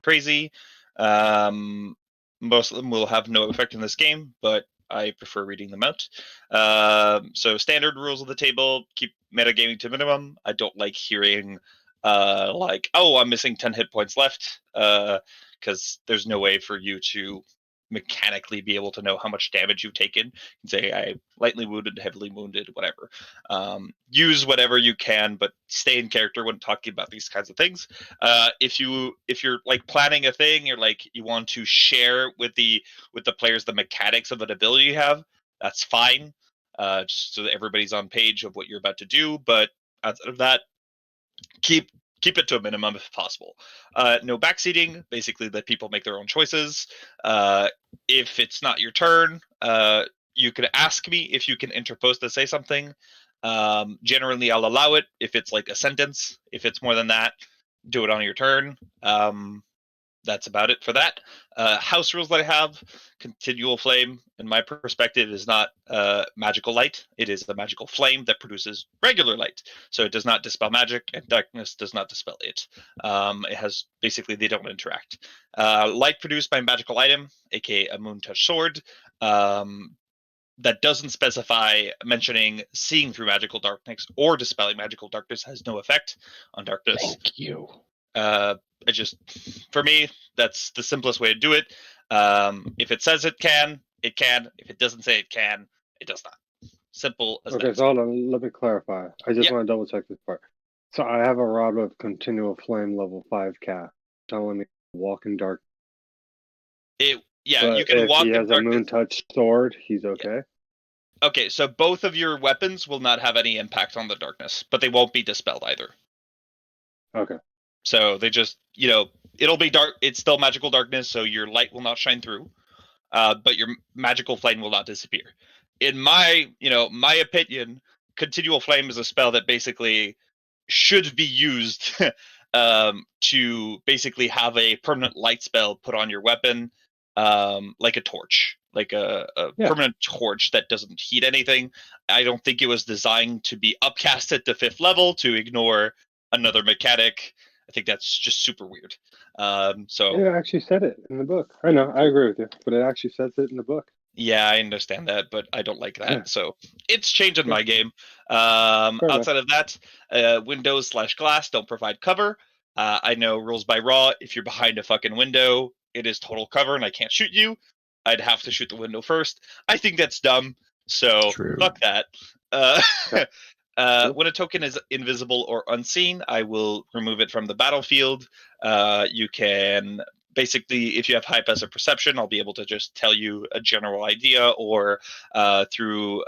crazy. Most of them will have no effect in this game, but I prefer reading them out. So standard rules of the table, keep metagaming to minimum. I don't like hearing like, oh, I'm missing 10 hit points left, because there's no way for you to mechanically be able to know how much damage you've taken. Say I lightly wounded, heavily wounded, whatever. Use whatever you can, but stay in character when talking about these kinds of things. If you're like planning a thing, or like you want to share with the players the mechanics of an ability you have, that's fine. Just so that everybody's on page of what you're about to do. But outside of that, keep it to a minimum if possible. No backseating. Basically, let people make their own choices. If it's not your turn, you could ask me if you can interpose to say something. Generally, I'll allow it if it's like a sentence. If it's more than that, do it on your turn. That's about it for that. House rules that I have: continual flame, in my perspective, is not magical light. It is a magical flame that produces regular light. So it does not dispel magic, and darkness does not dispel it. It has, basically, they don't interact. Light produced by a magical item, aka a moon touch sword, that doesn't specify mentioning seeing through magical darkness or dispelling magical darkness, has no effect on darkness. Thank you. For me, that's the simplest way to do it. If it says it can, it can. If it doesn't say it can, it does not. Simple as that. Okay, so hold on. Let me clarify. I just want to double check this part. So I have a rod with continual flame level 5 cast telling me walk in dark. You But can walk in darkness. If he has a moon touch sword, he's okay. Yeah. Okay, so both of your weapons will not have any impact on the darkness, but they won't be dispelled either. Okay. So they just, it'll be dark. It's still magical darkness, so your light will not shine through, but your magical flame will not disappear. In my opinion, continual flame is a spell that basically should be used to basically have a permanent light spell put on your weapon, like a torch, like a permanent torch that doesn't heat anything. I don't think it was designed to be upcasted to 5th level to ignore another mechanic. I think that's just super weird. So it actually said it in the book. I know, I agree with you, but it actually says it in the book. Yeah, I understand that, but I don't like that. Yeah. So it's changing my game. Outside of that, windows/glass don't provide cover. I know rules by Raw. If you're behind a fucking window, it is total cover, and I can't shoot you. I'd have to shoot the window first. I think that's dumb. So fuck that. When a token is invisible or unseen, I will remove it from the battlefield. You can basically, if you have high passive perception, I'll be able to just tell you a general idea, or through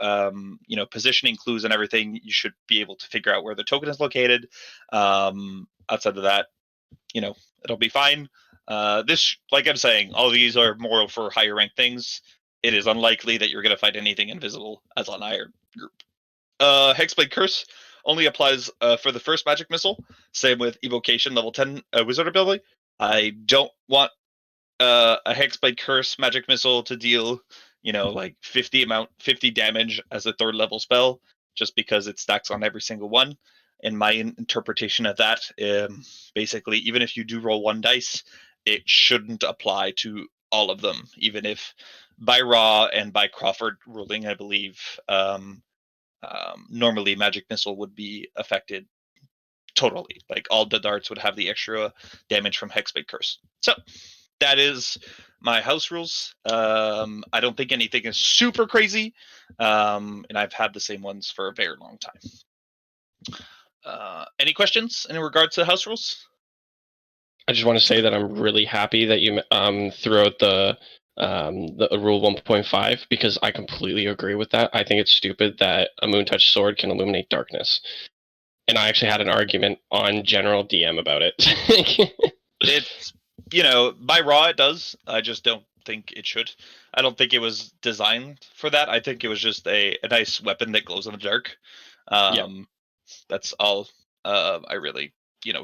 positioning clues and everything, you should be able to figure out where the token is located. Outside of that, it'll be fine. This, like I'm saying, all of these are more for higher ranked things. It is unlikely that you're going to find anything invisible as an iron group. Hexblade Curse only applies for the first magic missile. Same with Evocation level 10 wizard ability. I don't want a Hexblade Curse magic missile to deal, like 50 damage as a 3rd level spell, just because it stacks on every single one. In my interpretation of that, basically, even if you do roll 1 dice, it shouldn't apply to all of them, even if by Raw and by Crawford ruling, I believe, normally magic missile would be affected totally. Like all the darts would have the extra damage from Hexblade Curse. So that is my house rules. I don't think anything is super crazy, and I've had the same ones for a very long time. Any questions in regards to house rules? I just want to say that I'm really happy that you threw out the rule 1.5, because I completely agree with that. I think it's stupid that a moon touch sword can illuminate darkness, and I actually had an argument on general DM about it. It's by Raw it does. I just don't think it should. I don't think it was designed for that. I think it was just a nice weapon that glows in the dark. That's all I really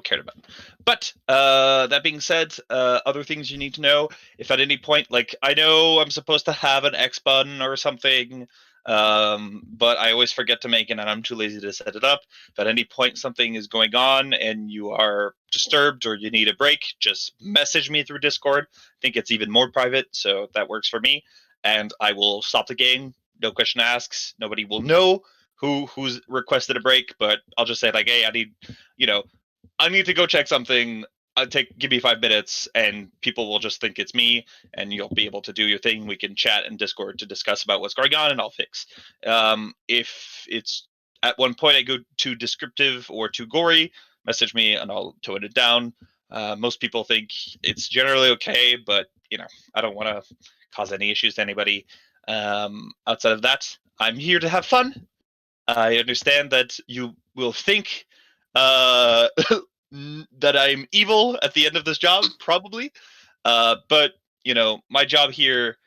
cared about. But that being said, other things you need to know: if at any point, like, I know I'm supposed to have an X button or something but I always forget to make it, and I'm too lazy to set it up. If at any point something is going on and you are disturbed or you need a break, just message me through Discord. I think it's even more private, so that works for me. And I will stop the game. No question asks. Nobody will know who's requested a break, but I'll just say like, hey, I need to go check something. Give me 5 minutes, and people will just think it's me, and you'll be able to do your thing. We can chat in Discord to discuss about what's going on, and I'll fix. If it's at one point I go too descriptive or too gory, message me and I'll tone it down. Most people think it's generally okay, but I don't want to cause any issues to anybody. Outside of that, I'm here to have fun. I understand that you will think uh, that I'm evil at the end of this job, probably. But my job here,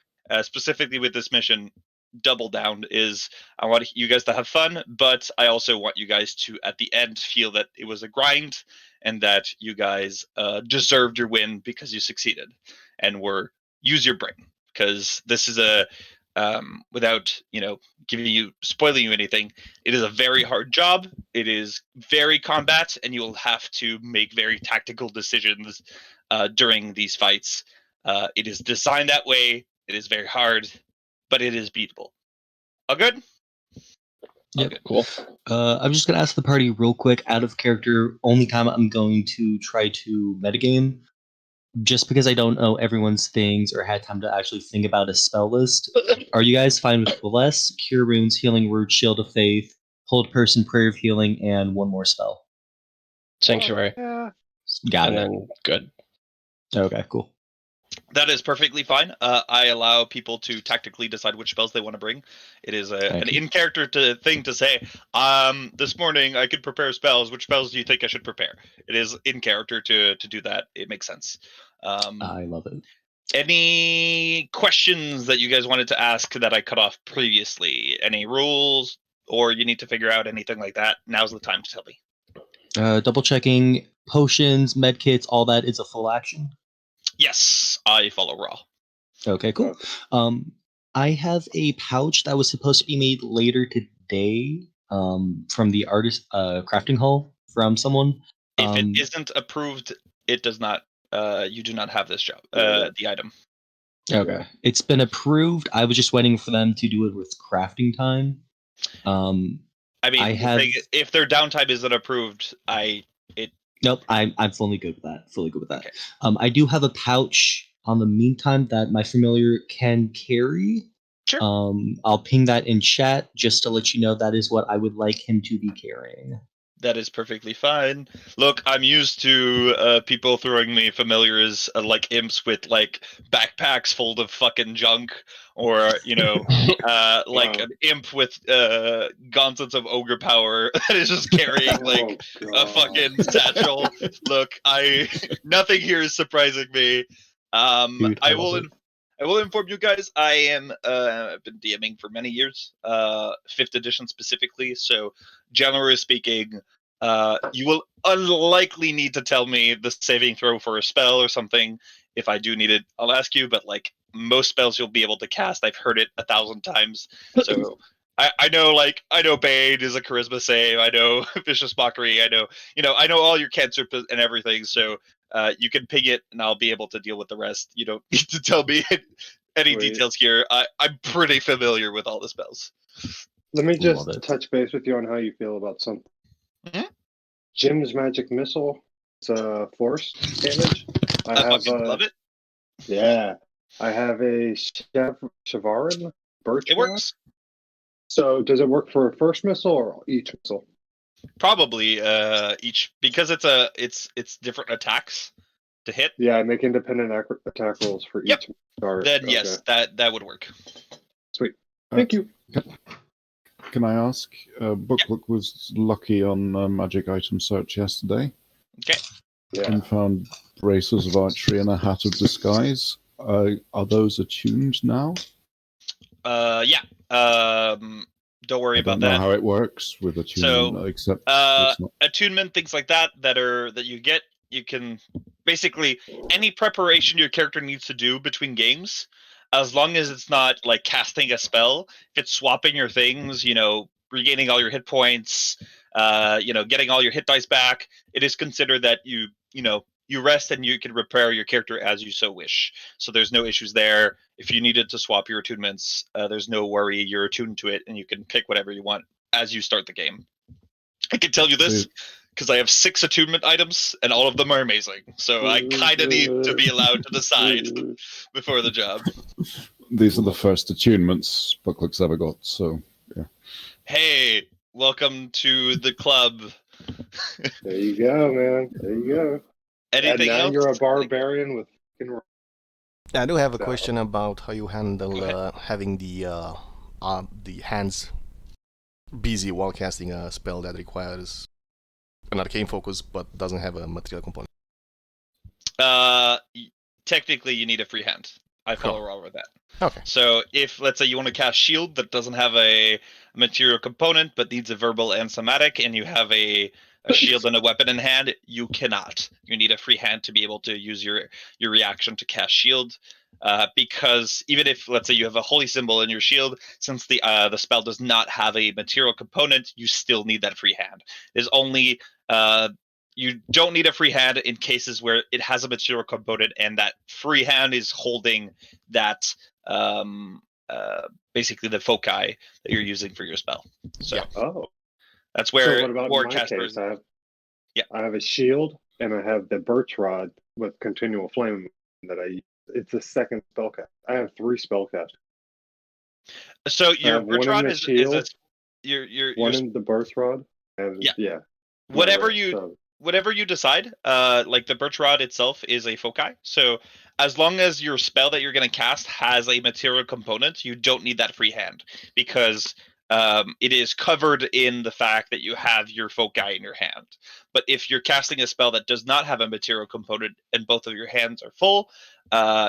specifically with this mission, double down is I want you guys to have fun, but I also want you guys to, at the end, feel that it was a grind and that you guys deserved your win because you succeeded and use your brain, because this is without spoiling you anything, it is a very hard job. It is very combat, and you will have to make very tactical decisions during these fights. It is designed that way. It is very hard, but it is beatable. All good? Yep. Good. Cool. I'm just gonna ask the party real quick, out of character. Only time I'm going to try to metagame, just because I don't know everyone's things or had time to actually think about a spell list. Are you guys fine with Bless, Cure Wounds, Healing Word, Shield of Faith, Hold Person, Prayer of Healing, and one more spell? Sanctuary. Yeah. Got And it. then good. Okay, cool. That is perfectly fine. I allow people to tactically decide which spells they want to bring. It is an in-character thing to say, this morning I could prepare spells. Which spells do you think I should prepare? It is in character to do that. It makes sense. I love it. Any questions that you guys wanted to ask that I cut off previously? Any rules, or you need to figure out anything like that? Now's the time to tell me. Double checking potions, medkits, all that is a full action. Yes, I follow Raw. Okay, cool. I have a pouch that was supposed to be made later today from the artist crafting hall from someone. If it isn't approved, it does not. You do not have this job. The item. Okay, it's been approved. I was just waiting for them to do it with crafting time. I mean, if their downtime isn't approved, Nope, I'm fully good with that. Fully good with that. Okay. I do have a pouch on the meantime that my familiar can carry. Sure. I'll ping that in chat just to let you know that is what I would like him to be carrying. That is perfectly fine. Look, I'm used to people throwing me familiars like imps with like backpacks full of fucking junk, or like an imp with gauntlets of ogre power that is just carrying like a fucking satchel. Look, nothing here is surprising me. Dude, I will inform you guys. I am I've been DMing for many years, 5th edition specifically. So, generally speaking, you will unlikely need to tell me the saving throw for a spell or something. If I do need it, I'll ask you. But like most spells, you'll be able to cast. I've heard it 1,000 times. So I know Bane is a charisma save. I know Vicious Mockery. I know all your cancer and everything. So. You can ping it, and I'll be able to deal with the rest. You don't need to tell me any details here. I'm pretty familiar with all the spells. Let me just touch base with you on how you feel about something. Mm-hmm. Jim's Magic Missile. It's a force damage. I love it. Yeah. I have a Shavarin Birch. It works. So does it work for a first missile or each missile? Probably each, because it's different attacks to hit. Yeah, I make independent attack rolls for each start. Then yes, that would work. Sweet. Thank you. Can I ask? Booklook was lucky on magic item search yesterday. Okay. Yeah. And found braces of archery and a hat of disguise. Are those attuned now? Yeah. Don't worry about that. I don't know how it works with attunement, except attunement, things like that you get. You can basically, any preparation your character needs to do between games, as long as it's not like casting a spell. If it's swapping your things, regaining all your hit points, getting all your hit dice back, it is considered that you rest and you can repair your character as you so wish. So there's no issues there. If you needed to swap your attunements, there's no worry. You're attuned to it, and you can pick whatever you want as you start the game. I can tell you this because I have 6 attunement items, and all of them are amazing. So I kind of need to be allowed to decide before the job. These are the first attunements Booklook's ever got, so yeah. Hey, welcome to the club. There you go, man. There you go. Anything and now else? You're a barbarian with fucking. I do have a question about how you handle having the hands busy while casting a spell that requires an arcane focus but doesn't have a material component. Technically, you need a free hand. I follow all with that. Okay. So if, let's say, you want to cast Shield that doesn't have a material component but needs a verbal and somatic, and you have a shield and a weapon in hand, you cannot. You need a free hand to be able to use your reaction to cast Shield. Because even if, let's say, you have a holy symbol in your shield, since the spell does not have a material component, you still need that free hand. It is only you don't need a free hand in cases where it has a material component and that free hand is holding that basically the foci that you're using for your spell. So that's where So what about in my case? I have a shield and I have the birch rod with continual flame that I use. It's a second spellcast. I have 3 spellcasts. So your birch rod is your one in the birch rod. And, Whatever you decide, like the birch rod itself is a foci. So as long as your spell that you're going to cast has a material component, you don't need that free hand because it is covered in the fact that you have your foci in your hand. But if you're casting a spell that does not have a material component and both of your hands are full,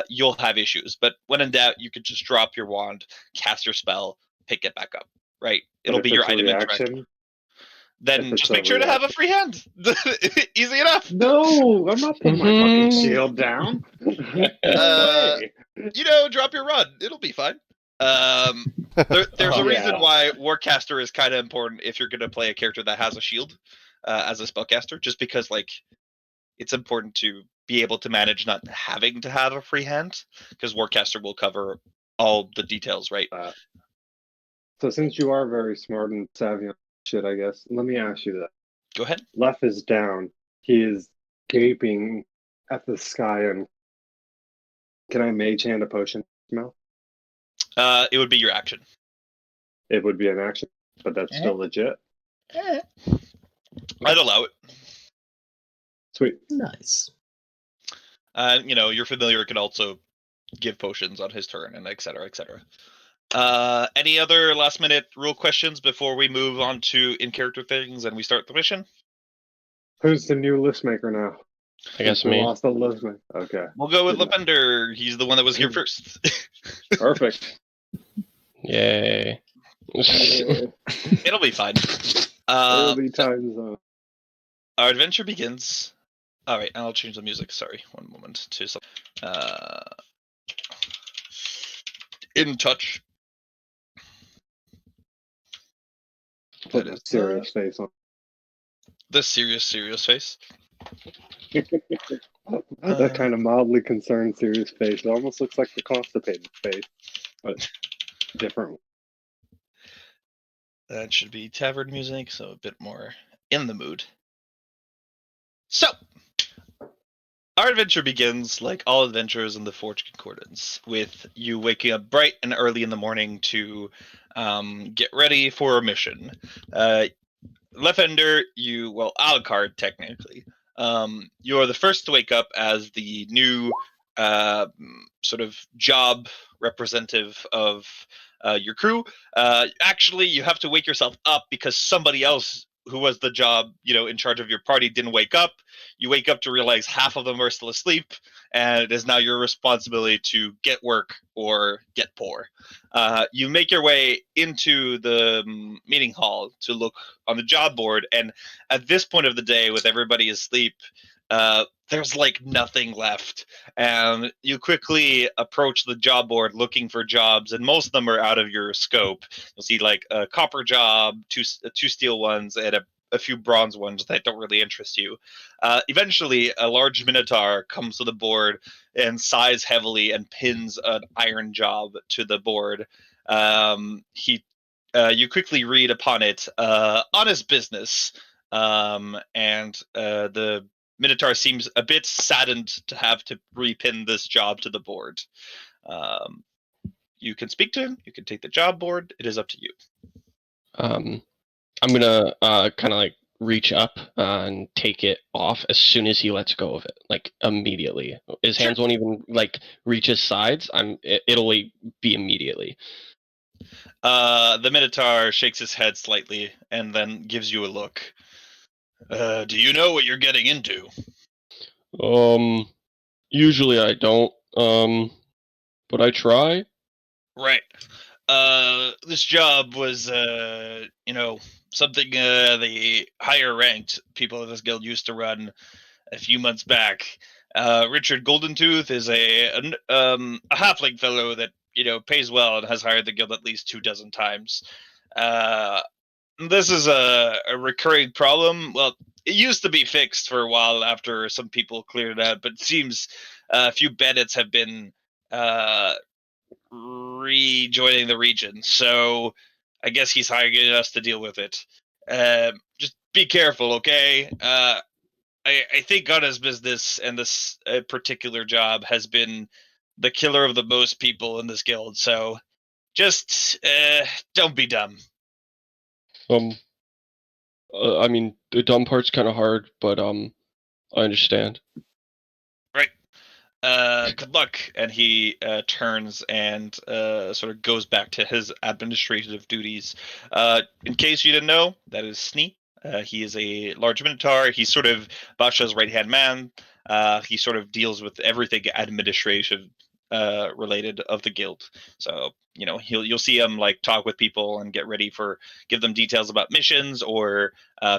you'll have issues. But when in doubt, you could just drop your wand, cast your spell, pick it back up. Right? It'll be your item reaction. Then just make sure to have a free hand. Easy enough. No, I'm not putting my fucking shield down. Drop your rod. It'll be fine. There's a reason why Warcaster is kind of important if you're going to play a character that has a shield as a spellcaster, just because it's important to be able to manage not having to have a free hand, because Warcaster will cover all the details, right? So since you are very smart and savvy on shit, I guess, let me ask you that. Go ahead. Left is down. He is gaping at the sky, and can I mage hand a potion smell? It would be your action. It would be an action, but that's still legit. I'd allow it. Sweet. Nice. Your familiar can also give potions on his turn, and et cetera, et cetera. Any other last minute rule questions before we move on to in-character things and we start the mission? Who's the new list maker now? I guess me. Lost the list maker. Okay. We'll go with Lavender. He's the one that was here first. Perfect. Yay. It'll be fine. Early time zone. Our adventure begins. All right, I'll change the music. Sorry, one moment to In Touch. Put a serious face on. The serious face. That kind of mildly concerned serious face. It almost looks like the constipated face, but different. That should be tavern music, so a bit more in the mood. So, our adventure begins, like all adventures in the Forged Concordance, with you waking up bright and early in the morning to get ready for a mission. Lavender, Alucard, technically. You are the first to wake up as the new sort of job representative of your crew. Actually, you have to wake yourself up because somebody else who was the job, in charge of your party didn't wake up. You wake up to realize half of them are still asleep, and it is now your responsibility to get work or get poor. You make your way into the meeting hall to look on the job board, and at this point of the day, with everybody asleep, there's like nothing left, and you quickly approach the job board looking for jobs, and most of them are out of your scope. You'll see like a copper job, two steel ones, and a few bronze ones that don't really interest you. Eventually, a large minotaur comes to the board and sighs heavily and pins an iron job to the board. You quickly read upon it, honest business, and the Minotaur seems a bit saddened to have to repin this job to the board. You can speak to him. You can take the job board. It is up to you. I'm gonna kind of like reach up and take it off as soon as he lets go of it, like immediately. His hands won't even like reach his sides. It'll be immediately. The Minotaur shakes his head slightly and then gives you a look. Do you know what you're getting into? Usually I don't. But I try. Right. This job was, something the higher ranked people of this guild used to run a few months back. Richard Goldentooth is a halfling fellow that pays well and has hired the guild at least 24 times. This is a recurring problem. Well, it used to be fixed for a while after some people cleared it out, but it seems a few bandits have been rejoining the region. So I guess he's hiring us to deal with it. Just be careful, okay? I think Honest Business and this particular job has been the killer of the most people in this guild. So just don't be dumb. I mean, the dumb part's kind of hard, but I understand. Right. Good luck. And he turns and sort of goes back to his administrative duties. In case you didn't know, that is Snee. He is a large minotaur. He's sort of Basha's right-hand man. He sort of deals with everything administrative related of the guild. So you'll see him like talk with people and give them details about missions, or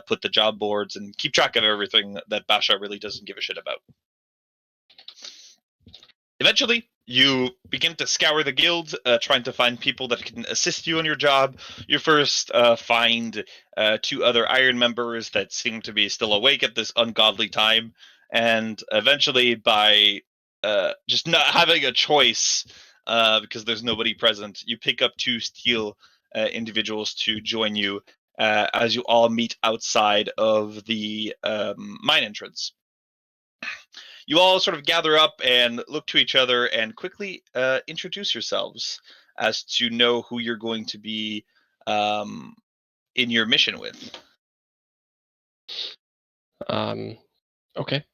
put the job boards and keep track of everything that Basha really doesn't give a shit about. Eventually, you begin to scour the guild, trying to find people that can assist you on your job. You first find 2 other Iron members that seem to be still awake at this ungodly time, and eventually, by just not having a choice, because there's nobody present, you pick up 2 steel individuals to join you as you all meet outside of the mine entrance. You all sort of gather up and look to each other and quickly introduce yourselves as to know who you're going to be in your mission with. Okay.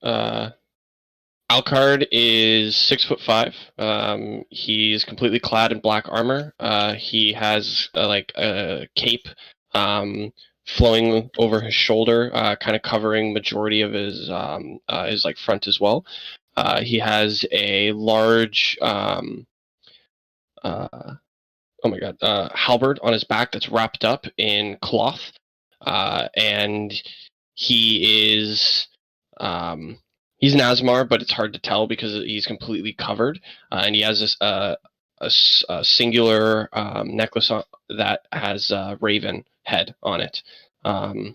Alcard is 6'5". He's completely clad in black armor. He has like a cape flowing over his shoulder, kind of covering majority of his like front as well. He has a large halberd on his back that's wrapped up in cloth, and he is he's an Asmar, but it's hard to tell because he's completely covered, and he has this a singular necklace that has a raven head on it. Hi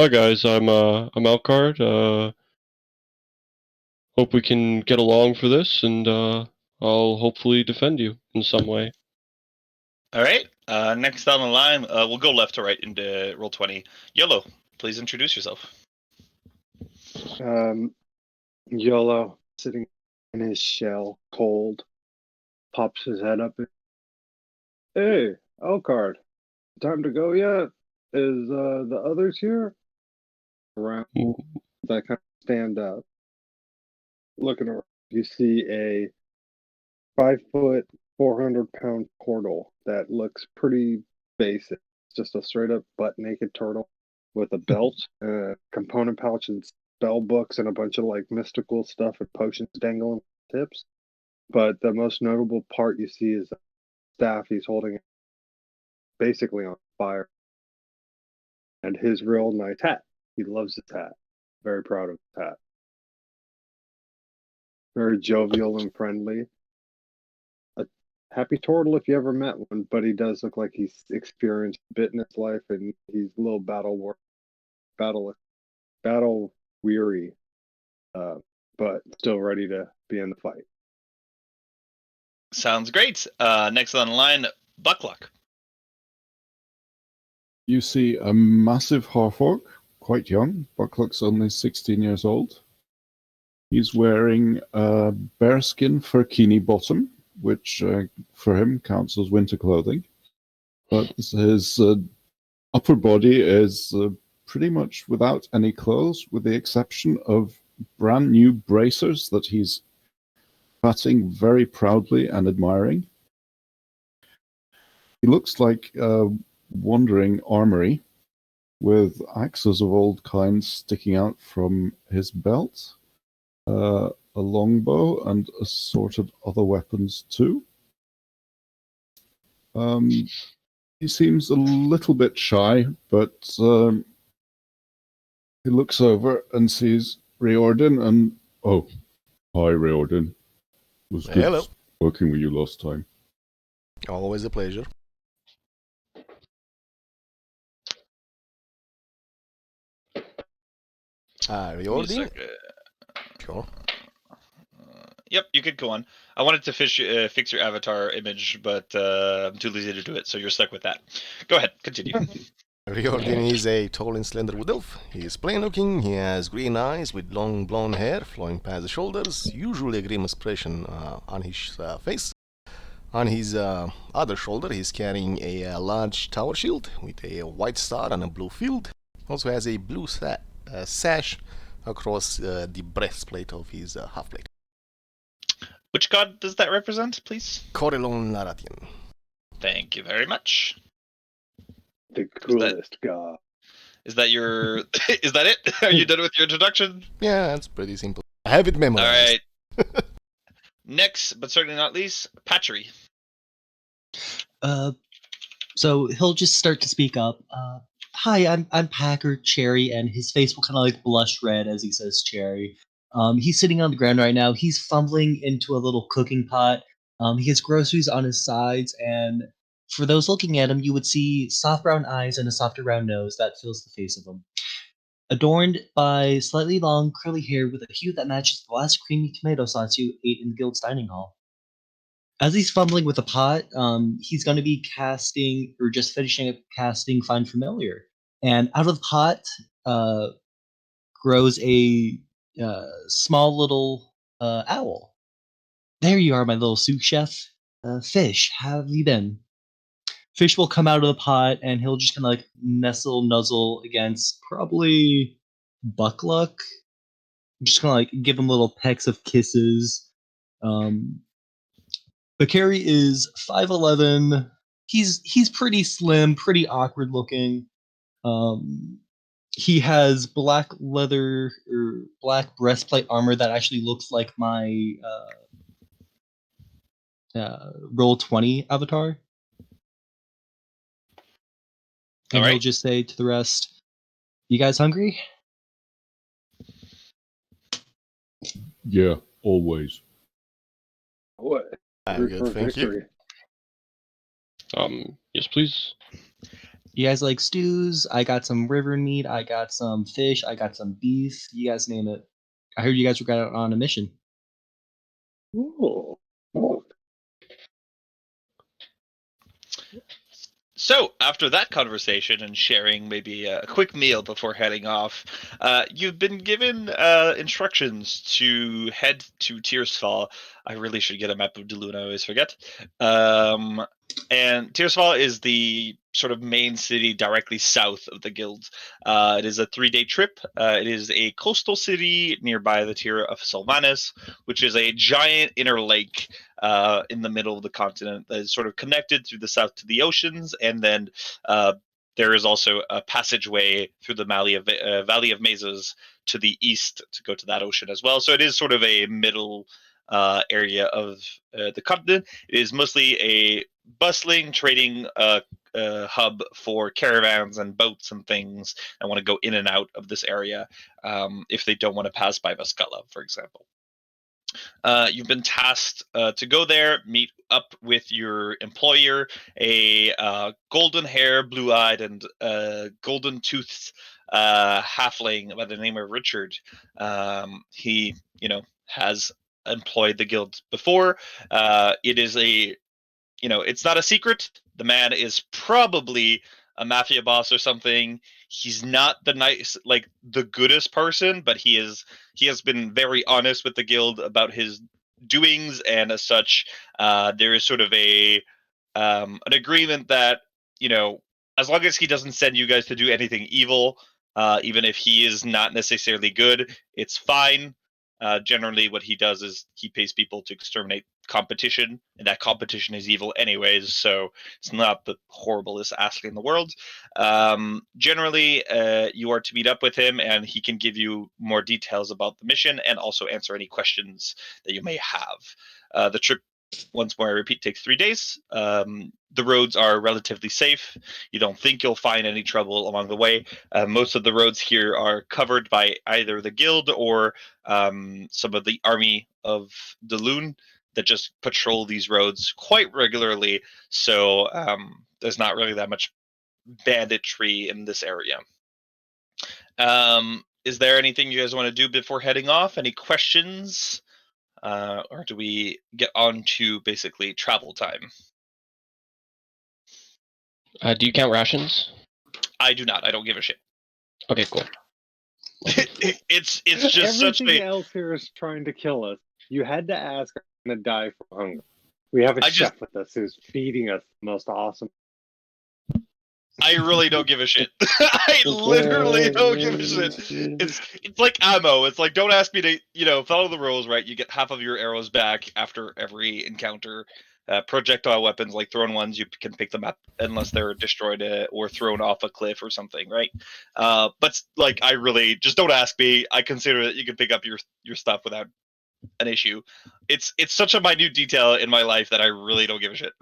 guys, I'm Alcard. Hope we can get along for this, and I'll hopefully defend you in some way. All right. Next down the line, we'll go left to right into Roll20. Yellow, please introduce yourself. Yolo, sitting in his shell, cold, pops his head up. Hey, Elcard, time to go yet? Is the others here? Around that kind of stand up. Looking around, you see a 5-foot, 400-pound turtle that looks pretty basic. It's just a straight up butt naked turtle with a belt, component pouch, and spell books, and a bunch of like mystical stuff and potions dangling tips. But the most notable part you see is the staff he's holding basically on fire, and his real nice hat. He loves his hat. Very proud of his hat. Very jovial and friendly. A happy turtle if you ever met one, but he does look like he's experienced a bit in his life, and he's a little battle weary, but still ready to be in the fight. Sounds great. Next on the line, Buckluck. You see a massive half-orc, quite young. Buckluck's only 16 years old. He's wearing a bearskin furkini bottom, which for him counts as winter clothing. But his upper body is pretty much without any clothes, with the exception of brand new bracers that he's patting very proudly and admiring. He looks like a wandering armory with axes of all kinds sticking out from his belt, a longbow, and assorted other weapons too. He seems a little bit shy, but he looks over and sees Riordin and, oh, hi Riordin. It was good Hello. working with you last time. Always a pleasure. Riordin? Sure. Yep, you could go on. I wanted to fix your avatar image, but I'm too lazy to do it, so you're stuck with that. Go ahead, continue. Riordin is a tall and slender wood elf. He is plain looking, he has green eyes with long blonde hair flowing past the shoulders, usually a grim expression on his face. On his other shoulder, he's carrying a large tower shield with a white star and a blue field. Also has a blue sash across the breastplate of his half-plate. Which god does that represent, please? Corellon Naratian. Thank you very much. The coolest god. Is that your... Is that it? Are you done with your introduction? Yeah, it's pretty simple. I have it memorized. Alright. Next, but certainly not least, Patchery. So he'll just start to speak up. Hi, I'm Packer Cherry, and his face will kind of like blush red as he says Cherry. He's sitting on the ground right now. He's fumbling into a little cooking pot. He has groceries on his sides, and for those looking at him, you would see soft brown eyes and a softer round nose that fills the face of him. Adorned by slightly long, curly hair with a hue that matches the last creamy tomato sauce you ate in the guild's dining hall. As he's fumbling with the pot, he's going to be casting, or just finishing up casting Find Familiar. And out of the pot grows a small little owl. There you are, my little sous chef. Fish, how have you been? Fish will come out of the pot, and he'll just kind of like nuzzle against probably Buckluck. Just kind of like give him little pecks of kisses. Bakari is 5'11". He's pretty slim, pretty awkward looking. He has black leather or black breastplate armor that actually looks like my Roll20 avatar. And he'll just say to the rest, "You guys hungry?" Yeah, always. What? I'm good, thank you. Yes, please. You guys like stews? I got some river meat. I got some fish. I got some beef. You guys name it. I heard you guys were out on a mission. Ooh. So, after that conversation and sharing maybe a quick meal before heading off, you've been given instructions to head to Tiersfall. I really should get a map of Dulun, I always forget. And Tiersfall is the sort of main city directly south of the guild. It is a 3-day trip. It is a coastal city nearby the tier of Sylvanas, which is a giant inner lake in the middle of the continent that is sort of connected through the south to the oceans, and then there is also a passageway through the Valley of Mesas to the east to go to that ocean as well. So it is sort of a middle area of the continent. It is mostly a bustling trading hub for caravans and boats and things that want to go in and out of this area if they don't want to pass by Vascala, for example. You've been tasked to go there, meet up with your employer, a golden hair, blue-eyed, and golden-toothed halfling by the name of Richard. He, has employed the guild before. It is it's not a secret. The man is probably a mafia boss or something. He's not the goodest person, but he has been very honest with the guild about his doings, and as such, there is sort of an agreement that as long as he doesn't send you guys to do anything evil, even if he is not necessarily good, it's fine. Generally, what he does is he pays people to exterminate competition, and that competition is evil anyways, so it's not the horriblest asshole in the world. Generally, you are to meet up with him, and he can give you more details about the mission and also answer any questions that you may have. The trip, once more I repeat, takes 3 days. The roads are relatively safe. You don't think you'll find any trouble along the way. Most of the roads here are covered by either the guild or some of the army of Daloon that just patrol these roads quite regularly. So there's not really that much banditry in this area. Is there anything you guys want to do before heading off? Any questions? Or do we get on to basically travel time? Do you count rations? I do not. I don't give a shit. Okay, cool. It's just such Everything a. else here is trying to kill us. You had to ask, I'm going to die from hunger. We have a chef with us who's feeding us the most awesome. I really don't give a shit. I literally don't give a shit. It's like ammo. It's like, don't ask me to, follow the rules, right? You get half of your arrows back after every encounter. Projectile weapons, like thrown ones, you can pick them up unless they're destroyed or thrown off a cliff or something, right? But like, I really just don't ask me. I consider that you can pick up your stuff without an issue. It's such a minute detail in my life that I really don't give a shit.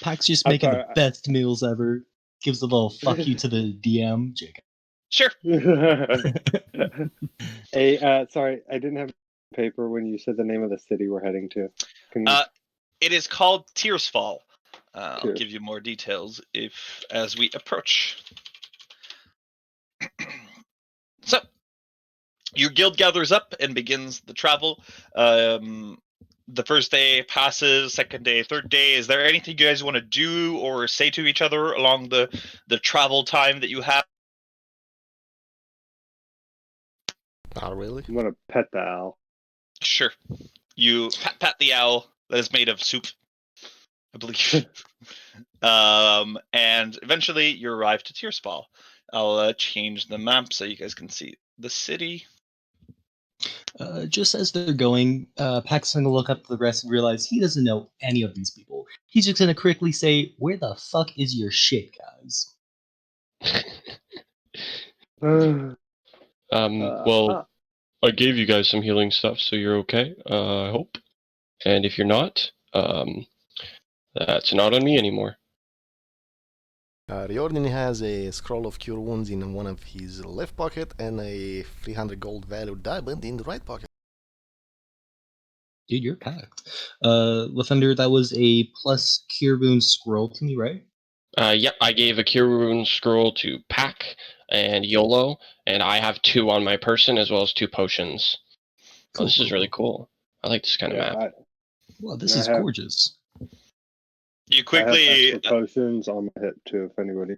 Pack's just making the best meals ever. Gives a little fuck you to the DM, Jacob. Sure. Hey, sorry, I didn't have paper when you said the name of the city we're heading to. It is called Tearsfall. I'll give you more details as we approach. So, your guild gathers up and begins the travel. The first day passes, second day, third day. Is there anything you guys want to do or say to each other along the travel time that you have? Not really. I'm going to pet the owl. Sure. You pat the owl that is made of soup, I believe. And eventually you arrive to Tearsfall. I'll change the map so you guys can see the city. Just as they're going, Pack's going to look up the rest and realize he doesn't know any of these people. He's just going to quickly say, "Where the fuck is your shit, guys?" Well, I gave you guys some healing stuff, so you're okay, I hope. And if you're not, that's not on me anymore. Riordin has a scroll of cure wounds in one of his left pocket and a 300 gold value diamond in the right pocket. Dude, you're packed. Lathunder, that was a plus cure wounds scroll to me, right? Yep, I gave a cure wound scroll to Pack and YOLO, and I have 2 on my person as well as 2 potions. Cool, this is really cool. I like this kind of map. Well, this is gorgeous. You quickly I have potions on my hit too, if anybody.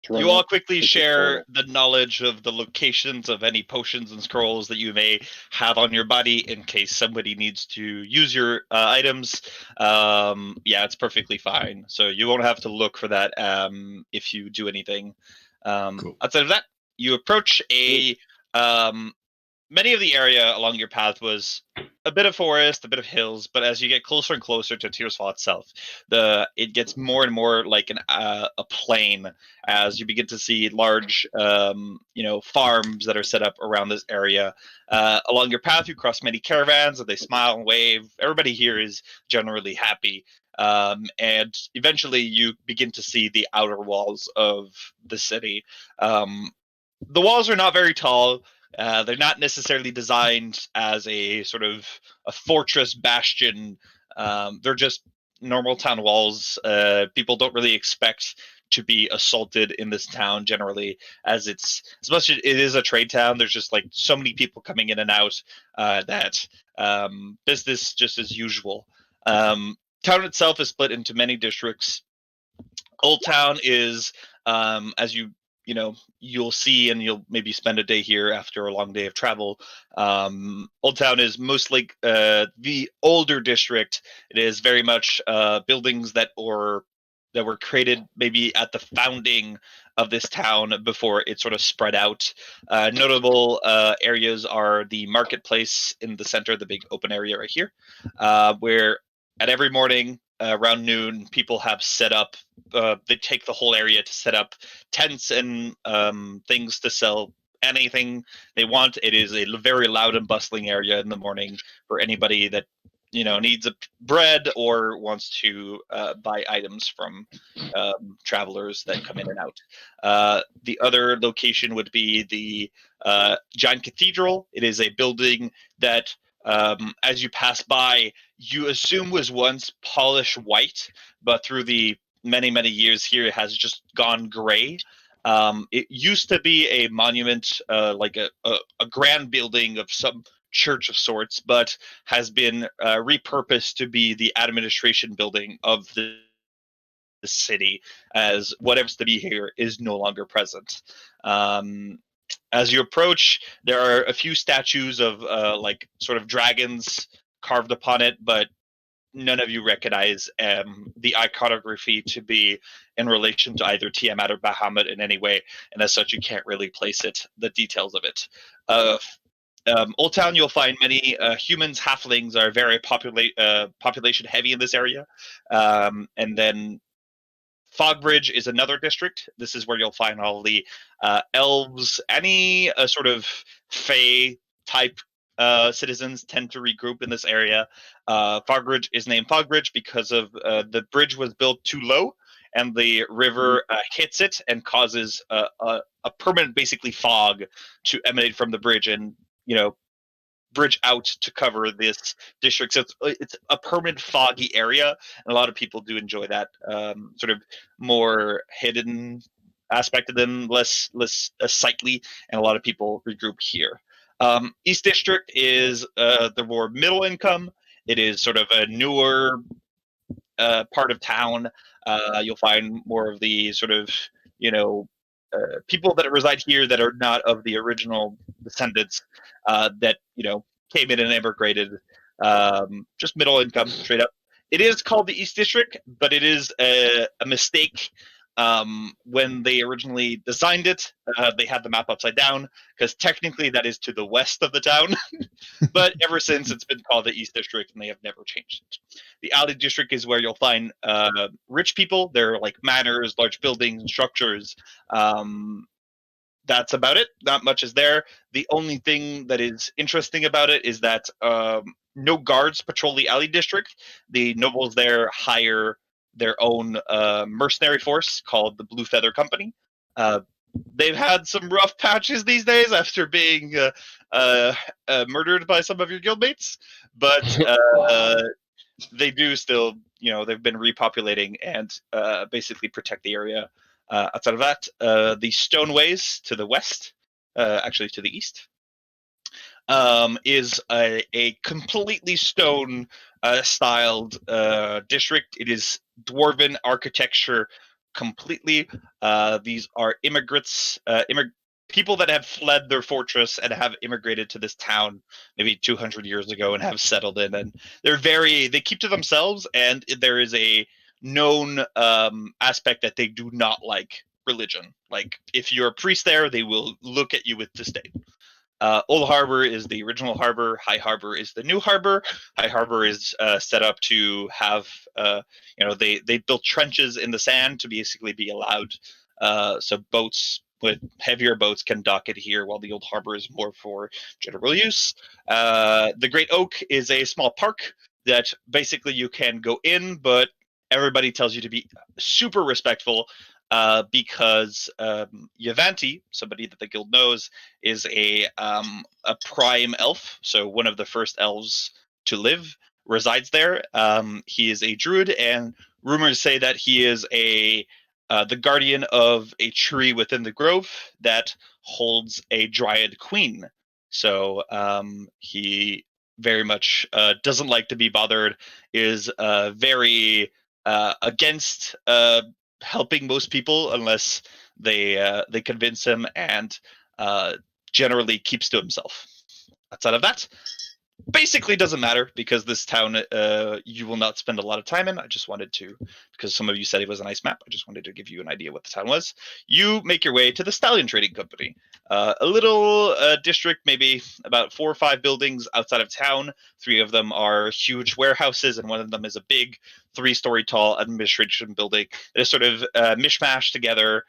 You all quickly share the knowledge of the locations of any potions and scrolls that you may have on your body in case somebody needs to use your items. Yeah, it's perfectly fine. So you won't have to look for that if you do anything. Cool. Outside of that, you approach many of the area along your path was a bit of forest, a bit of hills, but as you get closer and closer to Tearsfall itself, it gets more and more like a plain as you begin to see large, farms that are set up around this area. Along your path, you cross many caravans, and they smile and wave. Everybody here is generally happy. and eventually you begin to see the outer walls of the city. The walls are not very tall. They're not necessarily designed as a sort of a fortress bastion. They're just normal town walls. People don't really expect to be assaulted in this town generally, as it's as much as it is a trade town. There's just like so many people coming in and out that business just as usual. Town itself is split into many districts. Old Town is, as you'll see, and you'll maybe spend a day here after a long day of travel. Old Town is mostly the older district. It is very much buildings that were created maybe at the founding of this town before it sort of spread out. Notable areas are the marketplace in the center, the big open area right here, where at every morning around noon, people have set up. They take the whole area to set up tents and things to sell anything they want. It is a very loud and bustling area in the morning for anybody that needs a bread or wants to buy items from travelers that come in and out. The other location would be the giant cathedral. It is a building that, as you pass by, you assume was once polished white, but through the many years here, it has just gone gray. It used to be a monument, like a grand building of some church of sorts, but has been repurposed to be the administration building of the city, as whatever's to be here is no longer present. As you approach, there are a few statues of like sort of dragons carved upon it, but none of you recognize the iconography to be in relation to either Tiamat or Bahamut in any way, and as such, you can't really place the details of it. Old Town, you'll find many humans, halflings are very population heavy in this area, and then Fogbridge is another district. This is where you'll find all the elves, any sort of fae type citizens tend to regroup in this area. Fogbridge is named Fogbridge because of the bridge was built too low, and the river hits it and causes a permanent, basically, fog to emanate from the bridge, and bridge out to cover this district. So it's a permanent foggy area, and a lot of people do enjoy that sort of more hidden aspect of them, less sightly, and a lot of people regroup here. East District is the more middle income. It is sort of a newer part of town. You'll find more of the sort of people that reside here that are not of the original descendants that came in and immigrated. Just middle income, straight up. It is called the East District, but it is a mistake. When they originally designed it, they had the map upside down, because technically that is to the west of the town. But ever since, it's been called the East District, and they have never changed it. The Alley District is where you'll find rich people. They're like manors, large buildings, and structures. That's about it. Not much is there. The only thing that is interesting about it is that no guards patrol the Alley District. The nobles there hire their own mercenary force called the Blue Feather Company. They've had some rough patches these days after being murdered by some of your guildmates, but they do still, they've been repopulating and basically protect the area. Outside of that, the Stoneways to the west, actually to the east, is a completely stone styled district. It is dwarven architecture completely. These are immigrants, people that have fled their fortress and have immigrated to this town maybe 200 years ago and have settled in, and they keep to themselves, and there is a known aspect that they do not like religion. Like, if you're a priest there, they will look at you with disdain. Old Harbor is the original harbor. High Harbor is the new harbor. High Harbor is set up to have, they built trenches in the sand to basically be allowed, so boats with heavier boats can dock it here, while the Old Harbor is more for general use. The Great Oak is a small park that basically you can go in, but everybody tells you to be super respectful because Yavanti, somebody that the guild knows, is a prime elf, so one of the first elves to live, resides there. He is a druid, and rumors say that he is the guardian of a tree within the grove that holds a dryad queen. So he very much doesn't like to be bothered, is very against helping most people unless they convince him, and generally keeps to himself. Outside of that, basically doesn't matter because this town you will not spend a lot of time in. I just wanted to, because some of you said it was a nice map, I just wanted to give you an idea what the town was. You make your way to the Stallion Trading Company, a little district, maybe about 4 or 5 buildings outside of town. 3 of them are huge warehouses, and one of them is a big 3-story tall administration building that is sort of mishmashed together,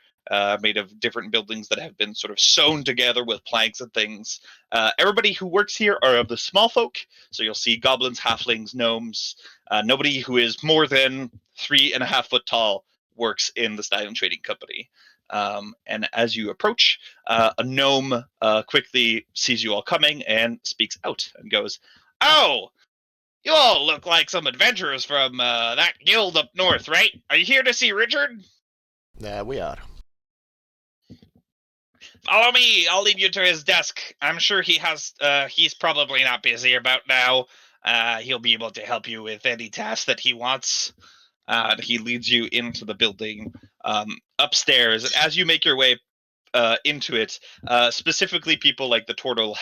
made of different buildings that have been sort of sewn together with planks and things. Everybody who works here are of the small folk, so you'll see goblins, halflings, gnomes. Nobody who is more than 3.5 foot tall works in the Stallion Trading Company. And as you approach, a gnome quickly sees you all coming and speaks out and goes, "Oh, you all look like some adventurers from that guild up north, right? Are you here to see Richard?" There we are. "Follow me. I'll lead you to his desk. I'm sure he's probably not busy about now. He'll be able to help you with any task that he wants." He leads you into the building upstairs. And as you make your way into it, specifically people like the turtle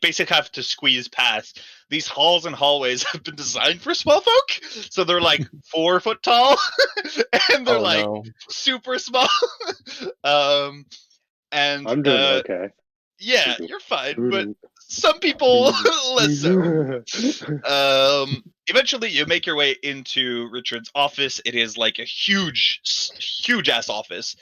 basically have to squeeze past. These halls and hallways have been designed for small folk, so they're like 4 foot tall, and they're super small. And I'm doing okay. yeah, you're fine, but some people less so. Eventually you make your way into Richard's office. It is like a huge ass office.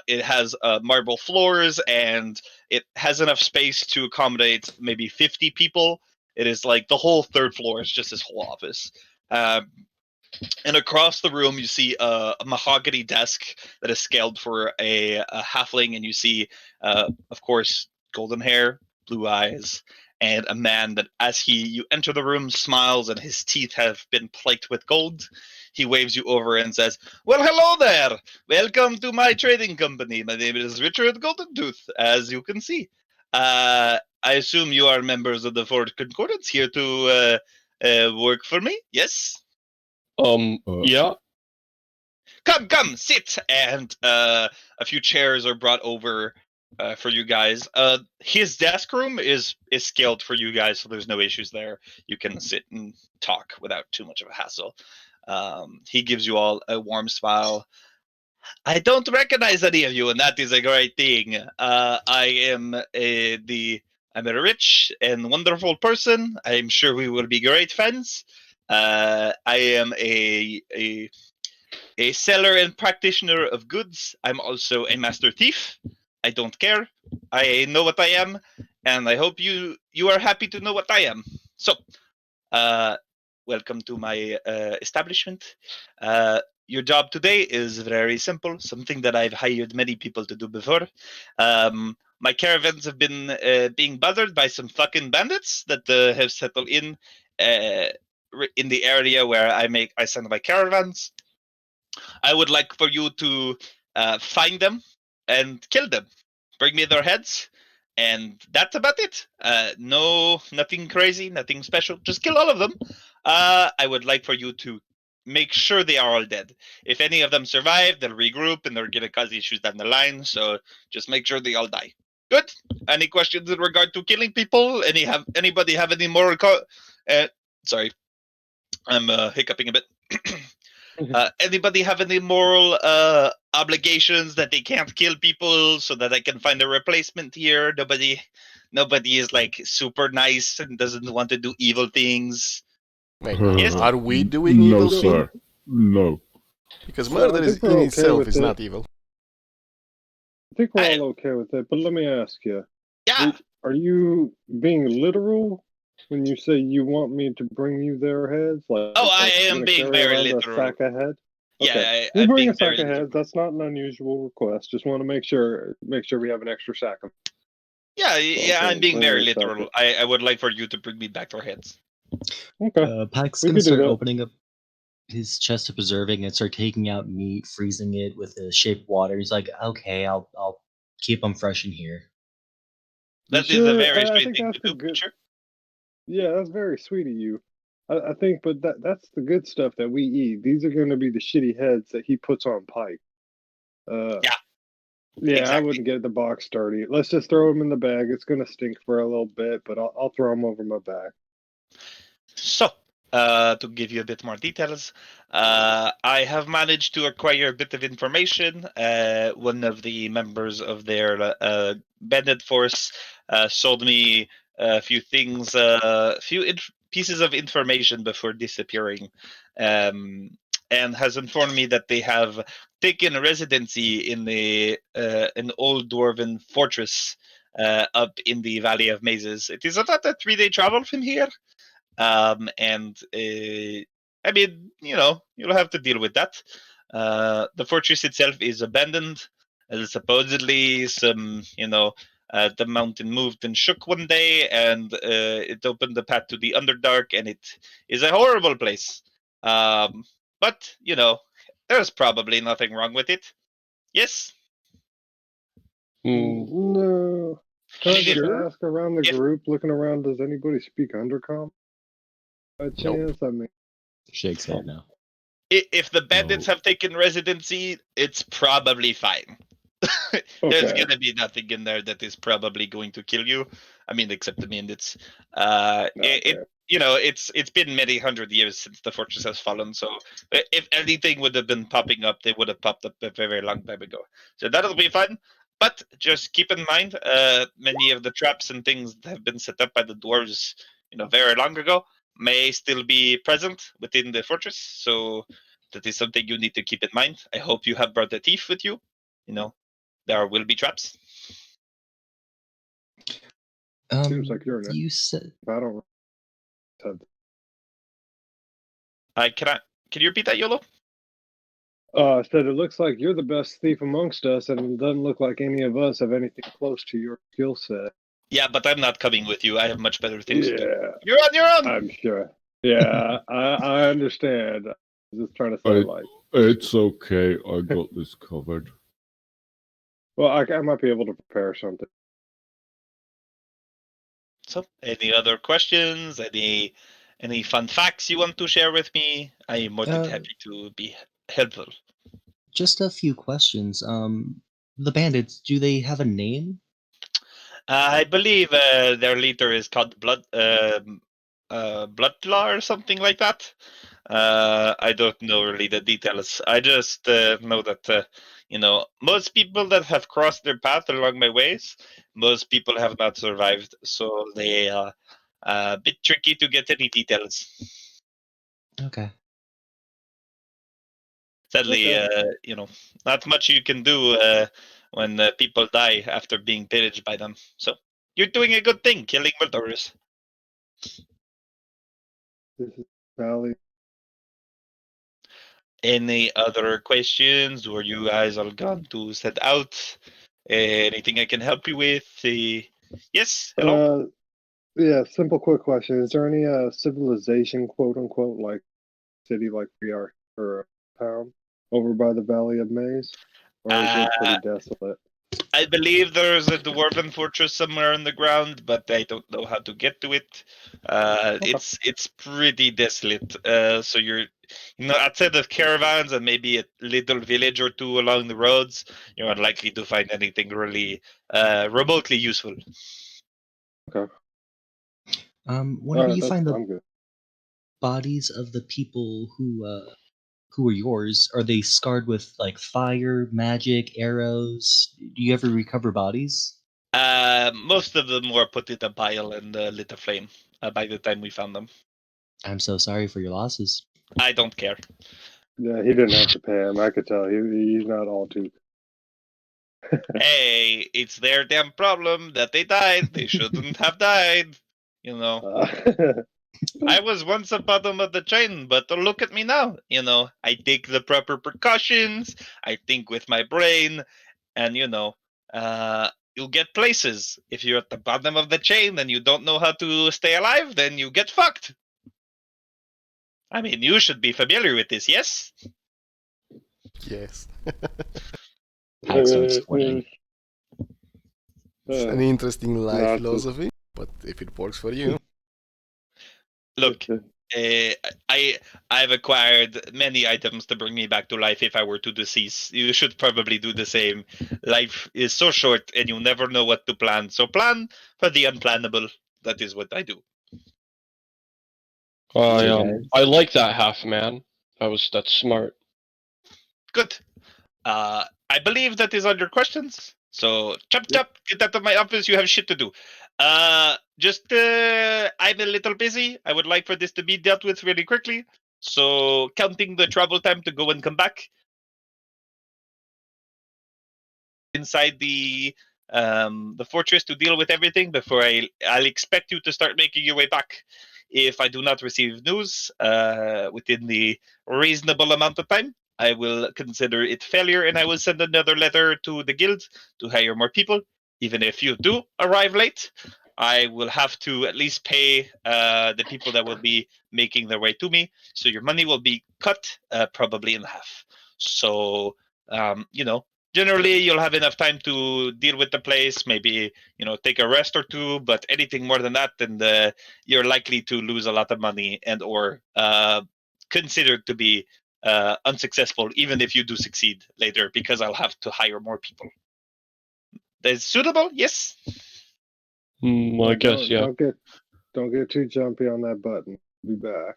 It has marble floors, and it has enough space to accommodate maybe 50 people. It is like the whole 3rd floor is just his whole office. And across the room, you see a mahogany desk that is scaled for a halfling, and you see, of course, golden hair, blue eyes, and a man that, as you enter the room, smiles, and his teeth have been plated with gold. He waves you over and says, "Well, hello there. Welcome to my trading company. My name is Richard Goldentooth, as you can see. I assume you are members of the Forged Concordance here to work for me, yes?" Yeah. Come, sit. And a few chairs are brought over for you guys. His desk room is scaled for you guys, so there's no issues there. You can sit and talk without too much of a hassle. He gives you all a warm smile. "I don't recognize any of you, and that is a great thing. I'm a rich and wonderful person. I'm sure we will be great friends. I am a seller and practitioner of goods. I'm also a master thief. I don't care. I know what I am, and I hope you are happy to know what I am. So, welcome to my establishment. Your job today is very simple, something that I've hired many people to do before. My caravans have been being bothered by some fucking bandits that have settled in the area where I send my caravans. I would like for you to find them and kill them. Bring me their heads, and that's about it. Nothing crazy, nothing special. Just kill all of them. I would like for you to make sure they are all dead. If any of them survive, they'll regroup and they're gonna cause issues down the line. So just make sure they all die. Good. Any questions in regard to killing people? Anybody have any moral? Sorry, I'm hiccuping a bit. Anybody have any moral obligations that they can't kill people so that I can find a replacement here? Nobody is like super nice and doesn't want to do evil things. Wait, Yes? are we doing no, evil sir. things? No. Because So murder I is think we're in okay itself with is it. not evil. I think we're all okay with it, but let me ask you. Yeah. Are you being literal When you say you want me to bring you their heads, like, Oh, I you're am gonna being carry very around a literal. sack of heads? Yeah, Okay. I'm Just bring being a very sack of literal. heads. That's not an unusual request. Just want to make sure we have an extra sack of. Yeah, I'm being bring very me a sack literal. of- I would like for you to bring me back their heads. Okay. Pax We gonna could do start that. opening up his chest of preserving and start taking out meat, freezing it with a shape of water. He's like, okay, I'll keep them fresh in here. That is a Sure, very I sweet think thing that's to the do, good. Preacher. Yeah, that's very sweet of you. I think, but that's the good stuff that we eat. These are going to be the shitty heads that he puts on Pike. Yeah, Yeah, I exactly. wouldn't get the box dirty. Let's just throw them in the bag. It's going to stink for a little bit, but I'll throw them over my back. So, to give you a bit more details, I have managed to acquire a bit of information. One of the members of their bandit force sold me a few things, pieces of information before disappearing, and has informed me that they have taken residency in an old dwarven fortress up in the Valley of Mazes. It is about a 3-day travel from here. And I mean, you'll have to deal with that. The fortress itself is abandoned. Supposedly, the mountain moved and shook one day, and it opened the path to the Underdark, and it is a horrible place. But there's probably nothing wrong with it. Yes. Hmm. No. Can I just Sure. ask around the If group, looking around, does anybody speak Undercom by chance? I mean, Shakes head now. if the bandits No. have taken residency, it's probably fine. There's okay. gonna be nothing in there that is probably going to kill you. I mean, except the bandits. Okay. It's been many hundred years since the fortress has fallen. So if anything would have been popping up, they would have popped up a very long time ago. So that'll be fun. But just keep in mind, many of the traps and things that have been set up by the dwarves, very long ago, may still be present within the fortress. So that is something you need to keep in mind. I hope you have brought a thief with you. There will be traps. Seems like you're an. You said I don't. Have, Can you repeat that, YOLO? said it looks like you're the best thief amongst us, and it doesn't look like any of us have anything close to your skill set. Yeah, but I'm not coming with you. I have much better things to do. Yeah, You're on your own. I'm sure. Yeah, I understand. I'm just trying to say, like, It's okay. I got this covered. well, I might be able to prepare something. So, any other questions? Any fun facts you want to share with me? I am more than happy to be helpful. just a few questions. The bandits, do they have a name? I believe their leader is called Bloodlaw or something like that. I don't know really the details. I just know that most people that have crossed their path along my ways, most people have not survived, so they are a bit tricky to get any details. Okay. Sadly, Okay. not much you can do when people die after being pillaged by them. So you're doing a good thing, killing murderers. This is Valley. Any other questions, or you guys are going to set out? Anything I can help you with? Yes, hello? Yeah, simple, quick question. Is there any civilization, quote unquote, like city like we are, or a town over by the Valley of Maze? Or is it pretty desolate? I believe there's a dwarven fortress somewhere on the ground, but I don't know how to get to it. Okay. It's pretty desolate. So you're, outside of caravans and maybe a little village or two along the roads, you're unlikely to find anything really remotely useful. Okay. Whenever you Alright, find the I'm good. bodies of the people who are yours, are they scarred with like fire, magic, arrows? Do you ever recover bodies? Most of them were put in a pile and lit aflame by the time we found them. I'm so sorry for your losses. I don't care. Yeah, he didn't have to pay him. I could tell. He's not all too. Hey, it's their damn problem that they died. They shouldn't have died. You know, Uh, I was once at the bottom of the train, but look at me now. You know, I take the proper precautions. I think with my brain, and you'll get places. If you're at the bottom of the chain and you don't know how to stay alive, then you get fucked. I mean, you should be familiar with this, yes? Yes. Pax starts sweating. It's an interesting life Not philosophy, but if it works for you. Look, I've acquired many items to bring me back to life if I were to decease. You should probably do the same. Life is so short and you never know what to plan. So plan for the unplannable. That is what I do. I like that half, man. That's smart. Good. I believe that is all your questions. So chop chop, get out of my office. You have shit to do. I'm a little busy. I would like for this to be dealt with really quickly. So counting the travel time to go and come back inside the fortress to deal with everything before I'll expect you to start making your way back. If I do not receive news within the reasonable amount of time, I will consider it failure and I will send another letter to the guild to hire more people. Even if you do arrive late, I will have to at least pay the people that will be making their way to me. So your money will be cut probably in half. So, generally you'll have enough time to deal with the place, maybe, take a rest or two, but anything more than that, then you're likely to lose a lot of money and or considered to be unsuccessful, even if you do succeed later, because I'll have to hire more people. That's suitable? Yes? I guess, yeah. Don't get too jumpy on that button. Be back.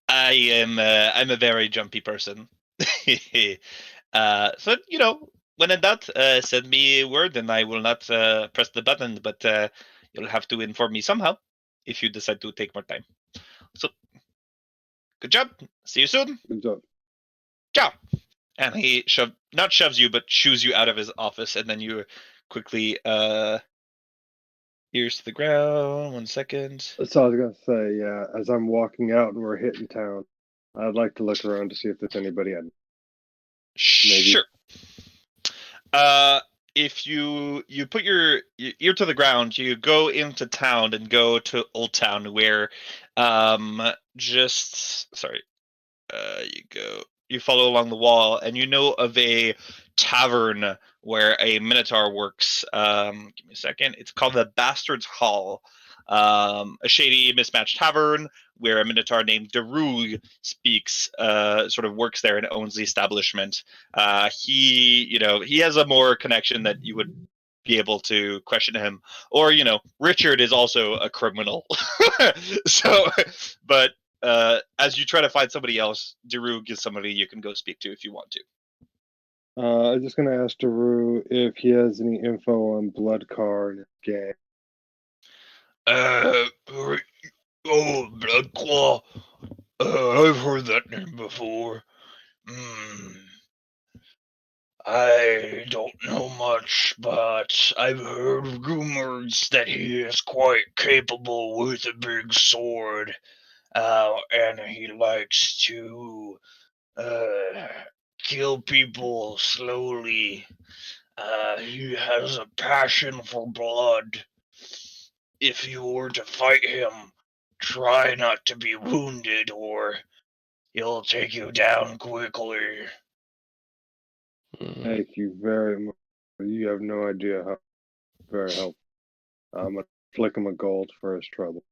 I'm a very jumpy person. So, when in doubt, send me a word and I will not press the button, but you'll have to inform me somehow if you decide to take more time. So, good job. See you soon. Good job. Ciao. And he not shoves you, but shoos you out of his office, and then you quickly ears to the ground. 1 second. So I was gonna say, yeah, as I'm walking out and we're hitting town, I'd like to look around to see if there's anybody at. Sure. If you put your ear to the ground, you go into town and go to Old Town, where you follow along the wall and you know of a tavern where a minotaur works. Give me a second. It's called the Bastard's Hall. A shady, mismatched tavern where a minotaur named Darug speaks, sort of works there and owns the establishment. He has a more connection that you would be able to question him. Or, Richard is also a criminal. But as you try to find somebody else, Darug is somebody you can go speak to if you want to. I'm just gonna ask Daru if he has any info on Bloodcar and his gang. Bloodclaw. I've heard that name before. I don't know much, but I've heard rumors that he is quite capable with a big sword, and he likes to kill people slowly. He has a passion for blood. If you were to fight him, try not to be wounded or he'll take you down quickly. Thank you very much. You have no idea how very helpful. I'm gonna flick him a gold for his trouble.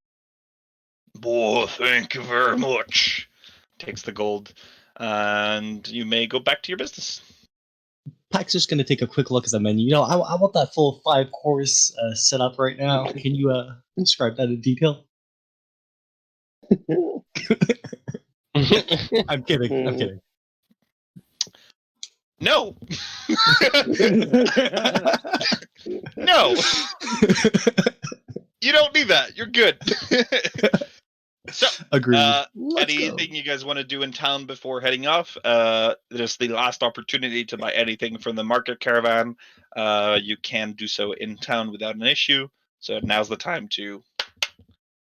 Boy, thank you very much. Takes the gold, and you may go back to your business. Pax just gonna take a quick look at the menu. I want that full 5-course setup right now. Can you describe that in detail? I'm kidding. I'm kidding. No. No. You don't need that. You're good. So, agreed. Anything you guys want to do in town before heading off? This is the last opportunity to buy anything from the market caravan. You can do so in town without an issue. So now's the time to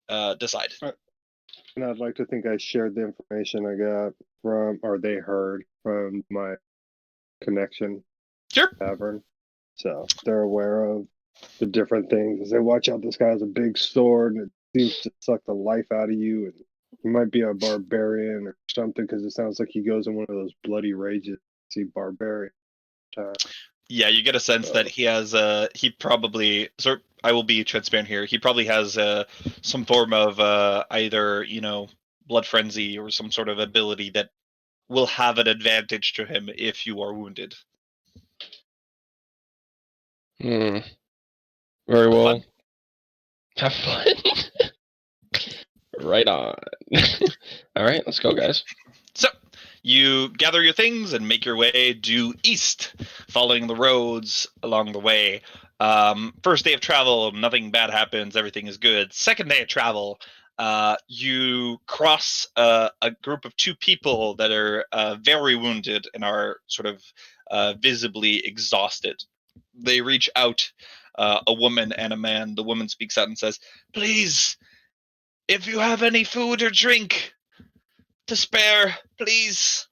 decide. And I'd like to think I shared the information I got from, or they heard from my connection Sure. tavern. So they're aware of the different things. They say, watch out, this guy has a big sword and it seems to suck the life out of you. And he might be a barbarian or something because it sounds like he goes in one of those bloody rages. See, barbarian. Yeah, you get a sense that he has he probably, so I will be transparent here, he probably has some form of either, blood frenzy or some sort of ability that will have an advantage to him if you are wounded. Very Have well. fun. Have fun. Right on. All right, let's go, guys. So, you gather your things and make your way due east, following the roads along the way. First day of travel, nothing bad happens, everything is good. Second day of travel, you cross a group of two people that are very wounded and are sort of visibly exhausted. They reach out, a woman and a man. The woman speaks out and says, "Please, if you have any food or drink to spare, please."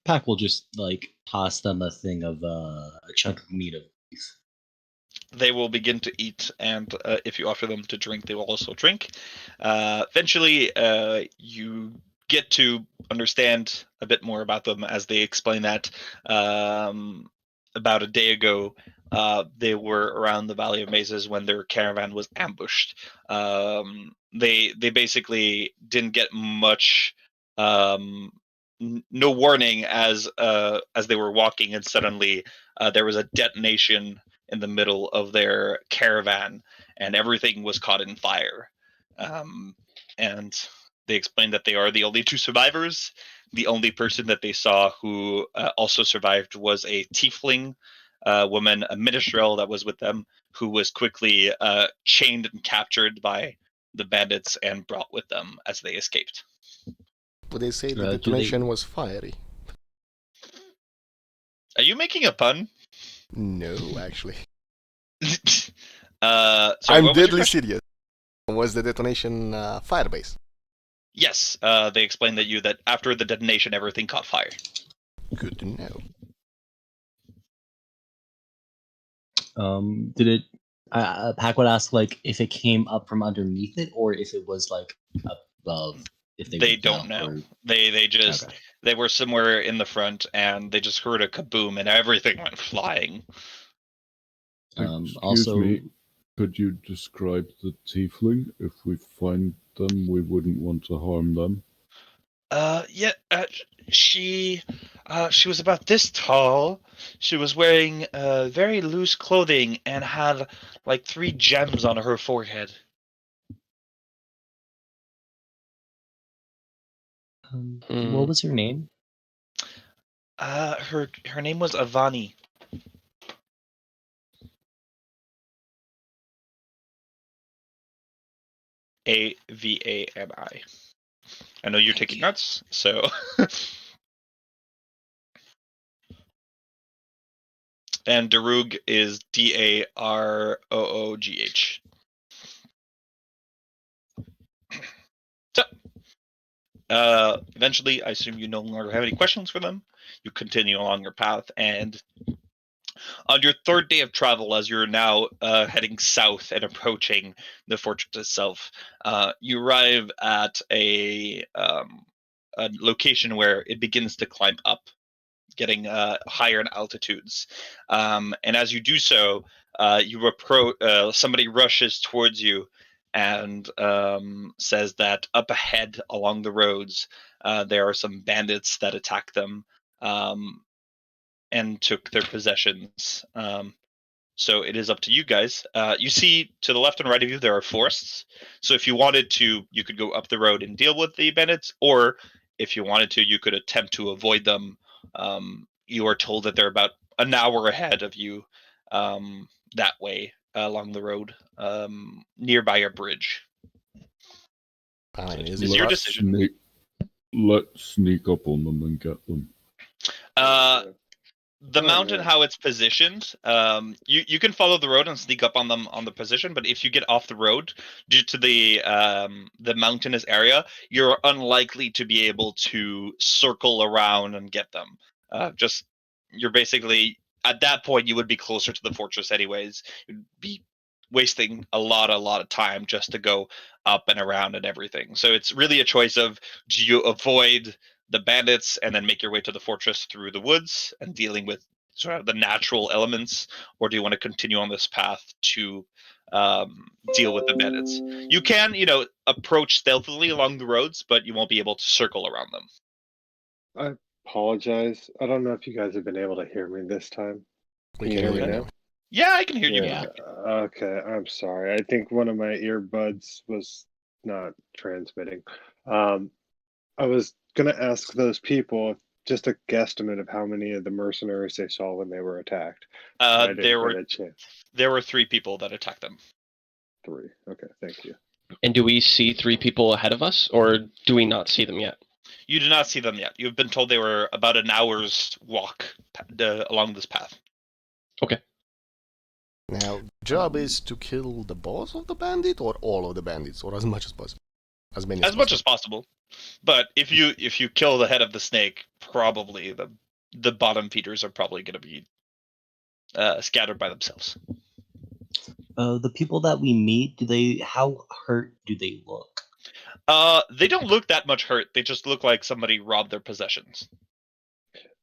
Pack will just toss them a thing of a chunk of meat of beef. They will begin to eat, and if you offer them to drink, they will also drink. Eventually, you get to understand a bit more about them as they explain that about a day ago, they were around the Valley of Mazes when their caravan was ambushed. They basically didn't get much. No warning as they were walking, and suddenly there was a detonation in the middle of their caravan, and everything was caught in fire. And they explained that they are the only two survivors. The only person that they saw who also survived was a tiefling woman, a minstrel that was with them, who was quickly chained and captured by the bandits and brought with them as they escaped. But they say the Do detonation they- was fiery. Are you making a pun? No, actually. Sorry, I'm what was your deadly question? serious. Was the detonation fire-based? Yes, they explained that after the detonation, everything caught fire. Good to know. Did it? Pack would ask if it came up from underneath it or if it was above. If they went don't down, know. or- They just Okay. they were somewhere in the front, and they just heard a kaboom, and everything went flying. Excuse Also, me, could you describe the tiefling? If we find them, we wouldn't want to harm them. Yeah, she was about this tall. She was wearing very loose clothing and had like 3 gems on her forehead. what was her name? Her name was Avani. Avani. I know you're taking notes, so. And Darug is Daroogh. So, eventually, I assume you no longer have any questions for them. You continue along your path, and on your third day of travel, as you're now heading south and approaching the fortress itself, you arrive at a location where it begins to climb up, getting higher in altitudes. And as you do so, you approach. Somebody rushes towards you and says that up ahead along the roads, there are some bandits that attack them. And took their possessions. So it is up to you guys. You see to the left and right of you there are forests. So if you wanted to, you could go up the road and deal with the bandits, or if you wanted to, you could attempt to avoid them. You are told that they're about an hour ahead of you that way along the road, nearby a bridge. Fine. Is It's it your not- decision. Let's sneak up on them and get them. The Oh, mountain, man. how it's positioned, you can follow the road and sneak up on them on the position, but if you get off the road due to the mountainous area, you're unlikely to be able to circle around and get them. Just you're basically at that point you would be closer to the fortress anyways. You'd be wasting a lot of time just to go up and around and everything. So it's really a choice of, do you avoid the bandits and then make your way to the fortress through the woods and dealing with sort of the natural elements, or do you want to continue on this path to deal with the bandits? You can, approach stealthily along the roads, but you won't be able to circle around them. I apologize. I don't know if you guys have been able to hear me this time. We Can you can hear hear me you now? now. Yeah, I can hear you. Yeah. Okay, I'm sorry. I think one of my earbuds was not transmitting. I was gonna ask those people just a guesstimate of how many of the mercenaries they saw when they were attacked. I didn't get a chance. There were 3 people that attacked them. 3. Okay, thank you. And do we see 3 people ahead of us, or do we not see them yet? You do not see them yet. You've been told they were about an hour's walk along this path. Okay. Now, job is to kill the boss of the bandit, or all of the bandits, or as much as possible. As many As much as possible. But if you kill the head of the snake, probably the bottom feeders are probably going to be scattered by themselves. The people that we meet, how hurt do they look? They don't look that much hurt. They just look like somebody robbed their possessions.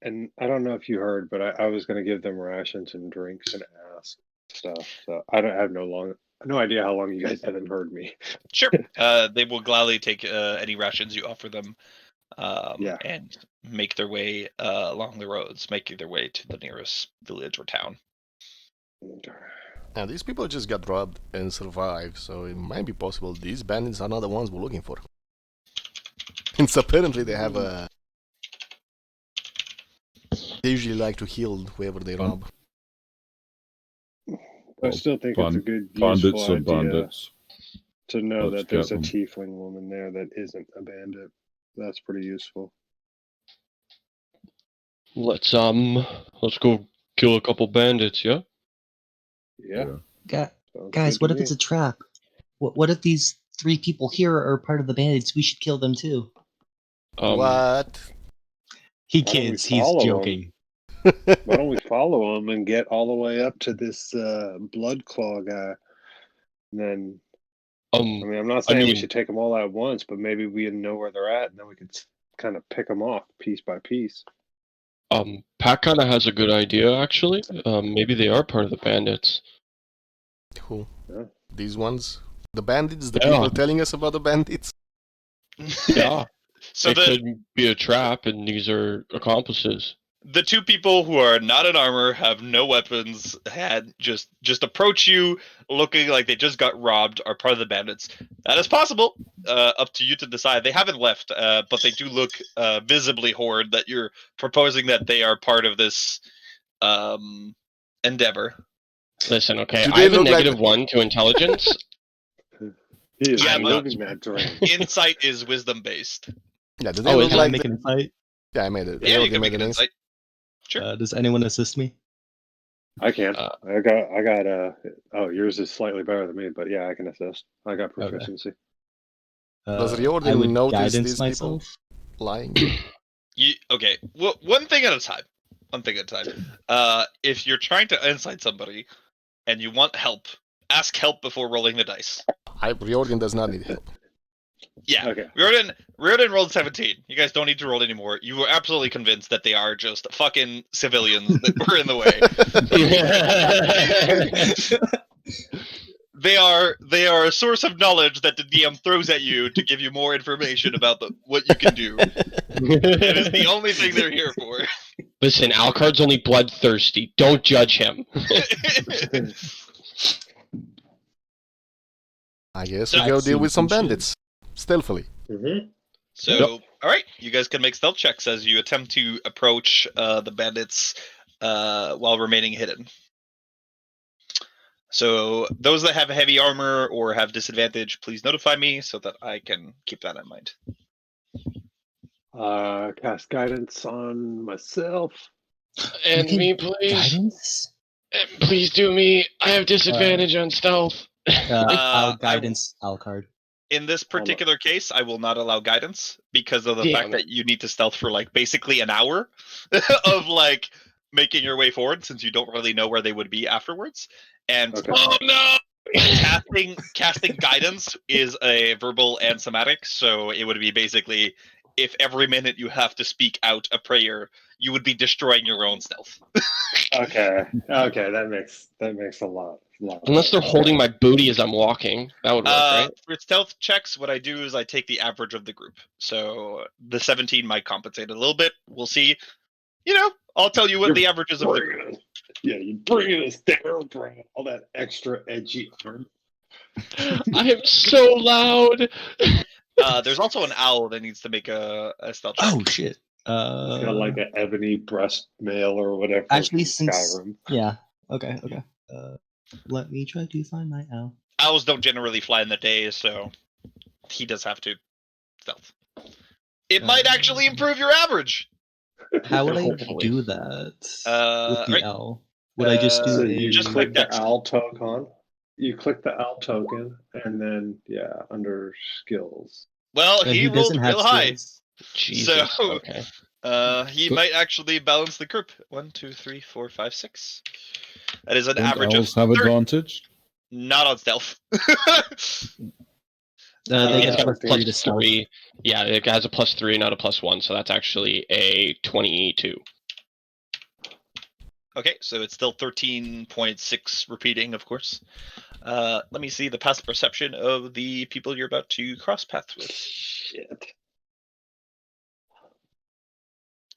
And I don't know if you heard, but I was gonna give them rations and drinks and ask stuff. So I have no idea how long you guys haven't heard me. Sure. They will gladly take any rations you offer them, Yeah. and make their way along the roads, making their way to the nearest village or town. Now, these people just got robbed and survived, so it might be possible these bandits are not the ones we're looking for. And so apparently they have a... They usually like to heal whoever they rob. I still think it's a good bandits useful are idea bandits. to know Let's that there's get a them. tiefling woman there that isn't a bandit. That's pretty useful. Let's go kill a couple bandits, yeah? Yeah. Sounds Guys, good what to if it's me. a trap? What if these 3 people here are part of the bandits? We should kill them too. What? He Why don't we kids. He's follow 'em? joking. Why don't we follow them and get all the way up to this blood claw guy? And then, I mean, I'm not saying we should take them all at once, but maybe we know where they're at, and then we could kind of pick them off piece by piece. Pat kind of has a good idea, actually. Maybe they are part of the bandits. Who? Yeah. These ones? The bandits? The Yeah. people telling us about the bandits? Yeah. So It could be a trap, and these are accomplices. the 2 people who are not in armor, have no weapons, had just approach you looking like they just got robbed, are part of the bandits. That is possible. Up to you to decide. They haven't left, but they do look visibly horrid that you're proposing that they are part of this endeavor. Listen, okay, Do I they have a look like negative 1 to intelligence. He is Yeah, but- moving that drain. Insight is wisdom based. Yeah, do they Oh, look Can I like... make an insight? Yeah, I made it. Yeah, you already can made make an an insight. Sure. Does anyone assist me? I can. Uh, I got. Oh, yours is slightly better than me, but yeah, I can assist. I got proficiency. Does I Riordin would notice guidance these myself. people lying? Okay. Well, one thing at a time. If you're trying to insight somebody and you want help, ask help before rolling the dice. Riordin does not need help. Yeah. Okay. Riordin rolled 17. You guys don't need to roll anymore. You were absolutely convinced that they are just fucking civilians that were in the way. They are a source of knowledge that the DM throws at you to give you more information about what you can do. That is the only thing they're here for. Listen, Alcard's only bloodthirsty. Don't judge him. I guess So- we go I've deal with some seen some shit. bandits. Stealthily. Mm-hmm. So, all right, you guys can make stealth checks as you attempt to approach the bandits while remaining hidden. So, those that have heavy armor or have disadvantage, please notify me so that I can keep that in mind. Cast guidance on myself. And You me, can please. guidance. Please do me. I have disadvantage on stealth. I'll guidance Alcard. In this particular case, I will not allow guidance because of the Damn fact it. that you need to stealth for like basically an hour of like making your way forward, since you don't really know where they would be afterwards. And Okay. Oh no! casting guidance is a verbal and somatic, so it would be basically if every minute you have to speak out a prayer, you would be destroying your own stealth. Okay. Okay. That makes a lot. Unless they're holding my booty as I'm walking, that would work, right? For stealth checks, what I do is I take the average of the group. So the 17 might compensate a little bit. We'll see. You know, I'll tell you what the average is of the group. Yeah, you bring us down, bro. All that extra edgy arm. I am so loud. There's also an owl that needs to make a stealth check. Oh shit. It's got like an ebony breast mail or whatever. Actually, from since Skyrim. yeah, okay. Let me try to find my owl. Owls don't generally fly in the day, so he does have to stealth. It might actually improve your average. How would I Hopefully. do that with the Right. owl? Would I just do So a you just click like the that. owl token. You click the owl token, and then under skills. Well, But he rolled doesn't have real high. skills. Jesus. So- Okay. He might actually balance the group. 1, 2, 3, 4, 5, 6. That is an Don't average owls of have 30. advantage? Not on stealth. They It's get a plus 3 to plus stealth. 3. Yeah, it has a plus 3, not a plus 1, so that's actually a 22. Okay, so it's still 13.6 repeating, of course. Let me see the passive perception of the people you're about to cross paths with. Shit.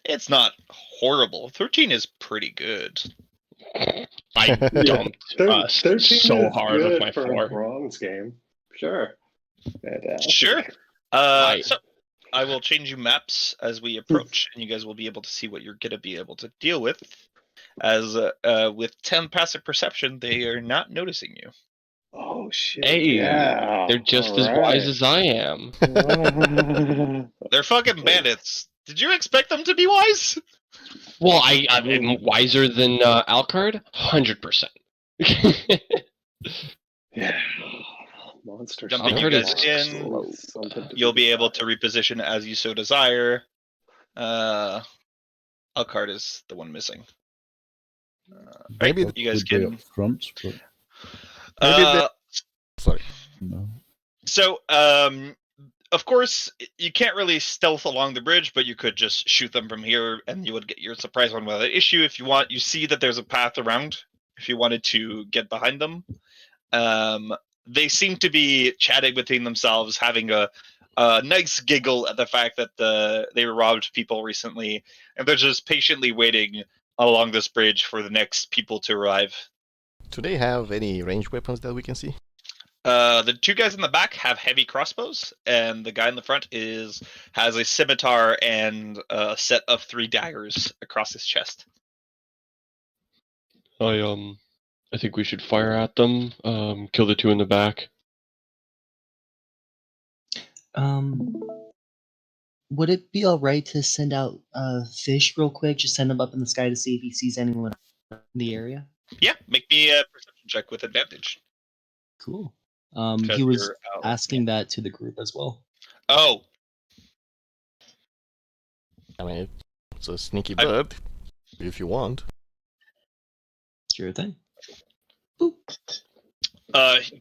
It's not horrible. 13 is pretty good. I dumped us 13 so is hard with good my for 4. a bronze game. Sure. Fantastic. Sure. Right. So I will change you maps as we approach, and you guys will be able to see what you're going to be able to deal with. As with 10 passive perception, they are not noticing you. Oh shit. Hey, yeah. they're just as wise as I am. They're fucking bandits. Did you expect them to be wise? Well, I'm wiser than Alcard? 100%. Yeah. Monster. Jumping you guys in, You'll be able to reposition as you so desire. Alcard is the one missing. Maybe you guys Would be can. up front, but Sorry. no. So, of course, you can't really stealth along the bridge, but you could just shoot them from here, and you would get your surprise one without issue if you want. You see that there's a path around if you wanted to get behind them. They seem to be chatting between themselves, having a nice giggle at the fact that they robbed people recently, and they're just patiently waiting along this bridge for the next people to arrive. Do they have any ranged weapons that we can see? The two guys in the back have heavy crossbows, and the guy in the front has a scimitar and a set of 3 daggers across his chest. I think we should fire at them. Kill the 2 in the back. Would it be all right to send out fish real quick? Just send him up in the sky to see if he sees anyone in the area. Yeah, make me a perception check with advantage. Cool. Because He was you're out. asking that to the group as well. Oh, I mean, it's a sneaky bird, if you want. Sure thing. Boop.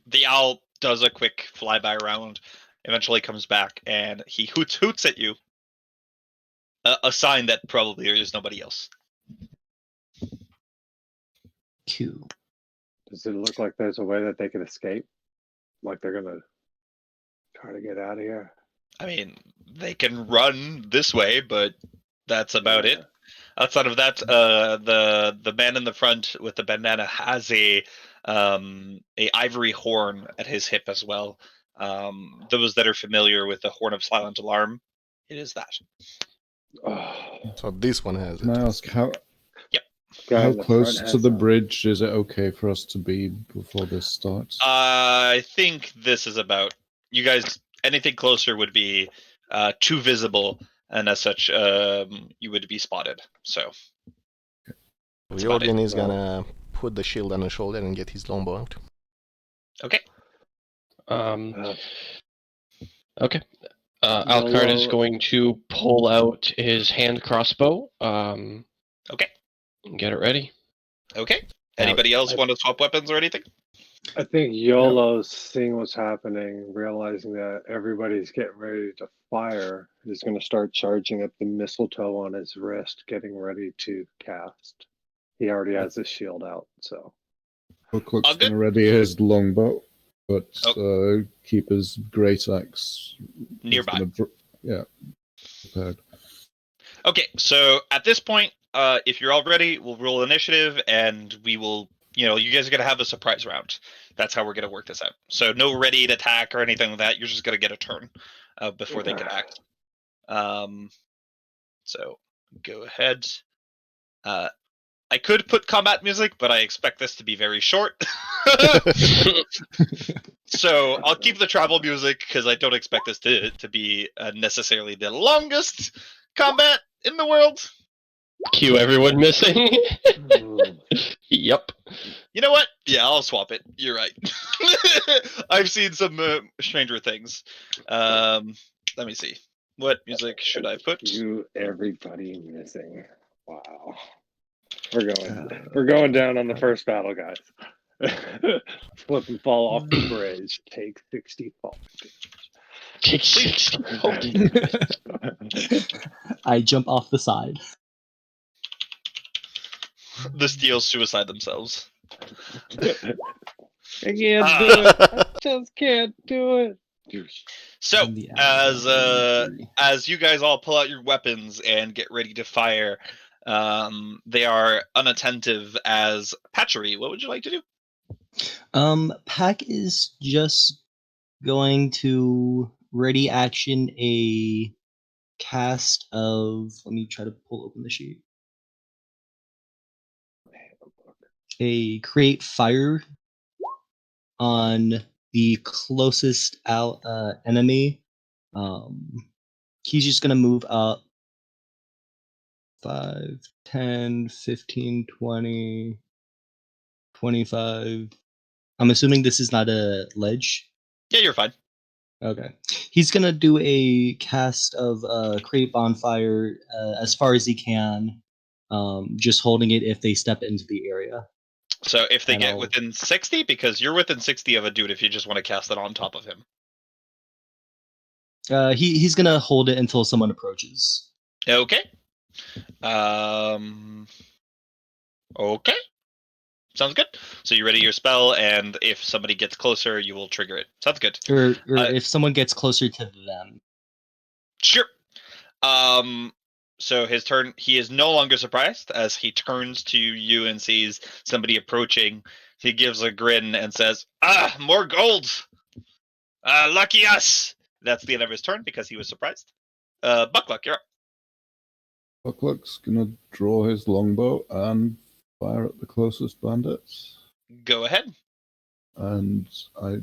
the owl does a quick flyby around, eventually comes back, and he hoots at you. A sign that probably there is nobody else. Cool. Does it look like there's a way that they can escape? Like they're gonna try to get out of here? I mean, they can run this way, but that's about it. Outside of that, the man in the front with the bandana has a ivory horn at his hip as well. Those that are familiar with the horn of silent alarm, it is that. So this one has Can it. I ask how Guy how in the close front to has the that. bridge is it okay for us to be before this starts? I think this is about you guys. Anything closer would be too visible, and as such, you would be spotted. So, That's about Riordin it. is gonna put the shield on his shoulder and get his longbow out. Okay. Okay. Alcard is YOLO. going to pull out his hand crossbow. Okay. Get it ready. Okay. Anybody else want to swap weapons or anything? I think YOLO's seeing what's happening, realizing that everybody's getting ready to fire, is going to start charging up the mistletoe on his wrist, getting ready to cast. He already has his shield out, so. Buckluck's All good? going to ready his longbow, but Oh. keep his great axe Nearby. Prepared. Okay, so at this point, if you're all ready, we'll roll initiative, and we will, you guys are going to have a surprise round. That's how we're going to work this out. So no ready to attack or anything like that. You're just going to get a turn before they can act. So go ahead. I could put combat music, but I expect this to be very short. So I'll keep the travel music because I don't expect this to be necessarily the longest combat in the world. Cue everyone missing. Yep. You know what? Yeah, I'll swap it. You're right. I've seen some stranger things. Let me see. What music should I put? Everybody missing. Wow. We're going down on the first battle, guys. Slip and fall off the bridge. Take 60 fall. Take 60. I jump off the side. The Steels suicide themselves. I can't do it. I just can't do it. So In the as you guys all pull out your weapons and get ready to fire, they are unattentive as Patchery. What would you like to do? Pack is just going to ready action a cast of. Let me try to pull open the sheet. A create fire on the closest enemy. He's just gonna move up 5, 10, 15, 20, 25. I'm assuming this is not a ledge. Yeah, you're fine. Okay. He's gonna do a cast of create bonfire as far as he can, just holding it if they step into the area. So if they And get I'll- within 60, because you're within 60 of a dude if you just want to cast it on top of him. He's gonna hold it until someone approaches. Okay. Okay. Sounds good. So you ready your spell, and if somebody gets closer, you will trigger it. Sounds good. Or if someone gets closer to them. Sure. So his turn, he is no longer surprised as he turns to you and sees somebody approaching. He gives a grin and says, "Ah, more gold! Lucky us!" That's the end of his turn because he was surprised. Buckluck, you're up. Buckluck's going to draw his longbow and fire at the closest bandits. Go ahead. And I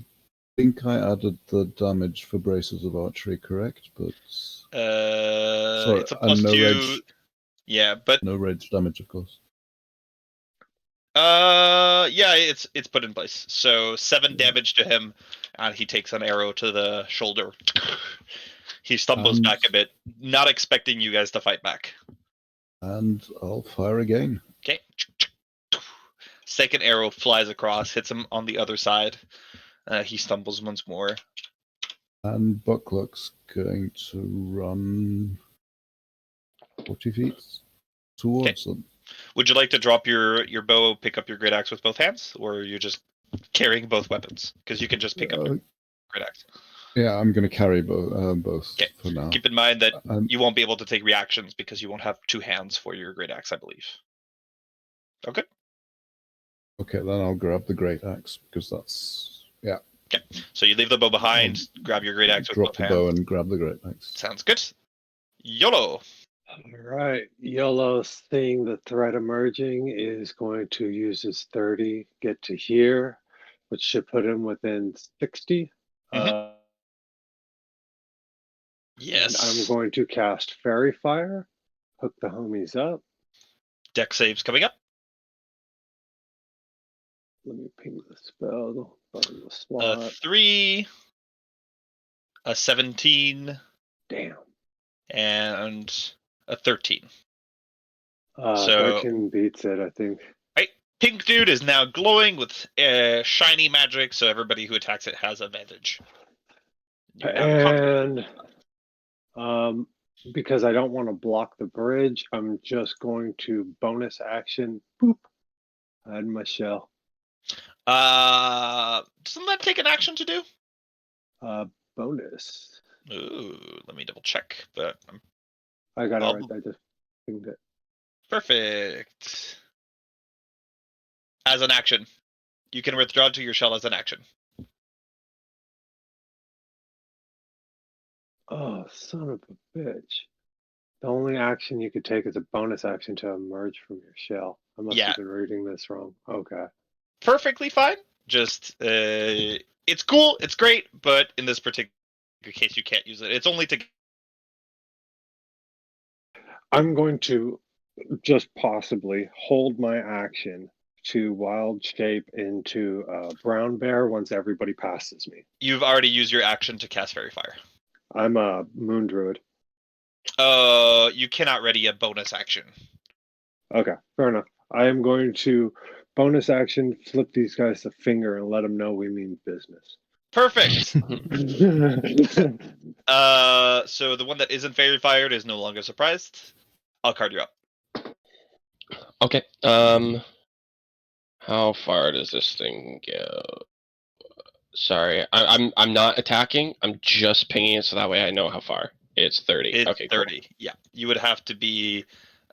think I added the damage for braces of archery, correct? But sorry, it's a plus no 2. rage. Yeah, but No rage damage, of course. yeah, it's put in place. So 7 damage to him, and he takes an arrow to the shoulder. He stumbles back a bit, not expecting you guys to fight back. And I'll fire again. Okay. Second arrow flies across, hits him on the other side. He stumbles once more. And Buckluck's going to run 40 feet towards them. Would you like to drop your bow, pick up your great axe with both hands, or are you just carrying both weapons? Because you can just pick up your great axe. Yeah, I'm going to carry both for now. Keep in mind that you won't be able to take reactions because you won't have 2 hands for your great axe, I believe. Okay. Okay, then I'll grab the great axe because that's Okay. So you leave the bow behind, grab your great axe with both hands. Drop the bow and grab the great axe. Sounds good. YOLO. All right. YOLO, seeing the threat emerging, is going to use his 30, get to here, which should put him within 60. Yes. And I'm going to cast Fairy Fire, hook the homies up. Deck saves coming up. Let me ping the spell. Burn the A slot. 3, a 17, Damn. and a 13. That can beats it, I think. Right, pink dude is now glowing with shiny magic, so everybody who attacks it has advantage. You now And because I don't want to block the bridge, I'm just going to bonus action. Boop. Add my shell. Doesn't that take an action to do? Bonus. Ooh, let me double check. But I got it right. I just pinged it. Perfect. As an action, you can withdraw to your shell as an action. Oh, son of a bitch. The only action you could take is a bonus action to emerge from your shell. I must Yeah. have been reading this wrong. Okay. Perfectly fine. Just it's cool, it's great, but in this particular case, you can't use it. It's only to. I'm going to just possibly hold my action to wild shape into a brown bear once everybody passes me. You've already used your action to cast Fairy Fire. I'm a moon druid. You cannot ready a bonus action. Okay, fair enough. I am going to bonus action flip these guys a finger and let them know we mean business. Perfect. So the one that isn't Fairy Fired is no longer surprised. I'll card you up. Okay. How far does this thing go? Sorry, I'm not attacking. I'm just pinging it so that way I know how far. It's 30. It's okay, 30. Cool. Yeah, you would have to be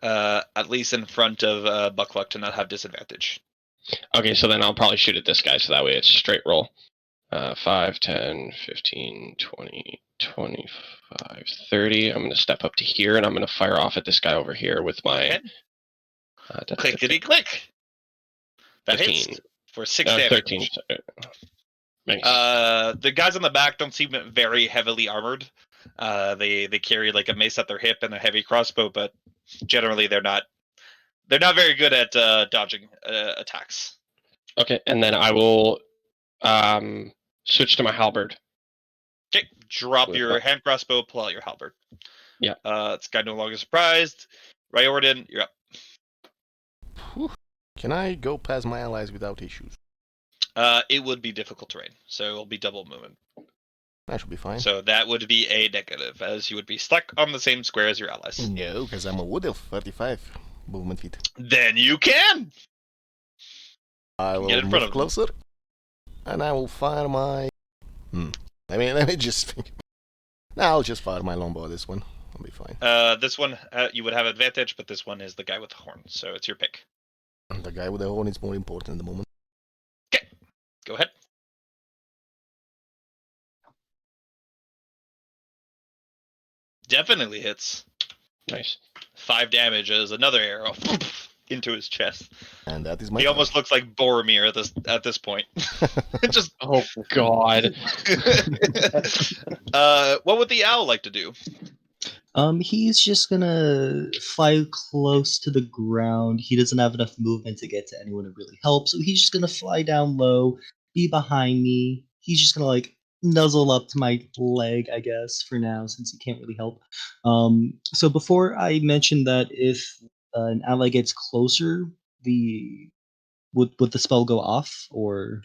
at least in front of Buckluck to not have disadvantage. Okay, so then I'll probably shoot at this guy so that way it's straight roll. 5, 10, 15, 20, 25, 30. I'm going to step up to here and I'm going to fire off at this guy over here with my... Clickety click. That 15. hits for 6 damage. 13. Nice. The guys on the back don't seem very heavily armored. They carry like a mace at their hip and a heavy crossbow, but generally they're not very good at dodging attacks. Okay, and then I will switch to my halberd. Okay, drop your hand crossbow, pull out your halberd. Yeah. This guy no longer surprised. Riordin, you're up. Whew. Can I go past my allies without issues? It would be difficult terrain, so it'll be double movement. That should be fine. So that would be a negative, as you would be stuck on the same square as your allies. No, because I'm a wood elf, 35 movement feet. Then you can! I will get in front of closer, and I will fire my... let me just think. No, I'll just fire my longbow this one. I'll be fine. This one, you would have advantage, but this one is the guy with the horn, so it's your pick. The guy with the horn is more important at the moment. Okay, go ahead. Definitely hits. Nice. 5 damage as another arrow into his chest. And that is my... He almost looks like Boromir at this point. Just oh god. What would the owl like to do? He's just gonna fly close to the ground. He doesn't have enough movement to get to anyone to really help, so he's just gonna fly down low, be behind me. He's just gonna like nuzzle up to my leg, I guess, for now, since he can't really help. So before I mentioned that if an ally gets closer, would the spell go off, or?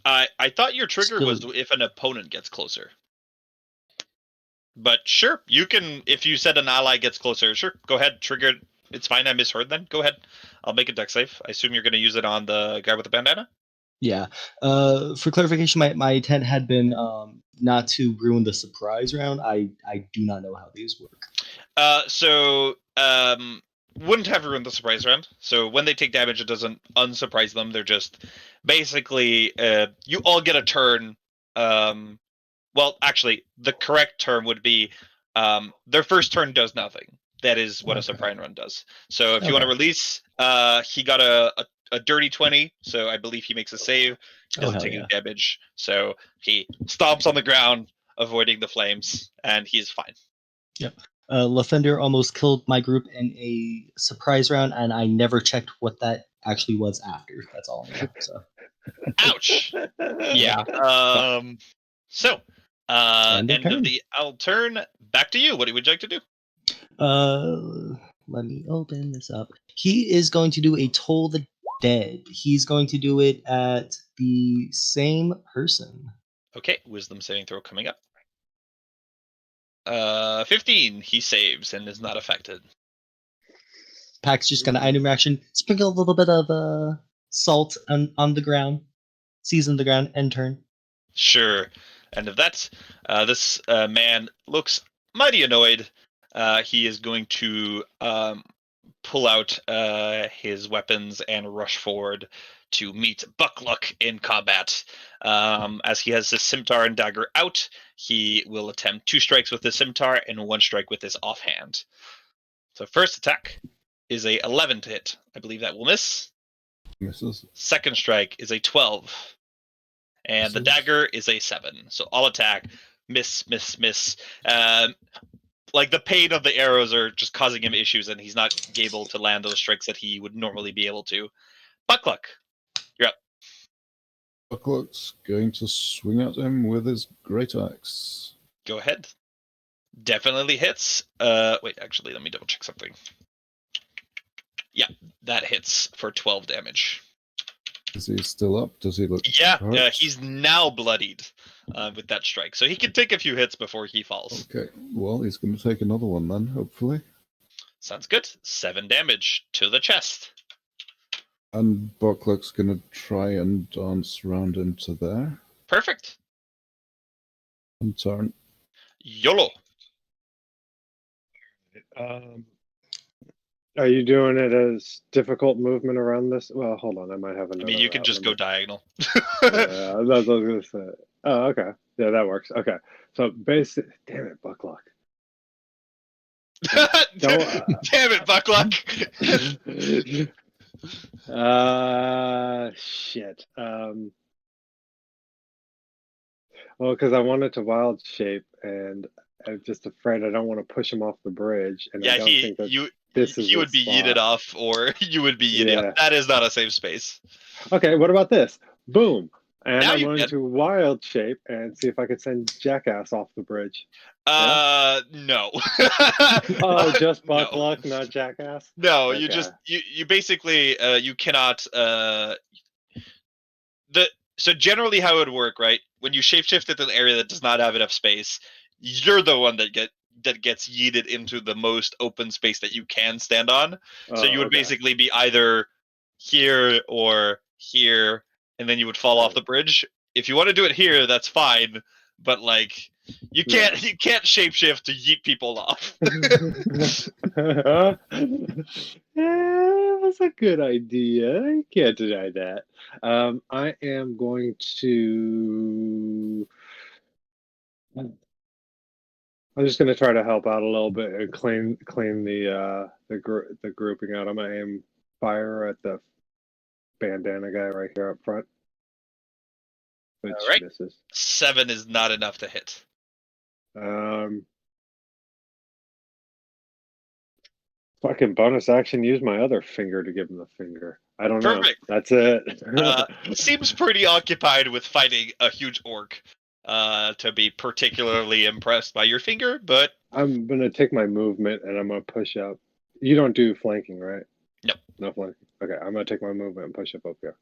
I thought your trigger was if an opponent gets closer. But sure, you can, if you said an ally gets closer, sure, go ahead, trigger it. It's fine, I misheard then. Go ahead. I'll make a deck save. I assume you're going to use it on the guy with the bandana? Yeah. For clarification, my intent had been not to ruin the surprise round. I do not know how these work. Wouldn't have ruined the surprise round. So when they take damage, it doesn't unsurprise them. They're just basically, you all get a turn. Well, actually, the correct term would be their first turn does nothing. That is what a surprise run does. So if you want to release, he got a dirty 20, so I believe he makes a save. He doesn't take any damage, so he stomps on the ground, avoiding the flames, and he's fine. Yep. Lafender almost killed my group in a surprise round, and I never checked what that actually was after. That's all I know. So Ouch. Yeah. So, And their end of turn. the turn. Back to you. What would you like to do? Let me open this up. He is going to do a Toll the Dead. He's going to do it at the same person. Okay, wisdom saving throw coming up. 15. He saves and is not affected. Pack's just gonna item reaction, sprinkle a little bit of salt on the ground, season the ground, end turn. Sure. And if that's this man looks mighty annoyed, he is going to pull out his weapons and rush forward to meet Buckluck in combat. As he has his scimitar and dagger out, he will attempt 2 strikes with his scimitar and 1 strike with his offhand. So first attack is a 11 to hit. I believe that will miss. Misses. Second strike is a 12. And the Misses. dagger is a 7. So all attack, miss. Like the pain of the arrows are just causing him issues, and he's not able to land those strikes that he would normally be able to. Buckluck, you're up. Buckluck's going to swing at him with his great axe. Go ahead. Definitely hits. Wait, actually, let me double check something. Yeah, that hits for 12 damage. Is he still up? Does he look hurt? He's now bloodied with that strike. So he can take a few hits before he falls. Okay, well, he's going to take another one then, hopefully. Sounds good. 7 damage to the chest. And Buckluck's going to try and dance round into there. Perfect. And turn. YOLO. Are you doing it as difficult movement around this? Well, hold on, I might have another. I mean, you can just go diagonal. Yeah, that's what I was gonna say. Oh, okay. Yeah, that works. Okay. So basic. Damn it, Buckluck. Damn it, Buckluck. Shit. Well, because I wanted to wild shape, and I'm just afraid I don't want to push him off the bridge. And I don't think that he would be yeeted off, or you would be yeeted off. That is not a safe space. Okay, what about this? Boom. And Now I'm going to wild shape and see if I could send Jackass off the bridge. No. Oh, just Buckluck, not Jackass? No, Okay. you basically you cannot so generally how it would work, right? When you shapeshift into an area that does not have enough space, you're the one that gets yeeted into the most open space that you can stand on. So you would basically be either here or here, and then you would fall off the bridge. If you want to do it here, that's fine, but like you can't shapeshift to yeet people off. That's a good idea. I can't deny that. I am going to. I'm just going to try to help out a little bit and clean the grouping out. I'm going to aim fire at the bandana guy right here up front. Which right. misses. 7 is not enough to hit. Fucking bonus action, use my other finger to give him the finger. I don't know. Perfect. That's it. Seems pretty occupied with fighting a huge orc to be particularly impressed by your finger, but I'm going to take my movement and I'm going to push up. You don't do flanking, right? No. No flanking. Okay, I'm going to take my movement and push up here.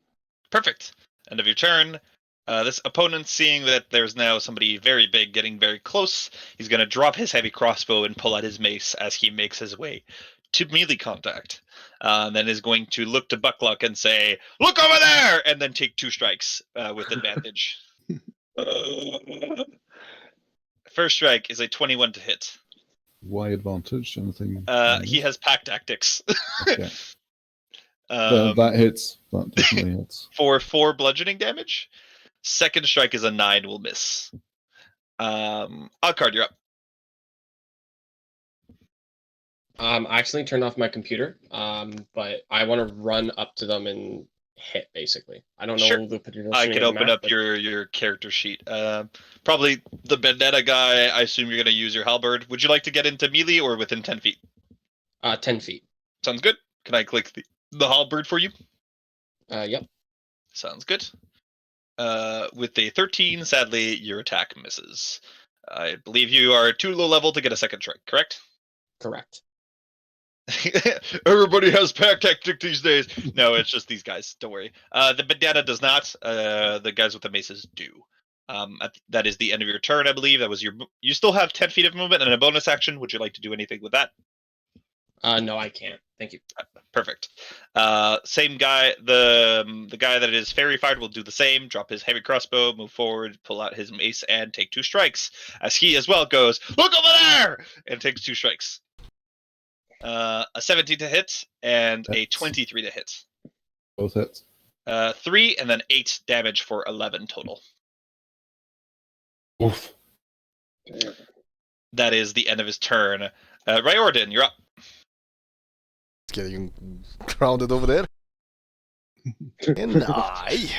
Perfect. End of your turn. This opponent, seeing that there's now somebody very big getting very close, he's going to drop his heavy crossbow and pull out his mace as he makes his way to melee contact. Then is going to look to Buckluck and say, "Look over there!" and then take 2 strikes with advantage. First strike is a 21 to hit. Why advantage? Anything? He has pack tactics. Okay. That hits. That definitely hits. For 4 bludgeoning damage. Second strike is a 9, will miss. Alcard, you're up. I accidentally turned off my computer, but I want to run up to them and hit, basically. I don't know the particular. I could open up your character sheet. Probably the bandana guy. I assume you're going to use your halberd. Would you like to get into melee or within 10 feet? 10 feet. Sounds good. Can I click the halberd for you? Yep. Sounds good. With a 13, sadly, your attack misses. I believe you are too low level to get a second strike, correct? Correct. Everybody has pack tactic these days. No, it's just these guys. Don't worry. The bandana does not. The guys with the maces do. That is the end of your turn, I believe. That was your. You still have 10 feet of movement and a bonus action. Would you like to do anything with that? No, I can't. Thank you. Perfect. Same guy. The guy that is fairy fired will do the same. Drop his heavy crossbow, move forward, pull out his mace, and take 2 strikes. As he as well goes, look over there, and takes 2 strikes. A 17 to hit and a 23 to hit. Both hits. 3 and then 8 damage for 11 total. Oof. Damn. That is the end of his turn. Riordin, you're up. It's getting crowded over there. And I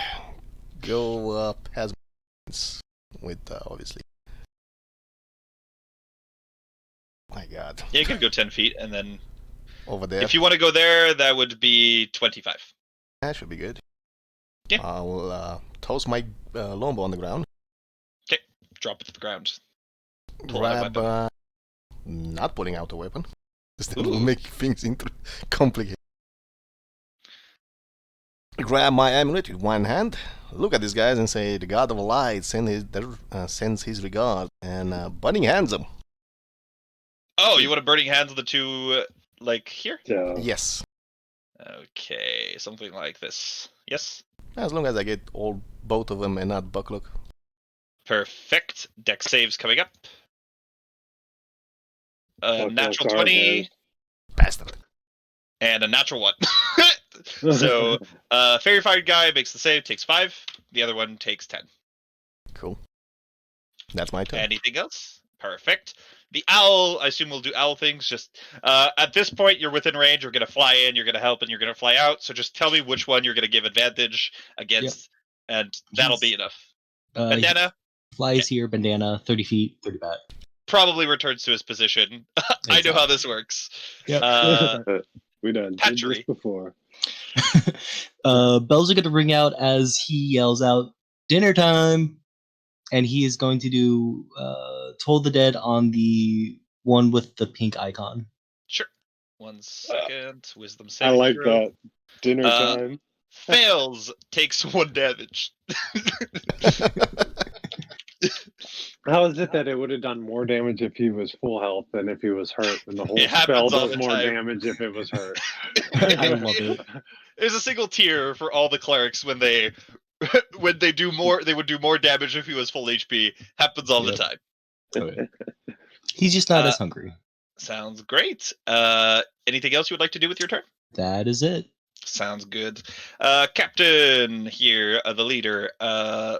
go past with obviously. My God. Yeah, you can go 10 feet, and then Over there. if you want to go there, that would be 25. That should be good. Yeah. I will toss my longbow on the ground. Okay, drop it to the ground. Pull out a Grab. Not pulling out a weapon. That will Ooh. make things complicated. Grab my amulet with one hand. Look at these guys and say, "The God of Light sends his regard," and burning hands them. Oh, you want a burning hands of the two, like here? So, Yes. Okay, something like this. Yes. As long as I get both of them and not Bucklock. Perfect. Deck saves coming up. Bucklock's Natural hard 20 hands. Bastard. and a natural 1. So, fairy fired guy makes the save, takes 5. The other one takes 10. Cool. That's my turn. Anything else? Perfect. The owl, I assume we'll do owl things. Just at this point, you're within range. You're going to fly in, you're going to help, and you're going to fly out. So just tell me which one you're going to give advantage against, and that'll be enough. Bandana Flies here, bandana, 30 feet, 30 back. probably returns to his position. I know how this works. Yep. We done did Hatchery. this before. Bells are going to ring out as he yells out, "Dinner time!" And he is going to do Toll the Dead on the one with the pink icon. Sure. 1 second. Wisdom I saving like throw. that. Dinner time. Fails. Takes 1 damage. How is it that it would have done more damage if he was full health than if he was hurt? And the whole It spell happens all does the more time. damage if it was hurt. I love it. There's a single tier for all the clerics when they do more. They would do more damage if he was full HP. Happens all the Yep. time. Okay. He's just not as hungry. Sounds great. Anything else you would like to do with your turn? That is it. Sounds good. Captain here, the leader,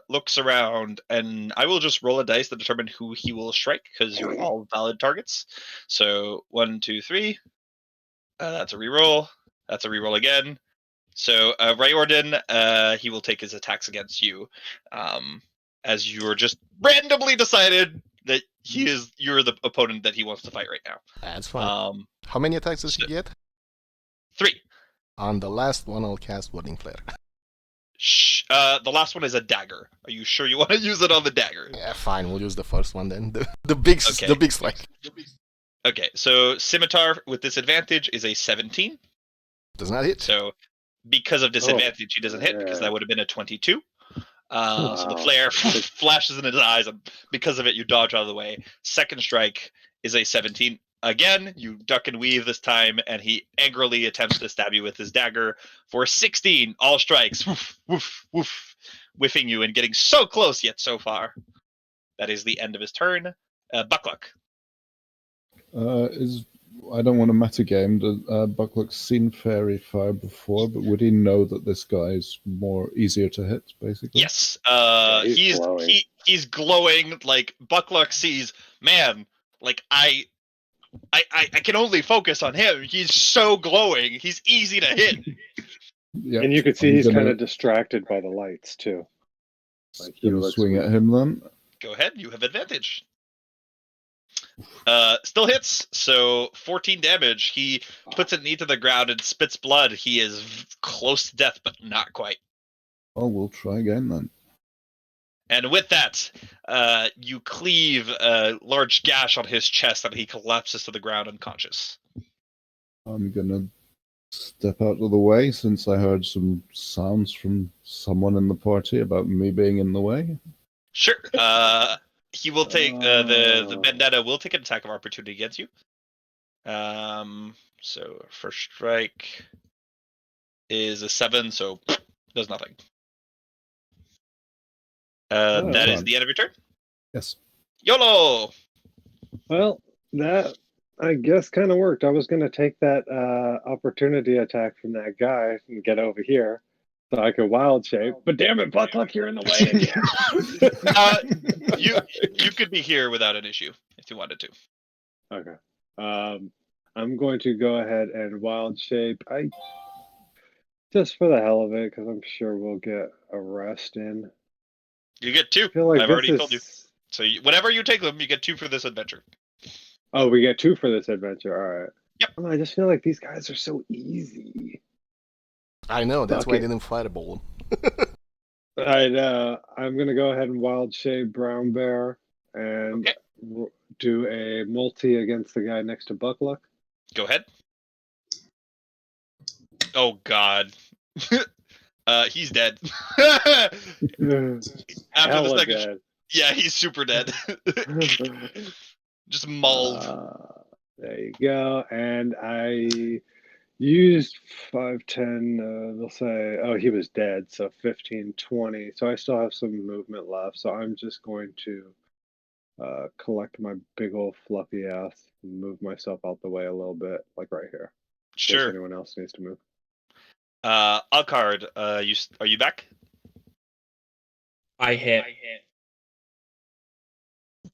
looks around, and I will just roll a dice to determine who he will strike because you're all valid targets. So 1, 2, 3. That's a reroll. That's a reroll again. So Riordin, he will take his attacks against you, as you are just randomly decided that you're the opponent that he wants to fight right now. That's fine. How many attacks does he get? 3. On the last one, I'll cast Warding Flare. The last one is a dagger. Are you sure you want to use it on the dagger? Yeah, fine. We'll use the first one then. The big strike. Okay, so scimitar with disadvantage is a 17. Does not hit. So because of disadvantage, he doesn't hit because that would have been a 22. So the flare flashes in his eyes, and because of it, you dodge out of the way. Second strike is a 17. Again, you duck and weave this time, and he angrily attempts to stab you with his dagger for 16. All strikes, woof, woof, woof, whiffing you and getting so close yet so far. That is the end of his turn. Buckluck. I don't want to metagame. Bucklock's seen Fairy Fire before, but would he know that this guy is easier to hit, basically? Yes. He's glowing. He's glowing. Like Buckluck sees, man. Like I can only focus on him. He's so glowing. He's easy to hit. Yeah. And you can see he's kind of distracted by the lights too. Like he looks swing at him then. Go ahead. You have advantage. Still hits. So 14 damage. He puts a knee to the ground and spits blood. He is close to death, but not quite. Oh, we'll try again then. And with that, you cleave a large gash on his chest, and he collapses to the ground unconscious. I'm gonna step out of the way since I heard some sounds from someone in the party about me being in the way. Sure. He will take the vendetta will take an attack of opportunity against you. So first strike is a 7, so does nothing. That is fine. the end of your turn. Yes. YOLO! Well, that I guess kind of worked. I was going to take that opportunity attack from that guy and get over here so I could wild shape. But damn it, Buckluck, you're in the way again. You could be here without an issue if you wanted to. Okay. I'm going to go ahead and wild shape. Just for the hell of it, because I'm sure we'll get a rest in. You get 2. I feel like I've this already is... told you. So whenever you take them, you get 2 for this adventure. Oh, we get 2 for this adventure. All right. Yep. Oh, I just feel like these guys are so easy. I know, that's Fuck why I it. didn't fireball him. I know. I'm going to go ahead and wild shape Brown Bear and do a multi against the guy next to Buckluck. Go ahead. Oh, God. He's dead. After the second dead. yeah, he's super dead. Just mauled. There you go. And I used 5, 10, they'll say, oh, he was dead, so 15, 20. So I still have some movement left. So I'm just going to collect my big old fluffy ass and move myself out the way a little bit, like right here. In case Sure. anyone else needs to move. Alcard, are you back? I hit.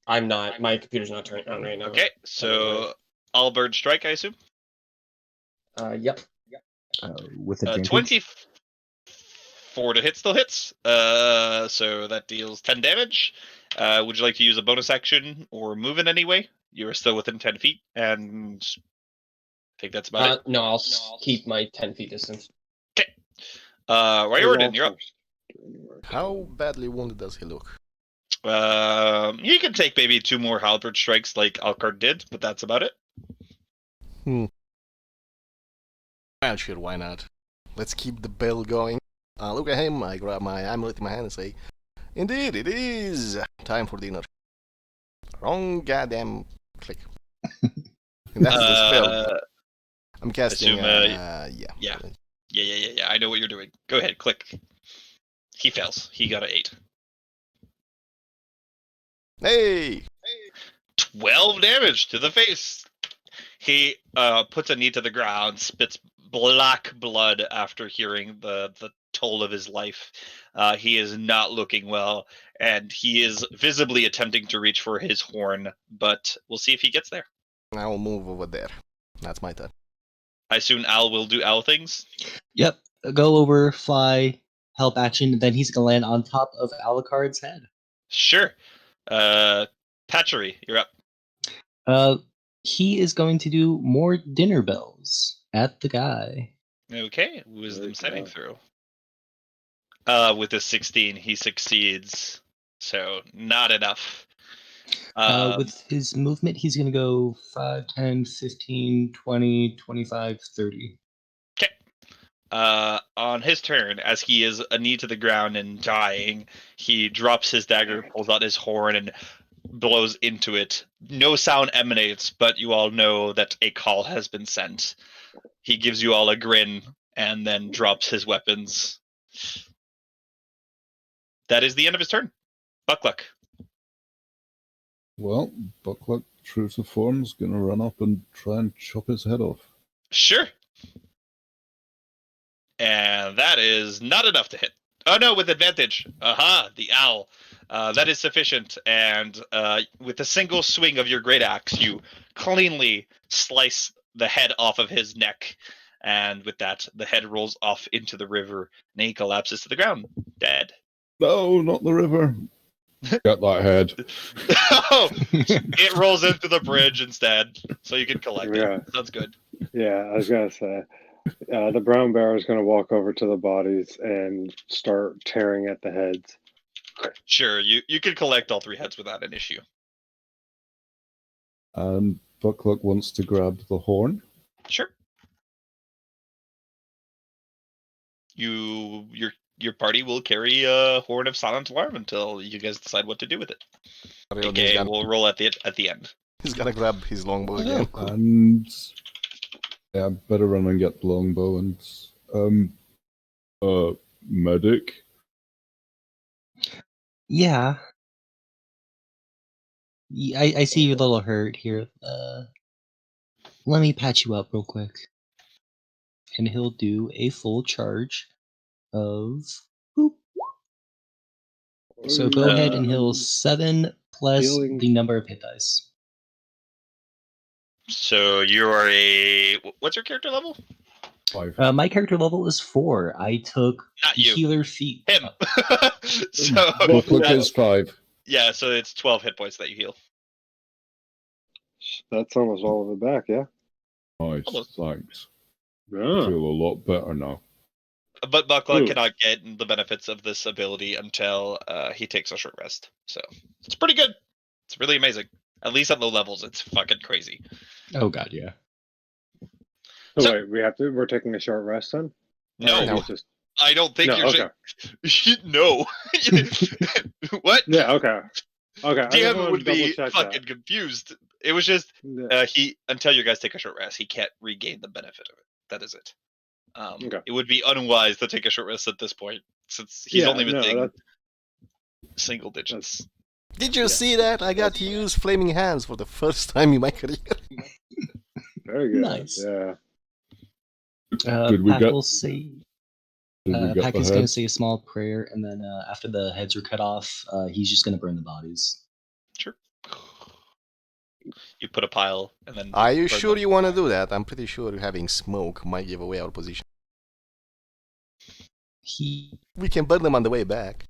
I'm not. My computer's not turning on right now. Okay, so Albert strike, I assume? Yep. With advantage. 24 to hit still hits. So that deals 10 damage. Would you like to use a bonus action or move in any way? You are still within 10 feet, and I think that's about it. No, I'll keep my 10 feet distance. Okay. Riordin, you're up. How badly wounded does he look? You can take maybe 2 more halberd strikes like Alcard did, but that's about it. Well, sure, why not? Let's keep the bell going. Look at him, I grab my amulet in my hand and say, indeed, it is time for dinner. Wrong goddamn click. And that's the spell. I'm casting, Yeah, I know what you're doing. Go ahead, click. He fails. He got an 8. Hey! 12 damage to the face. He puts a knee to the ground, spits black blood after hearing the toll of his life. He is not looking well, and he is visibly attempting to reach for his horn, but we'll see if he gets there. I will move over there. That's my turn. I assume Al will do Al things. Yep. Go over, fly, help action, and then he's gonna land on top of Alucard's head. Sure. Patchery, you're up. He is going to do more dinner bells at the guy. Okay, wisdom saving throw. With a 16, he succeeds. So, not enough. With his movement, he's going to go 5, 10, 15, 20, 25, 30. Okay. On his turn, as he is a knee to the ground and dying, he drops his dagger, pulls out his horn, and blows into it. No sound emanates, but you all know that a call has been sent. He gives you all a grin and then drops his weapons. That is the end of his turn. Buckluck. Well, Buckluck, true to form, is going to run up and try and chop his head off. Sure. And that is not enough to hit. Oh no, with advantage. Aha, the owl. That is sufficient. And with a single swing of your great axe, you cleanly slice the head off of his neck. And with that, the head rolls off into the river, and he collapses to the ground, dead. No, not the river. Get that head. Oh, it rolls into the bridge instead, so you can collect it. Sounds good. Yeah, I was going to say. The brown bear is going to walk over to the bodies and start tearing at the heads. Sure, you can collect all 3 heads without an issue. And Buckluck wants to grab the horn. Sure. Your party will carry a horn of silent alarm until you guys decide what to do with it. Okay, we'll roll at the end. He's gonna grab his longbow again. And yeah, better run and get the longbow and medic. Yeah. I see you're a little hurt here. Let me patch you up real quick. And he'll do a full charge of... Boop. So go ahead and heal 7 plus healing. the number of hit dice. So you are what's your character level? 5. My character level is 4. I took Not you. healer feat. Him. So Buckluck is 5. yeah, so it's 12 hit points that you heal. That's almost all of it back, yeah? Nice, Almost. thanks. I Yeah. feel a lot better now. But Buckluck Ooh. cannot get the benefits of this ability until he takes a short rest. So it's pretty good. It's really amazing. At least at low levels, it's fucking crazy. Oh god, yeah. Oh, So- wait, we're taking a short rest then? No, Or he's just... I don't think No, you're. okay. No. What? Yeah, okay. Okay, I just DM wanted would to be double-check fucking that. confused. It was just Yeah. he until you guys take a short rest, he can't regain the benefit of it. That is it. Okay. It would be unwise to take a short rest at this point, since he's Yeah, only no, missing that's- single digits. Did you Yeah. see that? I got to use flaming hands for the first time in my career. Very good. Nice. Yeah. Did we Pack get- will say... Did we get Pack the is going to heads? say a small prayer, and then after the heads are cut off, he's just going to burn the bodies. Sure. You put a pile and then. Are you burn sure them. you want to do that? I'm pretty sure having smoke might give away our position. We can burn them on the way back.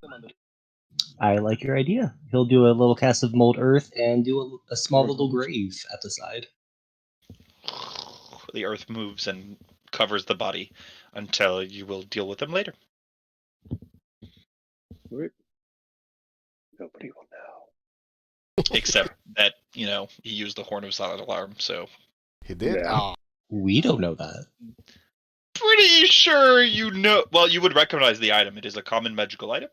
I like your idea. He'll do a little cast of mold earth and do a small little grave at the side. The earth moves and covers the body until you will deal with them later. Wait. Nobody will know. Except that, he used the horn of silent alarm, so He did? Yeah. Ah, We don't know that. pretty sure you know. Well, you would recognize the item. It is a common magical item.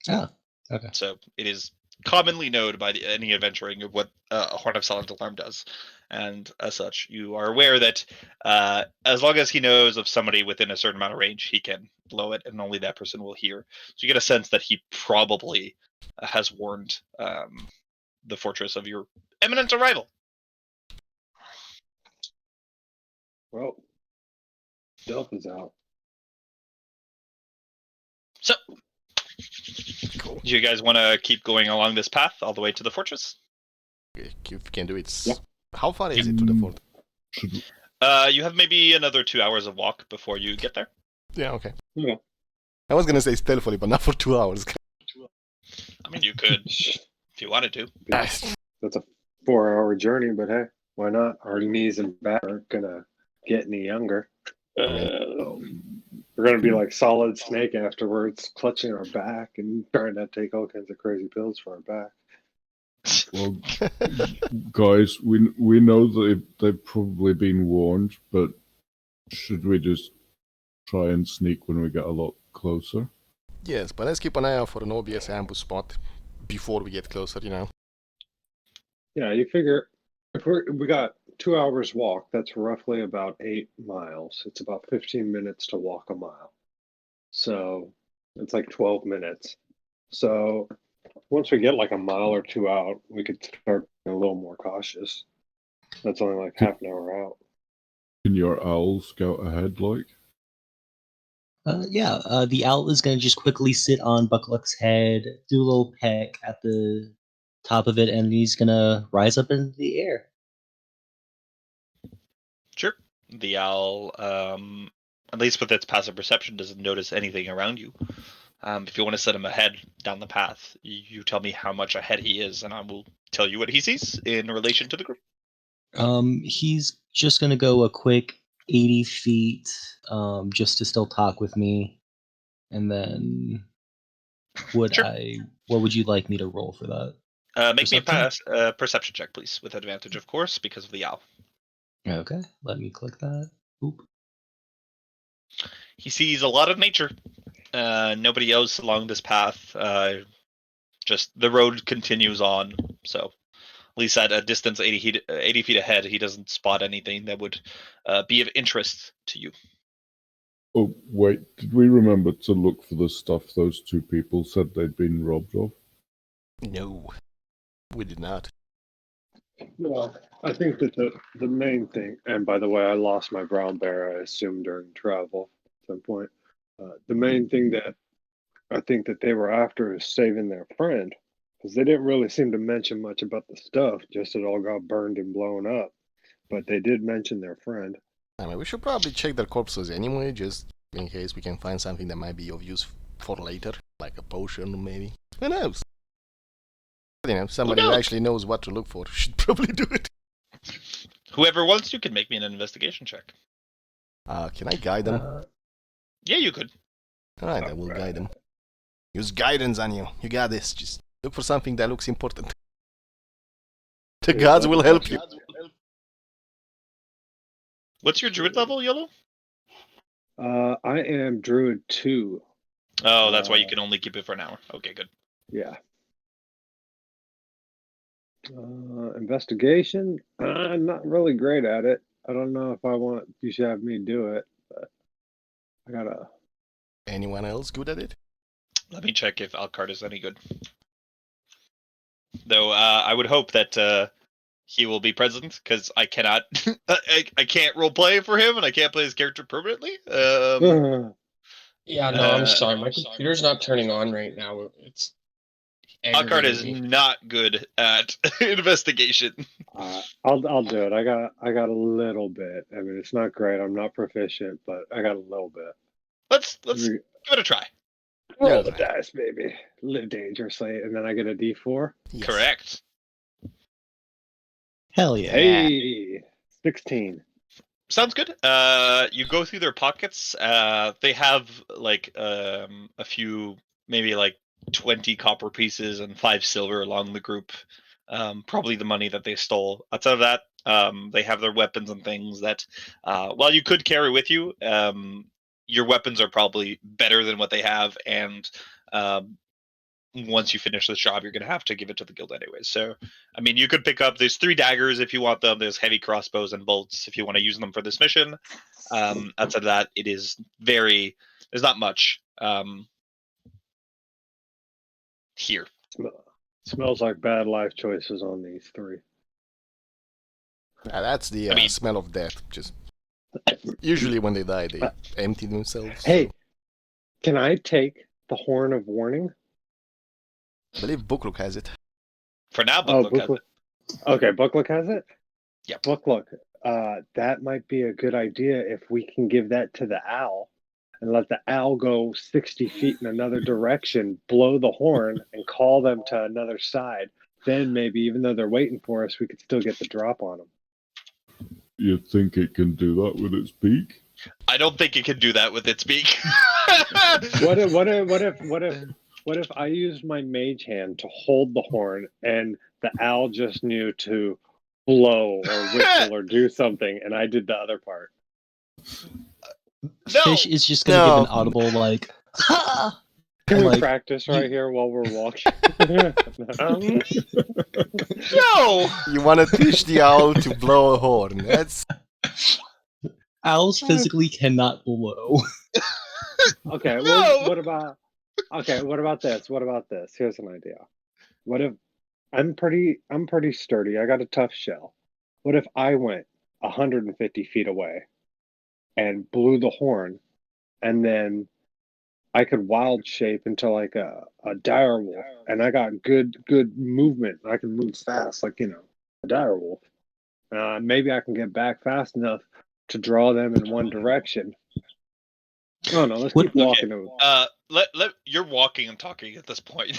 Oh, okay. So it is commonly known by any adventuring of what a horn of silent alarm does. And as such, you are aware that as long as he knows of somebody within a certain amount of range, he can blow it, and only that person will hear. So you get a sense that he probably has warned the fortress of your imminent arrival. Well, Delph is out. So, cool. do you guys want to keep going along this path all the way to the fortress? If you can do it. Yeah. How far is it to the fort? Should we- You have maybe another 2 hours of walk before you get there. Yeah, okay. Yeah. I was gonna say stealthily, but not for 2 hours. I mean, you could if you wanted to. Nice. That's a 4-hour journey, but hey, why not? Our knees and back aren't gonna get any younger. We're gonna be like Solid Snake afterwards, clutching our back and trying to take all kinds of crazy pills for our back. Well, guys, we know that they've probably been warned, but should we just try and sneak when we get a lot closer? Yes, but let's keep an eye out for an obvious ambush spot before we get closer, Yeah, you figure if we got 2 hours walk, that's roughly about 8 miles. It's about 15 minutes to walk a mile. So it's like 12 minutes. So once we get like a mile or 2 out, we could start being a little more cautious. That's only like half an hour out. Can your owl scout ahead, like? The owl is going to just quickly sit on Buckluck's head, do a little peck at the top of it, and he's going to rise up into the air. Sure. The owl, at least with its passive perception, doesn't notice anything around you. If you want to set him ahead down the path, you tell me how much ahead he is, and I will tell you what he sees in relation to the group. He's just going to go a quick 80 feet just to still talk with me. And then would Sure. What would you like me to roll for that? Make me Perception? a perception check, please, with advantage, of course, because of the owl. Okay, let me click that. Oop. He sees a lot of nature. Nobody else along this path. Just the road continues on. So, at least at a distance 80 feet ahead, he doesn't spot anything that would be of interest to you. Oh, wait, did we remember to look for the stuff those two people said they'd been robbed of? No, we did not. Well, I think that the main thing, and by the way, I lost my brown bear, I assume, during travel at some point. The main thing that I think that they were after is saving their friend, because they didn't really seem to mention much about the stuff, just it all got burned and blown up. But they did mention their friend. I mean, we should probably check their corpses anyway, just in case we can find something that might be of use for later, like a potion, maybe. Who knows? You know, somebody who actually knows what to look for should probably do it. Whoever wants to can make me an investigation check. Can I guide them? Yeah, you could. Alright, I will guide them. Use guidance on you. You got this. Just look for something that looks important. The gods will help you. What's your druid level, Yolo? I am Druid 2. Oh, that's why you can only keep it for an hour. Okay, good. Yeah. Investigation? I'm not really great at it. I don't know if you should have me do it, but I gotta. Anyone else good at it? Let me check if Alcard is any good. Though I would hope that he will be present, because I cannot, I can't roleplay for him, and I can't play his character permanently. Yeah, no, I'm sorry. My computer's not turning on right now. It's Alcard is aggravating me. not good at investigation. I'll do it. I got a little bit. I mean, it's not great. I'm not proficient, but I got a little bit. Let's give it a try. Roll the dice, baby. Live dangerously, and then I get a D4. Yes. Correct. Hell yeah. Hey, 16. Sounds good. You go through their pockets. They have like a few, maybe like 20 copper pieces and 5 silver along the group. Probably the money that they stole. Outside of that, they have their weapons and things that, while you could carry with you, your weapons are probably better than what they have, and once you finish this job, you're going to have to give it to the guild anyways. So, I mean, you could pick up, there's 3 daggers if you want them, there's heavy crossbows and bolts if you want to use them for this mission. Outside of that, there's not much here. Smells like bad life choices on these 3. That's the smell of death. Just usually when they die, they empty themselves. Hey, can I take the Horn of Warning? I believe Booklook has it. For now, Booklook has it. Okay, Booklook has it? Yep. Booklook. That might be a good idea if we can give that to the owl and let the owl go 60 feet in another direction, blow the horn, and call them to another side. Then maybe, even though they're waiting for us, we could still get the drop on them. You think it can do that with its beak? I don't think it can do that with its beak. What if I used my mage hand to hold the horn and the owl just knew to blow or whistle or do something, and I did the other part? No. Fish is just gonna give an audible like. Ha! Can we Like, practice right here while we're walking? No! You want to teach the owl to blow a horn. That's Owls physically cannot blow. Okay, No! well, what about this? What about this? Here's an idea. What if I'm pretty sturdy. I got a tough shell. What if I went 150 feet away and blew the horn, and then I could wild shape into like a dire wolf, and I got good movement. I can move fast, like a dire wolf. Maybe I can get back fast enough to draw them in one direction. Oh no, let's keep walking. You're walking and talking at this point.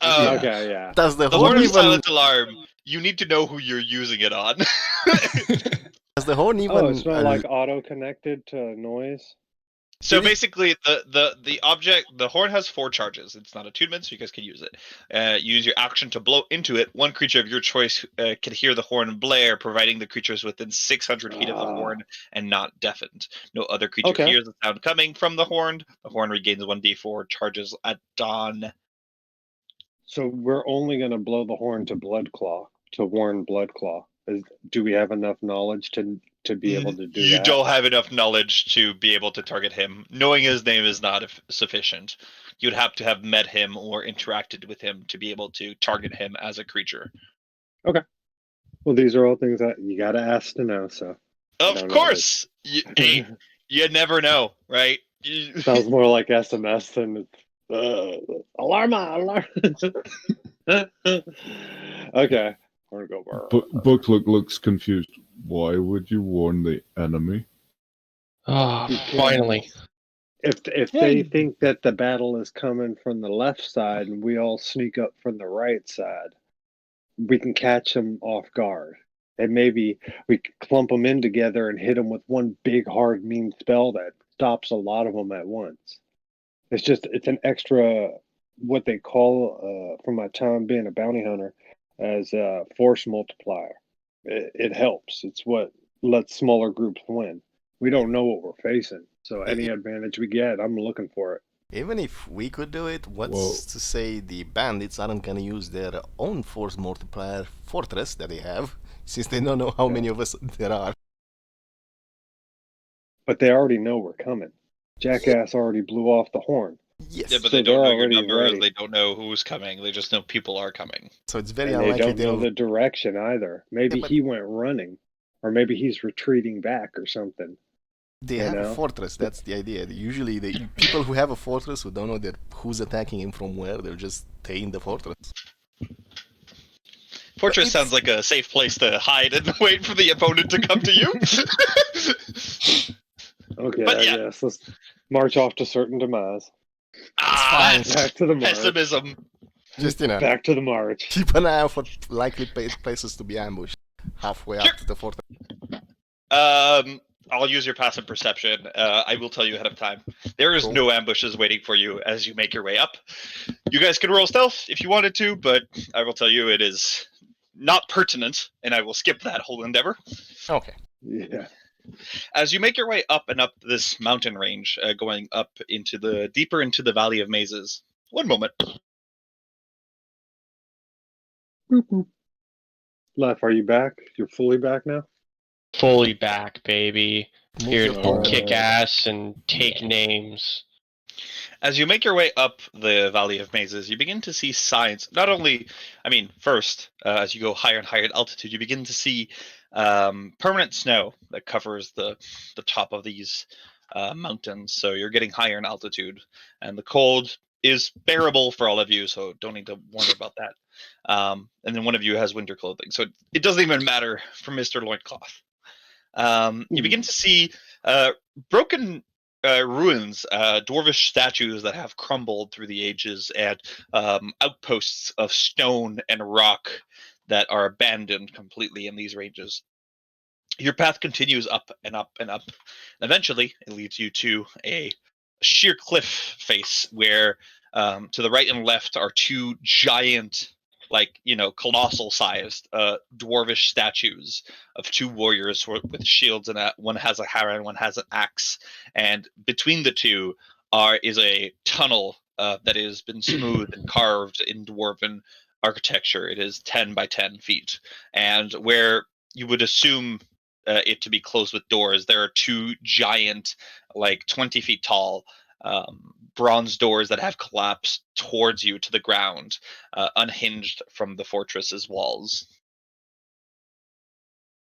Okay, yeah. does the The horn horn of even silent alarm. You need to know who you're using it on. does the horn even Oh, it's not like auto connected to noise. So Did it- basically, the horn has 4 charges. It's not attunement, so you guys can use it. Use your action to blow into it. One creature of your choice can hear the horn blare, providing the creature is within 600 feet of the horn and not deafened. No other creature Okay. hears the sound coming from the horn. The horn regains 1d4 charges at dawn. So we're only going to blow the horn to Bloodclaw, to warn Bloodclaw. Do we have enough knowledge to be able to do You that? don't have enough knowledge to be able to target him. Knowing his name is not sufficient. You'd have to have met him or interacted with him to be able to target him as a creature. Well, these are all things that you got to ask to know. So I Of don't know course, hey, you never know, right? sounds more like SMS than alarma. Okay, we're gonna go. Bucklook looks confused. Why would you warn the enemy? Oh, finally. If they think that the battle is coming from the left side and we all sneak up from the right side, we can catch them off guard. And maybe we can clump them in together and hit them with one big, hard, mean spell that stops a lot of them at once. It's an extra, what they call, from my time being a bounty hunter, as a force multiplier. It helps. It's what lets smaller groups win. We don't know what we're facing, so any advantage we get, I'm looking for it. Even if we could do it, what's Well- to say the bandits aren't gonna use their own force multiplier fortress that they have, since they don't know how many of us there are. But they already know we're coming. Jackass already blew off the horn. Yes. Yeah, but So they don't they're know your already number. ready. They don't know who's coming. They just know people are coming. So it's very And they unlikely don't know they'll. the direction either. Maybe Yeah, but- he went running, or maybe he's retreating back or something. They you have a know? fortress. That's the idea. Usually, the people who have a fortress who don't know that who's attacking him from where, they'll just stay in the fortress. Fortress It's- sounds like a safe place to hide and wait for the opponent to come to you. Okay, But I yeah. guess let's march off to certain demise. fine. Back to the march. Pessimism. Just Back to the march. keep an eye out for likely places to be ambushed halfway Sure. up to the fortress. I'll use your passive perception. I will tell you ahead of time. There is Cool. no ambushes waiting for you as you make your way up. You guys can roll stealth if you wanted to, but I will tell you it is not pertinent, and I will skip that whole endeavor. Okay. Yeah. As you make your way up and up this mountain range, going up into the deeper into the Valley of Mazes. One moment. Left, are you back? You're fully back now? Fully back, baby. Move Here your to ball. kick ass and take names. As you make your way up the Valley of Mazes, you begin to see signs. Not only, first, as you go higher and higher in altitude, you begin to see permanent snow that covers the top of these mountains. So you're getting higher in altitude, and the cold is bearable for all of you. So don't need to worry about that. And then one of you has winter clothing, so it doesn't even matter for Mr. Loincloth. You begin to see broken ruins, dwarvish statues that have crumbled through the ages, and outposts of stone and rock that are abandoned completely in these ranges. Your path continues up and up and up. Eventually, it leads you to a sheer cliff face where to the right and left are 2 giant, colossal sized dwarvish statues of 2 warriors with shields, and one has a hammer and one has an axe. And between the 2 is a tunnel that has been smoothed and carved in dwarven architecture. It is 10 by 10 feet. And where you would assume it to be closed with doors, there are 2 giant, 20 feet tall, bronze doors that have collapsed towards you to the ground, unhinged from the fortress's walls.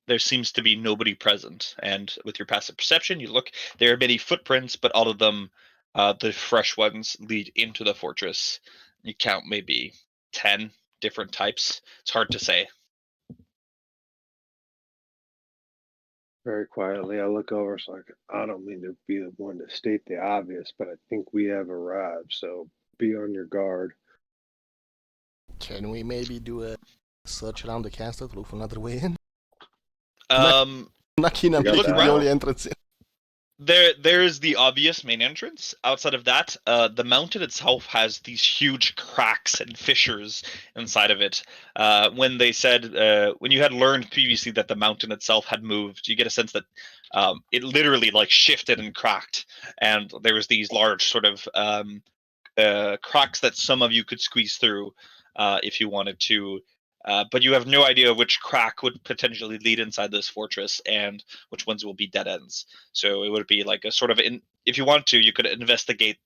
There seems to be nobody present, and with your passive perception, you look. There are many footprints, but all of them, the fresh ones, lead into the fortress. You count maybe 10 different types. It's hard to say. Very quietly, I look over. So I don't mean to be the one to state the obvious, but I think we have arrived. So be on your guard. Can we maybe do a search around the castle to look for another way in? Um, Not keen on You got taking that. the only entrance in. There's the obvious main entrance. Outside of that, the mountain itself has these huge cracks and fissures inside of it. When they said, when you had learned previously that the mountain itself had moved, you get a sense that it literally like shifted and cracked, and there was these large sort of cracks that some of you could squeeze through if you wanted to. But you have no idea which crack would potentially lead inside this fortress and which ones will be dead ends. So it would be like a sort of, if you want to, you could investigate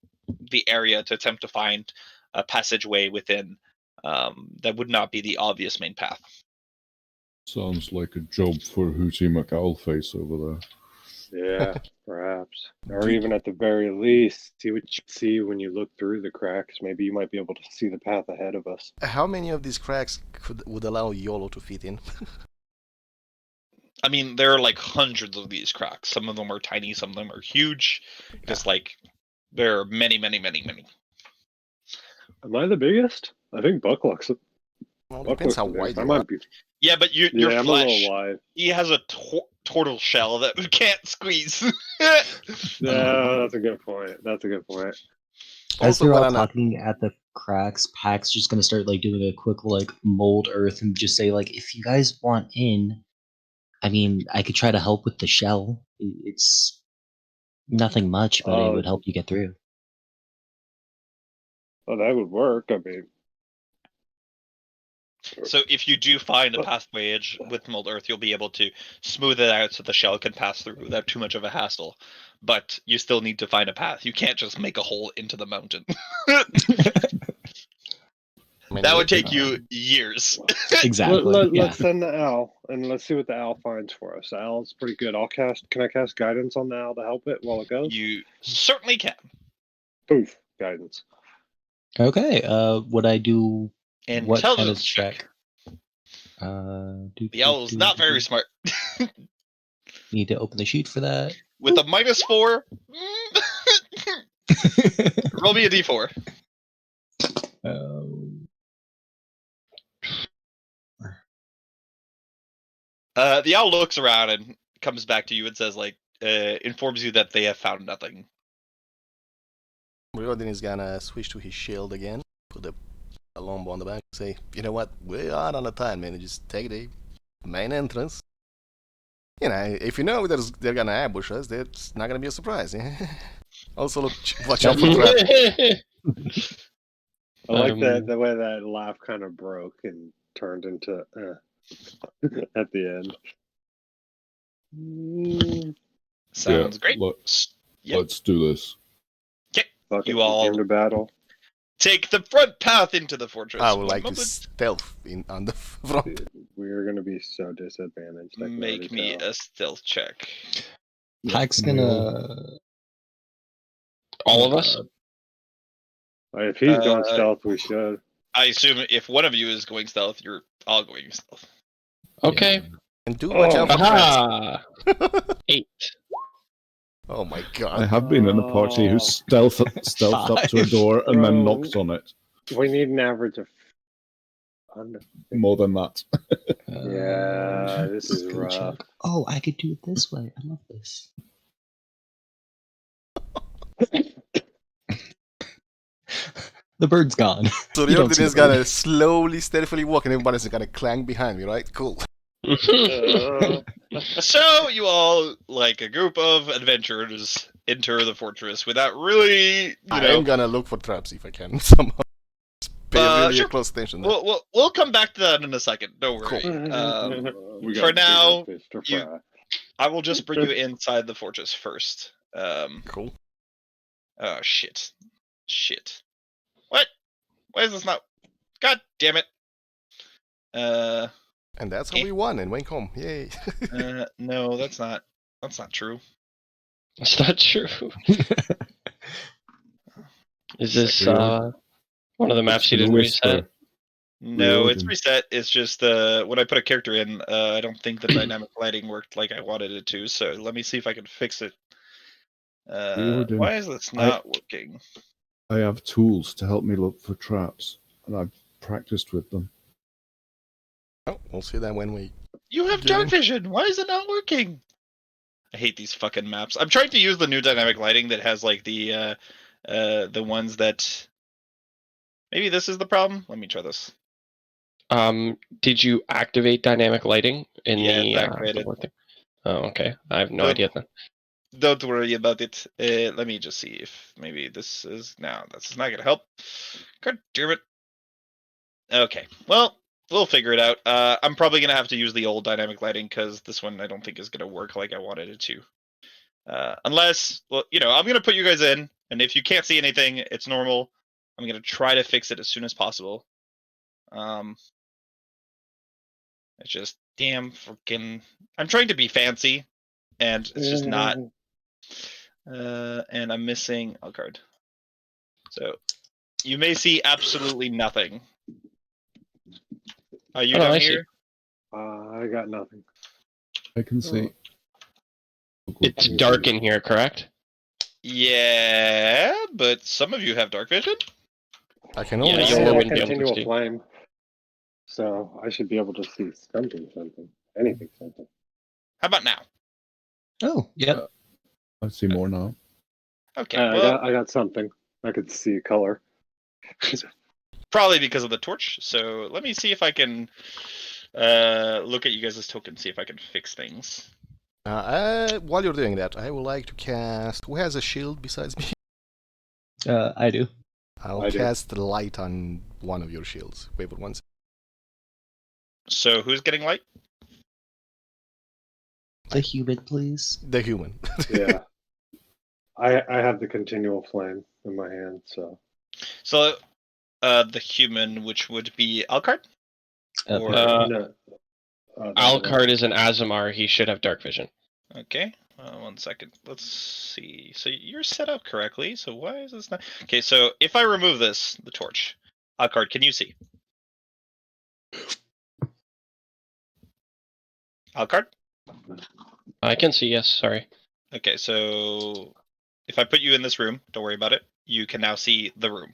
the area to attempt to find a passageway within that would not be the obvious main path. Sounds like a job for Hootie McOwlface over there. Yeah, perhaps. Or even at the very least, see what you see when you look through the cracks. Maybe you might be able to see the path ahead of us. How many of these cracks would allow YOLO to fit in? I mean, there are like hundreds of these cracks. Some of them are tiny, some of them are huge. Just like there are many, many, many, many. Am I the biggest? I think Buck looks. Well, Buck depends looks how the biggest. wide I you are. might be. Yeah, but your Yeah, I'm a flesh. little wide. He has a turtle shell that we can't squeeze. Yeah, that's a good point. That's a good point. As Also, they're all Banana, talking at the cracks, Pack's just gonna start like doing a quick like mold earth and just say like, if you guys want in, I mean, I could try to help with the shell. It's nothing much, but it would help you get through. Oh, that would work. I mean, So if you do find a pathway edge with mold earth, you'll be able to smooth it out so the shell can pass through without too much of a hassle. But you still need to find a path. You can't just make a hole into the mountain. That would take you years. Exactly. Let's send the owl and let's see what the owl finds for us. The owl's pretty good. Can I cast guidance on the owl to help it while it goes? You certainly can. Poof, guidance. Okay. Would I do what kind of Intelligence check. The owl's not very smart. Need to open the sheet for that. With a -4, roll me a d4. The owl looks around and comes back to you and says, like, informs you that they have found nothing. Riordin is gonna switch to his shield again, put a longbow on the back, say, you know what, we are on a time, man, just take the main entrance. You know, if you know they're gonna ambush us, it's not gonna be a surprise. Also, watch out for traps. I like that the way that laugh kind of broke and turned into at the end. Sounds great. Let's do this. Okay, you all to battle. Take the front path into the fortress. I would like to stealth on the front. We're gonna be so disadvantaged. Make me a stealth check. Pack's gonna. All of us? If he's going stealth, we should. I assume if one of you is going stealth, you're all going stealth. Okay. And do watch out for traps. 8. Oh my god. I have been in a party who stealthed up to a door and then knocked on it. We need an average of more than that. Yeah, this is rough. Oh, I could do it this way. I love this. The bird's gone. So the Riordin is gonna slowly, steadily walk, and everybody's gonna clang behind me, right? Cool. So you all, like a group of adventurers, enter the fortress without really, I'm gonna look for traps if I can somehow. Pay really close attention. We'll come back to that in a second. Don't worry. Cool. For now, I will just bring you inside the fortress first. Cool. Oh shit! What? Why is this not? God damn it! And that's how we won and went home. Yay! No, that's not true. That's not true. Is this one of the maps you didn't reset? No, it's reset. It's just when I put a character in, I don't think the dynamic lighting worked like I wanted it to. So let me see if I can fix it. Why is this not working? I have tools to help me look for traps, and I've practiced with them. Oh, we'll see that when we... You have dark vision! Why is it not working? I hate these fucking maps. I'm trying to use the new dynamic lighting that has like the ones that. Maybe this is the problem. Let me try this. Did you activate dynamic lighting in Yeah, the it's activated. board thing? Oh, okay. I have no Nope. idea then. Don't worry about it. Let me just see if maybe this is no. This is not gonna help. God damn it. Okay. Well, we'll figure it out. I'm probably gonna have to use the old dynamic lighting because this one I don't think is gonna work like I wanted it to. Unless, well, I'm gonna put you guys in, and if you can't see anything, it's normal. I'm gonna try to fix it as soon as possible. It's just damn freaking. I'm trying to be fancy, and it's just not. And I'm missing a card. So you may see absolutely nothing. Are you down I see. here? I got nothing. I can see. It's dark in here, correct? Yeah, but some of you have dark vision. I can Yeah, only I you see. have wouldn't be able to continual see. flame, so I should be able to see something, anything, something. How about now? Oh, yep. I see more now. Okay, I got something. I could see color. probably because of the torch. So let me see if I can look at you guys' token, see if I can fix things. While you're doing that, I would like to cast. Who has a shield besides me? I do. I'll I do. cast light on one of your shields. Wait, once. So who's getting light? The human, please. The human. Yeah. I have the continual flame in my hand, so. So the human, which would be Alcard? Or No. Alcard is an Azamar. He should have dark vision. okay. 1 second. Let's see. So you're set up correctly. So why is this not? Okay. So if I remove this, the torch, Alcard, can you see? Alcard? I can see, yes, sorry. Okay. So if I put you in this room, don't worry about it. You can now see the room.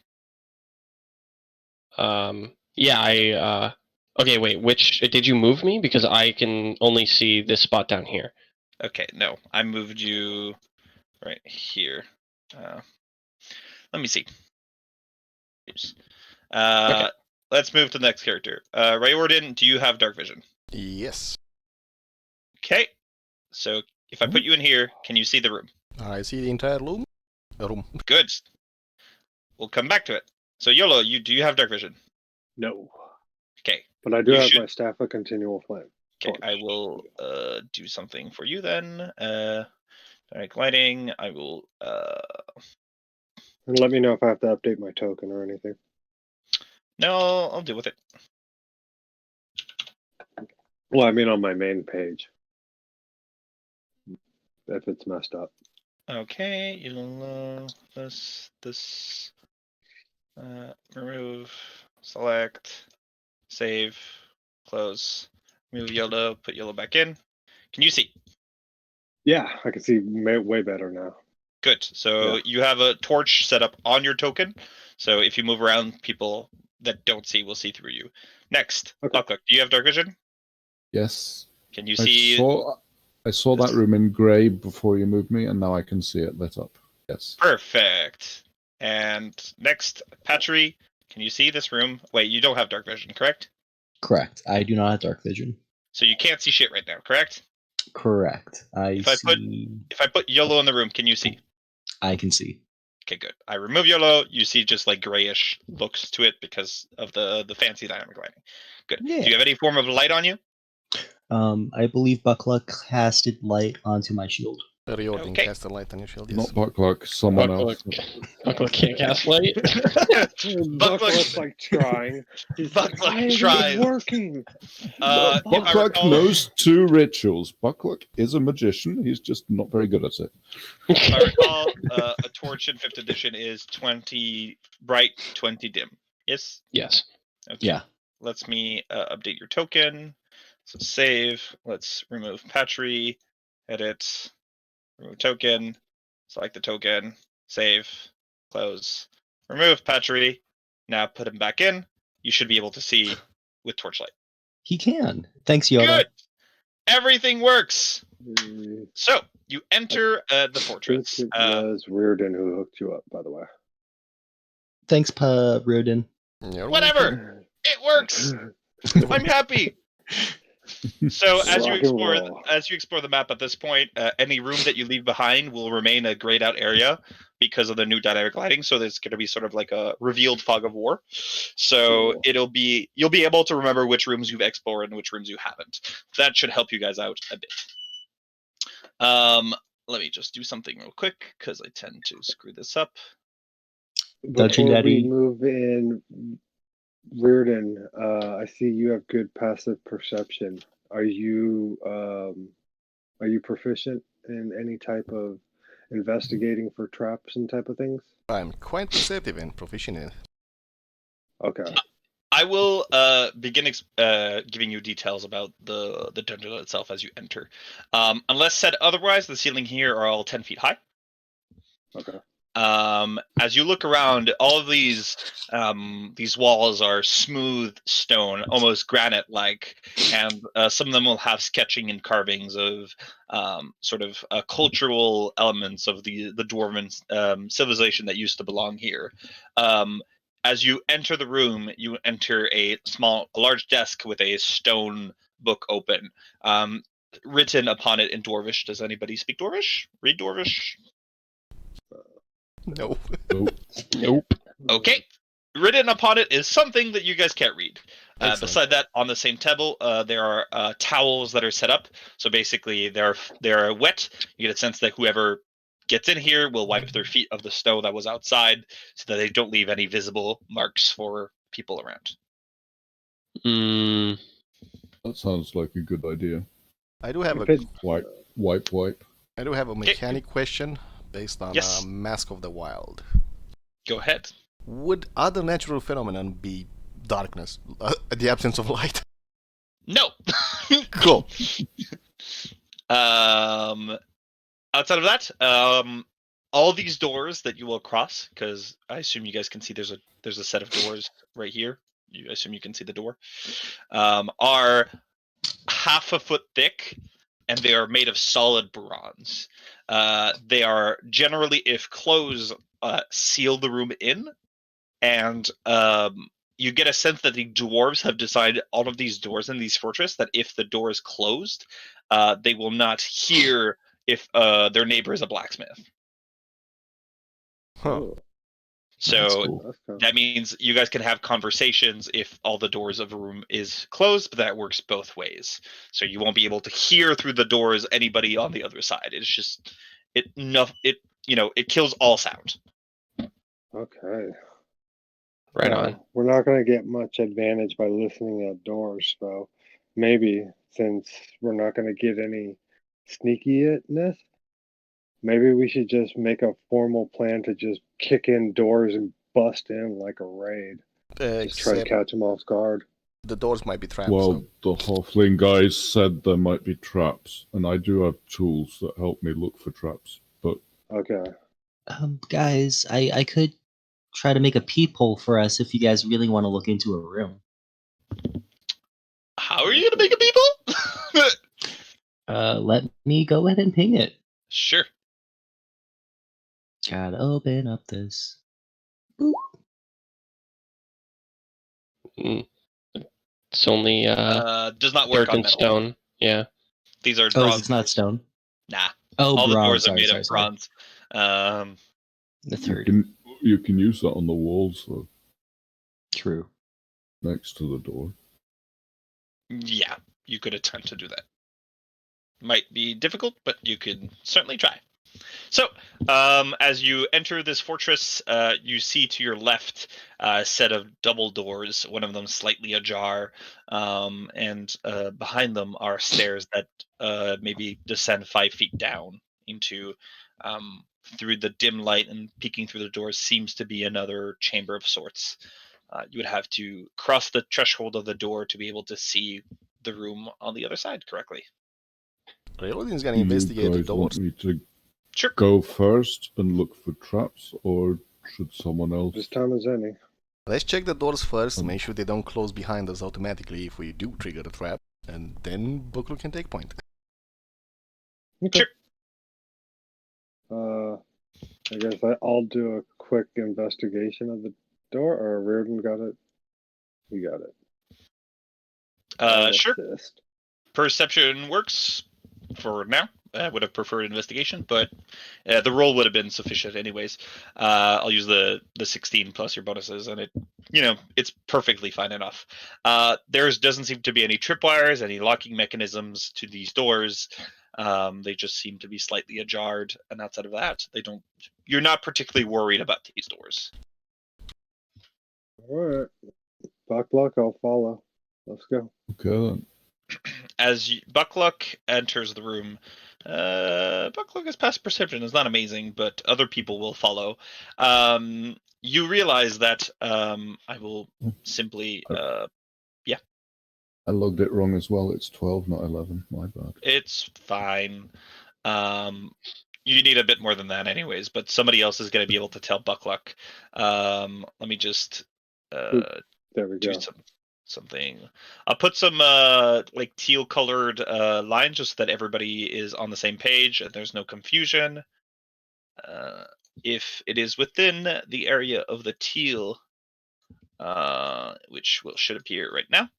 Yeah, okay, wait, which, did you move me? Because I can only see this spot down here. Okay. No, I moved you right here. Let me see. Okay. Let's move to the next character. Riordin, do you have dark vision? Yes. Okay. So if I put you in here, can you see the room? I see the entire room. Good. We'll come back to it. So YOLO, do you have dark vision? No. Okay. But I do You have should- my staff of continual flame. Okay, I will do something for you then. Direct lighting. I will. And let me know if I have to update my token or anything. No, I'll deal with it. Well, I mean on my main page. If it's messed up. Okay, YOLO. This. Remove. Select. Save. Close. Move YOLO. Put YOLO back in. Can you see? Yeah, I can see way better now. Good. So Yeah. you have a torch set up on your token. So if you move around, people that don't see will see through you. Next, Okay. Buckluck, do you have dark vision? Yes. Can you see? I saw that room in grey before you moved me, and now I can see it lit up. Yes. Perfect. And next, Patchery, can you see this room? Wait, you don't have dark vision, correct? Correct. I do not have dark vision. So you can't see shit right now, correct? Correct. If I put YOLO in the room, can you see? I can see. Okay, good. I remove YOLO. You see just like grayish looks to it because of the fancy dynamic lighting. Good. Yeah. Do you have any form of light on you? I believe Buckluck casted light onto my shield. Riordin Okay. cast a light on your shield. Yes. Not Buckluck, someone else. Buckluck can't cast light. Buckluck's like trying. He's Buckluck like, why isn't tries. it working? If I Buckluck recall- knows 2 rituals. Buckluck is a magician. He's just not very good at it. If I recall, a torch in 5th edition is 20 bright, 20 dim. Yes? Yes. Okay. Yeah. Let's me update your token. So save. Let's remove Patchery. Edit. Remove token. Select the token. Save. Close. Remove Patchery. Now put him back in. You should be able to see with torchlight. He can. Thanks, Yoda. Good. Everything works. So You enter the I think fortress. it was Riordin who hooked you up, by the way. Thanks, Riordin. You're Whatever. It works. I'm happy. So as you Rock and roll. explore the map at this point, any room that you leave behind will remain a grayed out area because of the new dynamic lighting. So there's going to be sort of like a revealed fog of war. So Cool. you'll be able to remember which rooms you've explored and which rooms you haven't. That should help you guys out a bit. Let me just do something real quick because I tend to screw this up. Dutchy Before we Daddy. move in, Riordan, I see you have good passive perception. Are you proficient in any type of investigating for traps and type of things? I'm quite perceptive and proficient in it. Okay. I will begin giving you details about the dungeon itself as you enter. Unless said otherwise, the ceiling here are all 10 feet high. Okay. As you look around, all of these walls are smooth stone, almost granite-like, and some of them will have sketching and carvings of sort of cultural elements of the dwarven civilization that used to belong here. As you enter the room, you enter a large desk with a stone book open, written upon it in Dwarvish. Does anybody speak Dwarvish? Read Dwarvish? No. Nope. Okay. Written upon it is something that you guys can't read. Excellent. Beside that, on the same table, there are towels that are set up. So basically, they're wet. You get a sense that whoever gets in here will wipe their feet of the snow that was outside, so that they don't leave any visible marks for people around. Mm, That sounds like a good idea. I do have If a it- Wipe. I do have a mechanic question based on Yes. Mask of the Wild. Go ahead. Would other natural phenomenon be darkness, the absence of light? No. Cool. Outside of that, all these doors that you will cross, because I assume you guys can see there's a set of doors right here. I assume you can see the door. Are half a foot thick, and they are made of solid bronze. They are generally, if closed, seal the room in, and you get a sense that the dwarves have decided all of these doors in these fortress that if the door is closed, they will not hear if their neighbor is a blacksmith. Huh. Ooh, So That's cool. that's kind that means you guys can have conversations if all the doors of a room is closed, but that works both ways. So you won't be able to hear through the doors anybody on the other side. It's just it kills all sound. okay. right Well, on. we're not going to get much advantage by listening at doors, so maybe since we're not going to get any sneakiness, maybe we should just make a formal plan to just kick in doors and bust in like a raid. Just try to Except catch them off guard. the doors might be trapped. Well, the halfling guys said there might be traps, and I do have tools that help me look for traps. But Okay. Guys, I could try to make a peephole for us if you guys really want to look into a room. How are you gonna make a people? Let me go ahead and ping it. Sure. Gotta open up this. Boop. It's only Does not work dirt on and metal. stone. Yeah. These are Oh, bronze. it's not doors. stone. Nah. Oh, All bronze. the doors are sorry, made sorry, of sorry. bronze. The third. you can use that on the walls, though, True. next to the door. Yeah, you could attempt to do that. Might be difficult, but you could certainly try. So, as you enter this fortress, you see to your left a set of double doors, one of them slightly ajar, and behind them are stairs that maybe descend 5 feet down into, through the dim light and peeking through the doors seems to be another chamber of sorts. You would have to cross the threshold of the door to be able to see the room on the other side correctly. Riordin's gonna Do investigate you the guys want doors. me to Sure. go first and look for traps, or should someone else? This time as any. Let's check the doors first, make sure they don't close behind us automatically if we do trigger the trap, and then Buklu can take point. Okay. Sure. I guess I'll do a quick investigation of the door. Or Riordin got it. He got it. I'll Sure. assist. Perception works for now. I would have preferred investigation, but the roll would have been sufficient anyways. I'll use the 16 plus your bonuses, and it's perfectly fine enough. There doesn't seem to be any tripwires, any locking mechanisms to these doors. They just seem to be slightly ajar, and outside of that, you're not particularly worried about these doors. All right. Buckluck, I'll follow. Let's go. Okay then. As Buckluck enters the room, Buckluck has past perception. Is not amazing, but other people will follow. You realize that I will simply, I logged it wrong as well. It's 12, not 11. My bad. It's fine. You need a bit more than that, anyways. But somebody else is going to be able to tell Buckluck. Let me just There we do go. something. I'll put some like teal colored lines just so that everybody is on the same page and there's no confusion. If it is within the area of the teal, which should appear right now,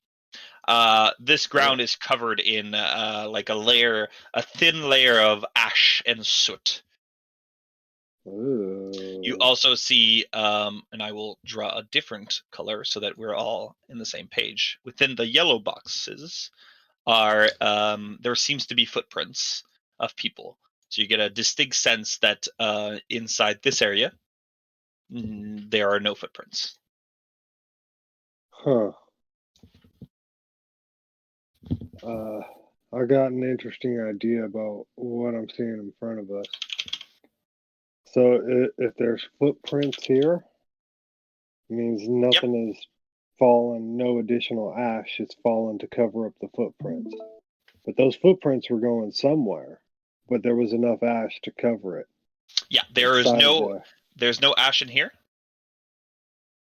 this ground is covered in like a thin layer of ash and soot. Ooh. You also see, and I will draw a different color so that we're all in the same page. Within the yellow boxes are there seems to be footprints of people. So you get a distinct sense that inside this area there are no footprints. Huh. I got an interesting idea about what I'm seeing in front of us. So if there's footprints here, it means nothing is fallen, no additional ash is fallen to cover up the footprints. But those footprints were going somewhere, but there was enough ash to cover it. Yeah, there's no ash in here.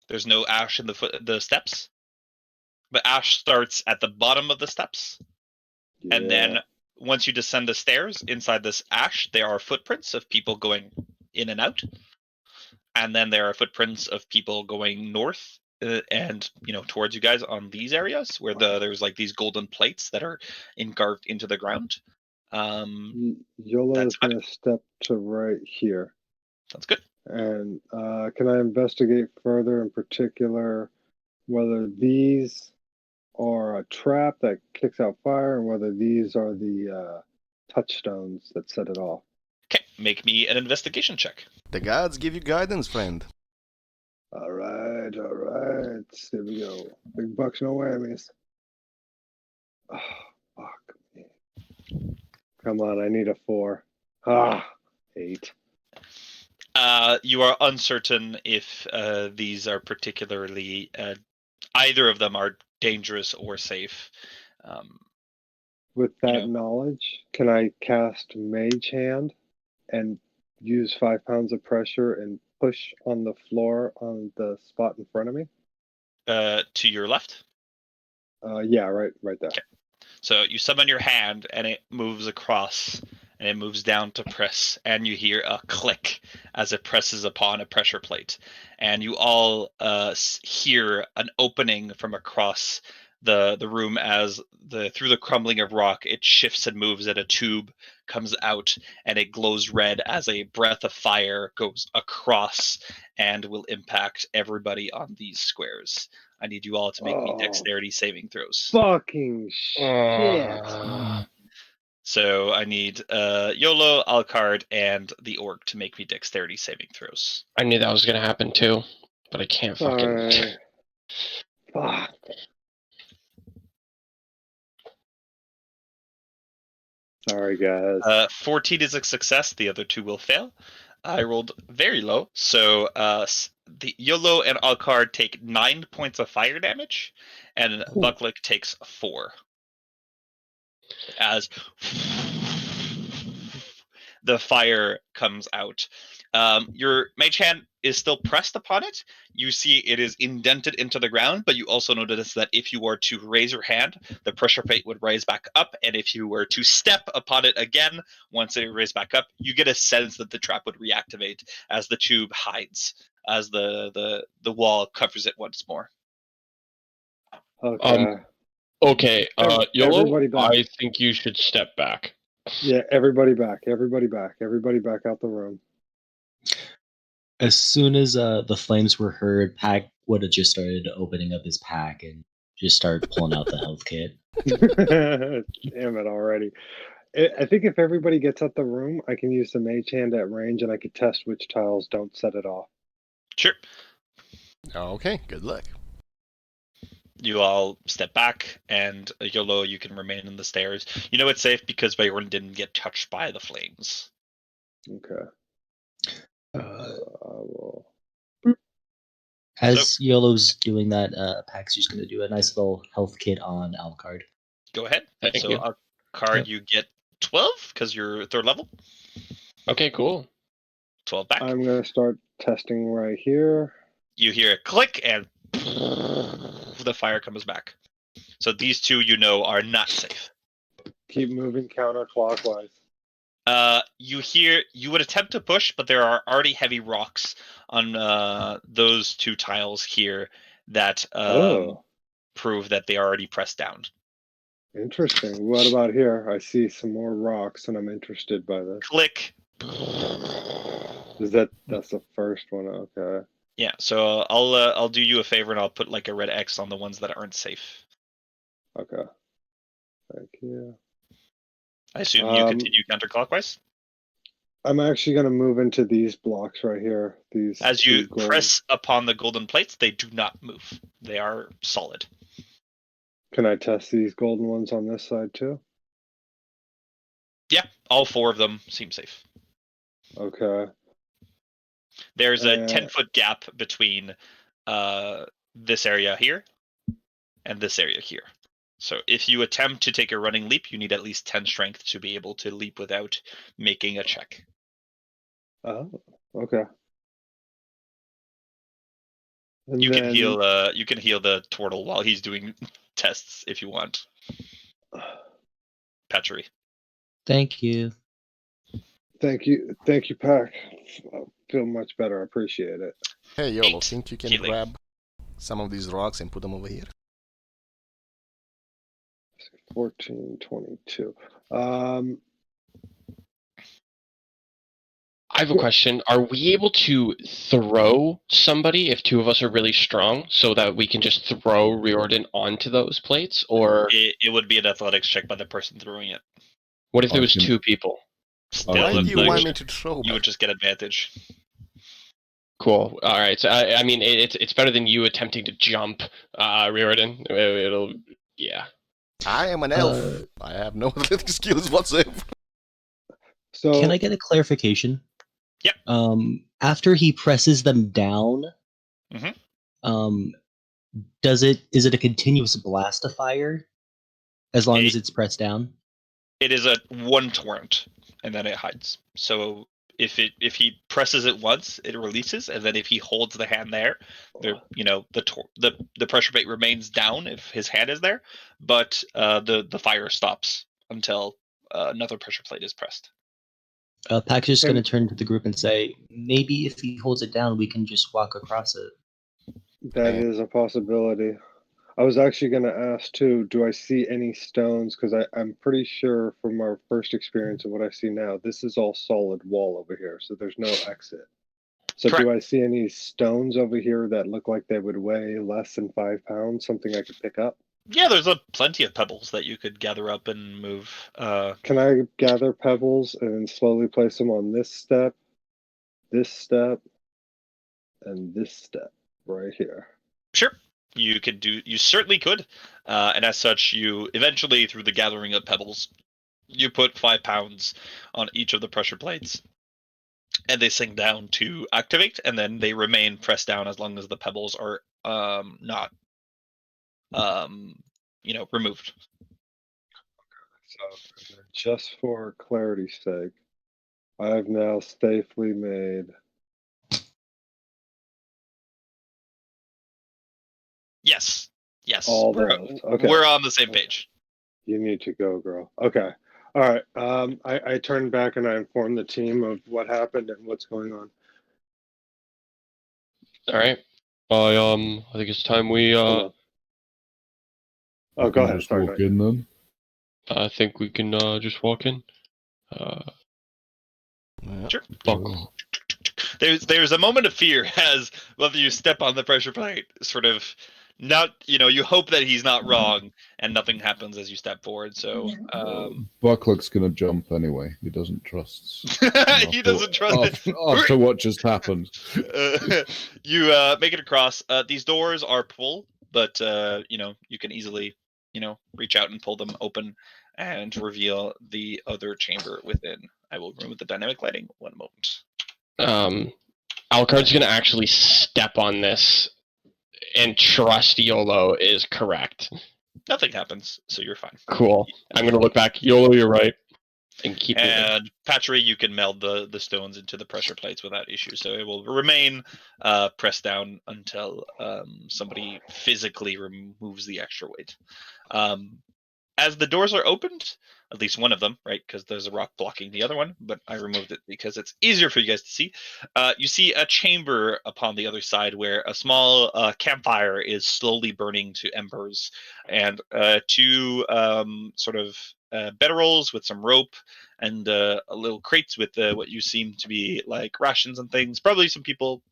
There's no ash in the steps. But ash starts at the bottom of the steps. Yeah. And then once you descend the stairs, inside this ash, there are footprints of people going in and out. And then there are footprints of people going north and towards you guys on these areas where there's like these golden plates that are engraved into the ground. Yolo is going to step to right here. That's good. And can I investigate further, in particular, whether these are a trap that kicks out fire and whether these are the touchstones that set it off? Okay, make me an investigation check. The gods give you guidance, friend. All right. Here we go. Big bucks, no whammies. Oh, fuck me. Come on, I need a 4. 8. You are uncertain if these are particularly either of them are dangerous or safe. With that knowledge, can I cast Mage Hand and use 5 pounds of pressure and push on the floor on the spot in front of me? To your left? Yeah, right there. Okay. So you summon your hand and it moves across and it moves down to press, and you hear a click as it presses upon a pressure plate. And you all hear an opening from across the room as through the crumbling of rock, it shifts and moves, and a tube comes out and it glows red as a breath of fire goes across and will impact everybody on these squares. I need you all to make me dexterity saving throws. Fucking shit. So I need Yolo, Alcard, and the orc to make me dexterity saving throws. I knew that was going to happen too, but I can't fucking... Fuck. Sorry, guys. 14 is a success. The other 2 will fail. I rolled very low. So the Yolo and Alcard take 9 points of fire damage, and Bucklick takes 4. As the fire comes out. Your mage hand is still pressed upon it. You see it is indented into the ground, but you also notice that if you were to raise your hand, the pressure plate would rise back up, and if you were to step upon it again, once it raised back up, you get a sense that the trap would reactivate as the tube hides, as the wall covers it once more. Okay. Okay, YOLO, Everybody back. I think you should step back. Yeah, everybody back. Everybody back. Everybody back out the room. As soon as the flames were heard, Pack would have just started opening up his pack and just start pulling out the health kit. Damn it already. I think if everybody gets out the room, I can use the mage hand at range and I could test which tiles don't set it off. Sure. Okay, good luck. You all step back, and YOLO, you can remain in the stairs. You know it's safe because Riordin didn't get touched by the flames. Okay. As YOLO's doing that, Pack's just going to do a nice little health kit on Alucard. Go ahead. Thank so you. Alucard, Yep. you get 12 because you're 3rd level. Okay, cool. 12 back. I'm going to start testing right here. You hear a click, and the fire comes back. So these two, you know, are not safe. Keep moving counterclockwise. You would attempt to push, but there are already heavy rocks on those 2 tiles here that prove that they are already pressed down. Interesting. What about here? I see some more rocks and I'm interested by this. Click. That's the first one, okay. Yeah, so I'll do you a favor and I'll put like a red X on the ones that aren't safe. Okay. Thank you. I assume you continue counterclockwise? I'm actually going to move into these blocks right here. These. As you press upon the golden plates, they do not move. They are solid. Can I test these golden ones on this side too? Yeah, all 4 of them seem safe. Okay. There's a 10-foot gap between this area here and this area here. So if you attempt to take a running leap, you need at least 10 strength to be able to leap without making a check. Oh, okay. And you can heal the turtle while he's doing tests if you want. Patchery. Thank you. Thank you, Pack. I feel much better. I appreciate it. Hey, YOLO, 8 think you can healing. grab some of these rocks and put them over here? 14, 22. I have a question. Are we able to throw somebody if 2 of us are really strong so that we can just throw Riordin onto those plates? Or It would be an athletics check by the person throwing it. what if there was I can- 2 people? Still, Why do you athletics want me check. to throw? You would just get advantage. Cool. All right. So I mean, it's better than you attempting to jump, Riordin. It'll, yeah. I am an elf. I have no athletic skills whatsoever. So Can I get a clarification? Yep. After he presses them down, Mhm. is it a continuous blast of fire as long as it's pressed down? It is a 1 torrent, and then it hides. So if he presses it once, it releases, and then if he holds the hand there, the pressure plate remains down if his hand is there, but the fire stops until another pressure plate is pressed. Pack's just going to turn to the group and say, maybe if he holds it down, we can just walk across it. that is a possibility. I was actually going to ask too, do I see any stones? Because I'm pretty sure from our first experience and what I see now, this is all solid wall over here, so there's no exit. So Correct. do I see any stones over here that look like they would weigh less than 5 pounds? Something I could pick up? Yeah, there's plenty of pebbles that you could gather up and move. Can I gather pebbles and slowly place them on this step, and this step right here? Sure. You certainly could. And as such, you eventually, through the gathering of pebbles, you put 5 pounds on each of the pressure plates, and they sink down to activate, and then they remain pressed down as long as the pebbles are not removed. So just for clarity's sake, I've now safely made. Yes. Yes. All We're those. Okay. we're on the same page. You need to go, girl. Okay. All right. I turn back and I inform the team of what happened and what's going on. All right. I think it's time we Hold on. Oh, go ahead. Just Sorry. walk in then. I think we can just walk in. Yeah. Sure. Buckle. There's a moment of fear as whether you step on the pressure plate, sort of not, you hope that he's not wrong and nothing happens as you step forward. So Buckluck's gonna jump anyway. He doesn't trust. he doesn't trust it. After what just happened. You make it across. These doors are pull, but you can easily reach out and pull them open and reveal the other chamber within. I will remove the dynamic lighting. One moment. Alucard's gonna actually step on this and trust YOLO is correct. Nothing happens, so you're fine. Cool. I'm gonna look back. YOLO, you're right. And keep moving. And Patry, you can meld the stones into the pressure plates without issue, so it will remain pressed down until somebody physically removes the extra weight. As the doors are opened, at least one of them, right, because there's a rock blocking the other one, but I removed it because it's easier for you guys to see. You see a chamber upon the other side where a small campfire is slowly burning to embers, and two sort of bedrolls with some rope and a little crates with what you seem to be like rations and things. Probably some people,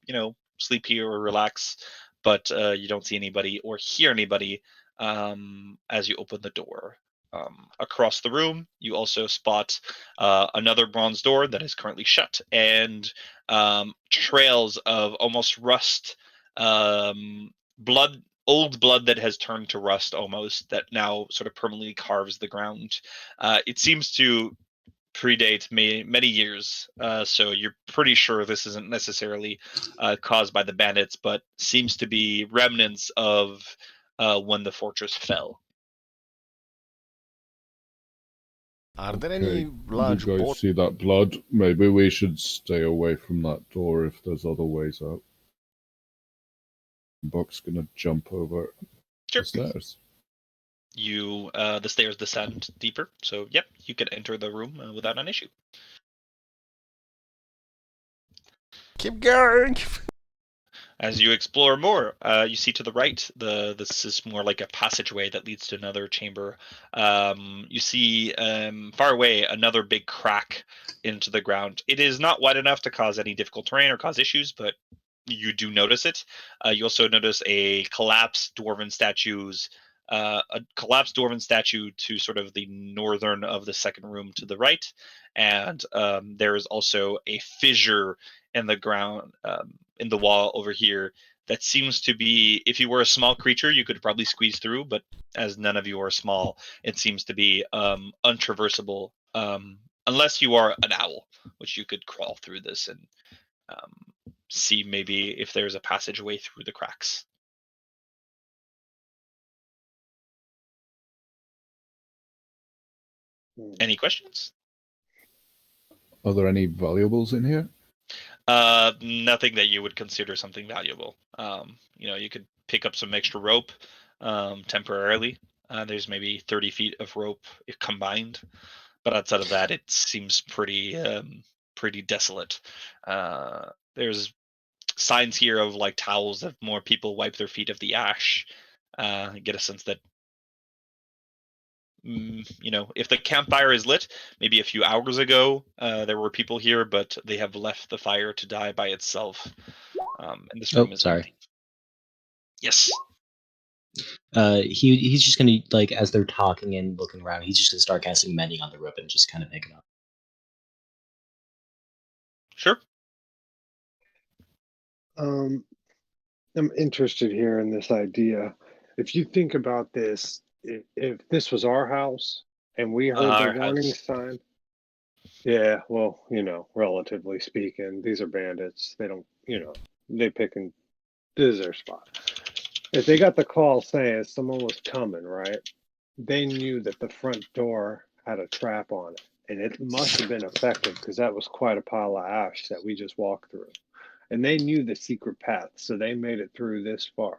sleep here or relax, but you don't see anybody or hear anybody as you open the door. Across the room, you also spot another bronze door that is currently shut, and trails of almost rust, blood, old blood that has turned to rust almost, that now sort of permanently carves the ground. It seems to predate many years, so you're pretty sure this isn't necessarily caused by the bandits, but seems to be remnants of when the fortress fell. Are there any You large guys boat? see that blood? Maybe we should stay away from that door if there's other ways out. Buck's gonna jump over Sure. the stairs. The stairs descend deeper, so yep, you can enter the room without an issue. Keep going. As you explore more, you see to the right, this is more like a passageway that leads to another chamber. You see far away another big crack into the ground. It is not wide enough to cause any difficult terrain or cause issues, but you do notice it. You also notice a collapsed dwarven statue to sort of the northern of the second room to the right, and there is also a fissure in the ground, in the wall over here, that seems to be, if you were a small creature you could probably squeeze through, but as none of you are small, it seems to be untraversable, unless you are an owl, which you could crawl through this and see maybe if there's a passageway through the cracks. Any questions? Are there any valuables in here? Nothing that you would consider something valuable. You could pick up some extra rope temporarily. There's maybe 30 feet of rope combined, but outside of that, it seems pretty desolate. There's signs here of like towels that more people wipe their feet of the ash. Get a sense that if the campfire is lit, maybe a few hours ago, there were people here, but they have left the fire to die by itself. And this room is sorry. empty. Yes. He's just gonna, like, as they're talking and looking around, he's just gonna start casting mending on the rope and just kind of pick it up. Sure. I'm interested here in this idea. If you think about this, if this was our house and we heard the warning sign, yeah, well, relatively speaking, these are bandits. They don't, they pick and this is their spot. If they got the call saying someone was coming, right? They knew that the front door had a trap on it, and it must have been effective because that was quite a pile of ash that we just walked through. And they knew the secret path, so they made it through this far.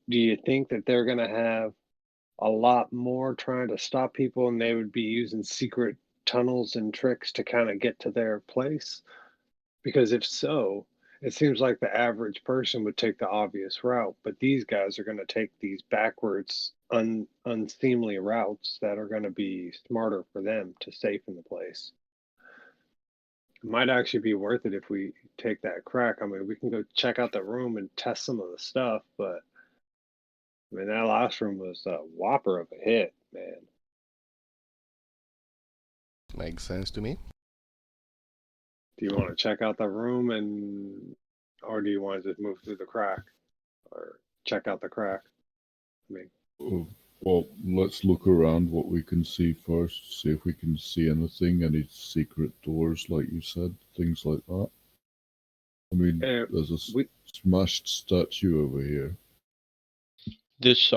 Do you think that they're going to have a lot more trying to stop people and they would be using secret tunnels and tricks to kind of get to their place? Because if so, it seems like the average person would take the obvious route, but these guys are going to take these backwards, unseemly routes that are going to be smarter for them to safe in the place. It might actually be worth it if we take that crack. I mean, we can go check out the room and test some of the stuff, but I mean, that last room was a whopper of a hit, man. Makes sense to me. Do you want to check out the room or do you want to just move through the crack or check out the crack? I mean, well, let's look around what we can see first, see if we can see anything, any secret doors, like you said, things like that. I mean, there's a smashed statue over here. This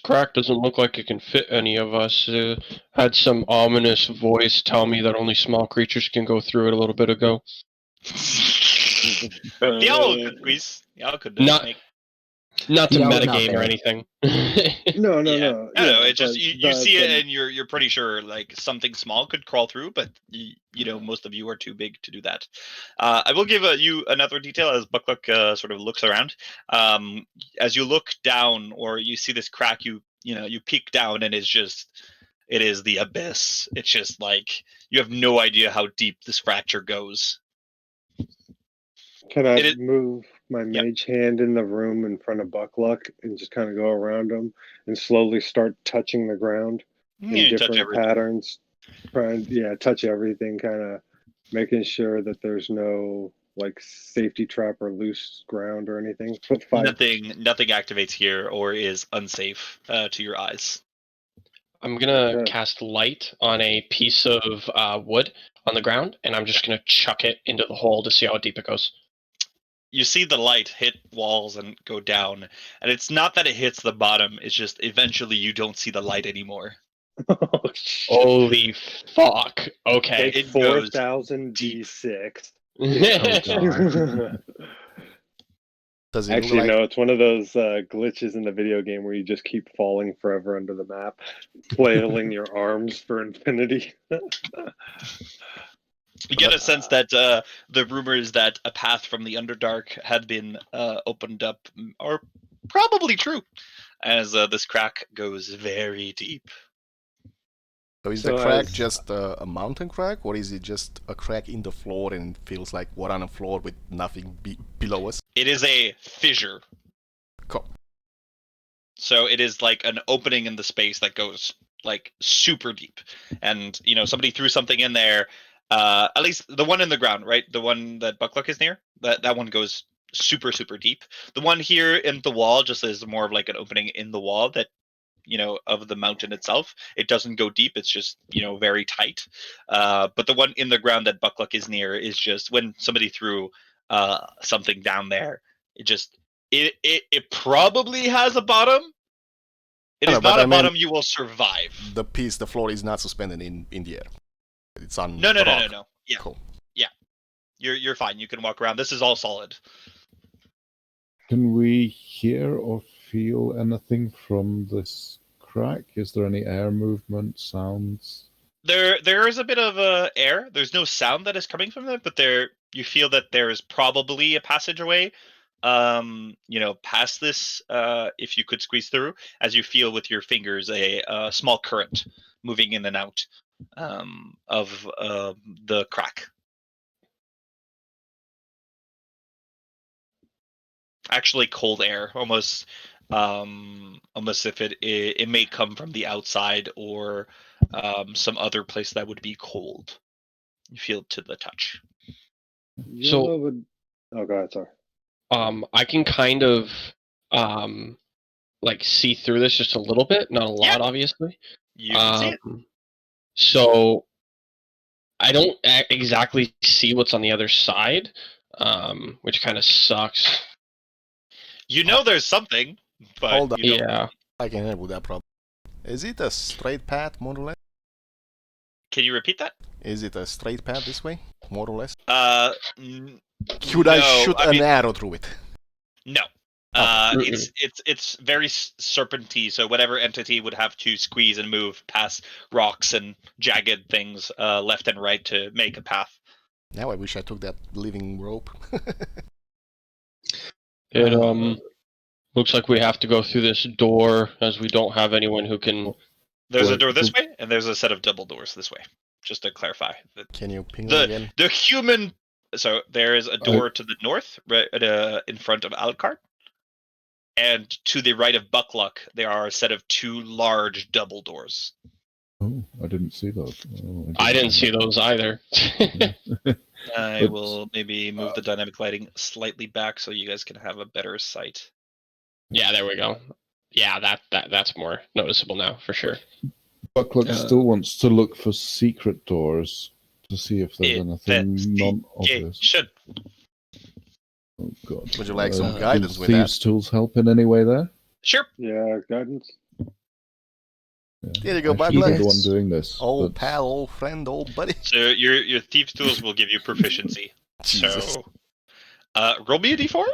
crack doesn't look like it can fit any of us. Had some ominous voice tell me that only small creatures can go through it a little bit ago. The owl could squeeze. The owl could Not to Yeah, metagame not or bad. anything. No. I know, it's just you see it and you're pretty sure like something small could crawl through, but you know most of you are too big to do that. I will give you another detail as Buckluck sort of looks around. As you look down or you see this crack, you peek down and it is the abyss. It's just like you have no idea how deep this fracture goes. Can I move my mage hand in the room in front of Buckluck and just kind of go around him and slowly start touching the ground in different patterns? Touch everything, kind of making sure that there's no like safety trap or loose ground or anything. Nothing activates here or is unsafe to your eyes. I'm gonna cast light on a piece of wood on the ground, and I'm just gonna chuck it into the hole to see how deep it goes. You see the light hit walls and go down, and it's not that it hits the bottom, it's just eventually you don't see the light anymore. Oh, shit. Holy fuck. Okay. Take 4,000 D6. Does it Actually, no, it's one of those glitches in the video game where you just keep falling forever under the map, flailing your arms for infinity. You get a sense that the rumors that a path from the Underdark had been opened up are probably true, as this crack goes very deep. So is the crack just a mountain crack, or is it just a crack in the floor and it feels like we're on a floor with nothing below us? It is a fissure. Cool. So it is like an opening in the space that goes like super deep, and somebody threw something in there. At least the one in the ground, right? The one that Buckluck is near, that one goes super, super deep. The one here in the wall just is more of like an opening in the wall that, of the mountain itself. It doesn't go deep. It's just, very tight. But the one in the ground that Buckluck is near is just when somebody threw something down there, it probably has a bottom. It is not a bottom you will survive. The floor is not suspended in the air. It's on No. Yeah. Cool. Yeah. You're fine. You can walk around. This is all solid. Can we hear or feel anything from this crack? Is there any air movement, sounds? There is a bit of air. There's no sound that is coming from it, but you feel that there is probably a passageway past this, if you could squeeze through, as you feel with your fingers a small current moving in and out of the crack. Actually, cold air, almost if it may come from the outside or some other place that would be cold. You feel it to the touch. Oh, go ahead, sorry. I can kind of like see through this just a little bit, not a lot, obviously. You can see it. So I don't exactly see what's on the other side, which kind of sucks. There's something, but hold on. Yeah, I can help with that problem. Is it a straight path, more or less? Can you repeat that? Is it a straight path this way, more or less? Could I shoot an arrow through it? No. It's very serpenty, so whatever entity would have to squeeze and move past rocks and jagged things left and right to make a path. Now I wish I took that living rope. It looks like we have to go through this door, as we don't have anyone who can... There's a door this way, and there's a set of double doors this way. Just to clarify. Can you ping it again? The human... So there is a door to the north, right in front of Alucard. And to the right of Buckluck, there are a set of 2 large double doors. Oh, I didn't see those. Oh, I didn't see those either. I will maybe move the dynamic lighting slightly back so you guys can have a better sight. Yeah, there we go. Yeah, that's more noticeable now, for sure. Buckluck still wants to look for secret doors to see if there's anything non-obvious. Should. Oh, God. Would you like some guidance with that? Thieves' tools help in any way there? Sure. Yeah, guidance. Yeah. There you go, I should be Buckluck. the one doing this. Old but- pal, old friend, old buddy. So your thieves' tools will give you proficiency. Jesus. So, roll me a d4.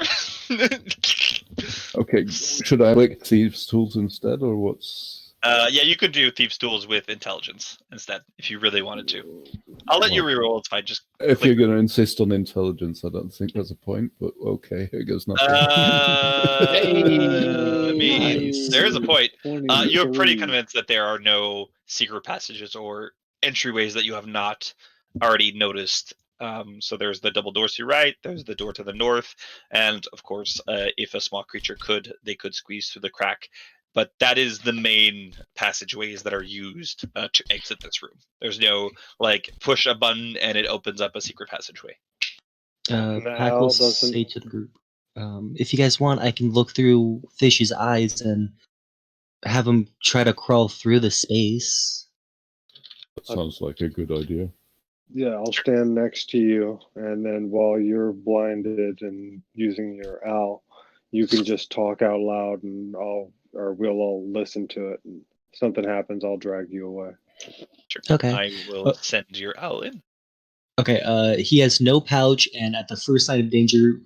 Okay, should I click thieves' tools instead, or what's... Yeah, you could do thieves' tools with intelligence instead, if you really wanted to. I'll let you reroll. It's fine. Just If click. you're going to insist on intelligence, I don't think there's a point, but okay, here goes nothing. I mean, Nice. there is a point. You're pretty 23. convinced that there are no secret passages or entryways that you have not already noticed. So there's the double doors to your right, there's the door to the north, and of course, if a small creature they could squeeze through the crack. But that is the main passageways that are used to exit this room. There's no, push a button and it opens up a secret passageway. Al Pack will doesn't- say to the group, if you guys want, I can look through Fish's eyes and have him try to crawl through the space. That sounds like a good idea. Yeah, I'll stand next to you, and then while you're blinded and using your owl, you can just talk out loud, and we'll all listen to it. And if something happens, I'll drag you away. Sure. Okay. I will send your owl in. Okay, he has no pouch, and at the first sign of danger,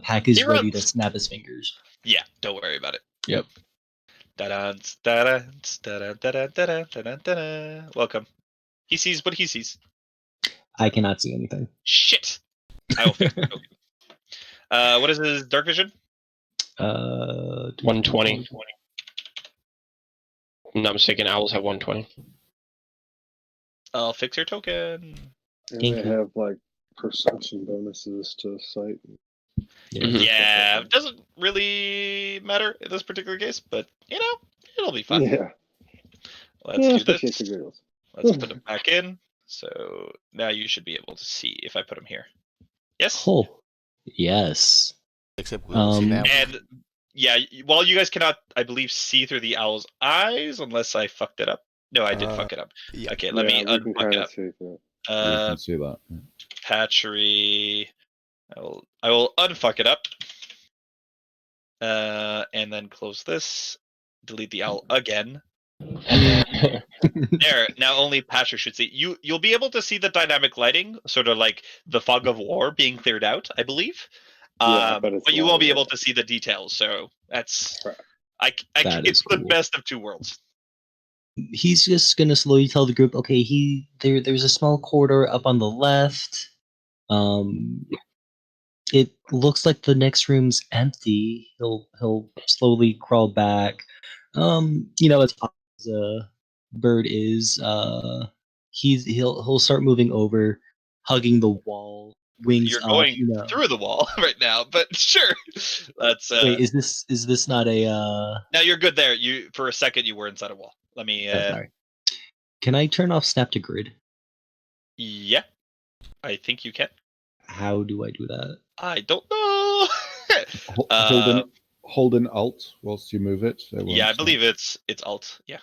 Pack is He ready runs. to snap his fingers. Yeah, don't worry about it. Yep. Welcome. He sees what he sees. I cannot see anything. Shit. I will fix it. Okay. What is his dark vision? 120. I'm not mistaken, owls have 120. I'll fix your token. And Thank they you. have perception bonuses to sight. Mhm. Yeah, it doesn't really matter in this particular case, but it'll be fun. Yeah. Let's do especially this. for girls. Let's put him back in. So now you should be able to see if I put him here. Yes. Oh, yes. Except we don't see now. And yeah, while you guys cannot, I believe, see through the owl's eyes, unless I fucked it up. No, I did fuck it up. Yeah. Okay, let me we can unfuck it kinda up. see that. You can see that. Yeah. Patchery. I will unfuck it up. And then close this. Delete the owl again. There. Now only Patcher should see. You'll be able to see the dynamic lighting, sort of like the fog of war being cleared out, I believe. Yeah, but it's you won't be lighter. able to see the details. So that's Right. That it's is the cool. best of 2 worlds. He's just gonna slowly tell the group, okay, there's a small corridor up on the left. It looks like the next room's empty. He'll slowly crawl back. As far as a bird is, he'll start moving over, hugging the wall, wings You're up. going through the wall right now, but sure. That's Wait, is this not a? now you're good there. You for a second you were inside a wall. Let me. Sorry. Can I turn off snap to grid? Yeah, I think you can. How do I do that? I don't know. Hold in Alt whilst you move it. Yeah, I believe it's Alt. Yeah.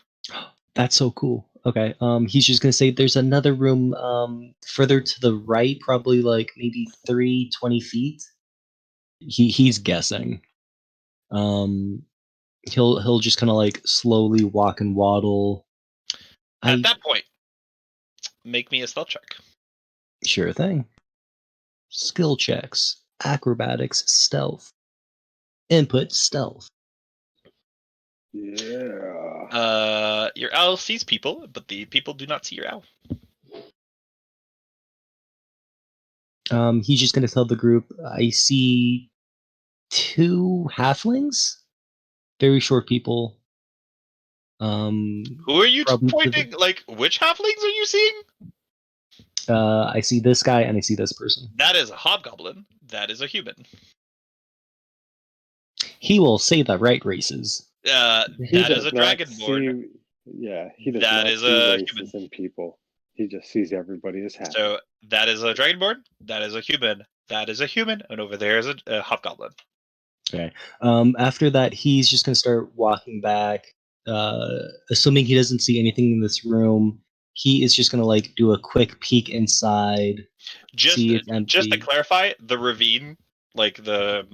That's so cool. Okay. He's just gonna say there's another room further to the right, probably like maybe 20 feet. He's guessing. He'll just kind of like slowly walk and waddle. At that point, make me a stealth check. Sure thing. Skill checks, acrobatics, stealth. Input stealth. Yeah. Your owl sees people, but the people do not see your owl. He's just gonna tell the group, I see 2 halflings, very short people. Who are you Probably to pointing? Like, which halflings are you seeing? I see this guy and I see this person. That is a hobgoblin. That is a human. He will say the right races. He That is does a not dragonborn. see. Yeah, he does That not is see a races human. in people. He just sees everybody as happy. So that is a dragonborn. That is a human. That is a human. And over there is a hobgoblin. Okay. After that, he's just gonna start walking back. Assuming he doesn't see anything in this room, he is just gonna like do a quick peek inside. See it's Just to empty. clarify, the ravine, like the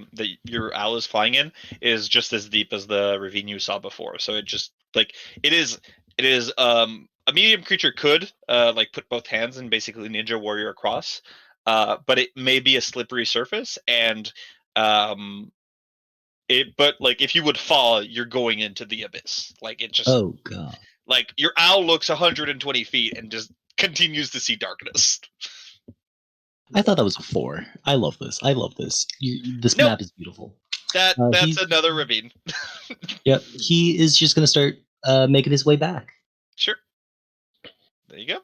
your owl is flying in, is just as deep as the ravine you saw before. So it just like it is a medium creature could like put both hands and basically ninja warrior across, but it may be a slippery surface, and but like if you would fall, you're going into the abyss. Like it just Oh god. like your owl looks 120 feet and just continues to see darkness. I thought that was a 4. I love this. I love this. This Nope. map is beautiful. That's he's- another ravine. Yep. He is just gonna start making his way back. Sure. There you go.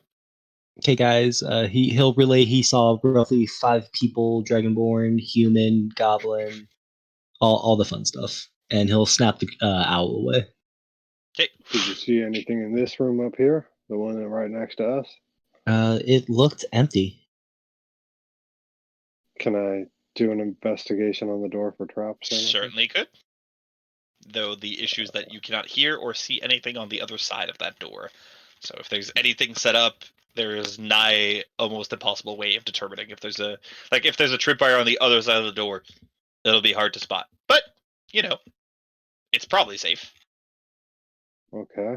Okay, guys. He'll relay. He saw roughly 5 people: dragonborn, human, goblin, all the fun stuff, and he'll snap the owl away. Okay. Did you see anything in this room up here? The one right next to us? It looked empty. Can I do an investigation on the door for traps? Certainly could. Though the issue is that you cannot hear or see anything on the other side of that door. So if there's anything set up, there is nigh almost impossible way of determining if there's a tripwire on the other side of the door. It'll be hard to spot. But, it's probably safe. Okay.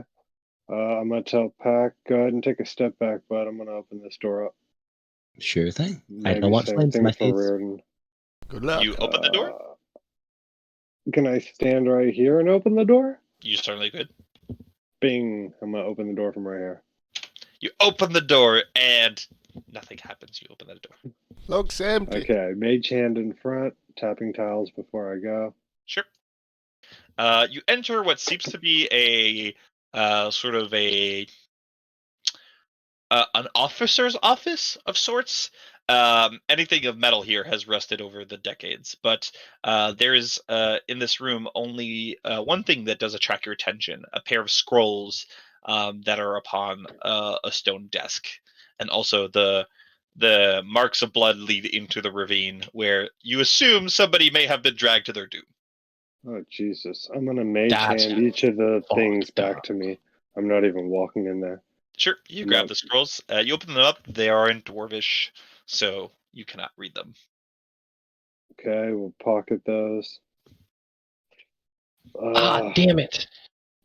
I'm gonna tell Pack, go ahead and take a step back, bud. I'm gonna open this door up. Sure thing. I Maybe don't want same flames in my thing for face. Riordin. Good luck. You open the door? Can I stand right here and open the door? You certainly could. Bing! I'm gonna open the door from right here. You open the door and nothing happens. You open the door. Looks empty. Okay, mage hand in front, tapping tiles before I go. Sure. You enter what seems to be a sort of an officer's office of sorts. Anything of metal here has rusted over the decades, but there is in this room only one thing that does attract your attention: a pair of scrolls that are upon a stone desk, and also the marks of blood lead into the ravine, where you assume somebody may have been dragged to their doom. Oh Jesus! I'm gonna mage That's hand each of the things fucked back up. to me. I'm not even walking in there. Sure, you I'm grab not- the scrolls. You open them up. They are in Dwarvish, so you cannot read them. Okay, we'll pocket those. Damn it.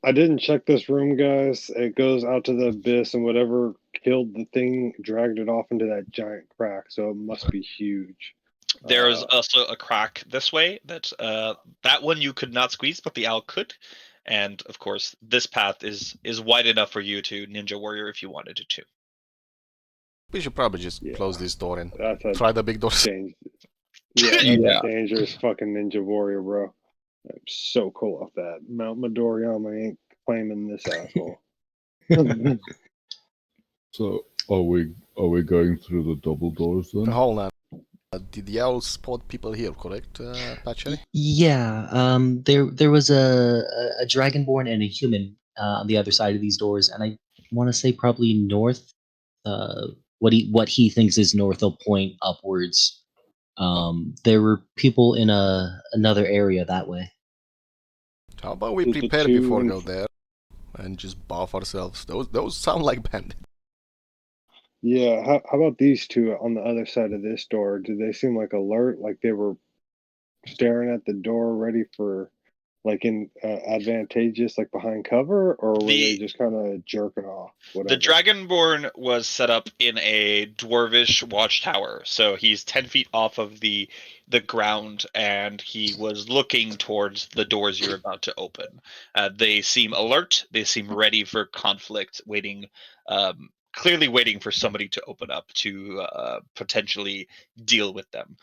I didn't check this room, guys. It goes out to the abyss, and whatever killed the thing dragged it off into that giant crack, so it must be huge. There is also a crack this way that one you could not squeeze, but the owl could. And of course, this path is wide enough for you to ninja warrior if you wanted to. We should probably just Yeah. close this door and That's a try the big doors. Yeah, that's Yeah. a dangerous fucking ninja warrior, bro. I'm so cool off that. Mount Midoriyama ain't claiming this asshole. So are we going through the double doors then? Hold on. Did the owl spot people here, correct, Patchy? Yeah. There was a dragonborn and a human on the other side of these doors, and I want to say probably north. What he thinks is north. They'll point upwards. There were people in another area that way. How about we Did the prepare two before in- go there and just buff ourselves? Those sound like bandits. Yeah, how about these two on the other side of this door? Did they seem like alert? Like they were staring at the door, ready for like in advantageous, like behind cover, or were The- they just kind of jerking off? Whatever. The Dragonborn was set up in a dwarvish watchtower, so he's 10 feet off of the ground, and he was looking towards the doors you're about to open. They seem alert. They seem ready for conflict, clearly waiting for somebody to open up to potentially deal with them.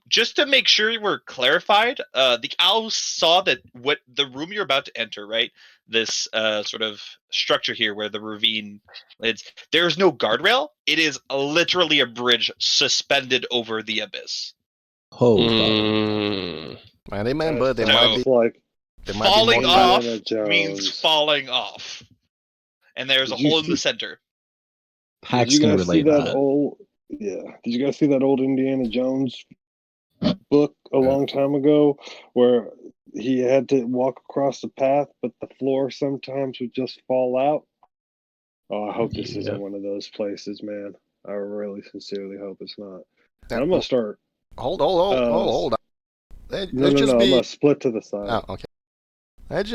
Just to make sure we're clarified, the owls saw that what the room you're about to enter, right? This sort of structure here where the ravine, there's no guardrail. It is literally a bridge suspended over the abyss. Oh, fuck. And remember, there So- might be like there might be Falling more off Indiana means Jones. falling off, and there's a Did you hole in the see- center. Pax Did you can guys see relate that that. old? Yeah. Did you guys see that old Indiana Jones book a long time ago, where he had to walk across the path, but the floor sometimes would just fall out? Oh, I hope this isn't one of those places, man. I really sincerely hope it's not. And I'm gonna start. Hold on. No, Let's just I'm be. gonna split to the side. Oh, okay. Let's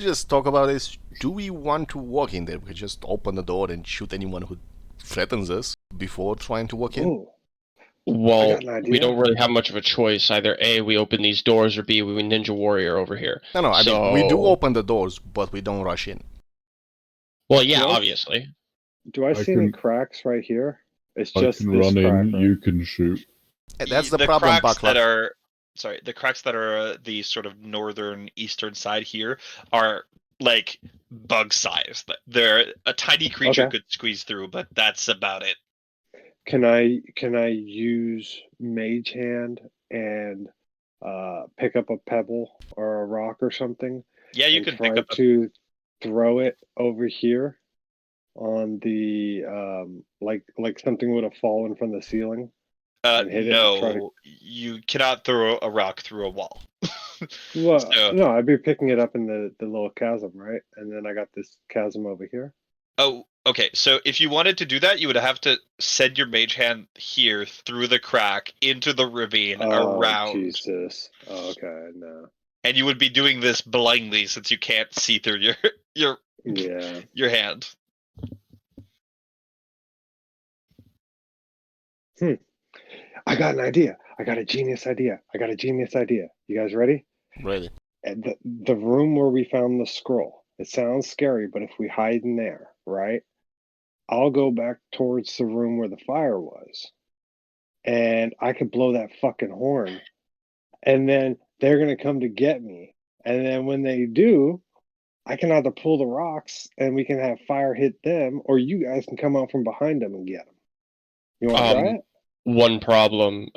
just talk about this. Do we want to walk in there? We could just open the door and shoot anyone who threatens us before trying to walk in. Ooh, Well, got an idea. we don't really have much of a choice. Either A, we open these doors, or B, we Ninja Warrior over here. No, I mean, we do So- open the doors, but we don't rush in. Well, yeah, What? obviously. do I see any can- cracks right here? It's I just can this run crack, in, right? you can shoot. That's the problem, cracks Buckler. that are the cracks that are the sort of northern eastern side here are like bug size. They're a tiny creature Okay. could squeeze through, but that's about it. Can I use Mage Hand and pick up a pebble or a rock or something? Yeah, you and can try pick up. to throw it over here on the like something would have fallen from the ceiling. and hit it and try to- No, you cannot throw a rock through a wall. Well, So- no, I'd be picking it up in the little chasm, right? And then I got this chasm over here. Oh, okay. So if you wanted to do that, you would have to send your mage hand here through the crack into the ravine Oh, around, Jesus. Oh, okay, no. and you would be doing this blindly since you can't see through your Yeah. your hand. I got an idea. I got a genius idea. You guys ready? Really? And the room where we found the scroll. It sounds scary, but if we hide in there, right? I'll go back towards the room where the fire was. And I could blow that fucking horn. And then they're going to come to get me. And then when they do, I can either pull the rocks and we can have fire hit them, or you guys can come out from behind them and get them. You want to try it? One problem,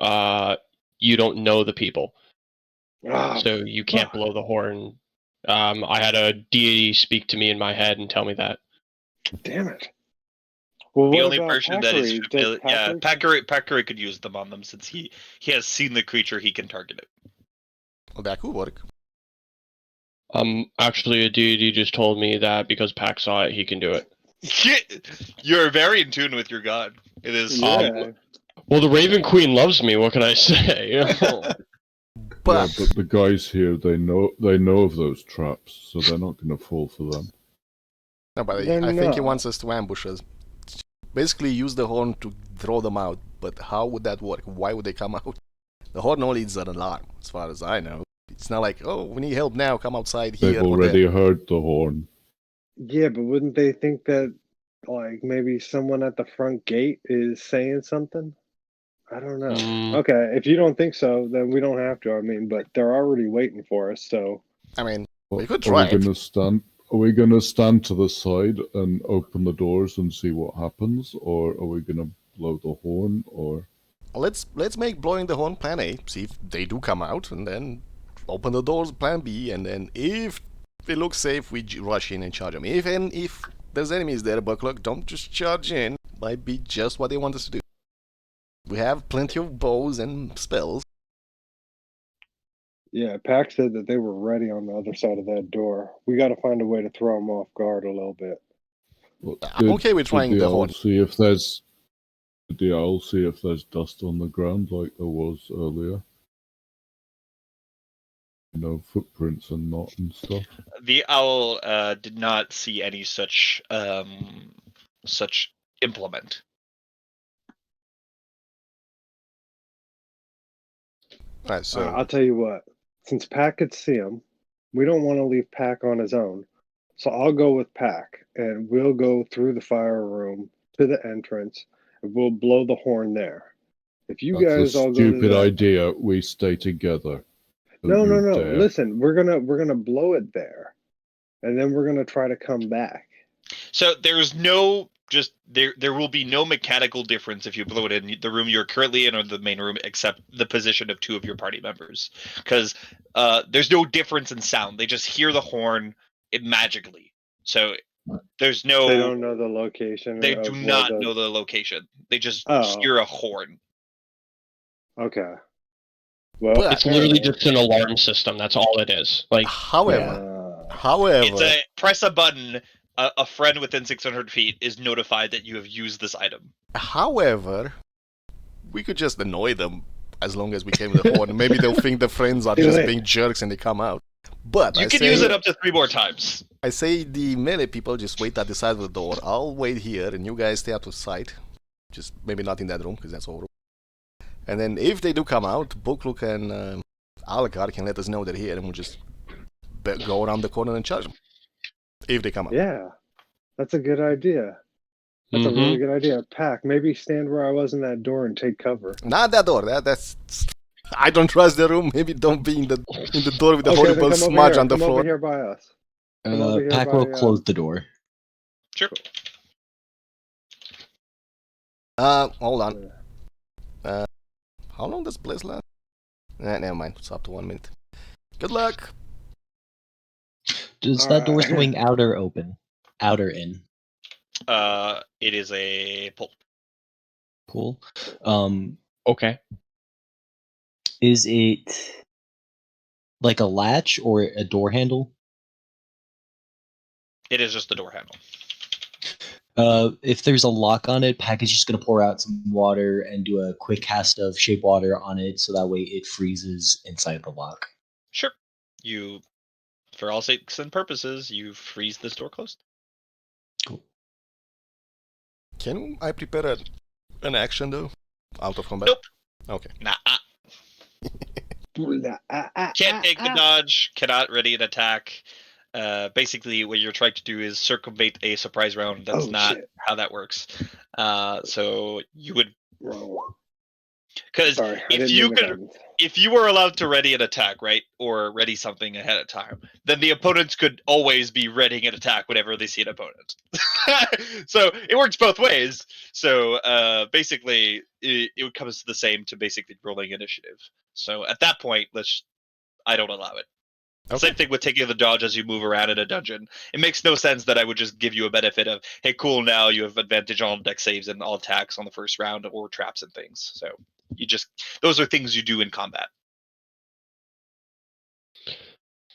you don't know the people, Ah, so you can't fuck. blow the horn. I had a deity speak to me in my head and tell me that. Damn it. Well, The what only about person that is Packery? familiar, Does Packery- Packery could use them on them since he has seen the creature, he can target it. Well, that could work. Actually, a deity just told me that because Pac saw it, he can do it. You're very in tune with your god. It is. Yeah. Well, the Raven Queen loves me. What can I say? But, Yeah, but the guys here, they know of those traps, so they're not going to fall for them. no, but They're I think he not. wants us to ambush us. Basically, use the horn to throw them out. But how would that work? Why would they come out? The horn only needs an alarm, as far as I know. It's not like, oh, we need help now. Come outside here. They've or already there. heard the horn. Yeah, but wouldn't they think that, like, maybe someone at the front gate is saying something? I don't know. Mm. Okay, if you don't think so, then we don't have to. I mean, but they're already waiting for us, so. I mean, Well, we could Are try we it. going to stand? Are we going to stand to the side and open the doors and see what happens, or are we going to blow the horn? Or Let's make blowing the horn plan A. See if they do come out, and then open the doors plan B. And then if it looks safe, we rush in and charge them. If there's enemies there, Buckler, don't just charge in. Might be just what they want us to do. We have plenty of bows and spells. Yeah, Pac said that they were ready on the other side of that door. We got to find a way to throw them off guard a little bit. well, I'm okay with trying the horn. See if there's. Did the owl see if there's dust on the ground like there was earlier? Footprints and not and stuff. The owl did not see any such implement. Alright, so I'll tell you what. Since Pack could see him, we don't want to leave Pack on his own. So I'll go with Pack, and we'll go through the fire room to the entrance, and we'll blow the horn there. If you That's guys a all go to stupid the... idea. We stay together. No. Don't you dare. Listen, we're gonna blow it there, and then we're gonna try to come back. So there's no there will be no mechanical difference if you blow it in the room you're currently in or the main room, except the position of two of your party members, because there's no difference in sound. They just hear the horn magically. So there's no. They don't know the location. They of do where not know the location. They just hear a horn. Okay. Well, But- It's literally just an alarm system. That's all it is. Like, however, It's a press a button. A friend within 600 feet is notified that you have used this item. however, we could just annoy them as long as we came with the horn. Maybe they'll think the friends are just being jerks and they come out. But You can use it up to 3 more times. I say the melee people just wait at the side of the door. I'll wait here and you guys stay out of sight. Just maybe not in that room because that's horrible. And then if they do come out, Bokluk and Alakar can let us know they're here and we'll just go around the corner and charge them. If they come out. Yeah, that's a good idea. That's a really good idea. Pack, maybe stand where I was in that door and take cover. Not that door. That's. I don't trust the room. Maybe don't be in the door with the horrible then come smudge over on the Come floor. over here by us. Come over here Pack by, will close the door. Sure. Hold on. How long does Blaze last? Never mind. It's up to 1 minute. Good luck. Does that door swing out or open? Out or in? It is a pull. Cool. okay. Is it like a latch or a door handle? It is just a door handle. If there's a lock on it, Pack is just going to pour out some water and do a quick cast of shape water on it, so that way it freezes inside the lock. Sure. You, for all sakes and purposes, you freeze this door closed. Cool. Can I prepare an action though? Out of combat? Nope. Okay. Nah. Can't take the dodge. Cannot ready an attack. Basically, what you're trying to do is circumvent a surprise round. That's not how that works. So you would, because if you were allowed to ready an attack, right, or ready something ahead of time, then the opponents could always be readying an attack whenever they see an opponent. So it works both ways. So basically, it comes to the same to basically rolling initiative. So at that point, I don't allow it. Okay. Same thing with taking the dodge as you move around in a dungeon. It makes no sense that I would just give you a benefit of, hey, cool, now you have advantage on dex saves and all attacks on the first round or traps and things. So those are things you do in combat.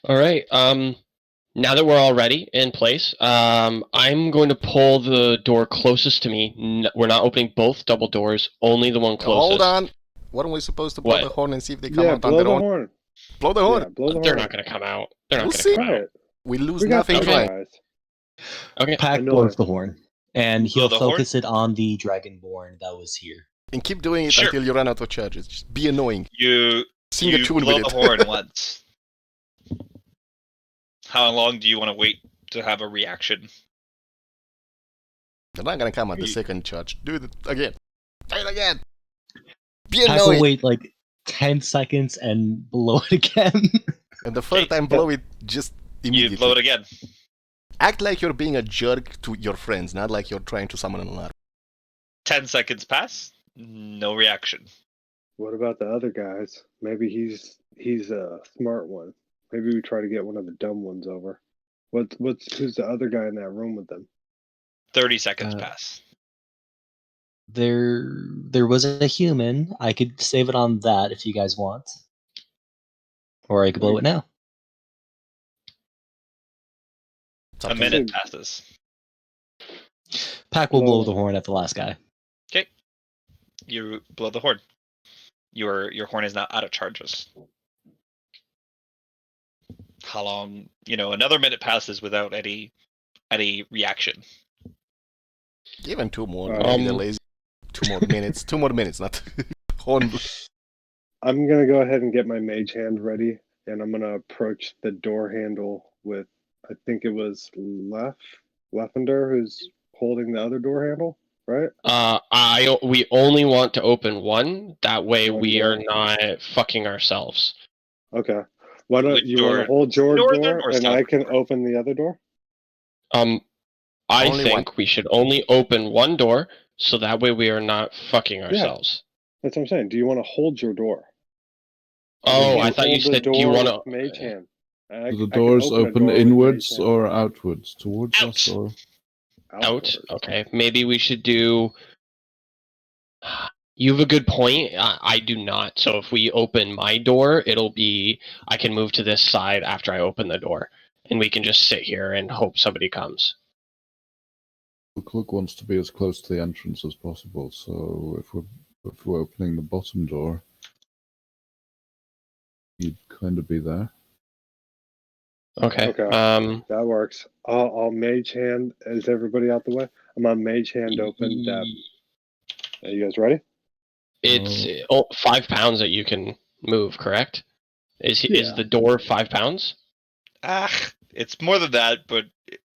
All right. Now that we're already in place, I'm going to pull the door closest to me. We're not opening both double doors, only the one closest. Hold on. Weren't we supposed to blow the horn and see if they come out on blow their the own? Horn. Blow the horn. Yeah, blow the They're horn. not going to come out. They're not We'll going to come see. out. We lose We got nothing trying. guys. Okay. Pack blows the horn, and he'll focus it on the Dragonborn that was here. And keep doing it until you run out of charges. Just be annoying. Sing a tune blow with the it. horn once. How long do you want to wait to have a reaction? They're not going to come at the second charge. Do it again. Try it again. Be Pack annoying. will wait like 10 seconds and blow it again. And the first time, blow it just immediately. You blow it again. Act like you're being a jerk to your friends, not like you're trying to summon an alarm. 10 seconds pass. No reaction. What about the other guys? Maybe he's a smart one. Maybe we try to get one of the dumb ones over. Who's the other guy in that room with them? 30 seconds pass. There was a human. I could save it on that if you guys want. Or I could blow it now. A minute passes. Pack will blow the horn at the last guy. Okay. You blow the horn. Your horn is now out of charges. how long? Another minute passes without any reaction. Even 2 more. Maybe they're lazy. 2 more minutes. 2 more minutes, not one. I'm gonna go ahead and get my mage hand ready, and I'm gonna approach the door handle with, I think it was Leffender who's holding the other door handle, right? We only want to open one. That way, One we door. are not fucking ourselves. Okay. Why don't Which you want to door? hold your Northern door, or and I southern can door? open the other door? I Only think we should only open one door, so that way we are not fucking ourselves. That's what I'm saying. Do you want to hold your door? Oh, I can thought you hold the said do you door want with to? mage hand. I Do the can doors open a open door with inwards mage hand. or outwards? Towards Out. us or? Out. Outwards. Okay, maybe we should do. You have a good point. I do not. So if we open my door, it'll be I can move to this side after I open the door, and we can just sit here and hope somebody comes. The Cluck wants to be as close to the entrance as possible. So if we're opening the bottom door, he'd kind of be there. Okay. That works. I'll mage hand. Is everybody out the way? I'm on mage hand open. Deb. Are you guys ready? It's 5 pounds that you can move, correct? Is Yeah. the door 5 pounds? It's more than that, but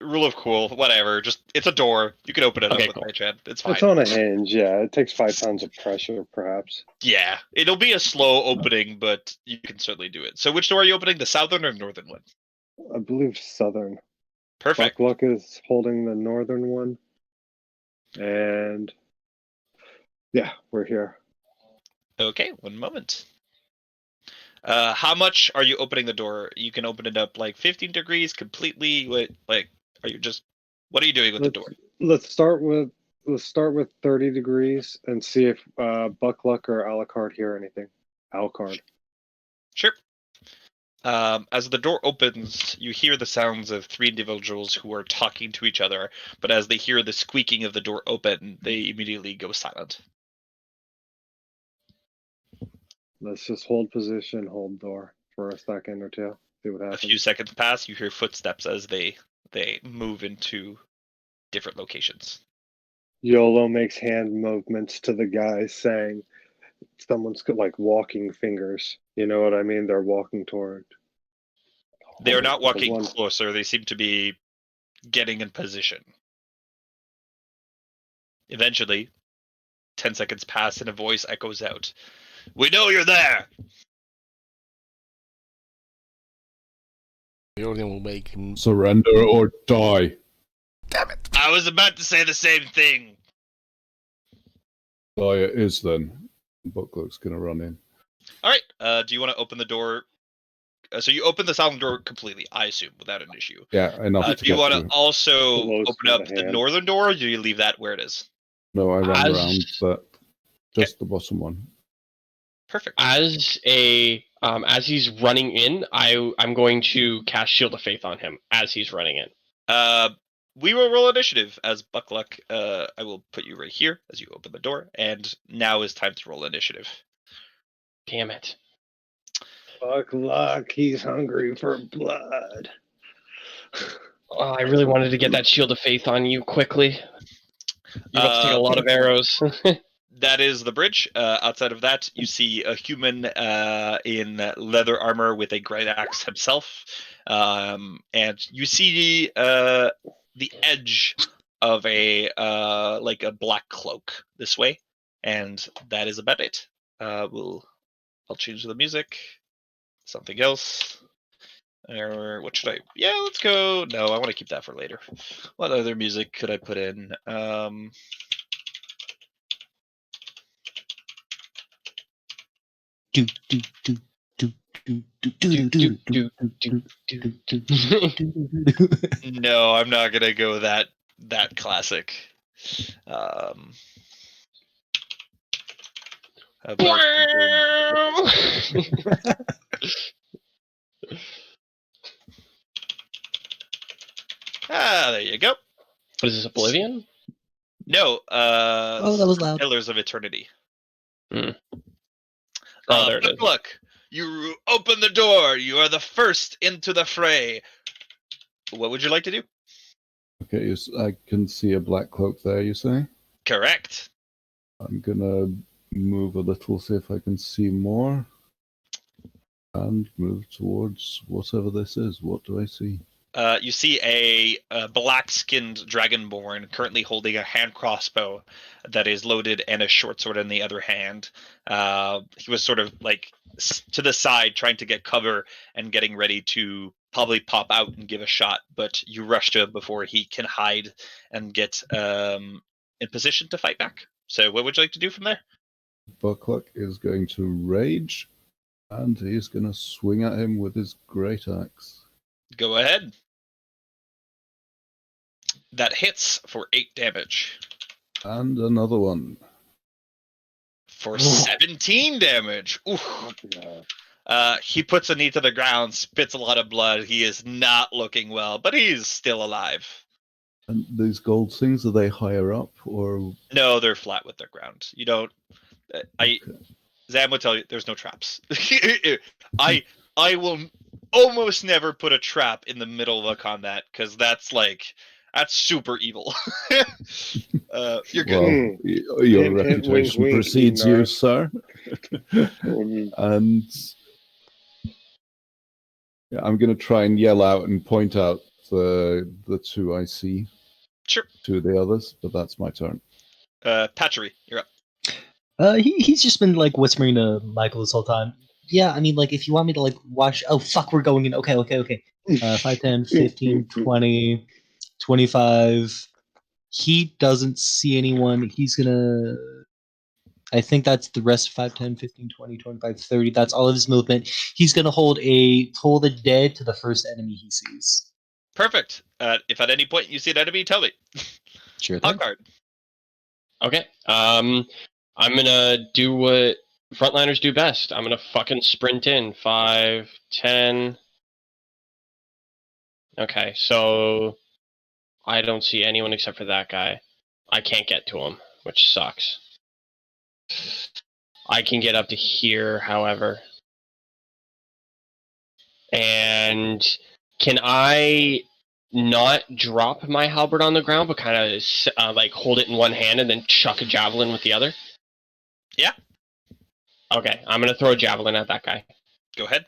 rule of cool, whatever. Just it's a door. You can open it Okay, up with cool. mage hand. It's fine. It's on a hinge. Yeah, it takes 5 pounds of pressure, perhaps. Yeah, it'll be a slow opening, but you can certainly do it. So which door are you opening? The southern or northern one? I believe southern. Perfect. Buckluck is holding the northern one, and yeah, we're here. Okay, one moment. How much are you opening the door? You can open it up like 15 degrees completely. What are you just? What are you doing with the door? Let's start with 30 degrees and see if Buckluck or Alucard hear anything. Alucard. Sure. As the door opens, you hear the sounds of 3 individuals who are talking to each other, but as they hear the squeaking of the door open, they immediately go silent. Let's just hold position, hold door for a second or two. See what A happens. few seconds pass, you hear footsteps as they move into different locations. YOLO makes hand movements to the guys saying someone's got like walking fingers. You know what I mean? They're walking toward. They are not the walking one- closer, they seem to be getting in position. Eventually, 10 seconds pass and a voice echoes out. We know you're there! Riordin will make him. Surrender or die. Damn it! I was about to say the same thing. Die it is then. Buckluck's gonna run in. Alright, do you want to open the door? So you open the southern door completely, I assume, without an issue. Yeah, enough to Do you get want through. to also Close open with up a the hand. northern door, or do you leave that where it is? No, I ran As- around that. Just the bottom one. Perfect. As he's running in, I'm going to cast Shield of Faith on him as he's running in. We will roll initiative as Buckluck. I will put you right here as you open the door, and now is time to roll initiative. Damn it. Buckluck, he's hungry for blood. Oh, I really wanted to get that Shield of Faith on you quickly. You have to take a lot of arrows. That is the bridge. Outside of that, you see a human in leather armor with a great axe himself, and you see the edge of a black cloak this way, and that is about it. I'll change the music. Something else. Or what should I? Yeah, let's go. No, I want to keep that for later. What other music could I put in? Do, do, do, do, do, do, do, do, No, I'm not gonna go that classic. How about there you go. What is this, Oblivion? No, Oh, that was loud. Pillars of Eternity. Oh, there it is. Look, You open the door. You are the first into the fray. What would you like to do? Okay, I can see a black cloak there, you say? Correct. I'm gonna move a little, see if I can see more. And move towards whatever this is. What do I see? You see a black-skinned dragonborn currently holding a hand crossbow that is loaded and a short sword in the other hand. He was sort of like to the side trying to get cover and getting ready to probably pop out and give a shot, but you rush to him before he can hide and get in position to fight back. So what would you like to do from there? Buckluck is going to rage, and he's going to swing at him with his great axe. Go ahead. That hits for 8 damage. And another one. For 17 damage. Oof. He puts a knee to the ground, spits a lot of blood. He is not looking well, but he's still alive. And these gold things, are they higher up, or...? No, they're flat with the ground. You don't... Zam would tell you, there's no traps. I will almost never put a trap in the middle of a combat, because that's super evil. You're good. Well, your reputation precedes you, sir. And yeah, I'm going to try and yell out and point out the two I see. Sure. Two of the others, but that's my turn. Patchery, you're up. He's just been like whispering to Michael this whole time. Yeah, I mean, like, if you want me to like watch, oh fuck, we're going in. Okay. 5, 10, 15, 20, 25. He doesn't see anyone. He's gonna, I think that's the rest. 5, 10, 15, 20, 25, 30. That's all of his movement. He's gonna hold a Toll the Dead to the first enemy he sees. Perfect. If at any point you see an enemy, tell me. Sure thing. Card. Okay. I'm gonna do what frontliners do best. I'm gonna fucking sprint in. 5, 10. Okay, so I don't see anyone except for that guy. I can't get to him, which sucks. I can get up to here, however. And can I not drop my halberd on the ground, but kind of like hold it in one hand and then chuck a javelin with the other? Yeah. Okay, I'm gonna throw a javelin at that guy. Go ahead.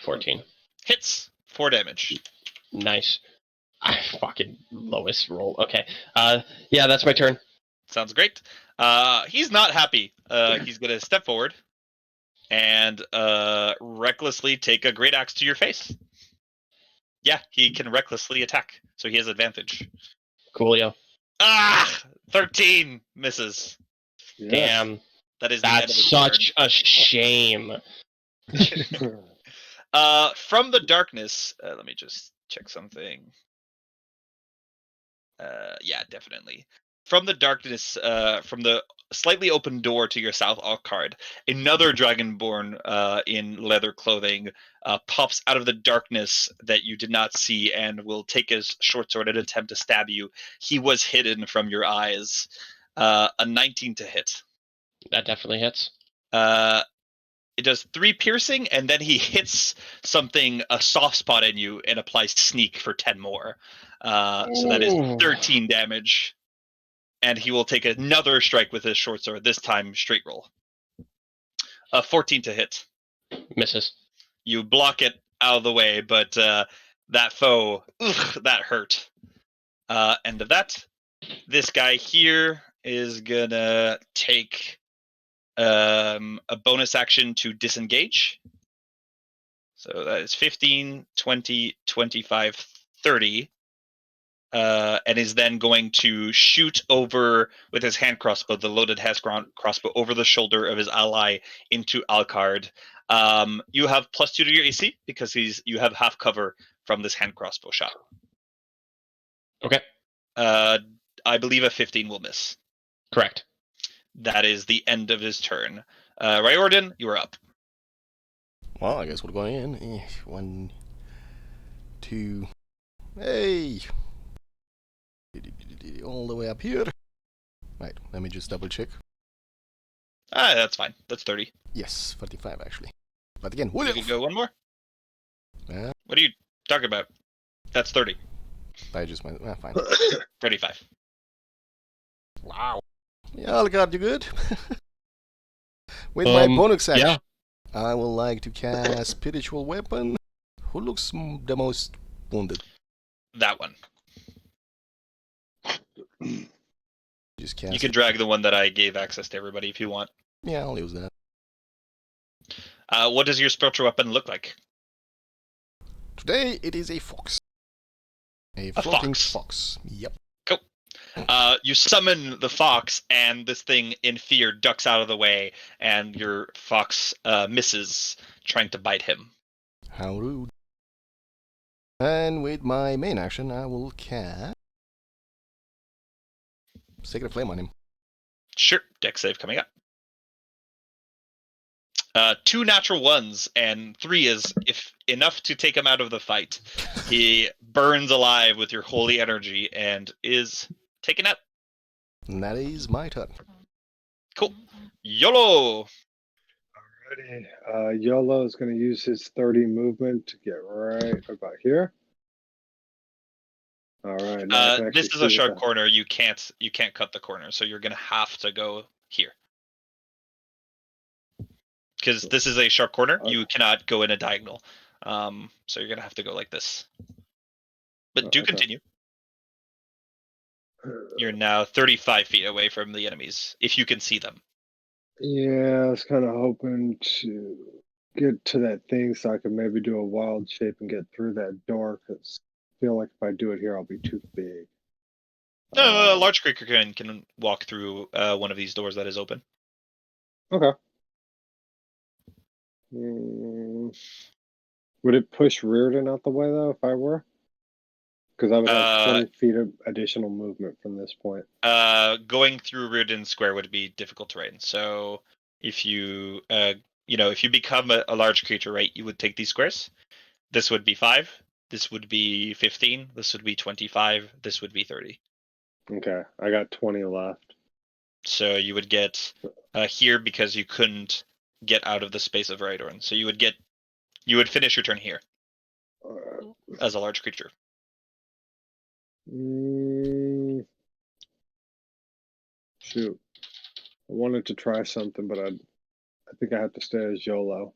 14. Hits. 4 damage. Nice. Fucking lowest roll. Okay. Yeah, that's my turn. Sounds great. He's not happy. He's gonna step forward and recklessly take a great axe to your face. Yeah, he can recklessly attack, so he has advantage. Coolio. 13 misses. Yes. Damn. That's such a shame. From the darkness, let me just check something. Yeah, definitely. From the darkness, from the slightly open door to your south Alcard, another dragonborn in leather clothing pops out of the darkness that you did not see and will take his short sword and attempt to stab you. He was hidden from your eyes. A 19 to hit. That definitely hits. It does 3 piercing, and then he hits a soft spot in you, and applies sneak for 10 more. So that is 13 damage. And he will take another strike with his short sword, this time straight roll. 14 to hit. Misses. You block it out of the way, but that foe, that hurt. End of that. This guy here is gonna take a bonus action to disengage. So that is 15, 20, 25, 30. And is then going to shoot over with his hand crossbow, the loaded hand crossbow, over the shoulder of his ally into Alcard. You have +2 to your AC because you have half cover from this hand crossbow shot. Okay. I believe a 15 will miss. Correct. That is the end of his turn. Riordin, you are up. Well, I guess we're going in. 1, 2. Hey! All the way up here. Right, let me just double check. That's fine. That's 30. Yes, 45 actually. But again, You could go one more. Yeah, What are you talking about? That's 30. I just went. Fine. 35. Wow. Yeah, Algard, you good? With my bonus action, Yeah. I would like to cast Spiritual Weapon. Who looks the most wounded? That one. Just cast You can it. drag the one that I gave access to everybody if you want. Yeah, I'll use that. What does your spiritual weapon look like? Today it is a fox. A A floating fox. fox. Yep. Cool. You summon the fox, and this thing in fear ducks out of the way, and your fox misses, trying to bite him. How rude. And with my main action, I will cast Sacred Flame on him. Sure. Dex save coming up. 2 natural ones, and 3 is if enough to take him out of the fight. He burns alive with your holy energy and is taken out. And that is my turn. Cool. YOLO! Alrighty. YOLO is going to use his 30 movement to get right about here. All right. Now I can actually This is see a what sharp the- corner. You can't cut the corner, so you're gonna have to go here. Because this is a sharp corner, you cannot go in a diagonal. So you're gonna have to go like this. But do Okay. continue. You're now 35 feet away from the enemies, if you can see them. Yeah, I was kind of hoping to get to that thing so I could maybe do a wild shape and get through that door, because I feel like if I do it here, I'll be too big. No, a large creature can walk through one of these doors that is open. Okay. Would it push Riordin out the way, though, if I were? Because I would have 20 feet of additional movement from this point. Going through Riordin Square would be difficult terrain. So if you, if you become a large creature, right, you would take these squares. This would be 5. This would be 15. This would be 25. This would be 30. Okay, I got 20 left. So you would get here because you couldn't get out of the space of Riordin. So you would finish your turn here as a large creature. Shoot. I wanted to try something, but I think I have to stay as YOLO.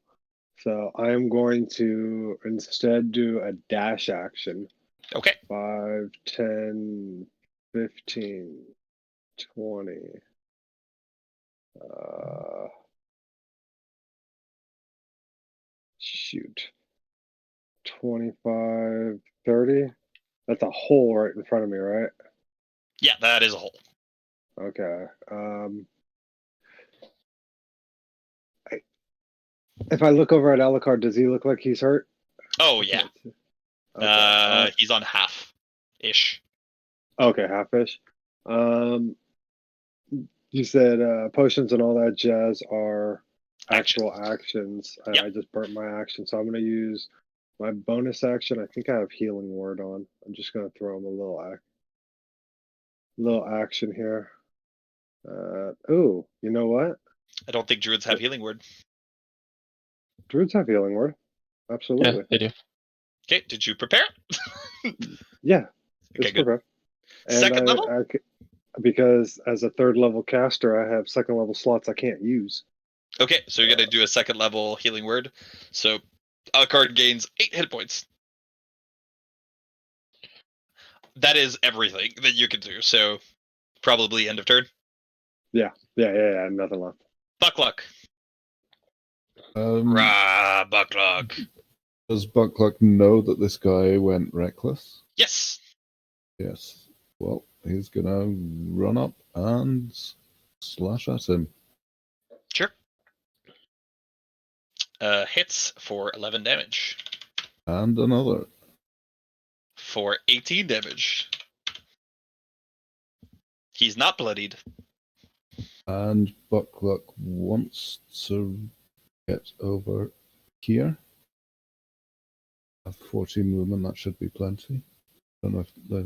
So I am going to instead do a dash action. Okay. 5, 10, 15, 20. Shoot. 25, 30. That's a hole right in front of me, right? Yeah, that is a hole. Okay. If I look over at Alucard, does he look like he's hurt? Oh yeah. Okay. He's on half-ish. Okay, half-ish. You said potions and all that jazz are actual actions. Yep. I just burnt my action, so I'm going to use my bonus action. I think I have Healing Word on. I'm just going to throw him a little action here. Ooh, you know what? I don't think druids have Healing Word. Druids have Healing Word. Absolutely. Yeah, they do. Okay, did you prepare? Yeah. Okay, good. Perfect. And Second level? because as a 3rd level caster, I have 2nd level slots I can't use. Okay, so you're gonna do a 2nd level Healing Word. So Alucard gains 8 hit points. That is everything that you can do. So probably end of turn. Yeah. Nothing left. Buckluck. Buckluck. Does Buckluck know that this guy went reckless? Yes. Yes. Well, he's gonna run up and slash at him. Sure. Hits for 11 damage. And another. For 18 damage. He's not bloodied. And Buckluck wants to get over here. I have 14 movement, that should be plenty. Don't know if I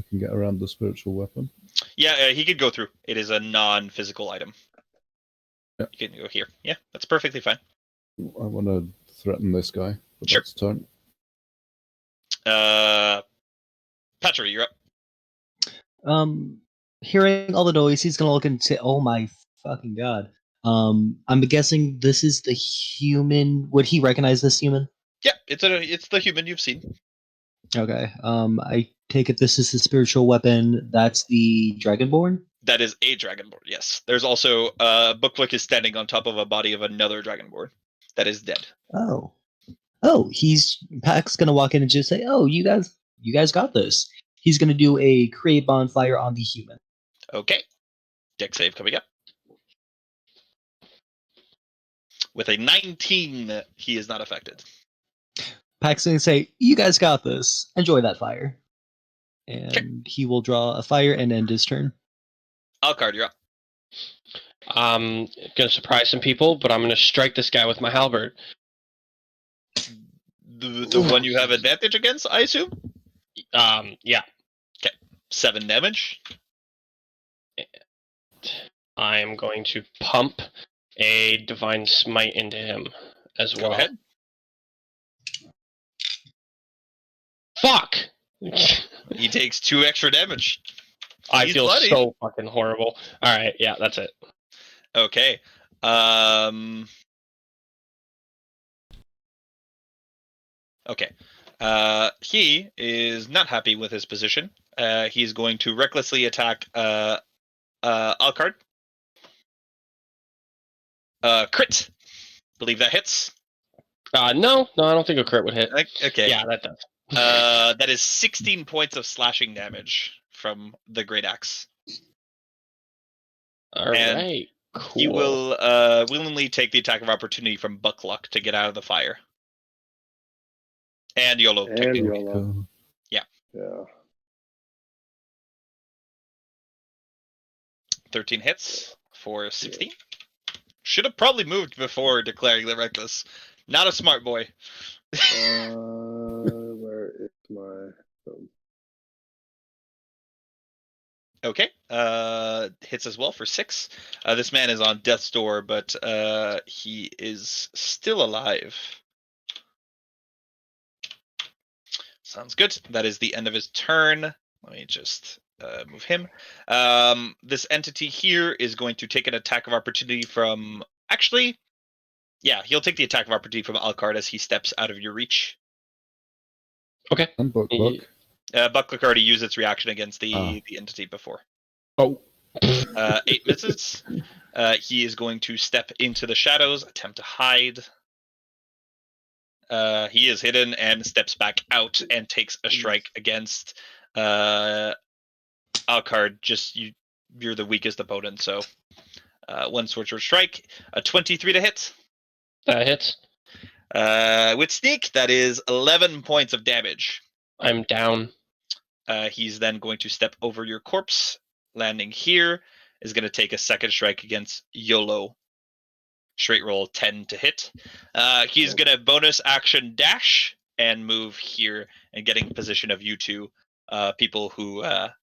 can get around the spiritual weapon. Yeah, he could go through. It is a non-physical item. Yep. You can go here. Yeah, that's perfectly fine. I want to threaten this guy. But Sure. that's turn. Patra, you're up. Hearing all the noise, he's gonna look and say, "Oh my fucking god!" I'm guessing this is the human. Would he recognize this human? Yeah, it's the human you've seen. Okay. I take it this is the spiritual weapon. That's the Dragonborn. That is a dragonborn. Yes. There's also Booklick is standing on top of a body of another dragonborn that is dead. Oh. Pack's gonna walk in and just say, "Oh, you guys got this." He's gonna do a create bonfire on the human. Okay. Deck save coming up. With a 19, he is not affected. Pack's gonna say, "You guys got this. Enjoy that fire." And he will draw a fire and end his turn. Alcard, you're up. I'm gonna surprise some people, but I'm gonna strike this guy with my halberd. The one you have advantage against, I assume? Yeah. 7 damage. I am going to pump a divine smite into him as well. Go ahead. Fuck! He takes 2 extra damage. I He's feel bloody. so fucking horrible. Alright, yeah, that's it. Okay. Okay. He is not happy with his position. He's going to recklessly attack Alcard. Crit. Believe that hits. No, I don't think a crit would hit. Okay. Yeah, that does. That is 16 points of slashing damage from the Great Axe. Alright, cool. He will willingly take the attack of opportunity from Buckluck to get out of the fire. And YOLO. And technically. YOLO. Yeah. Yeah. 13 hits for 16. Should have probably moved before declaring the reckless. Not a smart boy. Where is my phone? Okay. Hits as well for 6. This man is on death's door, but he is still alive. Sounds good. That is the end of his turn. Let me just move him. This entity here is going to take an attack of opportunity from... Actually, yeah, he'll take the attack of opportunity from Alcard as he steps out of your reach. Okay. And Buck. Bucklick already used its reaction against the entity before. Oh. 8 misses. He is going to step into the shadows, attempt to hide. He is hidden and steps back out and takes a strike against Alcard. You're the weakest opponent, so 1 sorcerer strike. A 23 to hit. That hits. With sneak, that is 11 points of damage. I'm down. He's then going to step over your corpse, landing here. Is going to take a second strike against YOLO. Straight roll 10 to hit. He's going to bonus action dash and move here and getting position of you two people who A,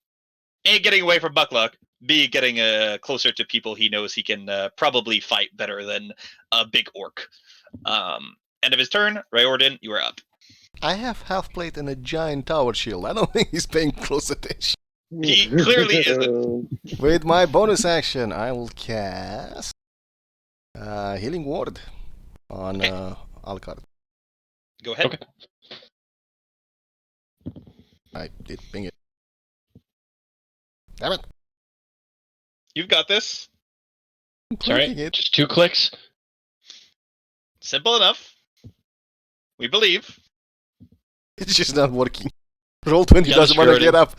getting away from Buckluck, B, getting closer to people he knows he can probably fight better than a big orc. End of his turn. Riordin, you are up. I have half plate and a giant tower shield. I don't think he's paying close attention. He clearly isn't. With my bonus action, I will cast Healing Ward on Alcard. Go ahead. Okay. I did ping it. Damn it! You've got this. Sorry, Clicking it. just 2 clicks. Simple enough. We believe. It's just not working. Roll 20 Yeah, doesn't want to Riordin. get up.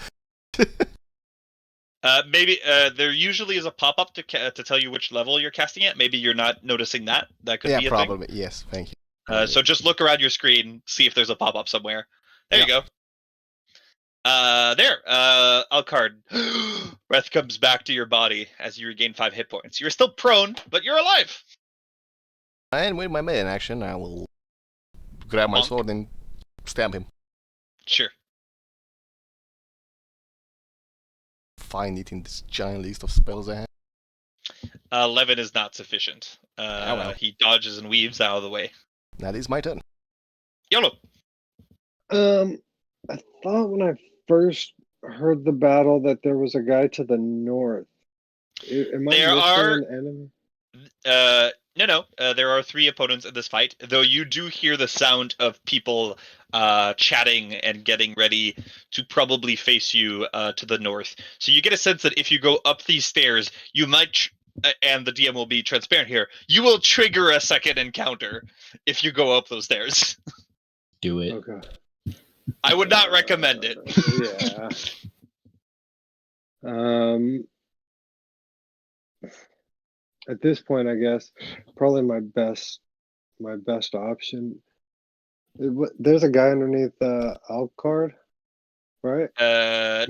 Maybe there usually is a pop-up to tell you which level you're casting at. Maybe you're not noticing that. That could Yeah, be a probably. Yes, thank you. thing. So just look around your screen, see if there's a pop-up somewhere. There you go. There. Alcard. Breath comes back to your body as you regain 5 hit points. You're still prone, but you're alive. And with my main action, I will grab my Bonk. sword and stab him. Sure. Find it in this giant list of spells I have. 11 is not sufficient. well. He dodges and weaves out of the way. That is my turn. YOLO. I thought when I first heard the battle that there was a guy to the north. Am I There missing are- an enemy? No. There are 3 opponents in this fight, though you do hear the sound of people chatting and getting ready to probably face you to the north. So you get a sense that if you go up these stairs, you might, and the DM will be transparent here, you will trigger a second encounter if you go up those stairs. Do it. Okay. I would not recommend it. Yeah. At this point, I guess probably my best option. There's a guy underneath Alcard, right? Yeah,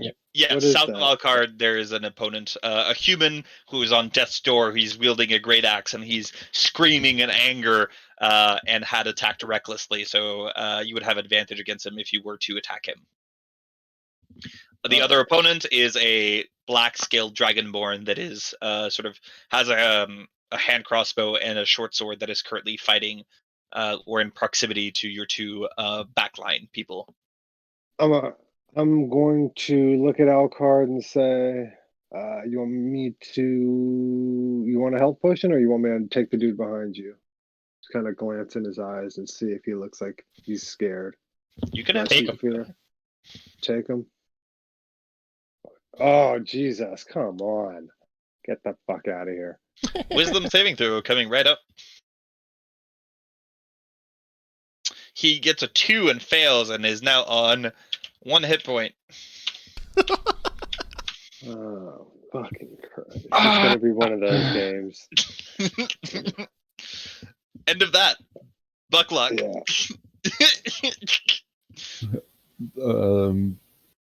What is south that? of Alcard, there is an opponent, a human who is on death's door. He's wielding a great axe and he's screaming in anger and had attacked recklessly. So you would have advantage against him if you were to attack him. The other opponent is a black scaled dragonborn that is sort of has a hand crossbow and a short sword that is currently fighting or in proximity to your 2 backline people. I'm going to look at Alcard and say, you want a health potion, or you want me to take the dude behind you? Just kind of glance in his eyes and see if he looks like he's scared. You can Take him. Take him. Oh, Jesus, come on. Get the fuck out of here. Wisdom saving throw coming right up. He gets a 2 and fails and is now on 1 hit point. Oh, fucking Christ. It's going to be one of those games. End of that. Buck luck. Yeah.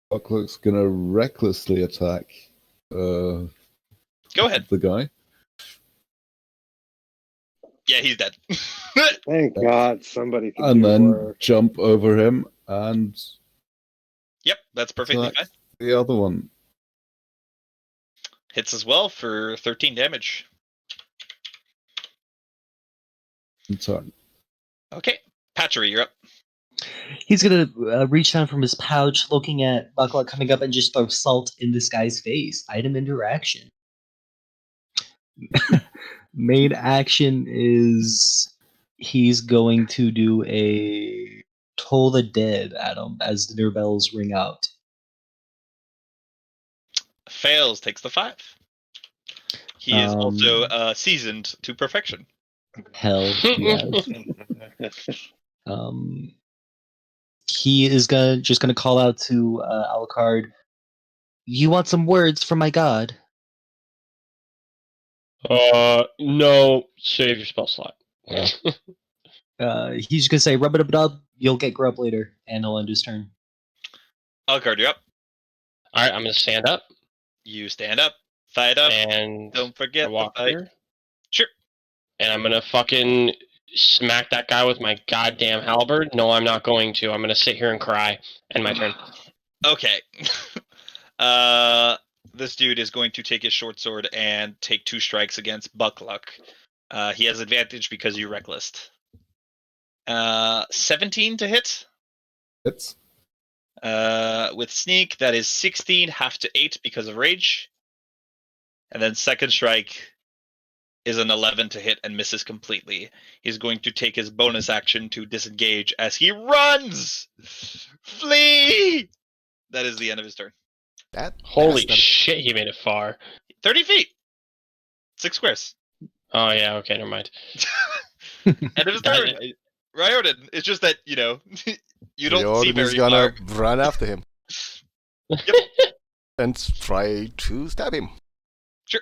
Buckluck's gonna recklessly attack Go ahead. the guy. Yeah, he's dead. Thank God somebody can And do then work. jump over him and Yep, that's perfectly attack fine. the other one. Hits as well for 13 damage. In turn. Okay. Patchery, you're up. He's gonna reach down from his pouch, looking at Buckluck coming up, and just throw salt in this guy's face. Item interaction. Main action is he's going to do a Toll the Dead at him as dinner bells ring out. Fails, takes the 5. He is also seasoned to perfection. Hell yes. He is just gonna call out to Alucard. You want some words from my god? No, save your spell slot. He's gonna say rub it up, you'll get grub later, and he'll end his turn. Alcard, you're up. Alright, I'm gonna stand up You stand up, fight up, and don't forget I the walk fight. here. Sure. And I'm gonna fucking smack that guy with my goddamn halberd. No, I'm not going to. I'm gonna sit here and cry. End my turn. Okay. This dude is going to take his short sword and take 2 strikes against Buckluck. He has advantage because you reckless. 17 to hit. Hits. With sneak, that is 16, half to 8 because of rage. And then second strike is an 11 to hit and misses completely. He's going to take his bonus action to disengage as he runs! Flee! That is the end of his turn. Holy shit, he made it far. 30 feet! 6 squares. Oh yeah, okay, never mind. End of his turn. Riordin. It's just that, you don't see very Riordin is gonna far. run after him. Yep. And try to stab him. Sure.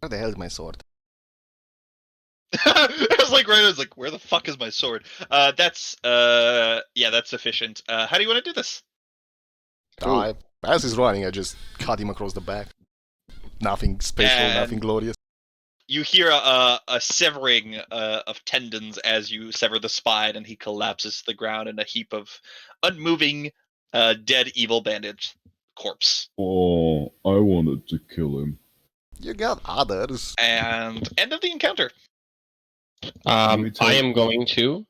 Where the hell is my sword? I was like, Riordin's like, where the fuck is my sword? That's sufficient. How do you want to do this? As he's running, I just cut him across the back. Nothing special, nothing glorious. You hear a severing of tendons as you sever the spine, and he collapses to the ground in a heap of unmoving, dead evil bandit corpse. Oh, I wanted to kill him. You got others. And end of the encounter. I take- am going to.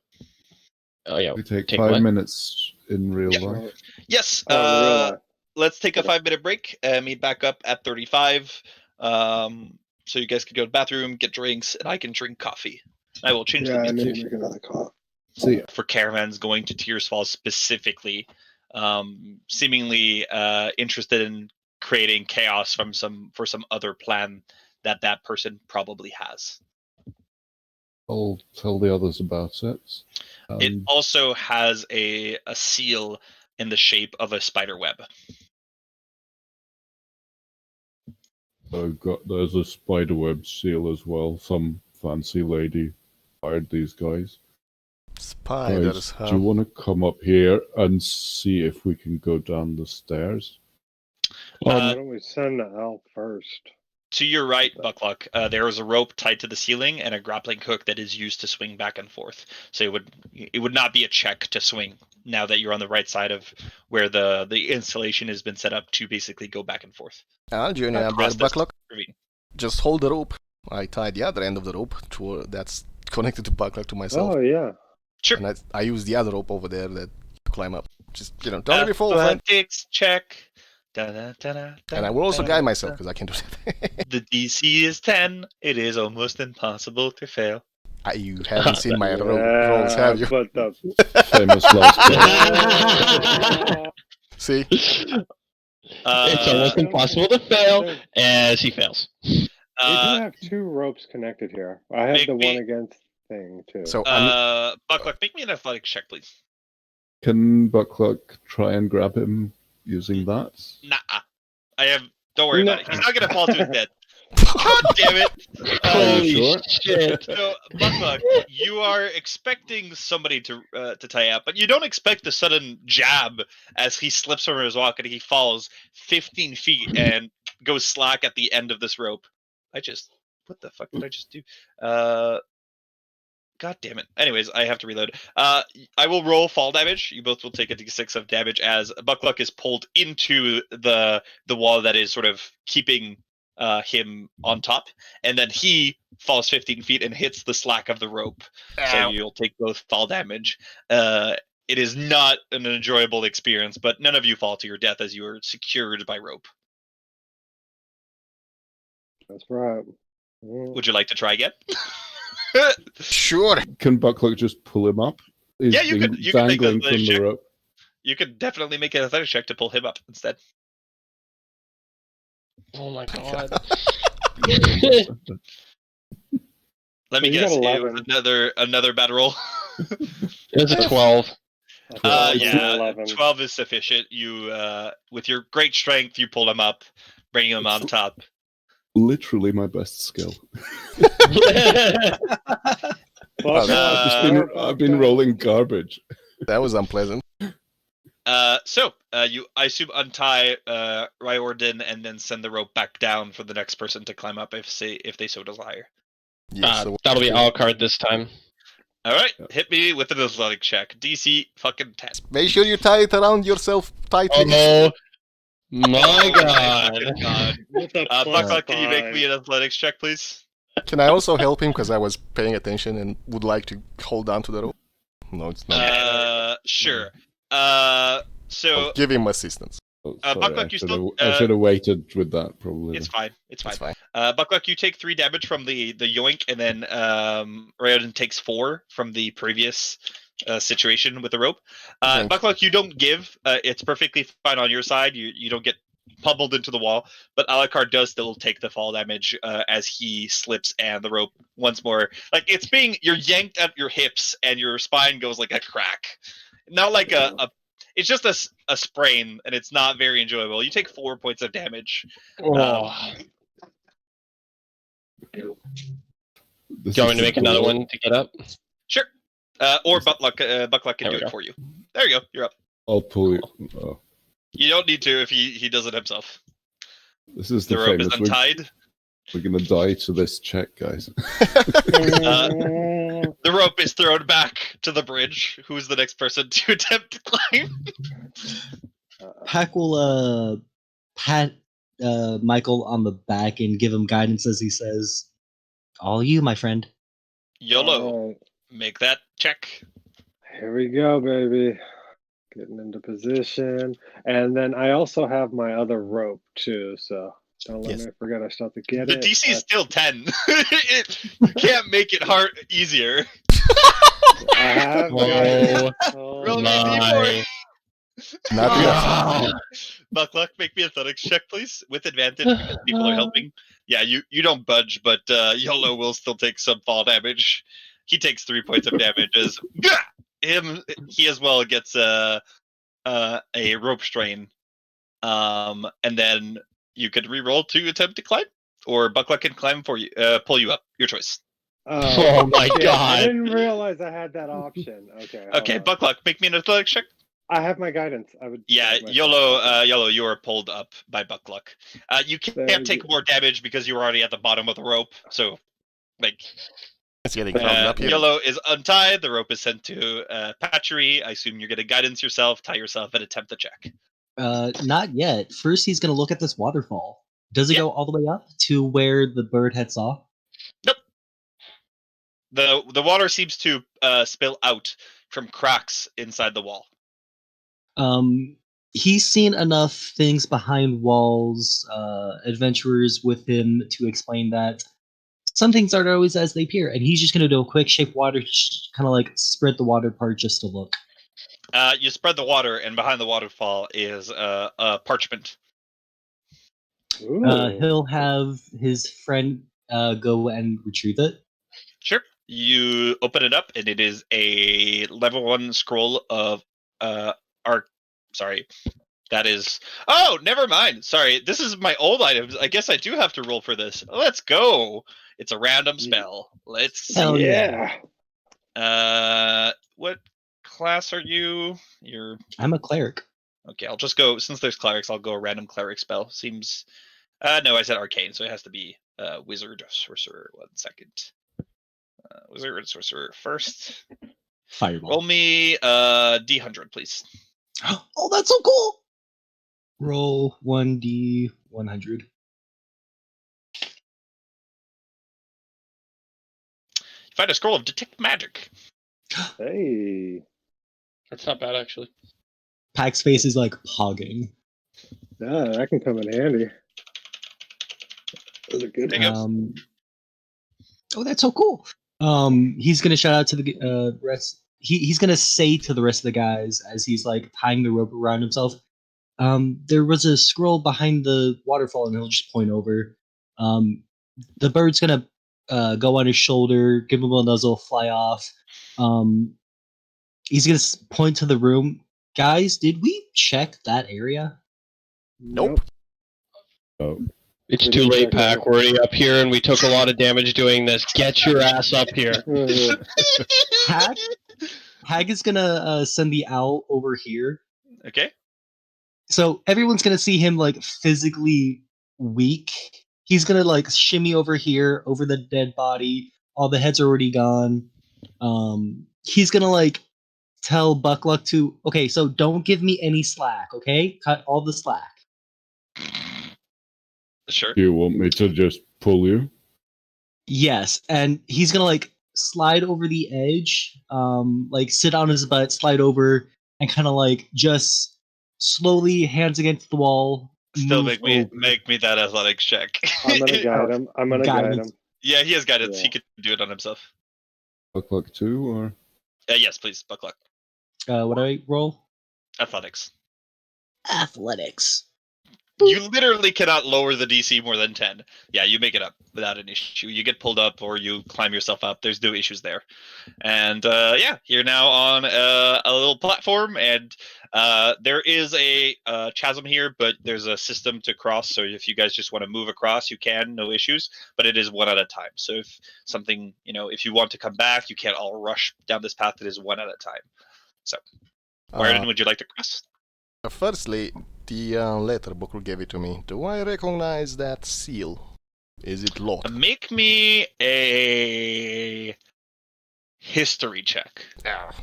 Oh yeah. We take Take 5 what? minutes in real Yep. life. Yes. Real life. Let's take a 5-minute break. Meet back up at 35. So you guys can go to the bathroom, get drinks, and I can drink coffee. I will change Yeah, the I need music to make another call. See, for caravans going to Tears Fall specifically, seemingly interested in creating chaos for some other plan that person probably has. I'll tell the others about it. It also has a seal in the shape of a spider web. There's a spiderweb seal as well. Some fancy lady hired these guys. Spiders, Guys, do you want to come up here and see if we can go down the stairs? Why don't we send the elf first? To your right, Buckluck, there is a rope tied to the ceiling and a grappling hook that is used to swing back and forth. So it would not be a check to swing now that you're on the right side of where the installation has been set up to basically go back and forth. I'll join you up there, Across this Bucklock. ravine. Just hold the rope. I tied the other end of the rope that's connected to Bucklock to myself. Oh, yeah. Sure. And I use the other rope over there to climb up. Just, don't let me fall, friend. Athletics check. Da-da-da-da-da. And I will also guide myself, because I can do that. The DC is 10. It is almost impossible to fail. You haven't seen my rolls, have you? But the Famous last See? It's almost impossible to fail as he fails. we do have 2 ropes connected here. I have make the me- one against thing, too. So, Buckluck, make me an athletics check, please. Can Buckluck try and grab him using that? Nah. Don't worry about it. He's not gonna fall to his death. God damn it! Are you sure? Shit. So, Buckluck, you are expecting somebody to tie up, but you don't expect the sudden jab as he slips from his walk and he falls 15 feet and goes slack at the end of this rope. What the fuck did I just do? God damn it. Anyways, I have to reload. I will roll fall damage. You both will take a d6 of damage as Buckluck is pulled into the wall that is sort of keeping him on top, and then he falls 15 feet and hits the slack of the rope. So Ow. you'll take both fall damage. It is not an enjoyable experience, but none of you fall to your death as you are secured by rope. That's right. Would you like to try again? Sure. Can Buckluck just pull him up? He's Yeah, you been could make dangling the from the check. rope. You could definitely make an athletics check to pull him up instead. Oh my god. Let me You guess. got It was 11. another bad roll. It was a 12. Yeah, 11. 12 is sufficient. You, with your great strength, you pull him up, bring him on top. Literally my best skill. I've been rolling garbage. That was unpleasant. So you, I assume, untie Riordin and then send the rope back down for the next person to climb up if they so desire. Yes, That'll be Alucard this time. All right, hit me with an athletic check. DC fucking 10. make sure you tie it around yourself tightly. Oh my Oh god. fucking god. With a Buckluck, can you make +5. me an athletics check, please? Can I also help him, because I was paying attention and would like to hold on to the rope? No, it's not. Sure. So I'll give him assistance. Oh, sorry, Buckluck, you still. I should have waited with that, probably. It's fine. It's fine. It's fine. Buckluck, you take 3 damage from the yoink, and then Riordin takes 4 from the previous situation with the rope. Thank you. Buckluck, you don't give. It's perfectly fine on your side. You don't get pummeled into the wall, but Alucard does still take the fall damage as he slips and the rope once more. Like you're yanked at your hips and your spine goes like a crack. Not like it's just a sprain, and it's not very enjoyable. You take 4 points of damage. Oh. This Going is to make the another goal. one to get up? Sure. Or Buckluck can There do we it go. for you. There you go. You're up. I'll pull you. Oh, You don't need to if he does it himself. this is The the rope is famous. untied. We're gonna die to this check, guys. The rope is thrown back to the bridge. Who's the next person to attempt to climb? Pack will pat Michael on the back and give him guidance as he says, "All you, my friend." YOLO. All right, Make that check. here we go, baby. Getting into position. And then I also have my other rope, too, so don't let Yes. me forget I still have to get The it. DC is still 10. You can't make it hard easier. I have Whoa. guidance. Roll me My- D4. Not Ah. yet. Buckluck, make me athletics check, please, with advantage because people are helping. Yeah, you don't budge, but YOLO will still take some fall damage. He takes 3 points of damage as he as well gets a rope strain. And then you could re-roll to attempt to climb, or Buckluck can climb for you, pull you up. Your choice. Oh my shit. I God. didn't realize I had that option. Okay. hold Okay, on. Buckluck, make me an athletics check. I have my guidance. I would. Yeah, check myself. YOLO, you are pulled up by Buckluck. You can't Thank take you. more damage because you're already at the bottom of the rope. So, like, It's getting crowded up here. YOLO is untied. The rope is sent to Patchery. I assume you're going to guidance yourself, tie yourself, and attempt the check. Not yet. First, he's gonna look at this waterfall. Does it Yeah. go all the way up to where the bird had saw? Nope. The water seems to spill out from cracks inside the wall. He's seen enough things behind walls, adventurers with him to explain that some things aren't always as they appear, and he's just gonna do a quick shake water, kind of like spread the water part just to look. You spread the water, and behind the waterfall is a parchment. Ooh. He'll have his friend go and retrieve it. Sure. You open it up, and it is a level 1 scroll of Sorry. That is. Oh, never mind. Sorry. This is my old items. I guess I do have to roll for this. Let's go. It's a random spell. Let's see. Hell yeah. What class are you? You're. I'm a cleric. Okay, I'll just go. Since there's clerics, I'll go a random cleric spell. Seems. No, I said arcane, so it has to be wizard, sorcerer. 1 second. Wizard, sorcerer first. Fireball. Roll me D100, please. Oh, that's so cool. Roll 1d100. Find a scroll of detect magic. Hey. That's not bad, actually. Pack's face is like pogging. Yeah, that can come in handy. Those are good. There you go. Oh, that's so cool. He's gonna shout out to the rest. He's gonna say to the rest of the guys as he's like tying the rope around himself. There was a scroll behind the waterfall, and he'll just point over. The bird's gonna go on his shoulder, give him a nuzzle, fly off. He's gonna point to the room. Guys, did we check that area? Nope. Oh, It's We too didn't late, check it Pack. out. We're already up here, and we took a lot of damage doing this. Get your ass up here. Hag is gonna send the owl over here. Okay. So everyone's gonna see him like physically weak. He's gonna like shimmy over here, over the dead body. All the heads are already gone. He's gonna like tell Buckluck to okay, so don't give me any slack, okay? Cut all the slack. Sure. do you want me to just pull you? Yes, and he's gonna like slide over the edge, like sit on his butt, slide over, and kind of like just slowly, hands against the wall. Still move make me that athletics check. I'm gonna guide him. I'm gonna guide Guidance. him. Yeah, he has guidance. Yeah. He could do it on himself. Buckluck 2 or? Yes, please, Buckluck. What do I roll? Athletics. Athletics. You literally cannot lower the DC more than 10. Yeah, you make it up without an issue. You get pulled up or you climb yourself up. There's no issues there. And yeah, you're now on a little platform, and there is a chasm here, but there's a system to cross. So if you guys just want to move across, you can, no issues. But it is one at a time. So if something, if you want to come back, you can't all rush down this path. It is one at a time. So, Riordin, would you like to cross? Firstly, the letter Bokul gave it to me. Do I recognize that seal? Is it locked? Make me a history check. Ah.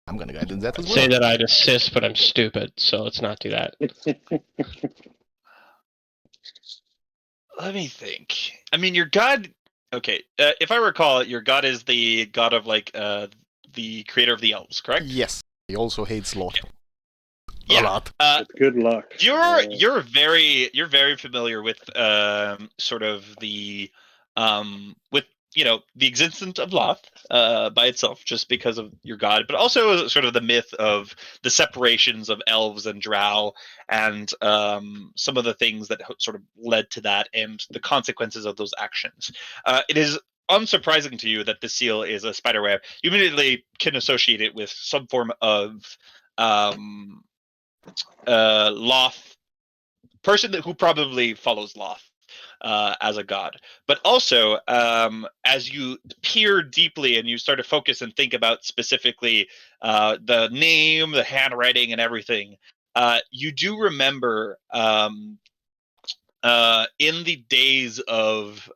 I'm gonna guide in that as well. Say that I'd assist, but I'm stupid, so let's not do that. Let me think. I mean, your god. Okay, if I recall, your god is the god of like the creator of the elves, correct? Yes. He also hates lot. Yeah. A lot. That's good luck. You're very familiar with sort of the with the existence of Loth by itself, just because of your god, but also sort of the myth of the separations of elves and drow, and some of the things that sort of led to that, and the consequences of those actions. It is unsurprising to you that the seal is a spiderweb. You immediately can associate it with some form of Loth person who probably follows Loth as a god. But also, as you peer deeply and you start to focus and think about specifically the name, the handwriting, and everything, you do remember in the days of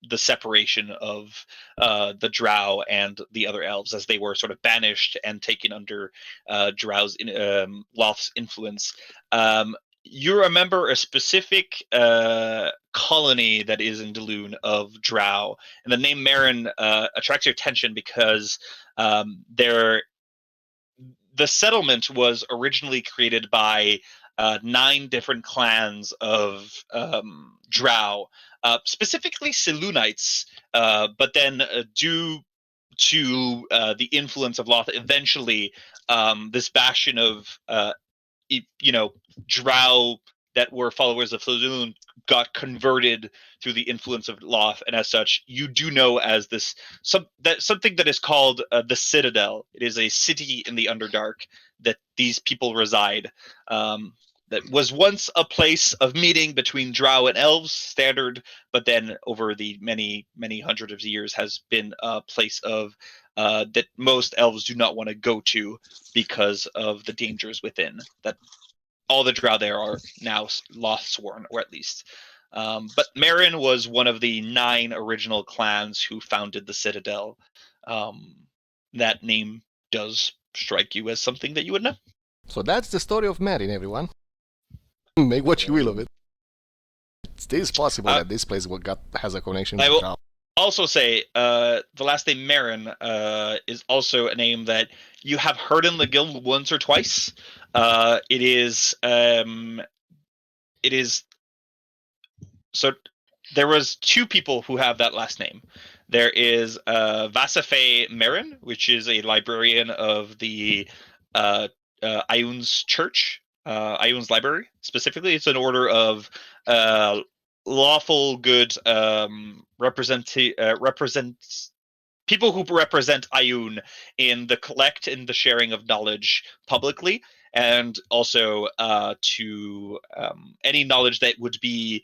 the separation of the drow and the other elves, as they were sort of banished and taken under Loth's influence, you remember a specific colony that is in Daloon of drow, and the name Marin attracts your attention because the settlement was originally created by 9 different clans of drow, specifically Selûnites, but then due to the influence of Loth, eventually this bastion of drow that were followers of Selûn got converted through the influence of Loth, and as such, you do know as something that is called the Citadel. It is a city in the Underdark that these people reside. That was once a place of meeting between drow and elves, standard, but then over the many hundreds of years has been a place of that most elves do not want to go to because of the dangers within. That all the drow there are now Loth sworn, or at least. But Marin was one of the 9 original clans who founded the Citadel. That name does strike you as something that you would know. So that's the story of Marin, everyone. Make what you will of it. It is possible that this place has a connection I with will drow. also say the last name Marin is also a name that you have heard in the guild once or twice. It is so there was 2 people who have that last name. There is Vasafe Marin, which is a librarian of the Ioun's Church, Ioun's Library specifically. It's an order of lawful good represents people who represent Ioun in the collect and the sharing of knowledge publicly, and also to any knowledge that would be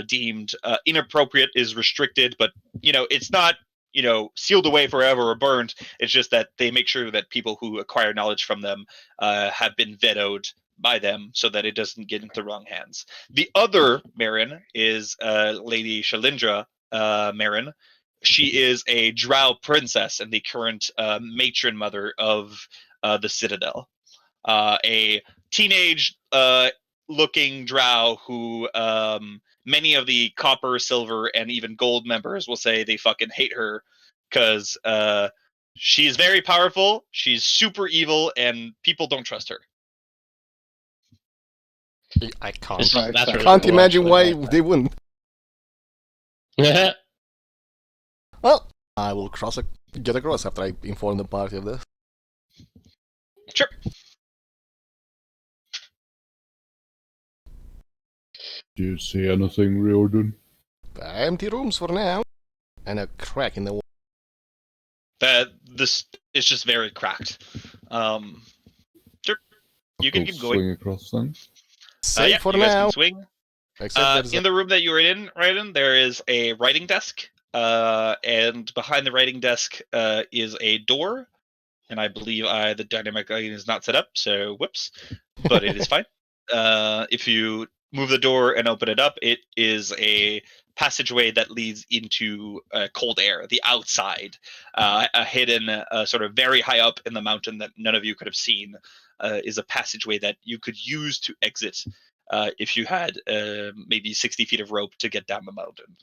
deemed inappropriate is restricted, but it's not sealed away forever or burned. It's just that they make sure that people who acquire knowledge from them have been vetoed by them so that it doesn't get into the wrong hands. The other Marin is Lady Shalindra Marin. She is a drow princess and the current matron mother of the Citadel. A teenage looking drow who many of the copper, silver, and even gold members will say they fucking hate her because she's very powerful, she's super evil, and people don't trust her. I can't. That's really Can't cool, imagine actually. why I like they wouldn't. that. Well, I will get across after I inform the party of this. Sure. Do you see anything, Riordin? Empty rooms for now, and a crack in the wall. This is just very cracked. Sure. You can I'll keep going. swing across then. Safe for you guys now. can swing. Except there's In the room that you were in, Riordin, there is a writing desk, and behind the writing desk is a door, and I believe the dynamic lighting is not set up, so whoops, but it is fine. If you move the door and open it up, it is a passageway that leads into cold air, the outside, a hidden sort of very high up in the mountain that none of you could have seen, is a passageway that you could use to exit if you had maybe 60 feet of rope to get down the mountain.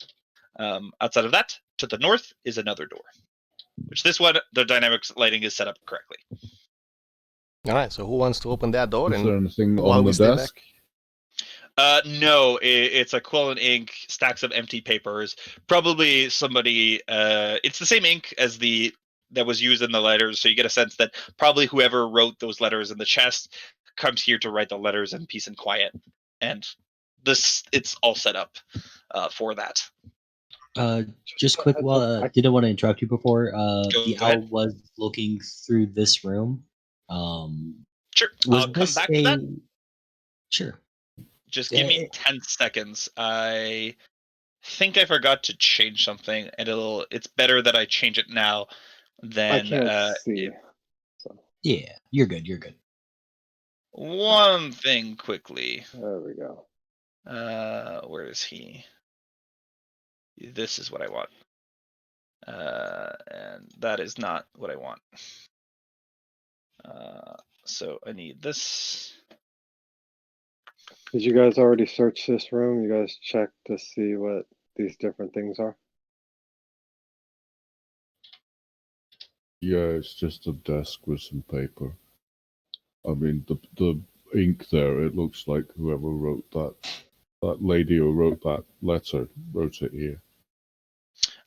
Outside of that, to the north is another door, which this one, the dynamics lighting is set up correctly. All right, so who wants to open that door? Is there anything while on we the stay desk? No, it's a quill and ink, stacks of empty papers. Probably somebody. It's the same ink as that was used in the letters, so you get a sense that probably whoever wrote those letters in the chest comes here to write the letters in peace and quiet. And it's all set up for that. Just quick, I didn't want to interrupt you before. The ahead. owl was looking through this room. Sure, Was I'll come back to that. Sure. Just give me 10 seconds. I think I forgot to change something, and it's better that I change it now than I can't see. Yeah, you're good. You're good. One thing quickly. There we go. Where is he? This is what I want. And that is not what I want. So I need this. Did you guys already search this room? You guys check to see what these different things are? Yeah, it's just a desk with some paper. I mean, the ink there, it looks like whoever wrote that lady who wrote that letter wrote it here.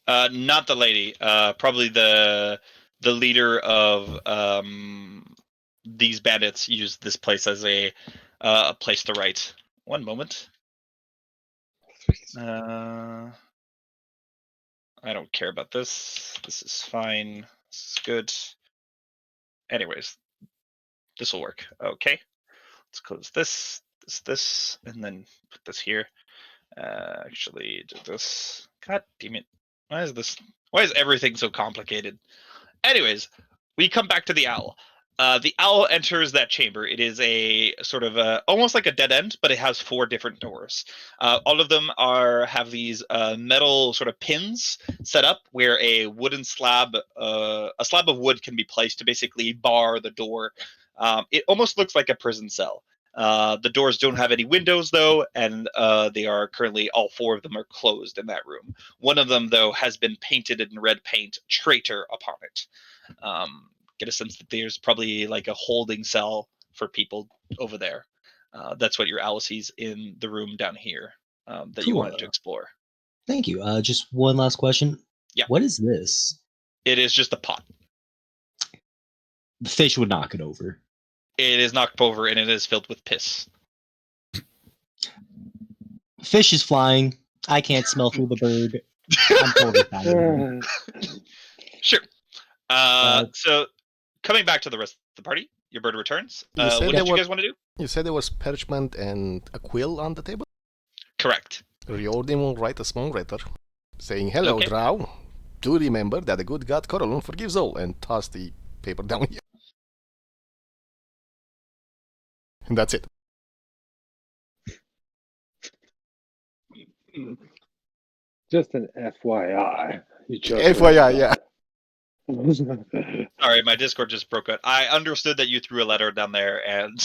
Not the lady. Probably the leader of these bandits used this place as a place to write. One moment. I don't care about this. This is fine. This is good. Anyways, this will work. Okay. Let's close this, and then put this here. Actually, do this. God damn it. Why is everything so complicated? Anyways, we come back to the owl. The owl enters that chamber. It is a sort of almost like a dead end, but it has 4 different doors. All of them have these metal sort of pins set up where a slab of wood can be placed to basically bar the door. It almost looks like a prison cell. The doors don't have any windows, though, and they are currently, all 4 of them are closed in that room. One of them, though, has been painted in red paint, traitor, upon it. Get a sense that there's probably like a holding cell for people over there. That's what your owl sees in the room down here that you wanted to explore. Thank you. Just one last question. Yeah. What is this? It is just a pot. The fish would knock it over. It is knocked over, and it is filled with piss. Fish is flying. I can't smell through the bird. I'm totally fine. Sure. So, coming back to the rest of the party, your bird returns. What did you guys want to do? You said there was parchment and a quill on the table? Correct. Riordin will write a small letter saying, "Hello, Okay. Drow. Do remember that the good god Corolon forgives all," and toss the paper down here. And that's it. Just an FYI. FYI, yeah. Sorry, my Discord just broke out. I understood that you threw a letter down there, and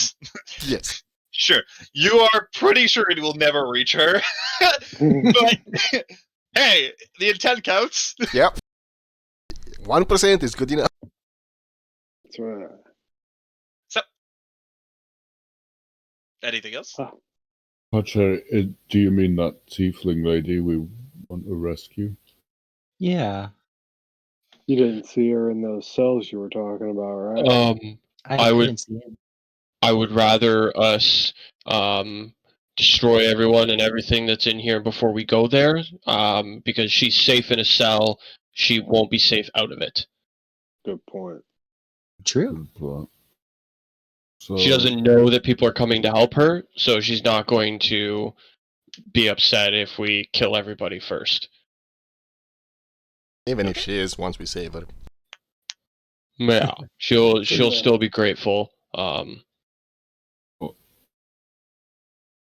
Yes. sure, you are pretty sure it will never reach her. But hey, the intent counts. Yep. 1% is good enough. That's right. So, anything else? Archer, do you mean that tiefling lady we want to rescue? Yeah. You didn't see her in those cells you were talking about, right? I would- didn't see it. I would rather us destroy everyone and everything that's in here before we go there, because she's safe in a cell. She won't be safe out of it. Good point. True. Good plan. So, She doesn't know that people are coming to help her, so she's not going to be upset if we kill everybody first. Even if she is, once we save her. Yeah, she'll still be grateful.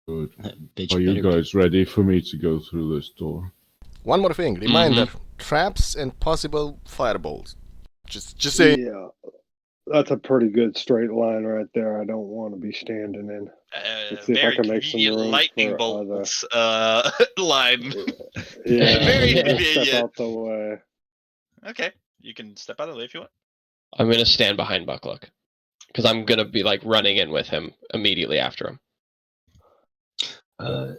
Good. Bitch, Are you better be. guys ready for me to go through this door? One more thing, reminder: traps and possible fireballs. Just say. Yeah, that's a pretty good straight line right there. I don't want to be standing in. Let's see if I Very can make some convenient room lightning for bolts line. Yeah, Very I'm gonna step convenient. out the way. Okay, you can step out of the way if you want. I'm gonna stand behind Buckluck because I'm gonna be like running in with him immediately after him.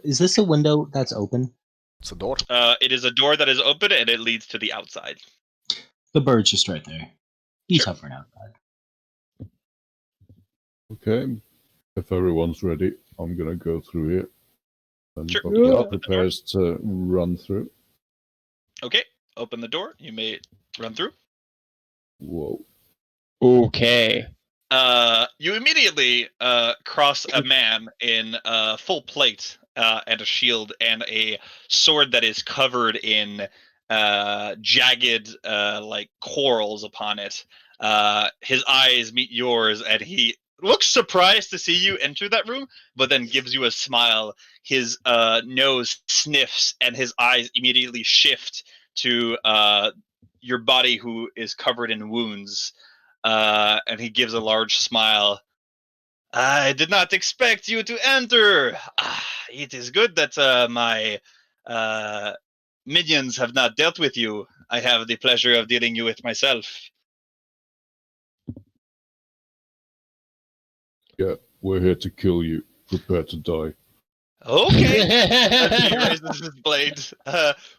Is this a window that's open? It's a door. It is a door that is open and it leads to the outside. The bird's just right there. He's Sure. hovering outside. Okay. If everyone's ready, I'm going to go through here. And Sure. Buckluck prepares to run through. Okay, open the door. You may run through. Whoa. Okay. You immediately cross a man in full plate and a shield and a sword that is covered in jagged like corals upon it. His eyes meet yours, and he looks surprised to see you enter that room, but then gives you a smile. His nose sniffs, and his eyes immediately shift to your body, who is covered in wounds. And he gives a large smile. I did not expect you to enter. It is good that my minions have not dealt with you. I have the pleasure of dealing you with myself. Yeah, we're here to kill you. Prepare to die. Okay. As he raises his blade,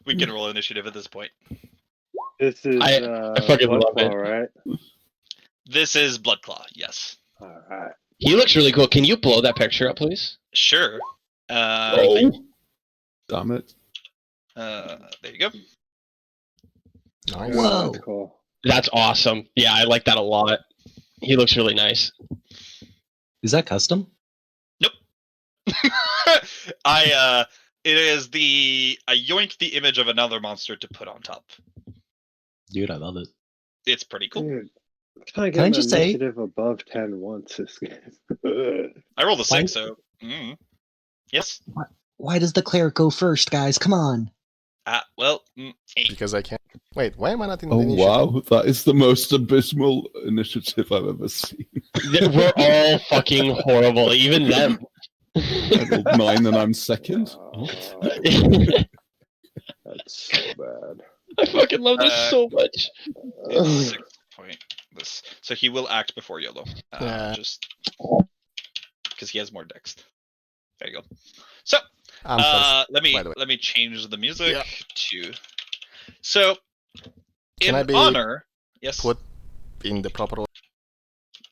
we can roll initiative at this point. This is I fucking love Bloodclaw, it. right? This is Bloodclaw, yes. All right. He looks really cool. Can you blow that picture up, please? Sure. Oh! Damn it. There you go. Nice. Whoa. That's cool. That's awesome. Yeah, I like that a lot. He looks really nice. Is that custom? It is I yoinked the image of another monster to put on top. Dude, I love it. It's pretty cool. Dude, can I Can I get just an say- initiative above 10 once this game? I rolled a Why- 6, so yes. Why does the cleric go first, guys? Come on. Well, Because I can't. Wait, why am I not in the Oh, initiative? wow. That is the most abysmal initiative I've ever seen. We're all fucking horrible, even them. I rolled 9 and I'm second. That's so bad. I fucking love this so much. it's 6 point this. So he will act before YOLO. Just because he has more dex. There you go. So I'm first. let by the way. me change the music Yeah. to. So Can in I be honor, yes. put in the proper order?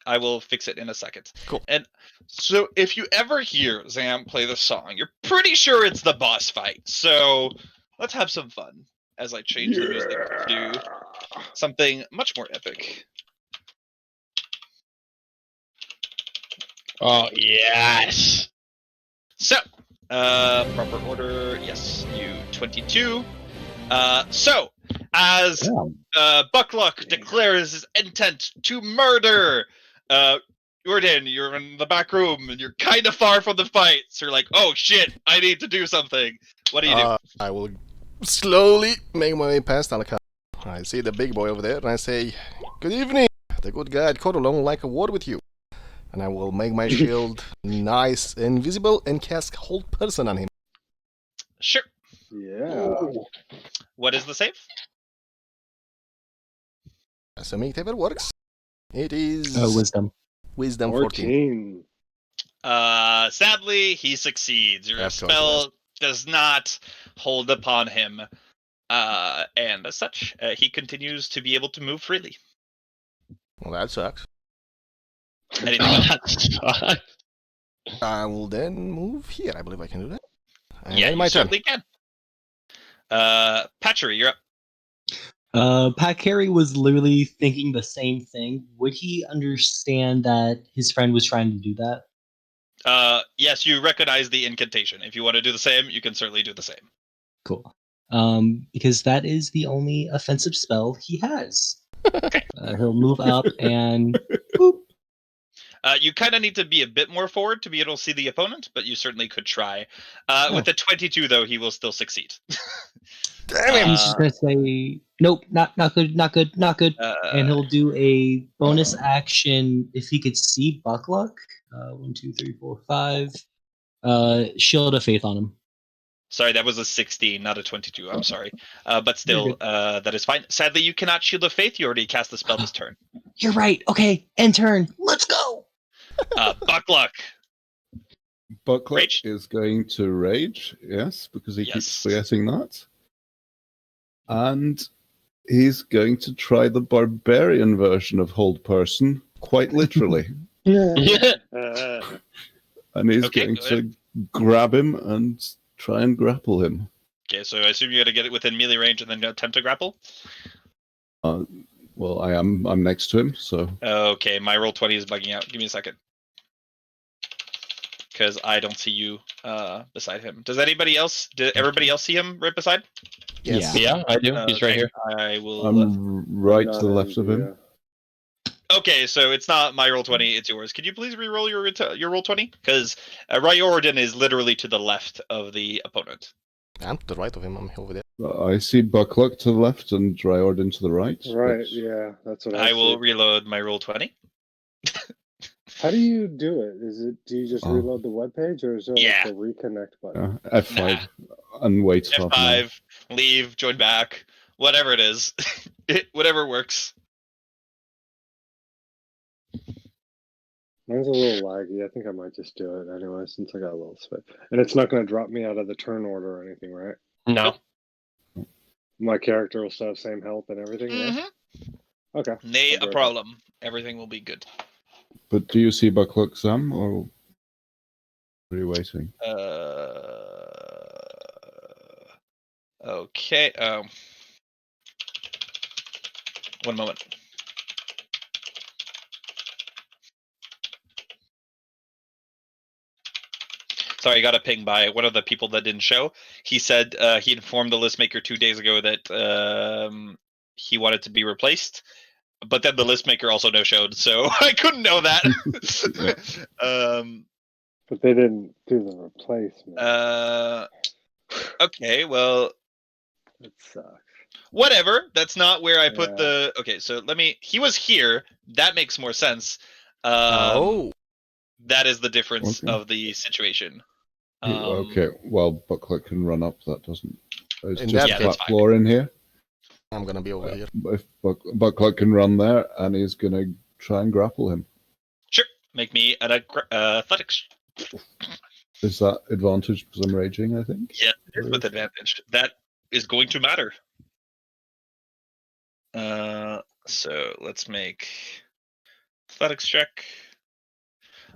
I will fix it in a second. Cool. And so if you ever hear Zam play the song, you're pretty sure it's the boss fight. So let's have some fun as I change the music to something much more epic. Oh, yes. So, proper order, yes, you 22. So, as Buckluck declares his intent to murder Riordin, you're in the back room and you're kind of far from the fight. So you're like, oh shit, I need to do something. What do you do? I will slowly make my way past Alaka. I see the big boy over there and I say, good evening. The good guy at Codolon would like a word with you. And I will make my shield nice and visible and cast Hold Person on him. Sure. Yeah. What is the save? Assuming it ever works. It is Wisdom. Wisdom 14. 14. Sadly, he succeeds. Your Of course spell does not hold upon him. And as such, he continues to be able to move freely. Well, that sucks. Anything else? That sucks. I will then move here. I believe I can do that. And Yeah, then you my turn. certainly can. Patchery, you're up. Pat Carey was literally thinking the same thing. Would he understand that his friend was trying to do that? Yes, you recognize the incantation. If you want to do the same, you can certainly do the same. Cool. Because that is the only offensive spell he has. He'll move up and boop. You kind of need to be a bit more forward to be able to see the opponent, but you certainly could try. With the 22, though, he will still succeed. Damn He's just gonna say, "Nope, not good, not good, not good," and he'll do a bonus action if he could see Buckluck. 1, 2, 3, 4, 5. Shield of Faith on him. Sorry, that was a 16, not a 22. I'm sorry. But You're still, good. that is fine. Sadly, you cannot Shield of Faith. You already cast the spell this turn. You're right. Okay, end turn. Let's go. Buckluck. Buckluck Rage? is going to rage, yes, because he Yes. keeps forgetting that. And he's going to try the barbarian version of hold person, quite literally. Yeah. And he's Okay, going go ahead. to grab him and try and grapple him. Okay, so I assume you got to get it within melee range and then attempt to grapple. Well, I'm next to him, so Okay, my roll 20 is bugging out. Give me a second, because I don't see you beside him. Does anybody else? Did everybody else see him right beside? Yes. Yeah, I do. He's right Okay, here. I will. I'm right Not to the left of him. Okay, so it's not my roll 20, it's yours. Could you please re-roll your roll 20? Because Riordin is literally to the left of the opponent. I'm to the right of him. I'm over there. I see Buckluck to the left and Riordin to the right. Right, but- yeah, that's what I I will see. reload my roll 20. How do you do it? Do you just Oh. reload the webpage, or is there Yeah. like a reconnect button? F5 and wait half an hour. F5, leave, join back, whatever it is. Whatever works. Mine's a little laggy. I think I might just do it anyway, since I got a little space. And it's not going to drop me out of the turn order or anything, right? No. My character will still have same health and everything. Yeah? Mm-hmm. Okay. Nay, I'll do a it. problem. Everything will be good. But do you see Buckluck, Sam, or are you waiting? Okay. One moment. Sorry, I got a ping by one of the people that didn't show. He said he informed the list maker 2 days ago that he wanted to be replaced, but then the list maker also no showed, so I couldn't know that. But they didn't do the replacement. Okay, well, That sucks. whatever. That's not where I put Yeah. the. Okay, so let me. He was here. That makes more sense. That is the difference Okay. of the situation. Okay, well, Buckluck can run up. That doesn't. There's In just that a case- flat floor in here. I'm gonna be over here. If Buckluck can run there, and he's going to try and grapple him. Sure. Make me an athletics. Is that advantage because I'm raging, I think? Yeah, it is with advantage. That is going to matter. So let's make athletics check.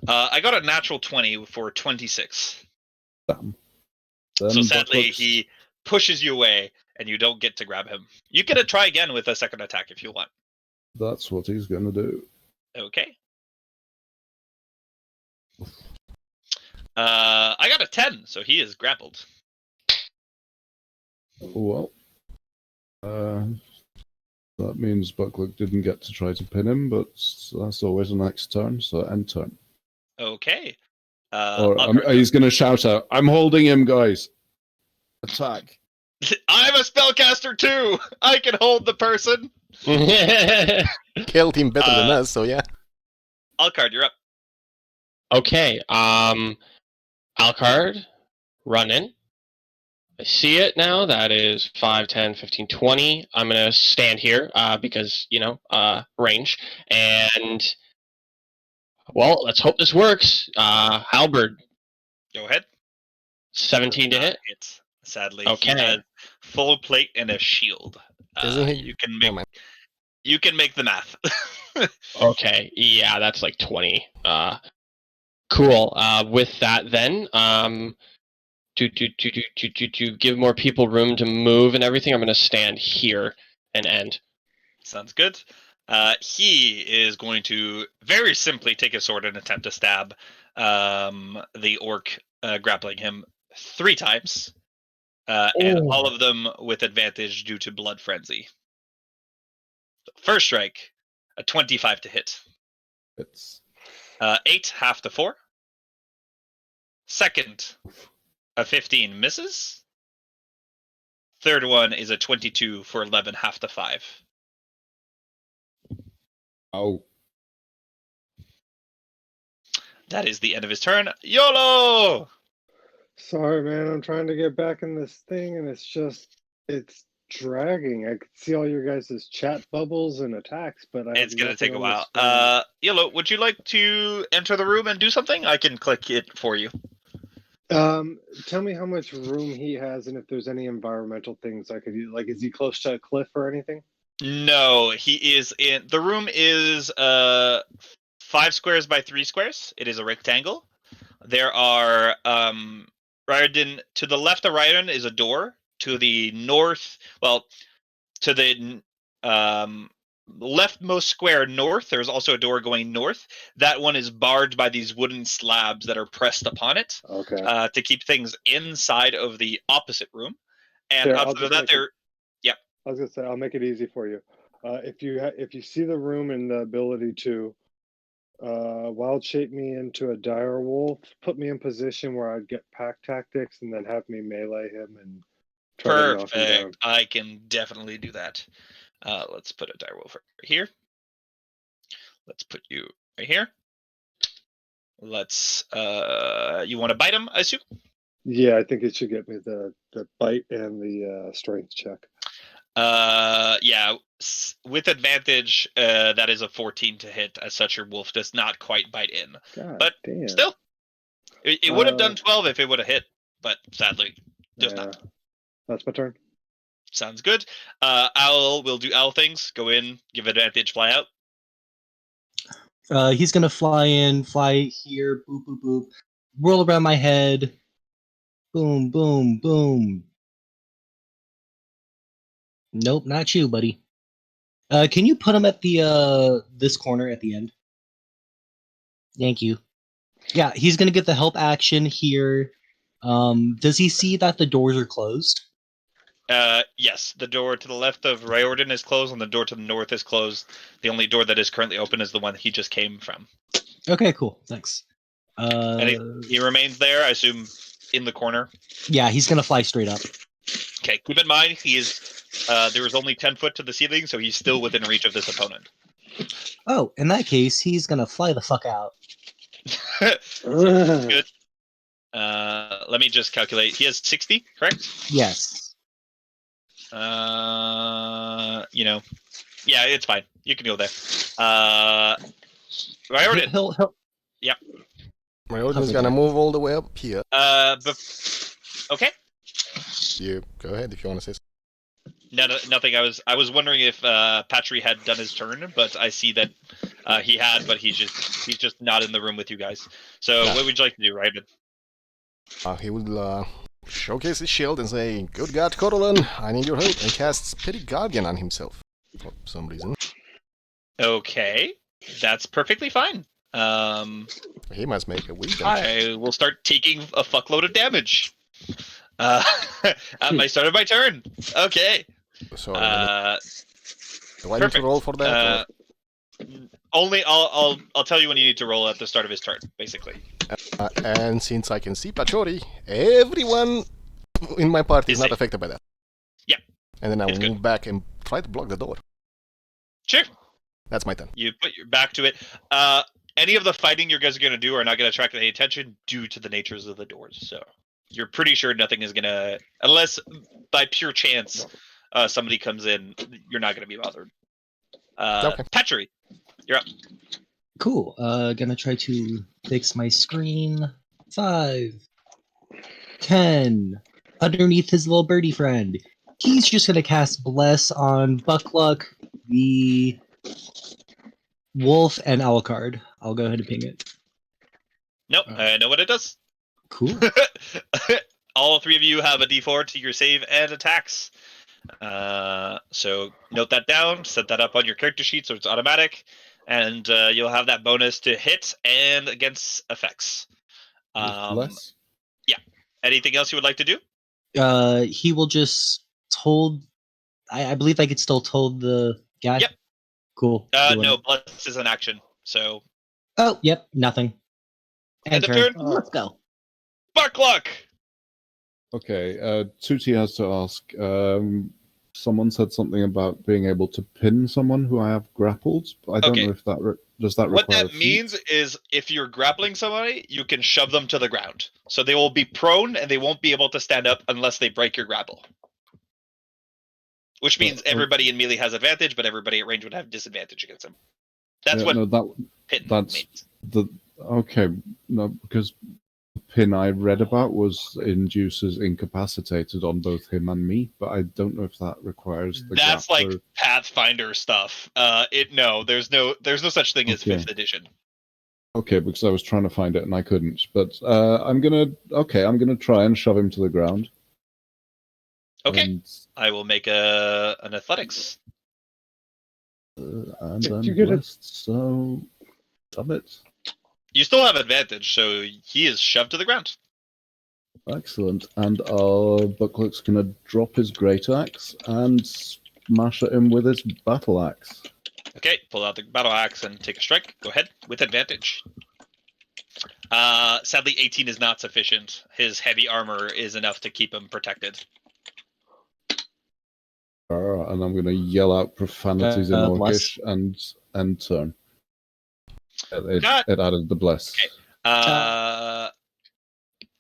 I got a natural 20 for 26. Damn. So Then sadly, Buckluck's- he pushes you away, and you don't get to grab him. You can try again with a second attack if you want. That's what he's going to do. Okay. I got a 10, so he is grappled. Well, that means Buckluck didn't get to try to pin him, but that's always a next turn, so end turn. Okay. Or Alcard. he's going to shout out, "I'm holding him, guys! Attack!" I'm a spellcaster too. I can hold the person. Killed him better than us, so yeah. Alcard, you're up. Okay. Alcard, run in. I see it now. That is 5, 10, 15, 20. I'm going to stand here because, range. And, well, let's hope this works. Halberd, Go ahead. 17 to hit. Hit. Sadly, Okay. he has full plate and a shield. Isn't he? You can Never make mind. you can make the math. Okay. Yeah, that's like 20. Cool. With that, then, to give more people room to move and everything, I'm going to stand here and end. Sounds good. He is going to very simply take his sword and attempt to stab the orc grappling him 3 times, and Oh. all of them with advantage due to blood frenzy. First strike, a 25 to hit. It's 8 half to 4. Second, a 15 misses. Third one is a 22 for 11, half to 5. Oh. That is the end of his turn. YOLO! Sorry, man. I'm trying to get back in this thing, and it's dragging. I could see all your guys' chat bubbles and attacks, but I have It's going to nothing take a on the while. screen. YOLO, would you like to enter the room and do something? I can click it for you. Tell me how much room he has, and if there's any environmental things I could use. Like, is he close to a cliff or anything? No, he is in... The room is 5 squares by 3 squares. It is a rectangle. There are... Riordin, to the left of Riordin is a door. To the north... Well, to the leftmost square north, there's also a door going north. That one is barred by these wooden slabs that are pressed upon it Okay. to keep things inside of the opposite room. And Here, I'll outside of just that, make there... I was gonna say I'll make it easy for you. If you see the room and the ability to wild shape me into a dire wolf, put me in position where I'd get pack tactics, and then have me melee him and try to knock him down. Perfect. I can definitely do that. Let's put a direwolf right here. Let's put you right here. Let's you want to bite him, I assume? Yeah, I think it should get me the bite and the strength check. Yeah, with advantage, that is a 14 to hit. As such, your wolf does not quite bite in. God But damn. still, it would have done 12 if it would have hit, but sadly, does not. That's my turn. Sounds good. Owl will do owl things. Go in, give advantage, fly out. He's gonna fly in, fly here, boop boop boop, whirl around my head, boom boom boom. Nope, not you, buddy. Can you put him at the this corner at the end? Thank you. Yeah, he's gonna get the help action here. Does he see that the doors are closed? Yes, the door to the left of Riordin is closed, and the door to the north is closed. The only door that is currently open is the one he just came from. Okay, cool. Thanks. And he remains there, I assume, in the corner. Yeah, he's gonna fly straight up. Okay, keep in mind he is. There is only 10 foot to the ceiling, so he's still within reach of this opponent. Oh, in that case, he's gonna fly the fuck out. So, good. Let me just calculate. He has 60, correct? Yes. Yeah, it's fine. You can go there. Riordin. He'll Riordin is gonna move all the way up here. Okay. You go ahead if you want to say something. No, nothing. I was wondering if Patry had done his turn, but I see that he had, but he's just not in the room with you guys. So what would you like to do, Riordin? He will showcase his shield and say, "Good God, Corollan, I need your help," and casts Pity Guardian on himself for some reason. Okay, that's perfectly fine. He must make a wisdom. I will start taking a fuckload of damage. At my start of my turn. Okay. So do I need to roll for that? Only I'll tell you when you need to roll at the start of his turn, basically. And since I can see Pachori, everyone in my party is not affected by that. Yeah. And then I will move back and try to block the door. Sure. That's my turn. You put your back to it. Any of the fighting you guys are going to do are not going to attract any attention due to the natures of the doors. So you're pretty sure nothing is going to, unless by pure chance somebody comes in, you're not going to be bothered. Okay. Patry, you're up. Cool. Gonna try to fix my screen. 5, 10. Underneath his little birdie friend. He's just gonna cast Bless on Buckluck, the Wolf, and Alucard. I'll go ahead and ping it. Nope, I know what it does. Cool. All three of you have a D4 to your save and attacks. So note that down, set that up on your character sheet so it's automatic, and you'll have that bonus to hit and against effects. Bless? Yeah. Anything else you would like to do? He will just told. I believe I could still told the guy. Yep. Cool. No, Bless is an action. So. Oh, yep, nothing. End of turn. turn. Let's go. Buckluck! Okay, Tuti has to ask. Someone said something about being able to pin someone who I have grappled. I don't know if that does that What require that means is if you're grappling somebody, you can shove them to the ground. So they will be prone and they won't be able to stand up unless they break your grapple. Which means everybody in melee has advantage, but everybody at range would have disadvantage against them. That's what pin means. Okay. No, because the pin I read about was induces incapacitated on both him and me, but I don't know if that requires the That's grappler. like Pathfinder stuff. No, there's no such thing as 5th edition. Okay, because I was trying to find it and I couldn't. But I'm gonna try and shove him to the ground. Okay, and I will make an athletics. and I'm blessed, so damn it. You still have advantage, so he is shoved to the ground. Excellent. And our Buckluck's gonna drop his great axe and smash at him with his battle axe. Okay, pull out the battle axe and take a strike. Go ahead with advantage. Sadly, 18 is not sufficient. His heavy armor is enough to keep him protected. And I'm going to yell out profanities in Orcish and turn. It added the bless. Okay.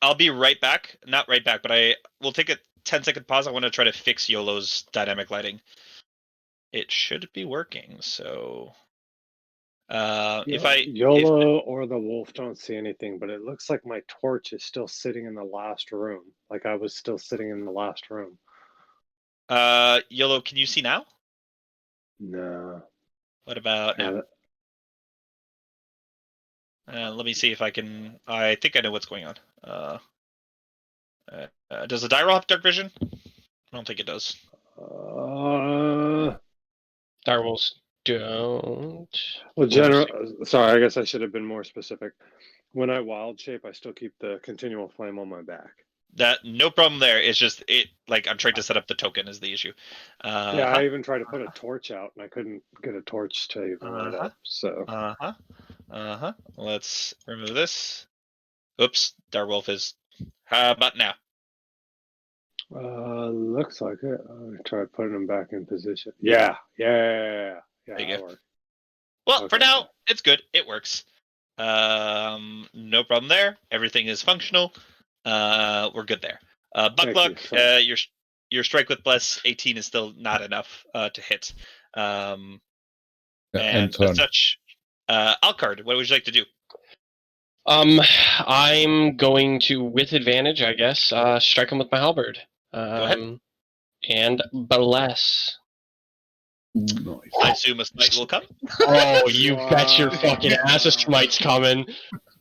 I'll be right back. Not right back, but I will take a 10-second pause. I want to try to fix YOLO's dynamic lighting. It should be working, so... YOLO or the wolf don't see anything, but it looks like my torch is still sitting in the last room. Like I was still sitting in the last room. YOLO, can you see now? No. What about now? Let me see if I can... I think I know what's going on. Does the die roll have dark vision? I don't think it does. Direwolves don't. Well, sorry, I guess I should have been more specific. When I wild shape, I still keep the continual flame on my back. That no problem there. It's just I'm trying to set up the token is the issue. Yeah, I even tried to put a torch out and I couldn't get a torch to even light up. So let's remove this. Oops, Darwolf is. How about now? Looks like it. I'll try putting them back in position. Yeah. There you go. Well, okay. For now, it's good. It works. No problem there. Everything is functional. We're good there. Buckluck, your strike with bless 18 is still not enough to hit. And as such, Alcard, what would you like to do? I'm going to, with advantage, I guess, strike him with my halberd. Go ahead. And bless. Nice. I assume a smite will come. Oh, you bet your fucking ass a smite's coming.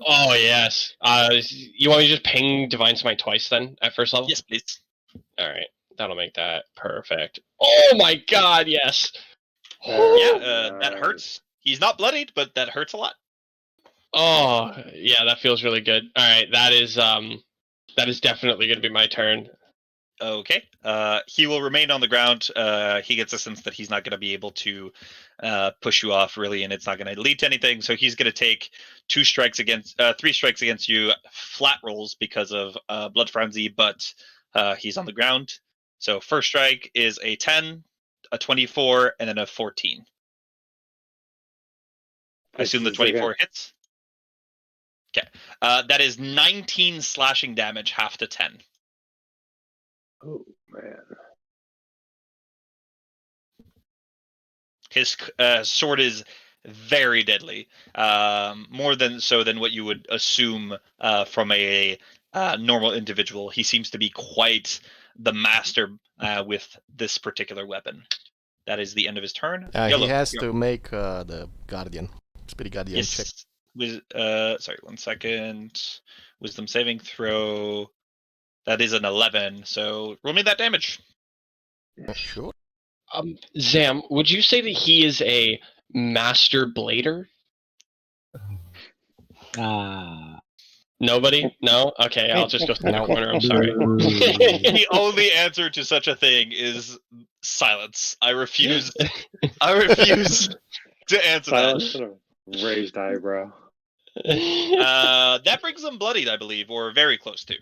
Oh, yes. You want me to just ping Divine Smite twice then, at first level? Yes, please. Alright, that'll make that perfect. Oh my god, yes! That hurts. He's not bloodied, but that hurts a lot. Oh, yeah, that feels really good. Alright, that is definitely going to be my turn. Okay. He will remain on the ground. He gets a sense that he's not going to be able to push you off really, and it's not going to lead to anything. So he's going to take 3 strikes against you, flat rolls because of Blood Frenzy, but he's on the ground. So first strike is a 10, a 24, and then a 14. I assume the 24 hits. Okay. That is 19 slashing damage, half to 10. Oh, man. His sword is very deadly. More than what you would assume from a normal individual. He seems to be quite the master with this particular weapon. That is the end of his turn. He has to make the Spirit Guardian check. Sorry, 1 second. Wisdom saving throw. That is an 11, so roll me that damage. Sure. Zam, would you say that he is a master blader? Nobody? No? Okay, I'll just go to the corner. I'm sorry. The only answer to such a thing is silence. I refuse. I refuse to answer silence that. and a raised eyebrow. That brings him bloodied, I believe, or very close to,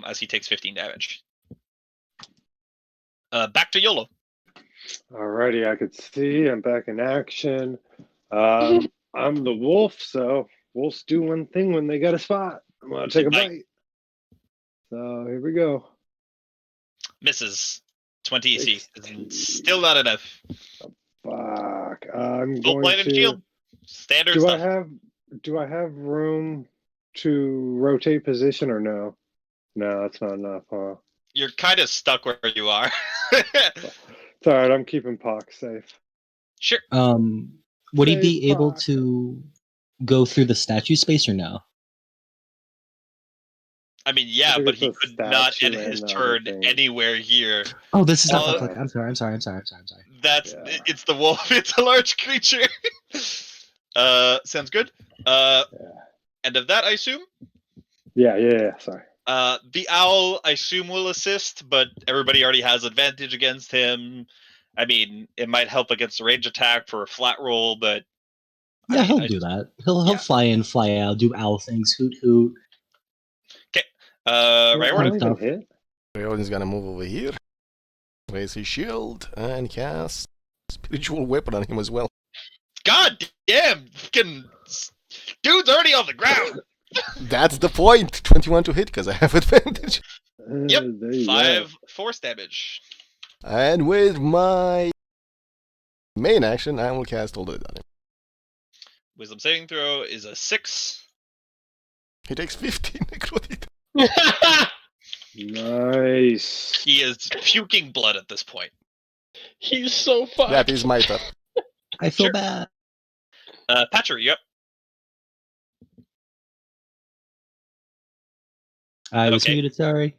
as he takes 15 damage. Back to YOLO. Alrighty, I could see. I'm back in action. I'm the wolf, so wolves do one thing when they got a spot. I'm gonna take a bite. So here we go. Misses. 20 AC. Still not enough. Fuck. I'm Full going plate and to. shield. Standard Do stuff. I have room to rotate position or no? No, that's not enough, huh? You're kind of stuck where you are. It's alright, I'm keeping Pox safe. Sure. Would he be Save able Pox. to go through the statue space or no? I mean, yeah, think but it's he a could not statue end and his the other turn thing. anywhere here. Oh, this is not Uh, Buckluck. I'm sorry. That's Yeah. it's the wolf. It's a large creature. Sounds good. End of that, I assume. Yeah. Sorry. The owl, I assume, will assist, but everybody already has advantage against him. I mean, it might help against a range attack for a flat roll, but Yeah, I mean, he'll do that. He'll yeah. fly in, fly out, do owl things, hoot hoot. Okay. I Riordin. don't even hit. Riordin's gonna move over here, raise his shield, and cast Spiritual Weapon on him as well. God damn! Fucking dude's already on the ground. That's the point! 21 to hit, because I have advantage. Yep. There you 5 force damage. And with my main action, I will cast Hold It on him. Wisdom saving throw is a 6. He takes 15 necrotic. go. Nice. He is puking blood at this point. He's so fucked. That is my turn. I feel Sure. bad. Patcher, yep. I was Okay. muted, sorry.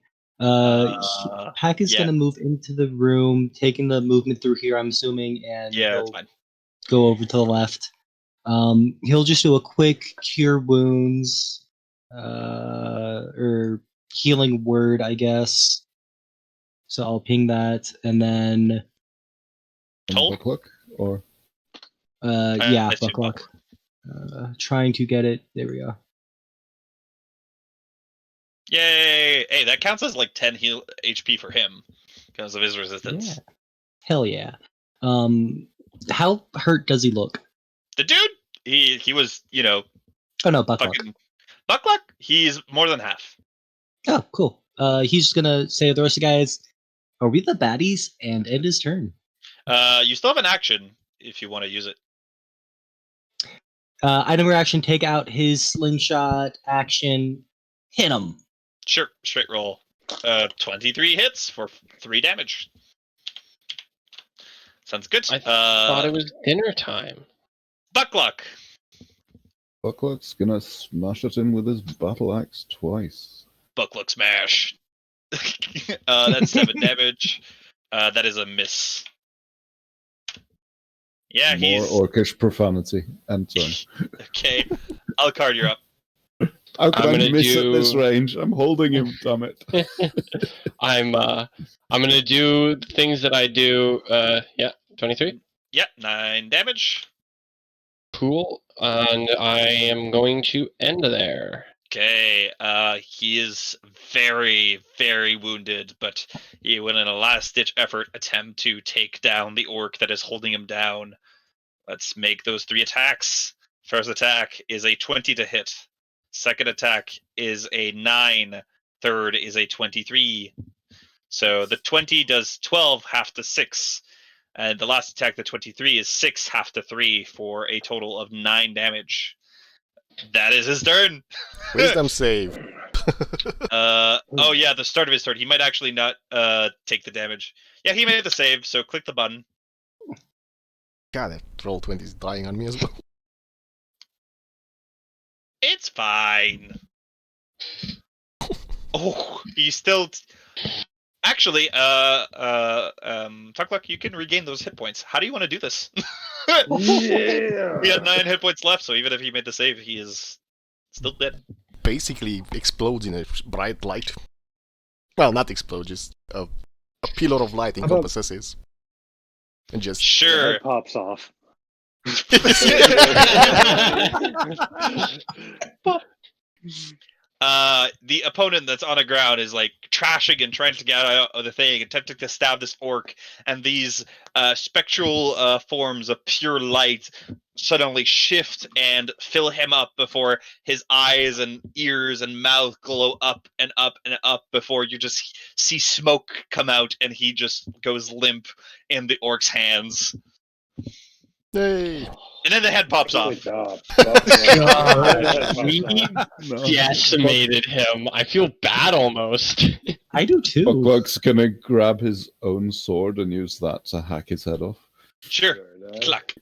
Pack is yeah. going to move into the room, taking the movement through here, I'm assuming, and Yeah, that's he'll fine. go over to the left. He'll just do a quick cure wounds, or healing word, I guess. So I'll ping that, and then Toll? Buckluck? Or yeah, I assume Buckluck. Trying to get it. There we go. Yay! Hey, that counts as like 10 heal HP for him because of his resistance. Yeah. Hell yeah. How hurt does he look? The dude, he was, Oh no, Buckluck. fucking Buckluck. He's more than half. Oh, cool. He's just gonna say to the rest of the guys, "Are we the baddies?" and end his turn. You still have an action if you want to use it. Item reaction: take out his slingshot. Action: hit him. Sure, straight roll. 23 hits for 3 damage. Sounds good. I thought it was dinner time. Buckluck. Buckluck's gonna smash at him with his battle axe twice. Buckluck smash. That's 7 damage. That is a miss. Yeah, More he's orcish profanity and turn. okay. Alucard, you're up. How could I'm I gonna miss do- at this range? I'm holding him, damn it. I'm gonna do things that I do. 23. Yep, 9 damage. Cool. And I am going to end there. Okay, he is very, very wounded, but he will, in a last-ditch effort, attempt to take down the orc that is holding him down. Let's make those 3 attacks. First attack is a 20 to hit. Second attack is a 9. Third is a 23. So the 20 does 12, half to 6. And the last attack, the 23, is 6, half to 3, for a total of 9 damage. That is his turn. Wisdom save. Oh yeah, the start of his turn. He might actually not take the damage. Yeah, he made the save, so click the button. God, that roll 20 is dying on me as well. It's fine. Oh, he's still. Actually, Tuckluck, you can regain those hit points. How do you want to do this? Yeah. We had 9 hit points left, so even if he made the save, he is still dead. Basically explodes in a bright light. Well, not explode, just a pillar of light How about- encompasses his. And just Sure. Head pops off. The opponent that's on the ground is like trashing and trying to get out of the thing, attempting to stab this orc, and these spectral forms of pure light suddenly shift and fill him up before his eyes and ears and mouth glow up and up and up before you just see smoke come out, and he just goes limp in the orc's hands. Yay! And then the head pops off. Good job. We decimated him. I feel bad almost. I do too. Buckluck's gonna grab his own sword and use that to hack his head off. Sure. Cluck.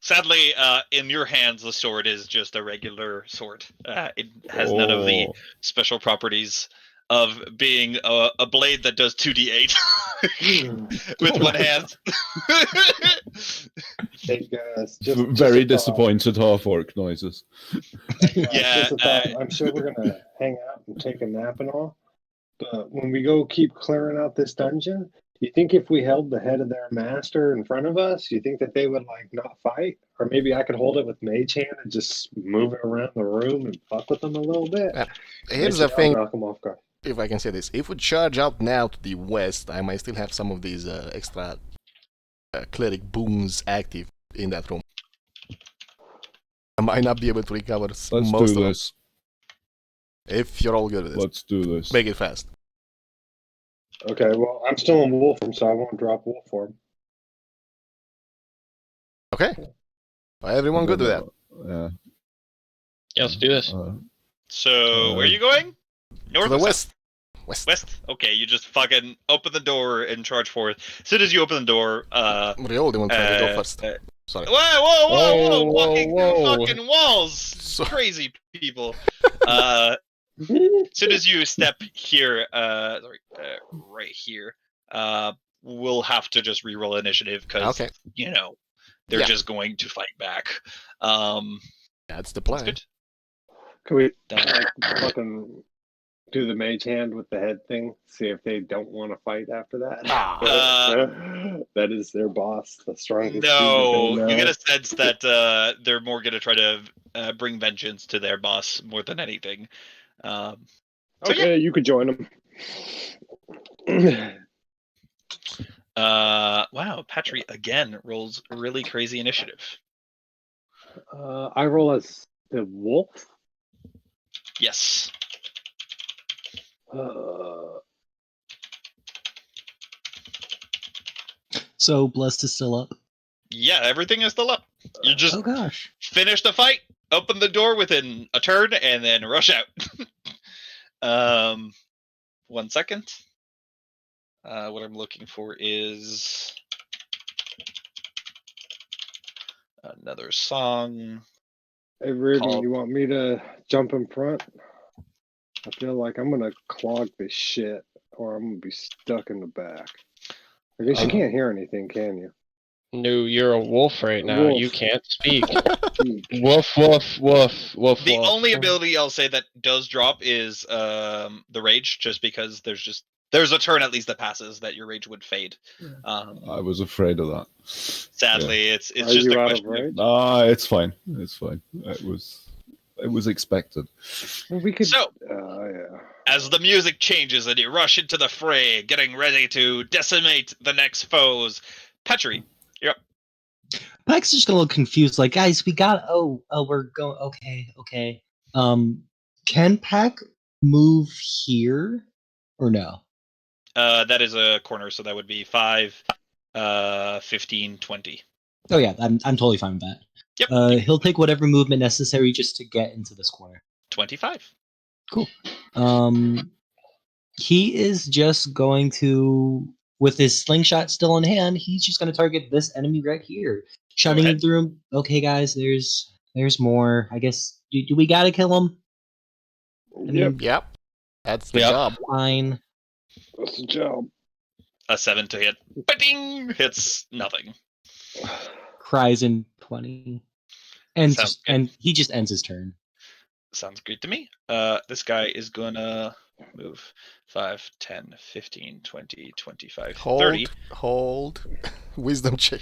Sadly, in your hands, the sword is just a regular sword. It has none of the special properties of being a blade that does 2d8 with one hand. Hey guys, Very disappointed half-orc noises. Yeah, I'm sure we're gonna hang out and take a nap and all, but when we go keep clearing out this dungeon, do you think if we held the head of their master in front of us, you think that they would like not fight? Or maybe I could hold it with mage hand and just move it around the room and fuck with them a little bit? Here's the thing, knock them off guard. if I can say this. If we charge out now to the west, I might still have some of these extra cleric booms active in that room. I might not be able to recover Let's most do of them. this. If you're all good with this. Let's do this. Make it fast. Okay, well, I'm still in wolf form, so I won't drop wolf form. Okay. Everyone good with that? Yeah. Yeah, let's do this. So, where are you going? North To the or south? west. West? Okay, you just fucking open the door and charge forth. As soon as you open the door, Riordin will try to go first. Sorry. Whoa! Whoa, Walking whoa. through fucking walls! Crazy people. As soon as you step here, right here, we'll have to just reroll initiative because, Okay. they're Yeah. just going to fight back. That's the plan. Good. Can we Done. fucking do the mage hand with the head thing? See if they don't want to fight after that. That is their boss, the strongest. No, you get a sense that they're more going to try to bring vengeance to their boss more than anything. Okay, you could join them. Wow, Patry again rolls really crazy initiative. I roll as the wolf. Yes. So Blessed is still up. Yeah, everything is still up. You just Oh gosh. finish the fight, open the door within a turn, and then rush out. 1 second. What I'm looking for is another song. Hey, Riordin, Called- you want me to jump in front? I feel like I'm gonna clog this shit, or I'm gonna be stuck in the back. I guess you can't hear anything, can you? No, you're a wolf right now. Wolf. You can't speak. Woof, woof, woof, woof. The woof. only ability I'll say that does drop is the rage, just because there's a turn at least that passes that your rage would fade. I was afraid of that. Sadly, it's Are just you a out question of rage? It's fine. It's fine. It was expected. Well, we could. So- yeah. as the music changes and you rush into the fray, getting ready to decimate the next foes. Petri, you're up. Pack's just gonna look confused, like, guys, we got we're going okay. Can Pack move here or no? That is a corner, so that would be 5, 15, 20. Oh yeah, I'm totally fine with that. Yep. He'll take whatever movement necessary just to get into this corner. 25. Cool. He is just going to, with his slingshot still in hand, he's just going to target this enemy right here, shouting ahead. through him. Okay, guys, there's more. I guess do we gotta kill him? Yep, Yep. That's the Yep. job. Fine. that's the job. A 7 to hit. Ba-ding! Hits nothing. Cries in 20, and Sounds good. and he just ends his turn. Sounds great to me. This guy is gonna move 5, 10, 15, 20, 25, 30. Hold. Wisdom check.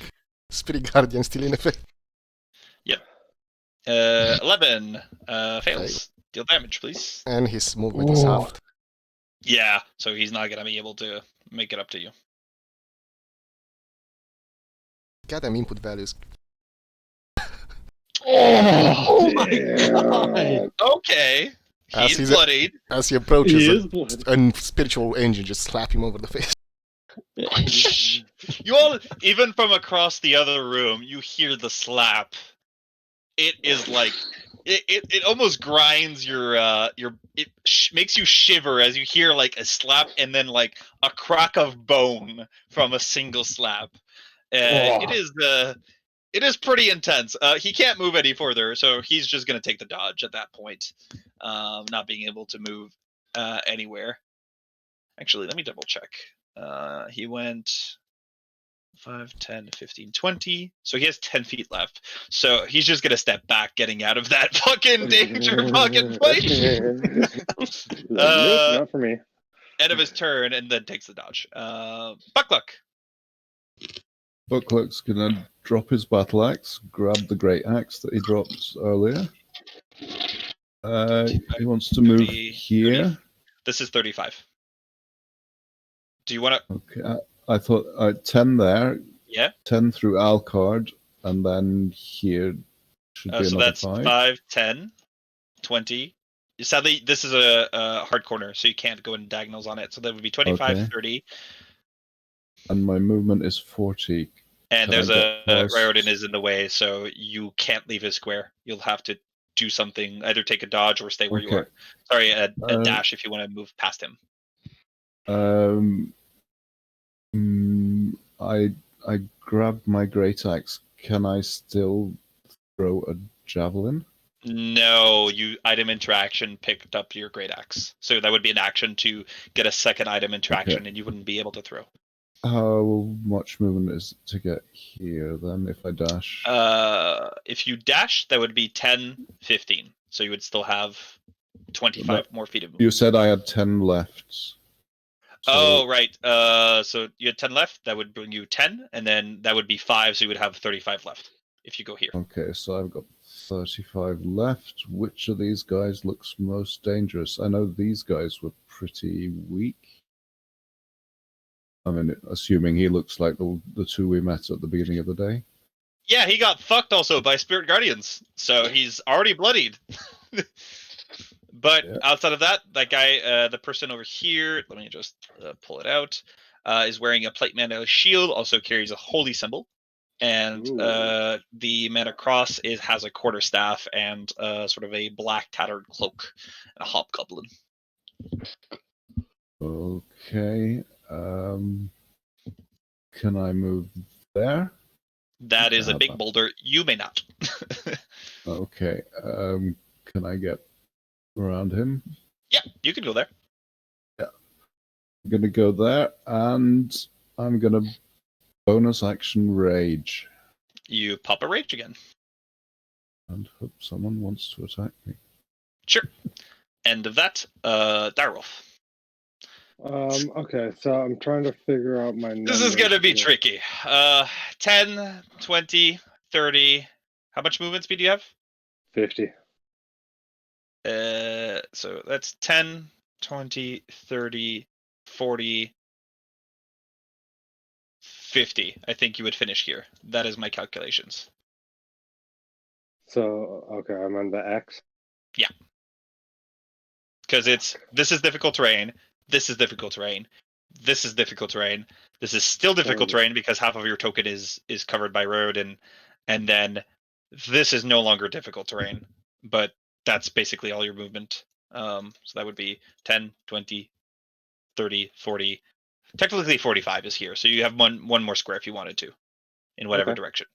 Spirit Guardian still in effect. 11 fails. Deal damage, please. And his movement is halved. Yeah, so he's not gonna be able to make it up to you. Goddamn input values. Oh my Yeah. god! Okay, As he's bloodied. As he approaches, He is bloody. a spiritual engine just slap him over the face. You all, even from across the other room, you hear the slap. It is like it almost grinds your makes you shiver as you hear like a slap and then like a crack of bone from a single slap. It is pretty intense. He can't move any further, so he's just gonna take the dodge at that point, not being able to move anywhere. Actually, let me double check. He went 5, 10, 15, 20. So he has 10 feet left. So he's just going to step back, getting out of that fucking danger fucking place. Nope, not for me. End of his turn, and then takes the dodge. Buckluck. Buckluck's gonna drop his battle axe, grab the great axe that he dropped earlier. He wants to move 30, here. 30. This is 35. Do you want to? Okay, I thought 10 there. Yeah. 10 through Alcard, and then here should be So another that's 5, 10, 20. Sadly, this is a hard corner, so you can't go in diagonals on it. So that would be 25, Okay. 30. And my movement is 40. And Can there's I a get past- Riordin is in the way, so you can't leave his square. You'll have to do something, either take a dodge or stay where you Okay. are. Sorry, a Uh, dash if you want to move past him. I grabbed my great axe. Can I still throw a javelin? No, you item interaction picked up your great axe, so that would be an action to get a second item interaction, and you wouldn't be able to throw. How much movement is to get here then if I dash? If you dash, that would be 10, 15. So you would still have 25 more feet of movement. You said I had 10 left. So, Oh, right. So you had 10 left. That would bring you 10, and then that would be 5, so you would have 35 left if you go here. okay, so I've got 35 left. Which of these guys looks most dangerous? I know these guys were pretty weak. I mean, assuming he looks like the two we met at the beginning of the day. Yeah, he got fucked also by Spirit Guardians, so he's already bloodied. But Yeah. outside of that, that guy, the person over here, let me just pull it out, is wearing a plate mana shield, also carries a holy symbol. And the mana cross has a quarterstaff and sort of a black tattered cloak, and a hobgoblin. Okay. Can I move there? That is a big boulder. You may not. Okay. Can I get around him? Yeah, you can go there. Yeah. I'm gonna go there, and I'm gonna bonus action rage. You pop a rage again. And hope someone wants to attack me. Sure. End of that. Direwolf. Okay, so I'm trying to figure out my numbers. This is going to be here. tricky. 10, 20, 30. How much movement speed do you have? 50. So that's 10, 20, 30, 40, 50. I think you would finish here. That is my calculations. So, okay, I'm on the X. Yeah. Because this is difficult terrain, this is difficult terrain, this is difficult terrain, this is still difficult terrain because half of your token is covered by road, and then this is no longer difficult terrain, but that's basically all your movement. So that would be 10, 20, 30, 40. Technically 45 is here, so you have one more square if you wanted to, in whatever direction.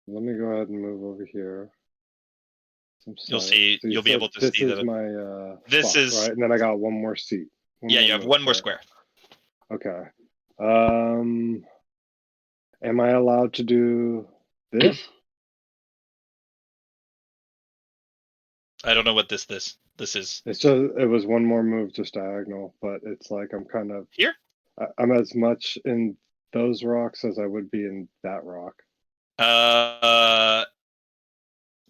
Let me go ahead and move over here. You'll see. You'll be able to see that. This is my this spot, is right, and then I got one more seat. You have one more square. Okay. Am I allowed to do this? I don't know what this is. It's just it was one more move just diagonal, but it's like I'm kind of here. I'm as much in those rocks as I would be in that rock.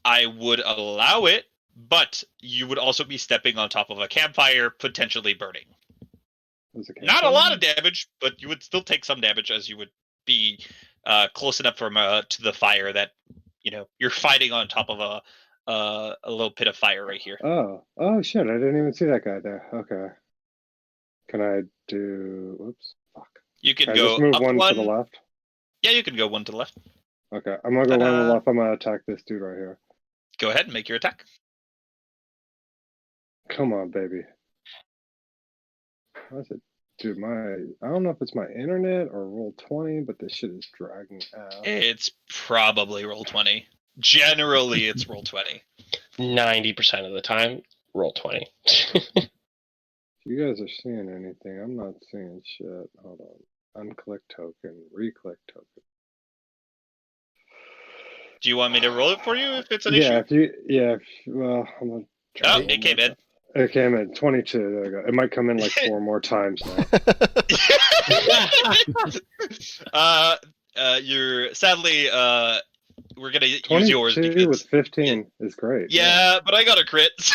I would allow it, but you would also be stepping on top of a campfire, potentially burning. Not a lot of damage, but you would still take some damage as you would be close enough from to the fire that you're fighting on top of a little pit of fire right here. Oh shit! I didn't even see that guy there. Okay. Can I do? Whoops. Fuck. You can Can I go just move up one to the left? Yeah, you can go one to the left. Okay, I'm gonna go one to the left. I'm gonna attack this dude right here. Go ahead and make your attack. Come on, baby. How's it? Dude, I don't know if it's my internet or Roll20, but this shit is dragging out. It's probably Roll20. Generally, it's Roll20. 90% of the time, Roll20. If you guys are seeing anything, I'm not seeing shit. Hold on. Unclick token, reclick token. Do you want me to roll it for you if it's an issue? Well, I'm gonna try. Oh, it came in. It came in 22. There we go. It might come in like 4 more times now. You're sadly we're gonna use yours 22 because with 15 is great. Yeah, but I got a crit. So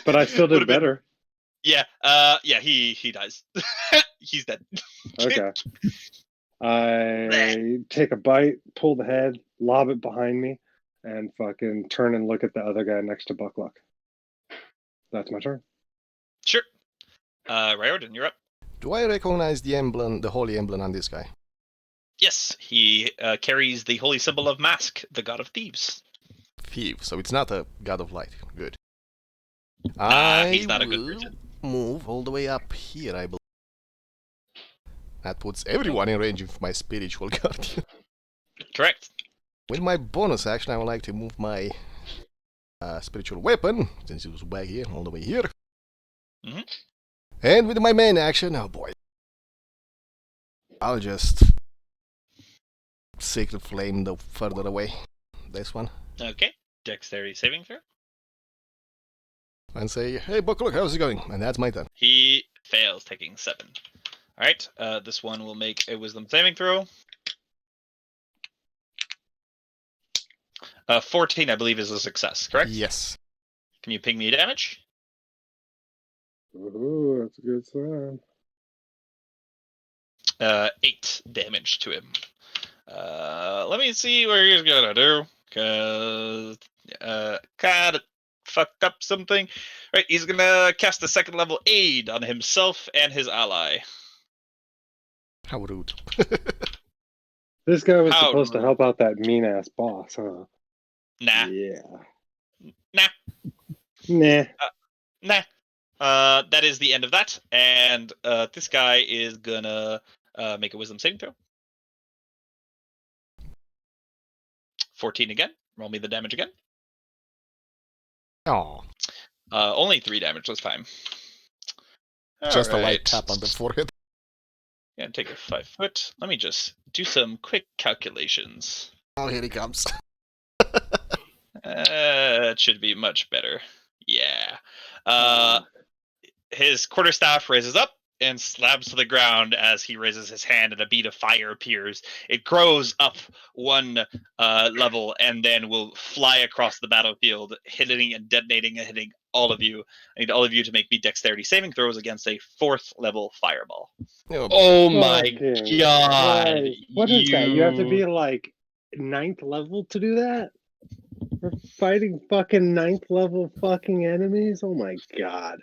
but I still did better. Yeah, he dies. He's dead. Okay. I take a bite, pull the head, lob it behind me, and fucking turn and look at the other guy next to Buckluck. That's my turn. Sure. Riordin, you're up. Do I recognize the emblem, the holy emblem on this guy? Yes, he carries the holy symbol of Mask, the god of thieves. Thief, so it's not a god of light. Good. He's not a good person. Move all the way up here, I believe. That puts everyone in range of my spiritual guardian. Correct. With my bonus action, I would like to move my spiritual weapon, since it was back here, all the way here. Mm-hmm. And with my main action, oh boy, I'll just Sacred Flame the further away. This one. Okay. Dexterity saving throw. And say, hey, Buckluck, how's it going? And that's my turn. He fails, taking 7. All right. This one will make a wisdom saving throw. 14, I believe, is a success, correct? Yes. Can you ping me damage? Ooh, that's a good sign. 8 damage to him. Let me see what he's gonna do, because kind of fucked up something. Right, he's gonna cast a 2nd level aid on himself and his ally. How rude. This guy was How supposed rude. to help out that mean-ass boss, huh? Nah. Yeah. Nah. Nah. That is the end of that, and this guy is gonna make a wisdom saving throw. 14 again. Roll me the damage again. Oh, Only 3 damage this time. just a Alright. light tap on the forehead. Yeah, take a 5 foot. Let me just do some quick calculations. Oh, here he comes. It should be much better. Yeah. His quarterstaff raises up and slams to the ground as he raises his hand, and a bead of fire appears. It grows up 1 level and then will fly across the battlefield, hitting and detonating and hitting all of you. I need all of you to make me dexterity saving throws against a 4th level fireball. Oh my Fucking god. Christ. What is that? You have to be like 9th level to do that? We're fighting fucking 9th level fucking enemies? Oh my god.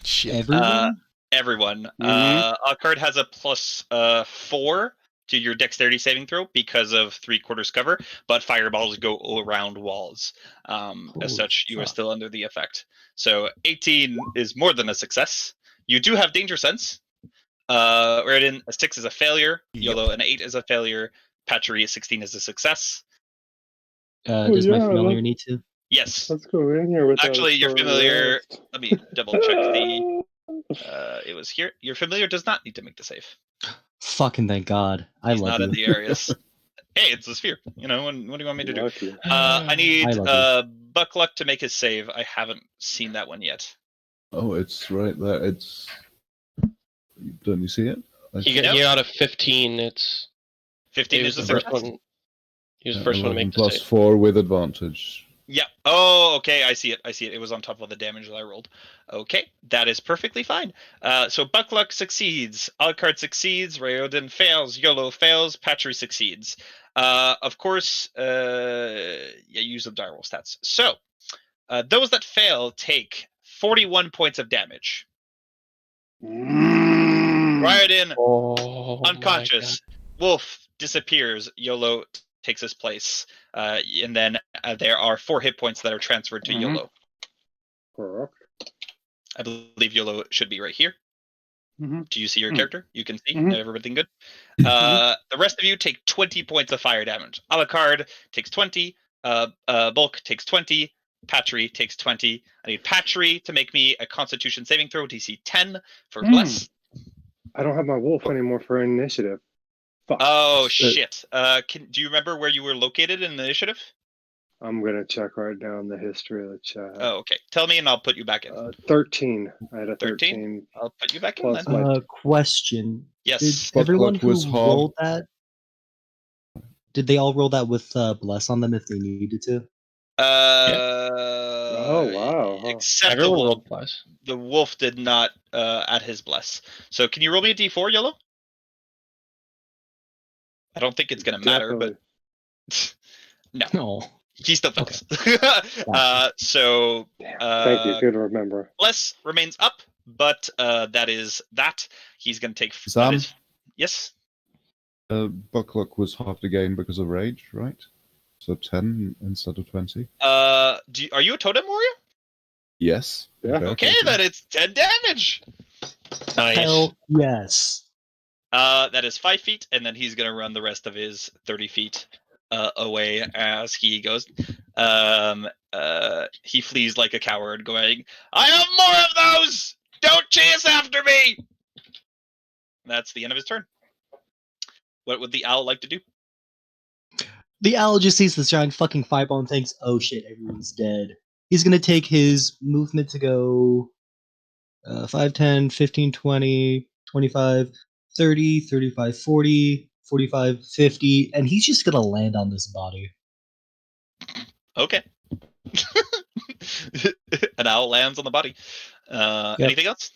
Shit. Everyone? Everyone. Mhm. Occard has a plus 4 to your dexterity saving throw because of 3/4 cover, but fireballs go around walls. As Holy such, you are fuck. still under the effect. So 18 is more than a success. You do have danger sense. Riordin, a 6 is a failure. Yep. YOLO, an 8 is a failure. Patchery, a 16 is a success. Does my yeah, familiar let's- need to? Yes. Let's go in here with Actually, that your short familiar- rest. Let me double check the. It was here. Your familiar does not need to make the save. Fucking thank God. I He's love not you. in the areas. Hey, it's a sphere. You know, what do you want me to do? Lucky. I need I love Buckluck to make his save. I haven't seen that one yet. Oh, it's right there. It's. Don't you see it? He got a 15. It's 15 it is was the the success. first one. He was the first one to 11 make the plus save. 4 with advantage. Yeah. Oh, okay. I see it. It was on top of the damage that I rolled. Okay, that is perfectly fine. So Buckluck succeeds, Alucard succeeds, Riordin fails, Yolo fails, Patry succeeds. Of course, use the direwolf stats. So those that fail take 41 points of damage. Riordin Oh, unconscious. Wolf disappears. Yolo takes his place. And then there are 4 hit points that are transferred to Yolo. Correct. I believe Yolo should be right here. Mm-hmm. Do you see your character? You can see Mhm. everything good. The rest of you take 20 points of fire damage. Alucard takes 20. Bulk takes 20. Patry takes 20. I need Patry to make me a Constitution saving throw, DC 10 for bless. I don't have my wolf anymore for initiative. Fuck. Oh shit! Do you remember where you were located in the initiative? I'm gonna check right now in the history of the chat. Oh, okay. Tell me, and I'll put you back in. 13. I had a 13? 13. I'll put you back in Plus then. my Question. Yes. Did everyone Buckluck who was half- rolled that, did they all roll that with bless on them if they needed to? Oh, wow. Huh. Except the Everyone wolf. rolled plus. The wolf did not add his bless. So can you roll me a d4, Yellow? I don't think it's gonna matter, but no, No. he still fails. So Thank you. Good to remember. bless remains up, but that is that. He's gonna take. Sam? Yes. Buckluck was halved again because of rage, right? So 10 instead of 20. Are you a totem warrior? Yes. Yeah. Okay, then it's 10 damage. Nice. Hell yes. That is 5 feet, and then he's gonna run the rest of his 30 feet away as he goes. He flees like a coward, going, "I have more of those! Don't chase after me!" That's the end of his turn. What would the owl like to do? The owl just sees this giant fucking fireball and thinks, oh shit, everyone's dead. He's gonna take his movement to go 5, 10, 15, 20, 25, 30, 35, 40, 45, 50, and he's just gonna land on this body. Okay. An owl lands on the body. Anything else?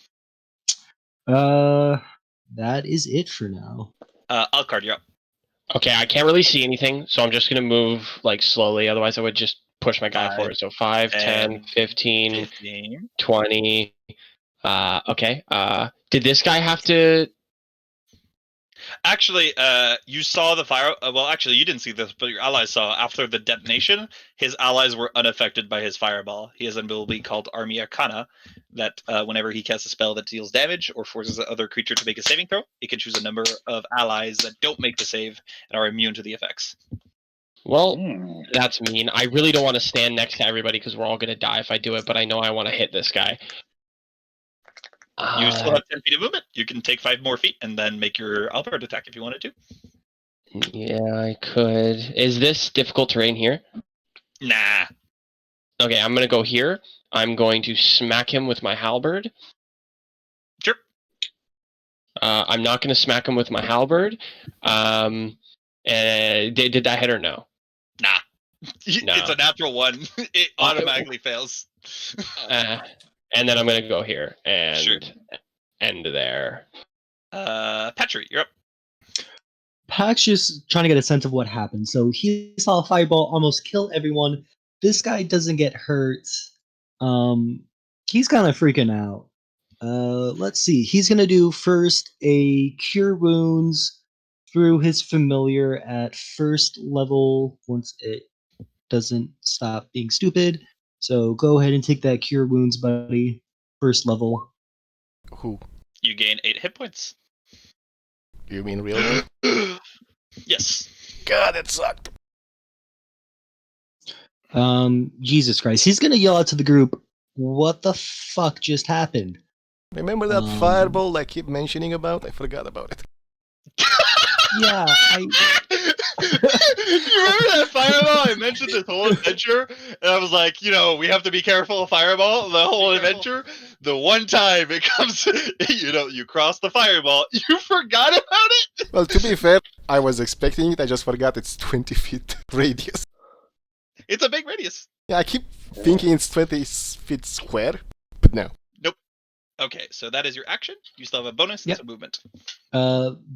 That is it for now. Alucard, you're up. Okay, I can't really see anything, so I'm just gonna move like slowly. Otherwise, I would just push my guy 5, forward. So 5, 10, 15, 15. 20. Okay. Did this guy have to? Actually, you saw the fire. Well, actually, you didn't see this, but your allies saw. After the detonation, his allies were unaffected by his fireball. He has an ability called Army Arcana that whenever he casts a spell that deals damage or forces another creature to make a saving throw, it can choose a number of allies that don't make the save and are immune to the effects. Well, that's mean. I really don't want to stand next to everybody because we're all gonna die if I do it. But I know I want to hit this guy. You still have 10 feet of movement. You can take 5 more feet and then make your Alphard attack if you wanted to. Yeah, I could. Is this difficult terrain here? Nah. Okay, I'm gonna go here. I'm going to smack him with my halberd. Sure. I'm not gonna smack him with my halberd. And did that hit or no? Nah. No. It's a natural 1. It automatically fails. And then I'm gonna go here and Sure. end there. Patry, you're up. Pax just trying to get a sense of what happened. So he saw a fireball almost kill everyone. This guy doesn't get hurt. He's kind of freaking out. Let's see. He's gonna do first a cure wounds through his familiar at first level once it doesn't stop being stupid. So go ahead and take that cure wounds, buddy. First level. Who? You gain 8 hit points. You mean real? Yes. God, it sucked. Jesus Christ. He's gonna yell out to the group, what the fuck just happened? Remember that fireball I keep mentioning about? I forgot about it. Yeah, You remember that fireball? I mentioned this whole adventure, and I was like, we have to be careful of fireball. The whole adventure, the one time it comes, you cross the fireball, you forgot about it. Well, to be fair, I was expecting it, I just forgot it's 20 feet radius. It's a big radius. Yeah, I keep thinking it's 20 feet square, but no. Okay, so that is your action. You still have a bonus. Yep. That's a movement.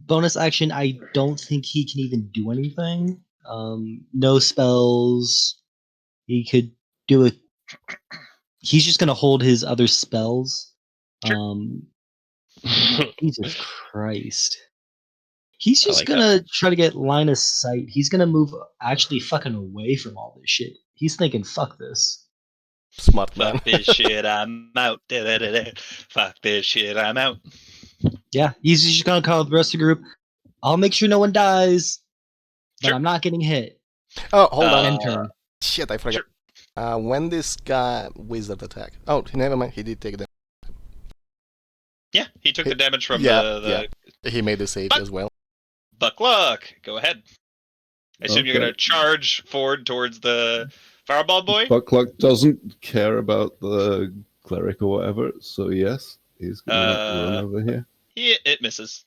Bonus action. I don't think he can even do anything. No spells. He could do it. He's just gonna hold his other spells. Sure. Jesus Christ. He's I just like gonna try to get line of sight. He's gonna move actually fucking away from all this shit. He's thinking, fuck this. Smart man. Fuck this shit, I'm out. Da-da-da-da. Fuck this shit, I'm out. Yeah, he's just gonna call the rest of the group. I'll make sure no one dies, but Sure. I'm not getting hit. Oh, hold on. End turn. Shit, I forgot. Sure. When this guy wizard attack. Oh, never mind. He did take the. Yeah, he took the damage from yeah, the He made the save But- as well. Buck Luck. Go ahead. I assume you're Okay. gonna charge forward towards the fireball boy. Buckluck doesn't care about the cleric or whatever, so yes, he's gonna run over here. It misses.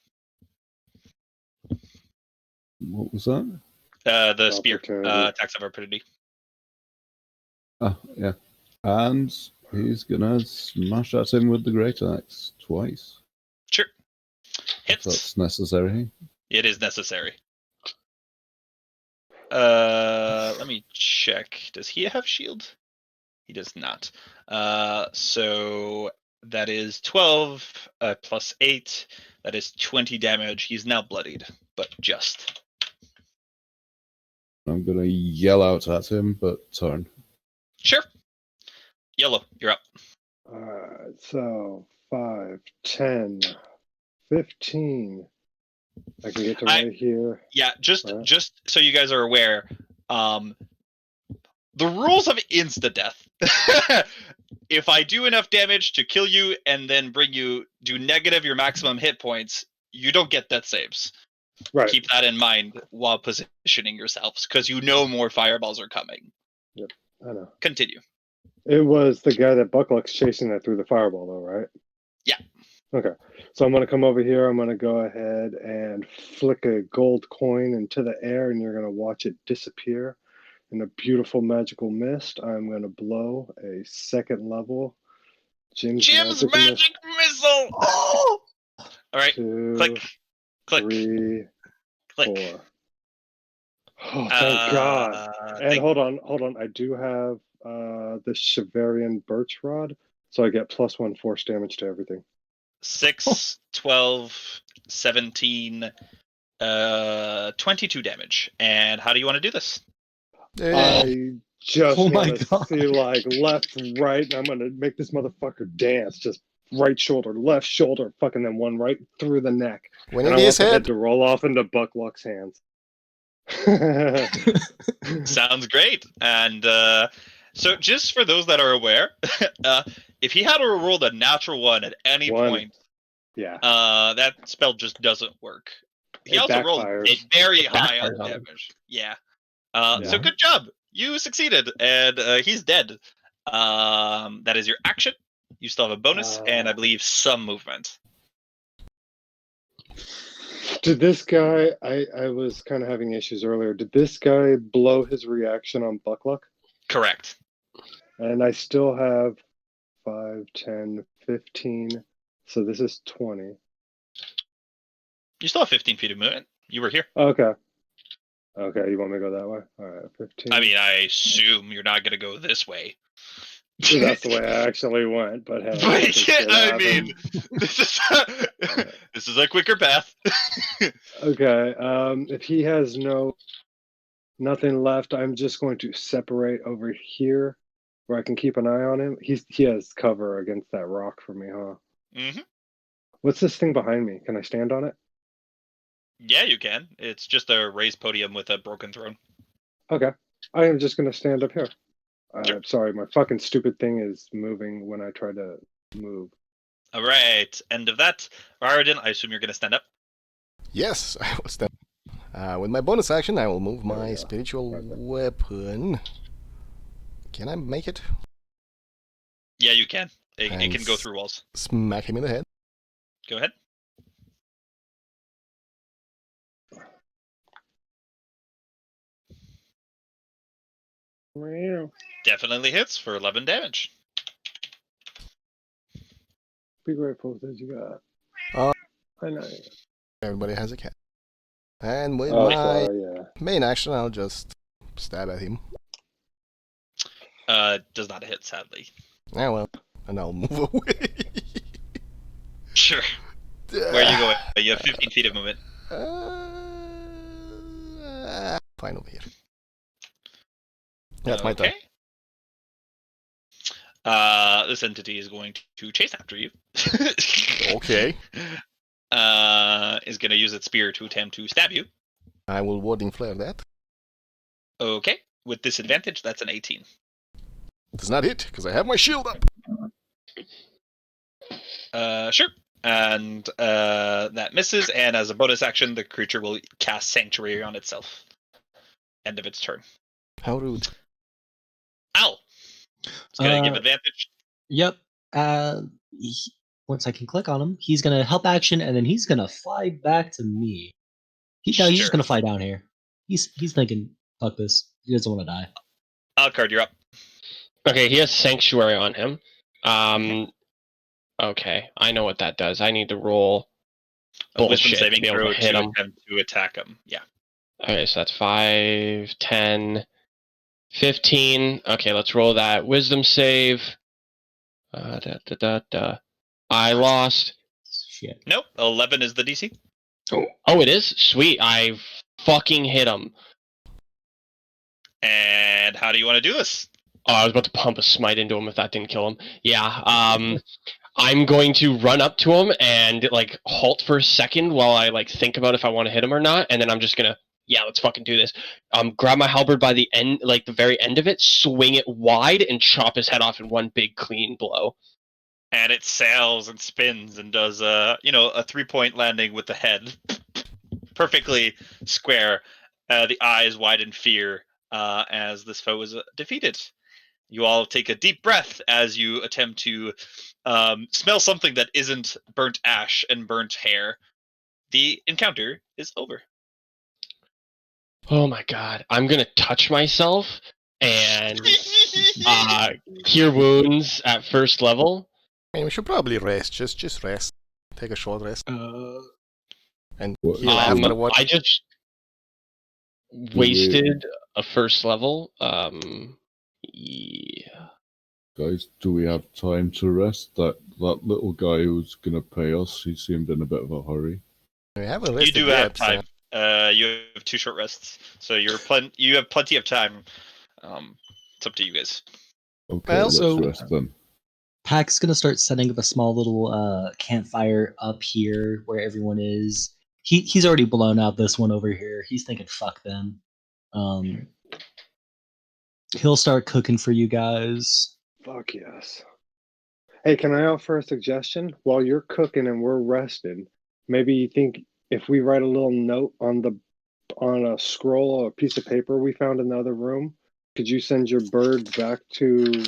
What was that? The spear. Opportunity. Attacks of opportunity. Ah, yeah. And he's gonna smash at him with the great axe twice. Sure. If Hits. that's necessary. It is necessary. Let me check. Does he have shield? He does not. So that is 12 plus 8. That is 20 damage. He's now bloodied, but just. I'm gonna yell out at him, but turn. Sure. Yellow, you're up. Alright, so 5, 10, 15. I can get to right here. Yeah, just Alright. just so you guys are aware, the rules of insta death. If I do enough damage to kill you and then do negative your maximum hit points, you don't get death saves. Right. Keep that in mind while positioning yourselves, because you know more fireballs are coming. I know. Continue. It was the guy that Buckluck's chasing that threw the fireball, though, right? Yeah. Okay. So I'm going to come over here. I'm going to go ahead and flick a gold coin into the air, and you're going to watch it disappear in a beautiful magical mist. I'm going to blow a second level Jim's Magic Missile! Oh! All right, 2, click. 3, Click. 4. Oh, thank God. And hold on. I do have the Shavarian Birch Rod, so I get +1 force damage to everything. 6, 12, 17, 22 damage. And how do you want to do this? I just Oh my want to God. see like left, right, and I'm gonna make this motherfucker dance. Just right shoulder, left shoulder, fucking then one right through the neck. When And in I want his the head head. to roll off into Buckluck's hands. Sounds great. And so, just for those that are aware, if he had rolled a natural 1 at any One. point, Yeah. that spell just doesn't work. He It also rolled backfires. it very high on backfires on him. damage. Yeah. Yeah. So good job. You succeeded, and he's dead. That is your action. You still have a bonus, and I believe some movement. Did this guy, I was kind of having issues earlier. Did this guy blow his reaction on Buckluck? Correct. And I still have 5, 10, 15. So this is 20. You still have 15 feet of movement. You were here. Okay. Okay, you want me to go that way? All right, 15. I mean, I assume you're not going to go this way. That's the way I actually went, but hey. I mean, this is a quicker path. Okay, if he has nothing left, I'm just going to separate over here where I can keep an eye on him. He has cover against that rock for me, huh? Mm-hmm. What's this thing behind me? Can I stand on it? Yeah, you can. It's just a raised podium with a broken throne. Okay, I am just going to stand up here. Sure. Sorry, my fucking stupid thing is moving when I try to move. All right, end of that. Riordin, I assume you're going to stand up. Yes, I will stand. With my bonus action, I will move There we my go. spiritual Right there. weapon. Can I make it? Yeah, you can. It And can go through walls. Smack him in the head. Go ahead. Meow. Definitely hits for 11 damage. Be grateful that you got. Uh, I know. Everybody has a cat. And with Oh, my sorry, yeah. main action, I'll just stab at him. Does not hit, sadly. Yeah, well, and I'll move away. Sure. Where are you going? You have 15 feet of movement. Fine over here. That's my turn. This entity is going to chase after you. Okay. Is going to use its spear to attempt to stab you. I will warding flare that. Okay. With disadvantage, that's an 18. Does not hit, because I have my shield up. Sure. And that misses, and as a bonus action, the creature will cast Sanctuary on itself. End of its turn. How rude. Ow! It's going to give advantage. Yep. Once I can click on him, he's gonna help action, and then he's gonna fly back to me. He's Sure. just gonna fly down here. He's thinking, fuck this. He doesn't want to die. Alcard, you're up. Okay, he has Sanctuary on him. Okay, I know what that does. I need to roll A wisdom bullshit to saving be able throw to hit to him. attempt to attack him. Yeah. Okay, so that's 5, 10, 15. Okay, let's roll that wisdom save. I lost. Shit. Nope. 11 is the DC. Oh, it is? Sweet. I fucking hit him. And how do you want to do this? Oh, I was about to pump a smite into him if that didn't kill him. Yeah, I'm going to run up to him and, like, halt for a second while I, like, think about if I want to hit him or not, and then I'm just gonna, yeah, let's fucking do this. Grab my halberd by the end, like, the very end of it, swing it wide, and chop his head off in one big clean blow. And it sails and spins and does a 3-point landing with the head perfectly square. The eyes wide in fear as this foe is defeated. You all take a deep breath as you attempt to smell something that isn't burnt ash and burnt hair. The encounter is over. Oh my god. I'm gonna touch myself and cure wounds at first level. I mean, we should probably rest. Just rest. Take a short rest. And heal after what? I just wasted a first level. Yeah. Guys, do we have time to rest? That little guy who's gonna pay us, he seemed in a bit of a hurry. We haven't You rested do yet, have time. You have 2 short rests, so you have plenty of time. It's up to you guys. Okay, Well, let's so- rest then. Pack's gonna start setting up a small little campfire up here where everyone is. He's already blown out this one over here. He's thinking, fuck them. He'll start cooking for you guys. Fuck yes. Hey, can I offer a suggestion? While you're cooking and we're resting, maybe you think if we write a little note on a scroll or a piece of paper we found in the other room, could you send your bird back to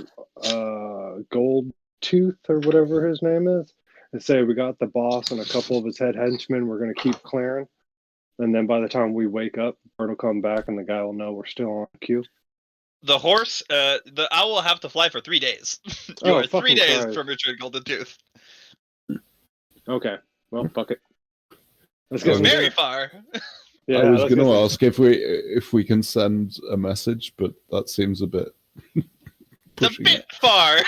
Gold Tooth or whatever his name is, and say we got the boss and a couple of his head henchmen. We're gonna keep clearing, and then by the time we wake up, bird will come back and the guy will know we're still on cue. The horse, the owl will have to fly for 3 days. You are 3 days from returning Golden Tooth. Okay, well, fuck it. Let's get get Very far. Yeah, I was let's going to get ask if we can send a message, but that seems a bit pushing bit far.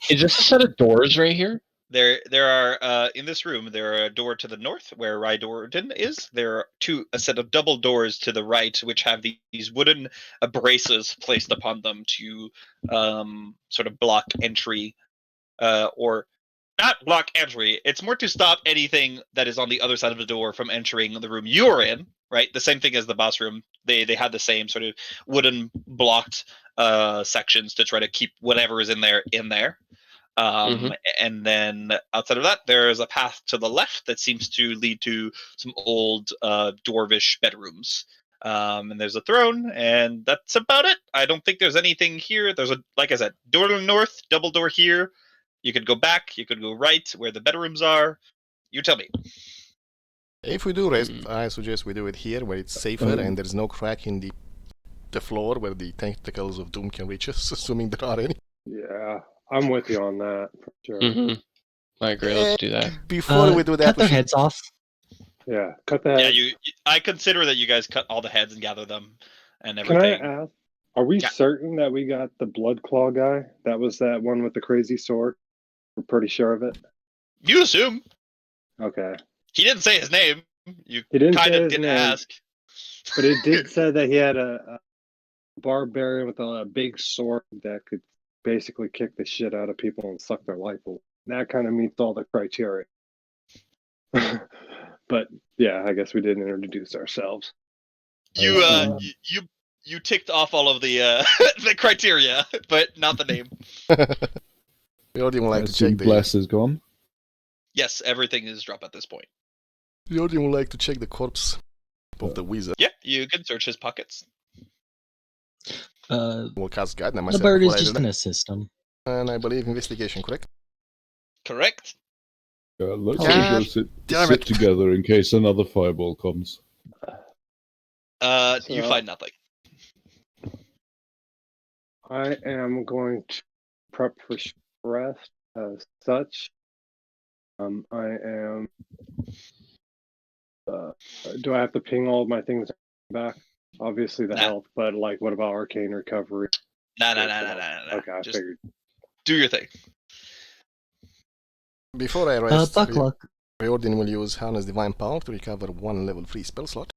Is this a set of doors right here? There are in this room. There are a door to the north where Riordin is. There are a set of double doors to the right, which have these wooden braces placed upon them to sort of block entry, or not block entry. It's more to stop anything that is on the other side of the door from entering the room you're in. Right, the same thing as the boss room. They had the same sort of wooden blocked sections to try to keep whatever is in there in there. And then outside of that, there's a path to the left that seems to lead to some old dwarvish bedrooms. And there's a throne, and that's about it. I don't think there's anything here. There's like I said, door to the north, double door here. You could go back, you could go right where the bedrooms are. You tell me. If we do rest, I suggest we do it here where it's safer and there's no crack in the the floor where the tentacles of doom can reach us, assuming there are any. Yeah, I'm with you on that for sure. Mm-hmm. I agree. Let's do that. Before we do that, cut their we should- heads off. Yeah, cut the head. Yeah, I consider that you guys cut all the heads and gather them and Can I everything. ask? Are we Yeah. certain that we got the blood claw guy? That was that one with the crazy sword. We're pretty sure of it. You assume. Okay, He didn't say his name. You he didn't kind say of his didn't name, ask. but it did say that he had a barbarian with a big sword that could basically kick the shit out of people and suck their life away. That kind of meets all the criteria. But yeah, I guess we didn't introduce ourselves. You ticked off all of the the criteria, but not the name. Riordin would I like to assume check the. Bless is gone. Yes, everything is drop at this point. Riordin would like to check the corpse of the wizard. Yeah, you can search his pockets. We'll cast guide. The myself bird is before I do just that. gonna assist him. And I believe investigation, correct? Correct. Let's God all go sit damn it. together in case another fireball comes. You So- find nothing. I am going to prep for rest as such. I am. Do I have to ping all of my things back? Obviously the Nah. health, but like, what about arcane recovery? Nah. Okay, I Just figured. do your thing. Before I rest, Buck luck. Riordin will use Harness Divine Power to recover 1 level 3 spell slot.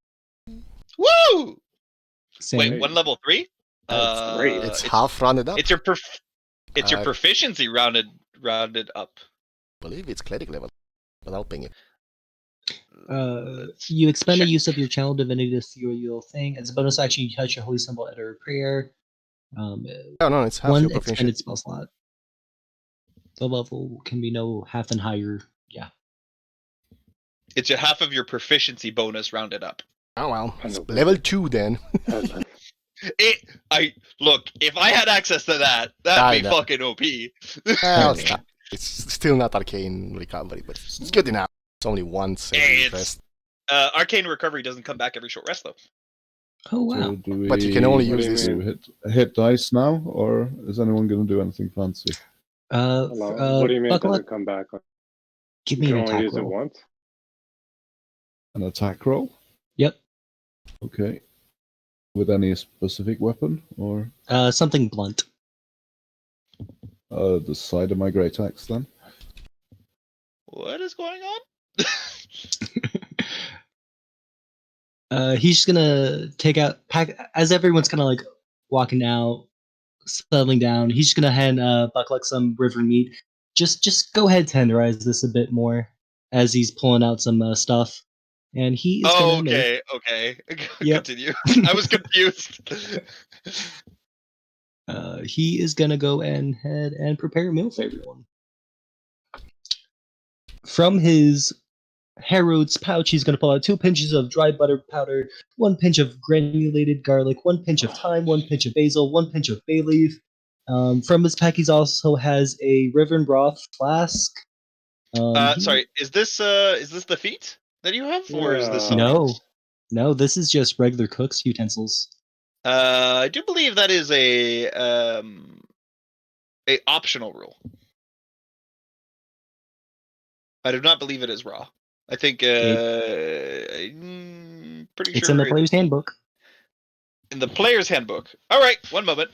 Woo! Same. Wait, one level 3? That's great. It's half rounded up. It's your your Uh, proficiency rounded up. I believe it's cleric level, but I'll ping it. Let's You expend a check. use of your channel divinity to seal your thing. As a bonus action, you touch your holy symbol, utter a prayer. Oh no, it's half One your proficiency. expended spell slot. The level can be no half and higher. Yeah. It's a half of your proficiency bonus rounded up. Oh well, I it's know. level 2 then. Look, if I had access to that, I that'd be know. fucking OP. Well, it's still not arcane recovery, but it's good enough. It's only once Hey, every it's- rest. Arcane recovery doesn't come back every short rest though. Oh wow. So do we, But you can only What do use you this. mean? hit dice now, or is anyone going to do anything fancy? What do you mean it Buck luck. doesn't come back? Give You me can an only attack use it roll. once? An attack roll? Yep. Okay. With any specific weapon, or Something blunt. the side of my great axe then? What is going on? He's just gonna pack as everyone's kind of like walking out, settling down. He's just gonna hand Buck luck some river meat. Just go ahead, tenderize this a bit more as he's pulling out some stuff, and he is Oh, gonna okay. Yep. Continue. I was confused. he is gonna go ahead and prepare a meal for everyone. From his Harrod's pouch, he's going to pull out 2 pinches of dry butter powder, 1 pinch of granulated garlic, 1 pinch of thyme, 1 pinch of basil, 1 pinch of bay leaf. From his pack, he also has a river and broth flask. Sorry, is this the feat that you have, or is this something No, else? no, this is just regular cook's utensils. I do believe that is a optional rule. I do not believe it is raw. I think I'm pretty It's sure in the player's handbook. in the player's handbook. All right, one moment.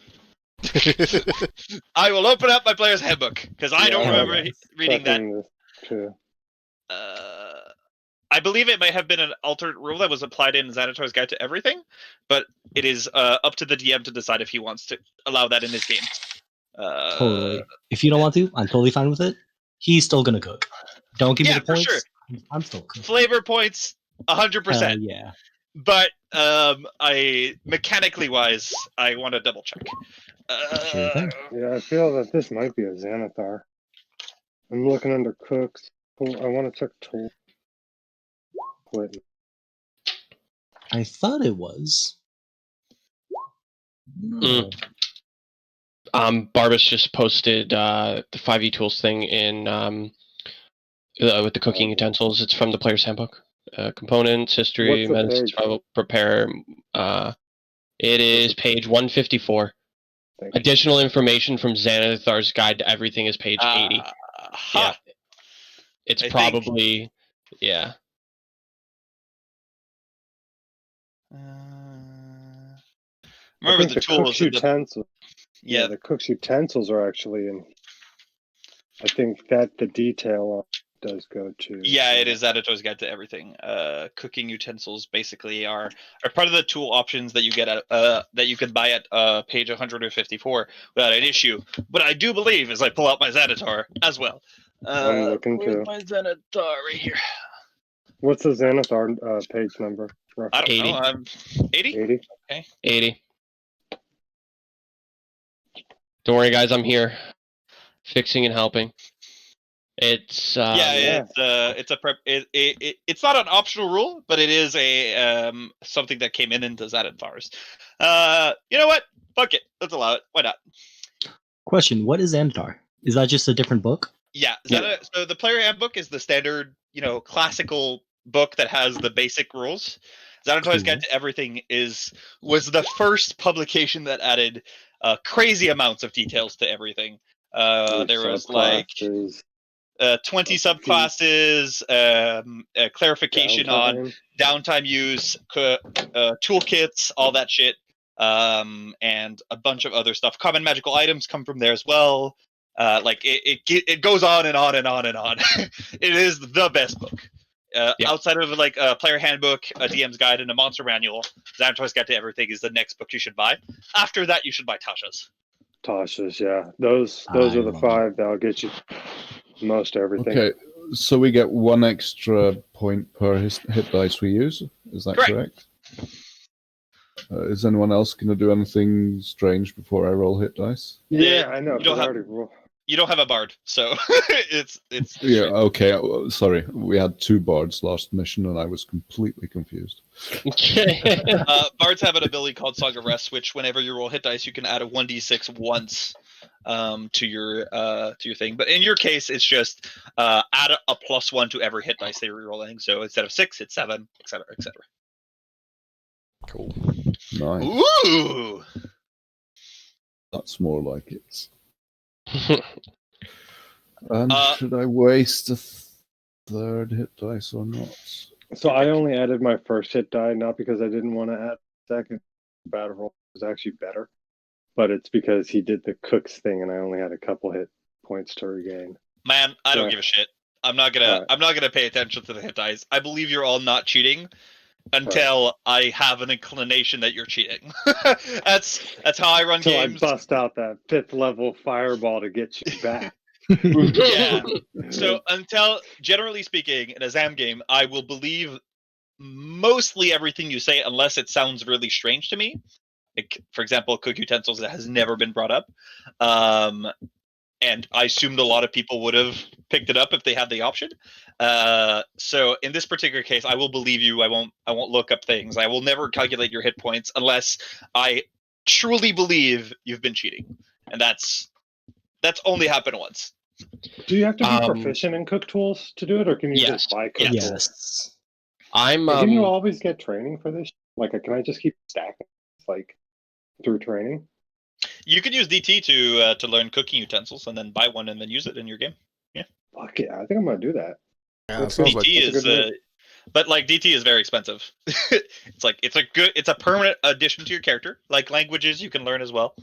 I will open up my player's handbook because I don't Yeah, remember yes. reading that. Checking this too. I believe it may have been an alternate rule that was applied in Xanatar's Guide to Everything, but it is up to the DM to decide if he wants to allow that in his game. Totally. If you don't want to, I'm totally fine with it. He's still going to cook. Don't give me Yeah, the for points. sure. I'm still cooking. Flavor points, 100%. Yeah. But I mechanically wise, I want to double check. Sure thing. Yeah, I feel that this might be a Xanathar. I'm looking under cooks. I want to check tool. Quit. I thought it was. Mm. Barbas just posted the 5e tools thing in with the cooking utensils. It's from the player's handbook. Components, history, What's the medicine, page? survival, prepare. It is page 154. Thank you. Additional information from Xanathar's Guide to Everything is page 80. Yeah. It's probably... Yeah. Remember the tools. Utensils. Yeah, the cook's utensils are actually in. I think that the detail does go to. Yeah, it is Editor's Guide to Everything. Cooking utensils basically are part of the tool options that you get at that you can buy at page 154 without an issue. But I do believe, as I pull out my Xanatar as well. I'm looking where's my Xanatar right here? What's the Xanathar page number? I don't 80. know. I'm 80. 80. Okay. 80. Don't worry, guys. I'm here, fixing and helping. It's it's a prep. It's not an optional rule, but it is a something that came into Xanathar's. You know what? Fuck it. Let's allow it. Why not? Question: what is Xanatar? Is that just a different book? Yeah. So the player handbook is the standard, classical book that has the basic rules. Xanatar's Guide to Everything was the first publication that added crazy amounts of details to everything. There was like 20 subclasses, clarification on downtime use, toolkits, all that shit, and a bunch of other stuff. Common magical items come from there as well. It goes on and on and on and on. It is the best book. Outside of a player handbook, a DM's guide, and a monster manual, Xanatar's Guide to Everything is the next book you should buy. After that, you should buy Tasha's. Tasha's, yeah. Those are the 5 that'll get you most everything. Okay, so we get 1 extra point per hit dice we use. Is that correct? Is anyone else going to do anything strange before I roll hit dice? Yeah, I know. You don't have a bard, so it's yeah. Okay, sorry. We had 2 bards last mission, and I was completely confused. Bards have an ability called Song of Rest, which whenever you roll hit dice, you can add a 1d6 once to your thing. But in your case, it's just add a +1 to every hit dice they're rolling. So instead of 6, it's 7, etc., etc. Cool. Nice. Ooh, that's more like it. And should I waste a 3rd hit dice or not? So I only added my first hit die, not because I didn't want to add second. Battle roll was actually better, but it's because he did the cook's thing, and I only had a couple hit points to regain. Man, I don't give a shit. I'm not gonna pay attention to the hit dice. I believe you're all not cheating until I have an inclination that you're cheating. That's how I run games. I bust out that 5th level fireball to get you back. Yeah. So generally speaking, in a Zam game, I will believe mostly everything you say unless it sounds really strange to me. Like, for example, cook utensils that has never been brought up. And I assumed a lot of people would have picked it up if they had the option. So in this particular case, I will believe you. I won't look up things. I will never calculate your hit points unless I truly believe you've been cheating. And that's only happened once. Do you have to be proficient in cook tools to do it, or can you just buy cook tools? Yes. Can you always get training for this? Like, can I just keep stacking through training? You can use DT to learn cooking utensils and then buy one and then use it in your game. Yeah. Fuck yeah, I think I'm gonna do that. Yeah, but DT is very expensive. It's a permanent addition to your character. Like languages, you can learn as well.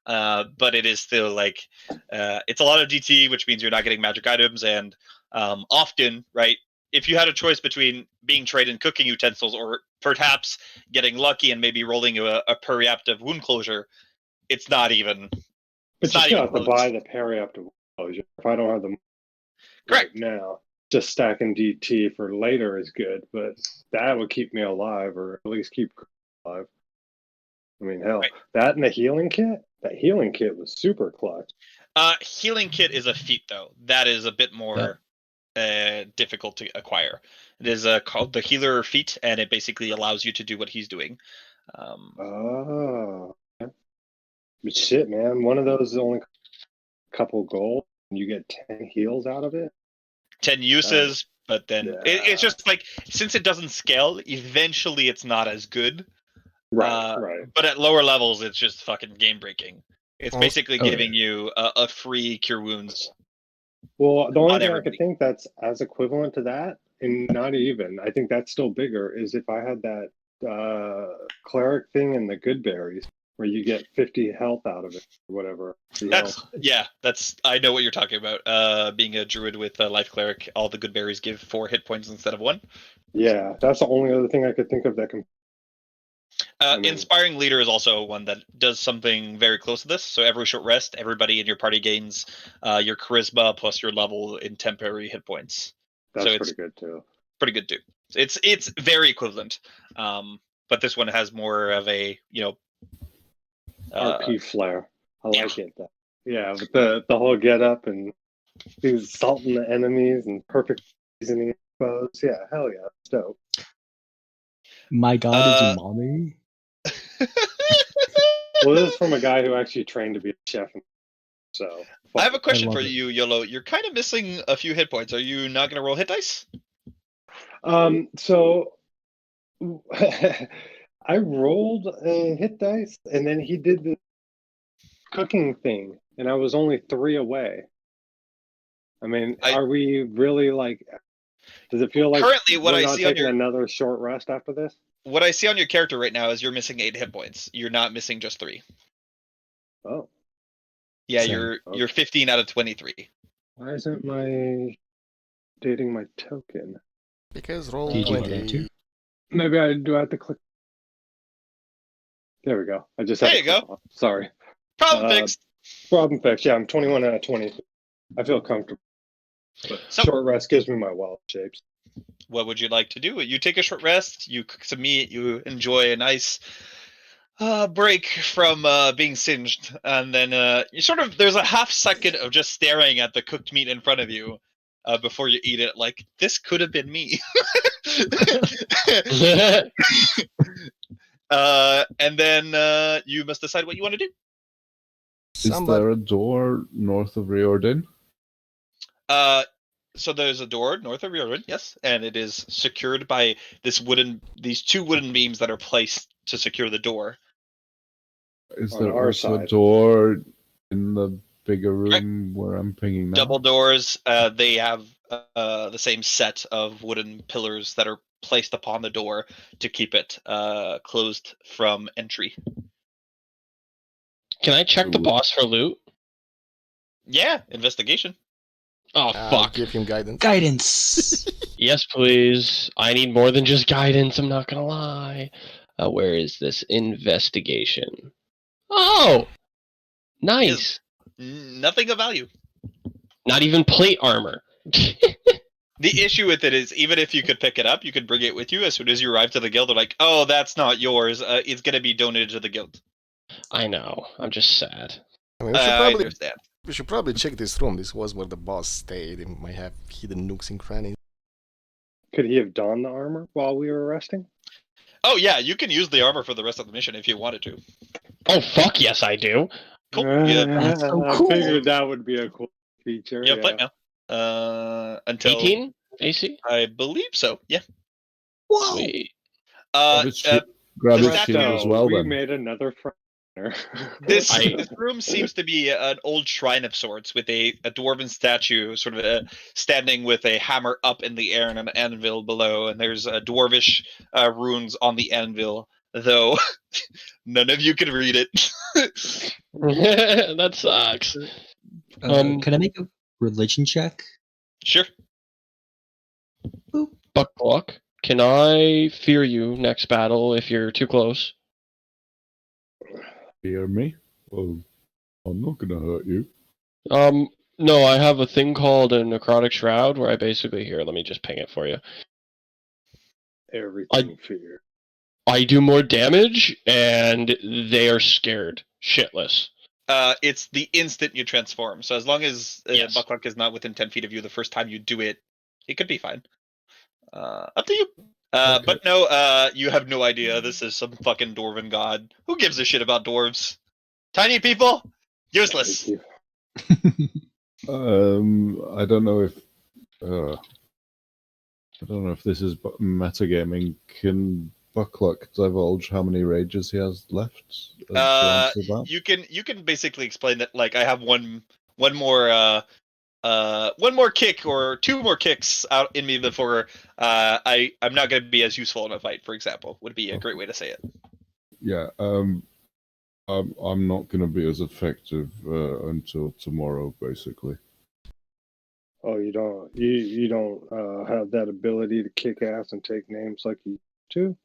But it is still it's a lot of DT, which means you're not getting magic items, and often, right? If you had a choice between being trained in cooking utensils or perhaps getting lucky and maybe rolling a periaptive wound closure, it's not even. But you still have to buy the periaptive wound closure. If I don't have them right now, just stacking DT for later is good, but that would keep me alive, or at least keep alive. I mean, hell, that and the healing kit. That healing kit was super clutch. Healing kit is a feat, though. That is a bit more difficult to acquire. It is called the healer feat, and it basically allows you to do what he's doing. But shit, man, one of those is only a couple gold, and you get 10 heals out of it. 10 uses, but then it's just since it doesn't scale, eventually it's not as good. Right. But at lower levels, it's just fucking game breaking. It's basically Oh, giving you a free cure wounds. Well, the only On thing I everybody. could think that's as equivalent to that, and not even, I think that's still bigger, is if I had that cleric thing in the good berries, where you get 50 health out of it, or whatever. That's I know what you're talking about. Being a druid with a life cleric, all the good berries give 4 hit points instead of 1. Yeah, that's the only other thing I could think of that can. Inspiring leader is also one that does something very close to this. So every short rest, everybody in your party gains your charisma plus your level in temporary hit points. That's so pretty good too. pretty good too. It's very equivalent. But this one has more of a RP flair. I yeah. like it. Yeah, with the whole get up and he's salting the enemies and perfect seasoning foes. Yeah, hell yeah, that's dope. My god is umami. Well, this is from a guy who actually trained to be a chef. So I have a question love for it. you, YOLO. You're kind of missing a few hit points. Are you not going to roll hit dice? So I rolled a hit dice, and then he did the cooking thing, and I was only 3 away. I mean, are we really like? Does it feel like Currently, what we're I not see on taking your another short rest after this? what I see on your character right now is you're missing 8 hit points. You're not missing just 3. Oh, Yeah, Same. you're 15 out of 23. why isn't my dating my token? Because roll Did you 20. get to? Maybe I do. I have to click. There we go. I just had There to you click go. off. Sorry. Problem fixed. Problem fixed. Yeah, I'm 21 out of 20. I feel comfortable. But So- short rest gives me my wild shapes. What would you like to do? You take a short rest. You cook some meat. You enjoy a nice break from being singed, and then you sort of there's a half second of just staring at the cooked meat in front of you before you eat it. Like this could have been me. And then you must decide what you want to do. Is there a door north of Riordin? So there's a door north of Riordin, yes, and it is secured by these 2 wooden beams that are placed to secure the door. Is On there our also a side. door in the bigger room where I'm pinging now? Double doors. They have the same set of wooden pillars that are placed upon the door to keep it closed from entry. Can I check the boss for loot? Yeah, investigation. Oh, fuck. Give him guidance. Guidance. Yes, please. I need more than just guidance, I'm not gonna lie. Where is this investigation? Oh! Nice. Nothing of value. Not even plate armor. The issue with it is, even if you could pick it up, you could bring it with you. As soon as you arrive to the guild, they're like, "Oh, that's not yours. It's going to be donated to the guild." I know. I'm just sad. I mean, I understand. we should probably check this room. This was where the boss stayed. It might have hidden nooks and crannies. Could he have donned the armor while we were resting? Oh yeah, you can use the armor for the rest of the mission if you wanted to. Oh, fuck yes, I do. Cool. Yeah, That's so I cool. figured that would be a cool feature. yeah, play now. Until 18 AC? I believe so. Yeah. Whoa. Sweet. Grab the his shield as well we then. made another friend. This room seems to be an old shrine of sorts with a dwarven statue sort of standing with a hammer up in the air and an anvil below, and there's dwarvish runes on the anvil, though none of you can read it. That sucks. Can I make a religion check? Sure. Buck, can I fear you next battle if you're too close? Hear me? Well, I'm not gonna hurt you. No, I have a thing called a necrotic shroud where I basically let me just ping it for you. Everything fear. I do more damage and they are scared shitless. It's the instant you transform. So as long as Yes. Buckluck is not within 10 feet of you the first time you do it, it could be fine. Up to you. Okay. But no, you have no idea. This is some fucking dwarven god. Who gives a shit about dwarves? Tiny people? Useless. I don't know if this is metagaming. Can Buckluck divulge how many rages he has left? To answer that? You can basically explain that like I have one more kick or two more kicks out in me before I'm not going to be as useful in a fight. For example, would be a great way to say it. Yeah. I'm not going to be as effective until tomorrow, basically. Oh, you don't have that ability to kick ass and take names like you do?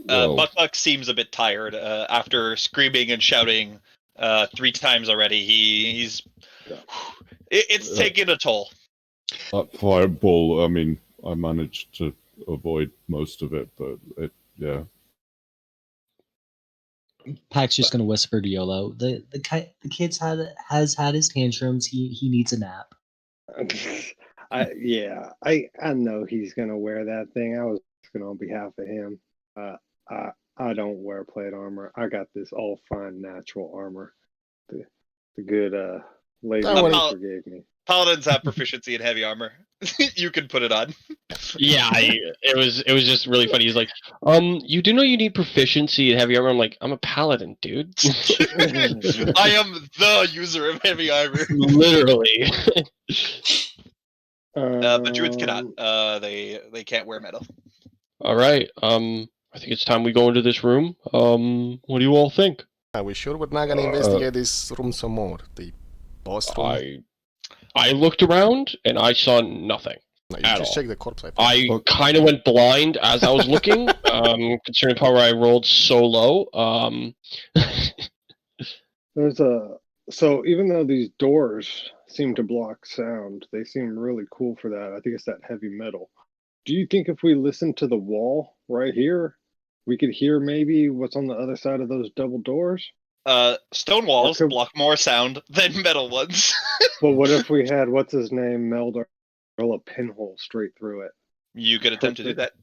Well, Buckluck seems a bit tired after screaming and shouting 3 times already. He's Yeah. it's taking a toll. that fireball, I mean, I managed to avoid most of it, but yeah. Pack's just gonna whisper to YOLO. The kid's has had his tantrums. He needs a nap. I know he's gonna wear that thing. I was asking on behalf of him. I don't wear plate armor. I got this all fine natural armor. The good lady forgave me. Paladins have proficiency in heavy armor. You can put it on. Yeah, it was just really funny. He's like, you do know you need proficiency in heavy armor. I'm like, I'm a paladin, dude. I am the user of heavy armor. Literally. But druids cannot. They can't wear metal. All right. I think it's time we go into this room. What do you all think? Are we sure we're not gonna investigate this room some more? The boss room? I looked around and I saw nothing. No, you at just all. check the corpse. I kind of went blind as I was looking, considering power I rolled so low. So even though these doors seem to block sound, they seem really cool for that. I think it's that heavy metal. Do you think if we listen to the wall right here, we could hear maybe what's on the other side of those double doors? Stone walls block more sound than metal ones. But what if we had what's his name meld or drill a pinhole straight through it? You could attempt to do that.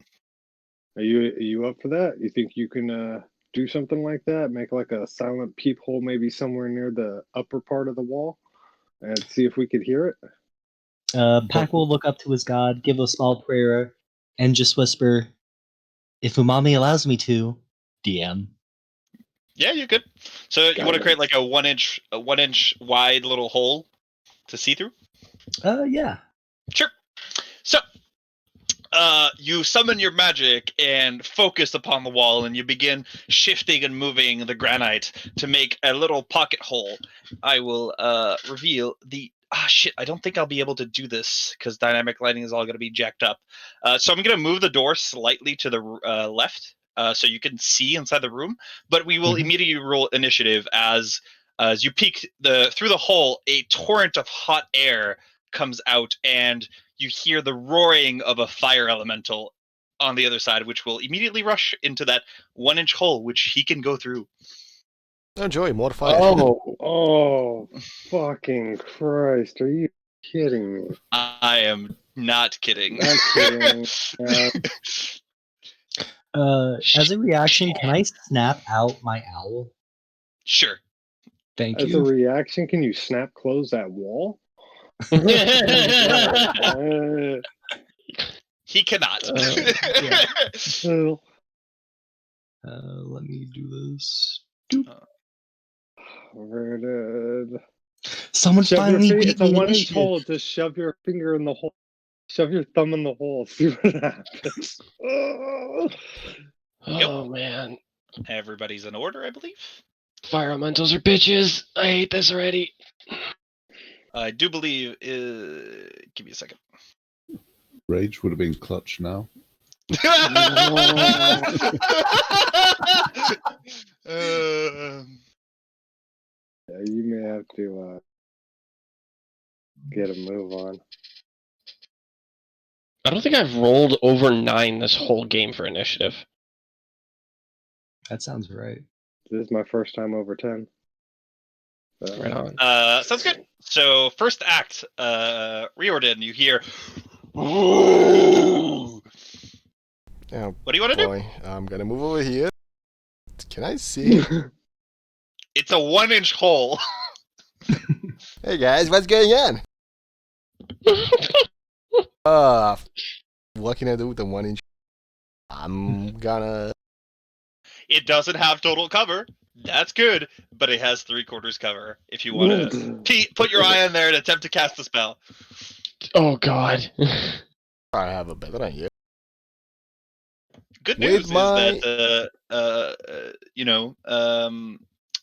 Are you up for that? You think you can do something like that? Make like a silent peephole maybe somewhere near the upper part of the wall and see if we could hear it? Pack will look up to his god, give a small prayer, and just whisper, "If Umami allows me to, DM." Yeah, you could. So you want to create like a 1 inch wide little hole to see through? Yeah. Sure. So, you summon your magic and focus upon the wall, and you begin shifting and moving the granite to make a little pocket hole. I will reveal the... shit, I don't think I'll be able to do this because dynamic lighting is all going to be jacked up. So I'm going to move the door slightly to the left so you can see inside the room, but we will immediately roll initiative as you peek through the hole. A torrent of hot air comes out, and you hear the roaring of a fire elemental on the other side, which will immediately rush into that 1 inch hole, which he can go through. Oh, joy, more fire. Oh, fucking Christ. Are you kidding me? I am not kidding. Not kidding. As a reaction, can I snap out my owl? Sure. Thank As you. a reaction, can you snap close that wall? He cannot. Let me do this. Where did... Someone finally beat It's a me in 1 inch initiative. hole. Just shove your finger in the hole. Shove your thumb in the hole. See what happens. Oh, man. Everybody's in order, I believe. Fire elementals are bitches. I hate this already. I do believe... give me a second. Rage would have been clutch now. Yeah, you may have to get a move on. I don't think I've rolled over 9 this whole game for initiative. That sounds right. This is my first time over 10. Right on. Sounds good. So, first act, Riordin, you hear... Yeah, what do you want to do? I'm gonna move over here. Can I see? It's a 1 inch hole. Hey guys, what's going on? What can I do with the 1 inch? I'm gonna It doesn't have total cover. That's good, but it has 3/4 cover. If you want to put your eye on there and attempt to cast the spell. Oh God. I have a better idea. Good With news is my- that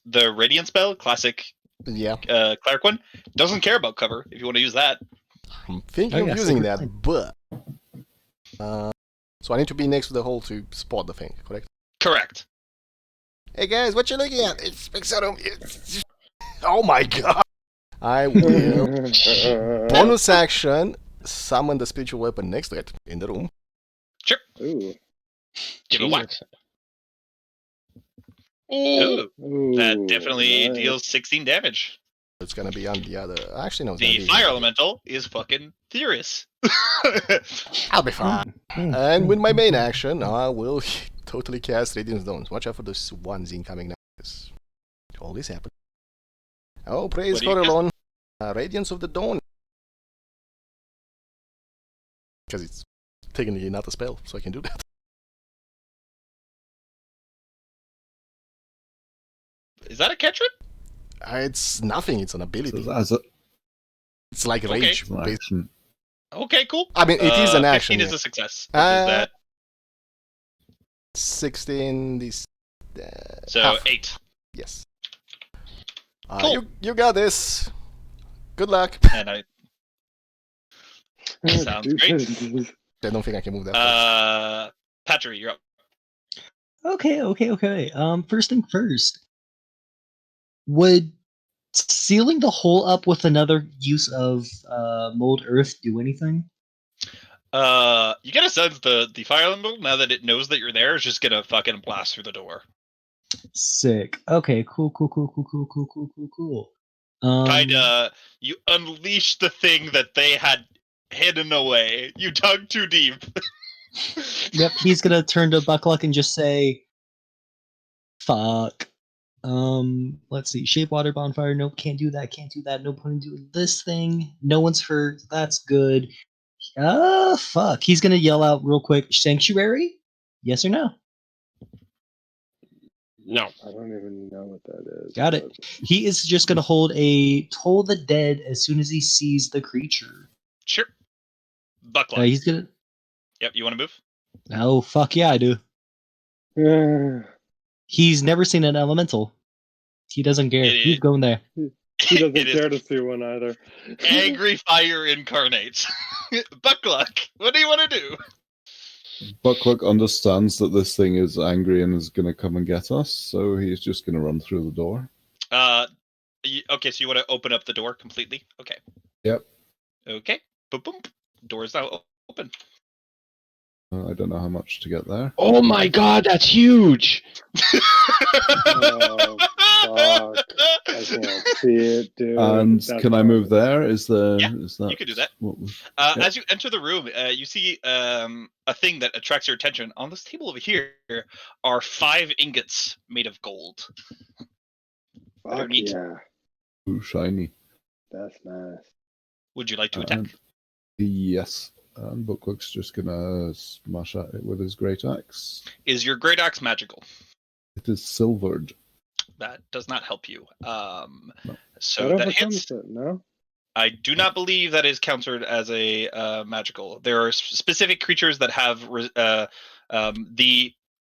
the Radiant spell, classic Yeah, cleric one, doesn't care about cover. If you want to use that, I'm thinking Oh, of yeah, using Sacred that, Flame. but so I need to be next to the hole to spot the thing, correct? correct. Hey guys, what you looking at? It's Pixarum. Oh my god! I will bonus action summon the spiritual weapon next to it in the room. Sure. Ooh. Give it a whack. Jesus. Ooh, Ooh. that definitely nice. deals 16 damage. It's gonna be on the other. Actually, no. It's The gonna be fire elemental is fucking furious. I'll be fine. And with my main action, I will totally cast Radiant Stones. Watch out for those ones incoming now. Because all this happened. Oh, praise What do you cast? Corelon. Radiance of the Dawn. Because it's technically not a spell, so I can do that. Is that a cantrip? It's nothing, it's an So ability. as a It's like Okay. rage. an action. Okay, cool. I mean, it is an action. 15 Yeah. is a success. Which is that? 16, this. So half. 8. Yes. Cool. You got this. Good luck. And I sounds great. I don't think I can move that. Patrick, you're up. Okay. First thing first. Would sealing the hole up with another use of mold earth do anything? You get a sense the fire elemental, now that it knows that you're there, is just gonna fucking blast through the door. Sick. Okay, cool. You unleashed the thing that they had hidden away. You dug too deep. Yep, he's gonna turn to Buckluck and just say, "Fuck." Let's see. Shape water bonfire. Nope, can't do that. No point in doing this thing. No one's hurt. That's good. Fuck. He's gonna yell out real quick. Sanctuary? Yes or no? No. I don't even know what that is. Got it. He is just gonna hold a Toll the Dead as soon as he sees the creature. Sure. Buckluck. He's gonna. Yep, you want to move? Oh fuck yeah, I do. but He's never seen an elemental. He doesn't care. He's going there. he doesn't It is care to see one either. angry fire incarnate. Buckluck, what do you want to do? Buckluck understands that this thing is angry and is going to come and get us, so he's just going to run through the door. Okay, so you want to open up the door completely? Okay. Yep. Okay. Boom, boom. Door is now open. I don't know how much to get there. Oh my God, that's huge. Oh, fuck. I can't see it, dude. And That's can I move there? Is there? Yeah, is that? you can do that. What we- As you enter the room, you see a thing that attracts your attention. On this table over here are 5 ingots made of gold. Fuck neat. yeah. Ooh, shiny. That's nice. Would you like to attack? Yes. And Buckluck's just gonna smash at it with his great axe. Is your great axe magical? It is silvered. That does not help you. No. So That that overcomes hits. it, no? I do not believe that is countered as a magical. There are specific creatures that have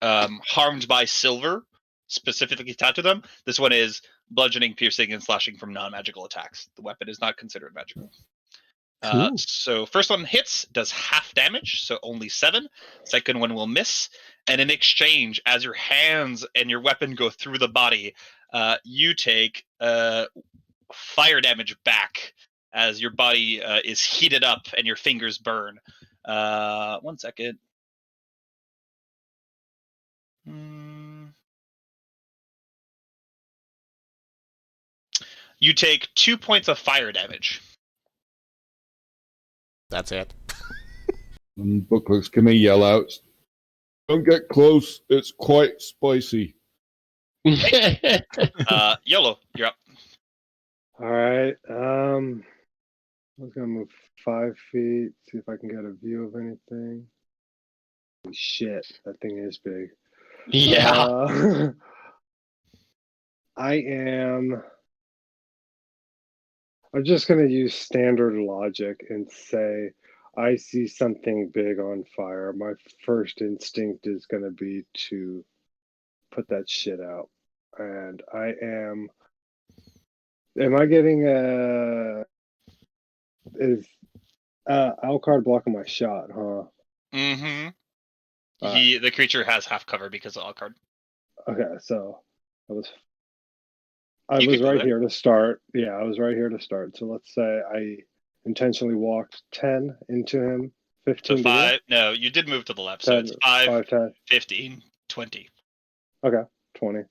harmed by silver specifically tied to them. This one is bludgeoning, piercing, and slashing from non-magical attacks. The weapon is not considered magical. Cool. So first one hits, does half damage, so only 7. Second one will miss. And in exchange, as your hands and your weapon go through the body, you take fire damage back as your body is heated up and your fingers burn. 1 second. You take 2 points of fire damage. That's it. And Buckluck's gonna yell out, "Don't get close, it's quite spicy." Yellow, you're up. Alright, I was gonna move 5 feet, see if I can get a view of anything. Holy shit, that thing is big. Yeah. I'm just going to use standard logic and say I see something big on fire. My first instinct is going to be to put that shit out. And am I getting is Alcard blocking my shot, huh? Mm-hmm. The creature has half cover because of Alcard. Okay, so I was You could go right there. here to start. Yeah, I was right here to start. So let's say I intentionally walked 10 into him, 15 So to here. 5. No, you did move to the left. So 10, it's 5, 10. 15, 20. Okay, 20.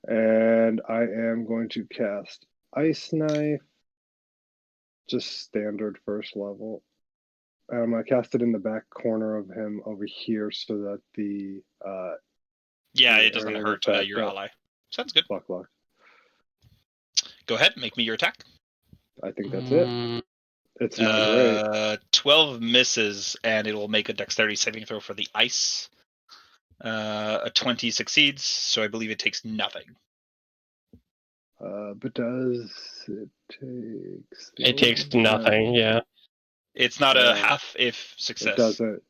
And I am going to cast Ice Knife, just standard first level. And I'm going to cast it in the back corner of him over here so that the Yeah, the it doesn't area hurt effect your ally. Sounds good. Luck. Go ahead, make me your attack. I think that's it. Mm, It's not great. 12 misses, and it will make a dexterity saving throw for the ice. A 20 succeeds, so I believe it takes nothing. But does it takes? it takes nothing, yeah. It's not a half if success. It doesn't.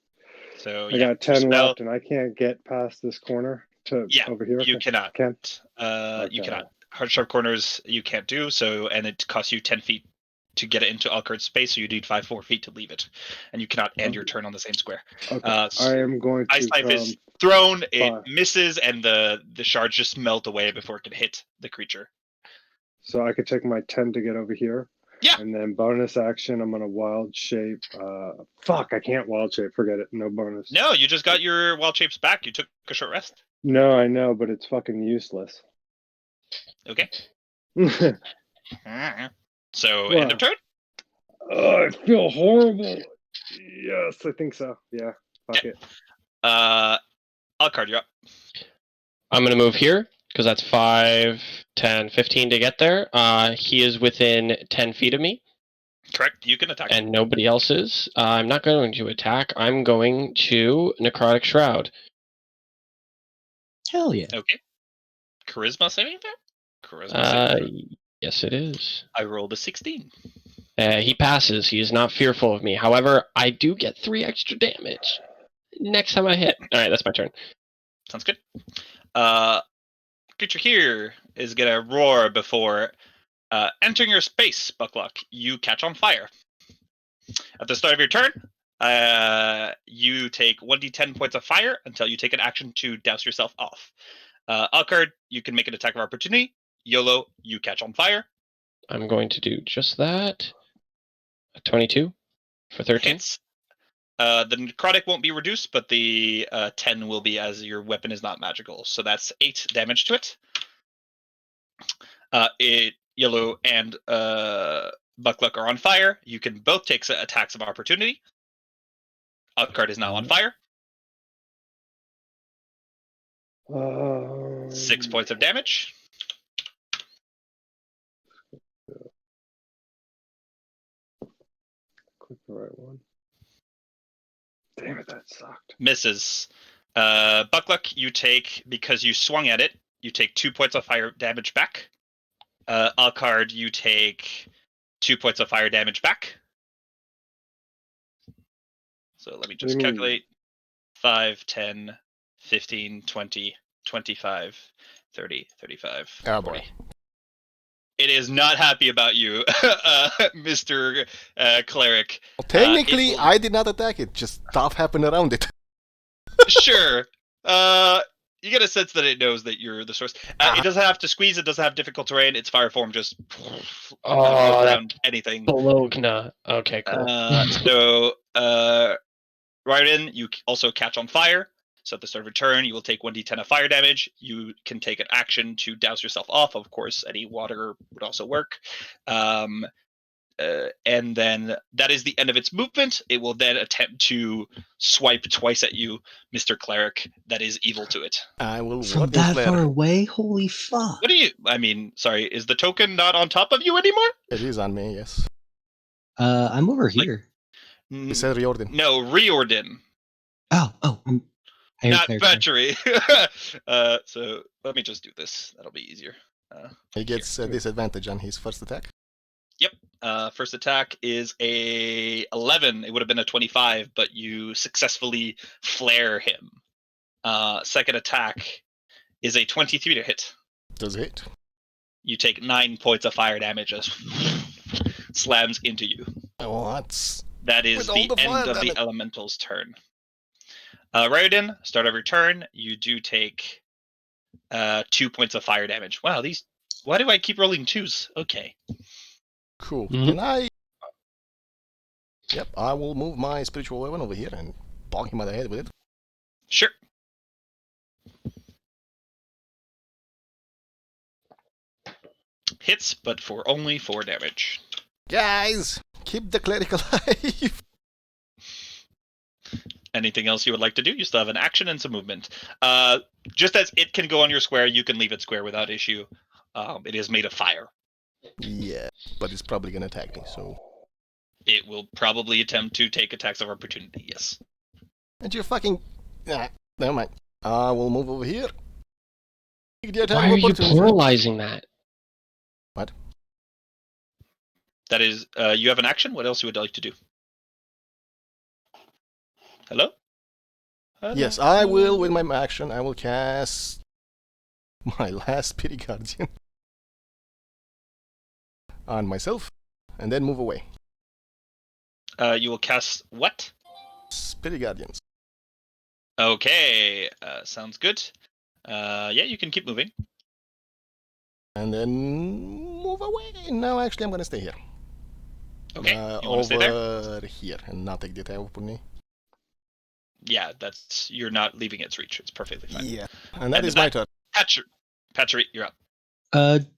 So I got 10 left, and I can't get past this corner to over here. You cannot. Can't. You cannot. Hard sharp corners you can't do. So, and it costs you 10 feet to get it into Alcard's space. So you need 4 feet to leave it, and you cannot end your turn on the same square. Okay. I am going to. Ice Knife is thrown. It misses, and the shards just melt away before it can hit the creature. So I could take my 10 to get over here. Yeah. And then bonus action, I'm gonna wild shape. Fuck, I can't wild shape. Forget it. No bonus. No, you just got your wild shapes back. You took a short rest. No, I know, but it's fucking useless. Okay. So end of turn. I feel horrible. Yes, I think so. Yeah. Fuck it. Alcard, you're up. I'm going to move here, because that's 5, 10, 15 to get there. He is within 10 feet of me. Correct. You can attack. And nobody else is. I'm not going to attack. I'm going to Necrotic Shroud. Hell yeah. Okay. Charisma saving throw? Charisma saving throw. Yes, it is. I rolled a 16. He passes. He is not fearful of me. However, I do get 3 extra damage next time I hit. All right, that's my turn. Sounds good. Creature here is going to roar before entering your space, Buckluck. You catch on fire. At the start of your turn, you take 1d10 points of fire until you take an action to douse yourself off. Alcard, you can make an attack of opportunity. YOLO, you catch on fire. I'm going to do just that. 22 for 13. Hits. The necrotic won't be reduced, but the 10 will be, as your weapon is not magical. So that's 8 damage to it. Yellow and Buckluck are on fire. You can both take attacks of opportunity. Alcard is now on fire. 6 points of damage. Click the right one. Damn it, that sucked. Misses. Buckluck, you take, because you swung at it, you take 2 points of fire damage back. Alcard, you take 2 points of fire damage back. So let me just calculate. 5, 10, 15, 20, 25, 30, 35. Oh 40. boy. It is not happy about you, Mr. Cleric. Well, technically, I did not attack it. Just stuff happened around it. Sure. You get a sense that it knows that you're the source. It doesn't have to squeeze. It doesn't have difficult terrain. Its fire form just around anything. Bologna. Okay, cool. So, Riordin, you also catch on fire. So at the start of your turn, you will take 1d10 of fire damage. You can take an action to douse yourself off. Of course, any water would also work. And then that is the end of its movement. It will then attempt to swipe twice at you, Mr. Cleric. That is evil to it. I will. From that far away? Holy fuck. What do you... I mean, sorry, is the token not on top of you anymore? It is on me, yes. I'm over here. You said Riordin. No, Riordin. Oh. I hear Not character. battery. So let me just do this. That'll be easier. He gets a disadvantage on his first attack. First attack is a 11. It would have been a 25, but you successfully flare him. Second attack is a 23 to hit. Does hit. You take 9 points of fire damage as slams into you. Oh, that's That is With the all the end fire of the damage. elemental's turn. Riordin, start of your turn, you do take 2 points of fire damage. Wow, these. Why do I keep rolling 2s? Okay. cool. Mhm. And I will move my spiritual weapon over here and bonk him on the head with it. Sure. Hits, but for only 4 damage. Guys, keep the cleric alive. Anything else you would like to do? You still have an action and some movement. Just as it can go on your square, you can leave it square without issue. It is made of fire. Yeah, but it's probably gonna attack me, so. It will probably attempt to take attacks of opportunity, yes. And you fucking. Nah, never mind. I will move over here. Take the attack Why of are you opportunity. pluralizing that? What? That is, you have an action? What else you would like to do? Hello? Hello? Yes, I will, with my action, I will cast my last Pity Guardian on myself, and then move away. You will cast what? Pity Guardians. Okay, sounds good. Yeah, you can keep moving. And then move away. No, actually, I'm gonna stay here. Okay, you want to stay there? Over here, and not take the attack of opportunity. Yeah, you're not leaving its reach. It's perfectly fine. Yeah, and that And is then my turn. Patchery, you're up.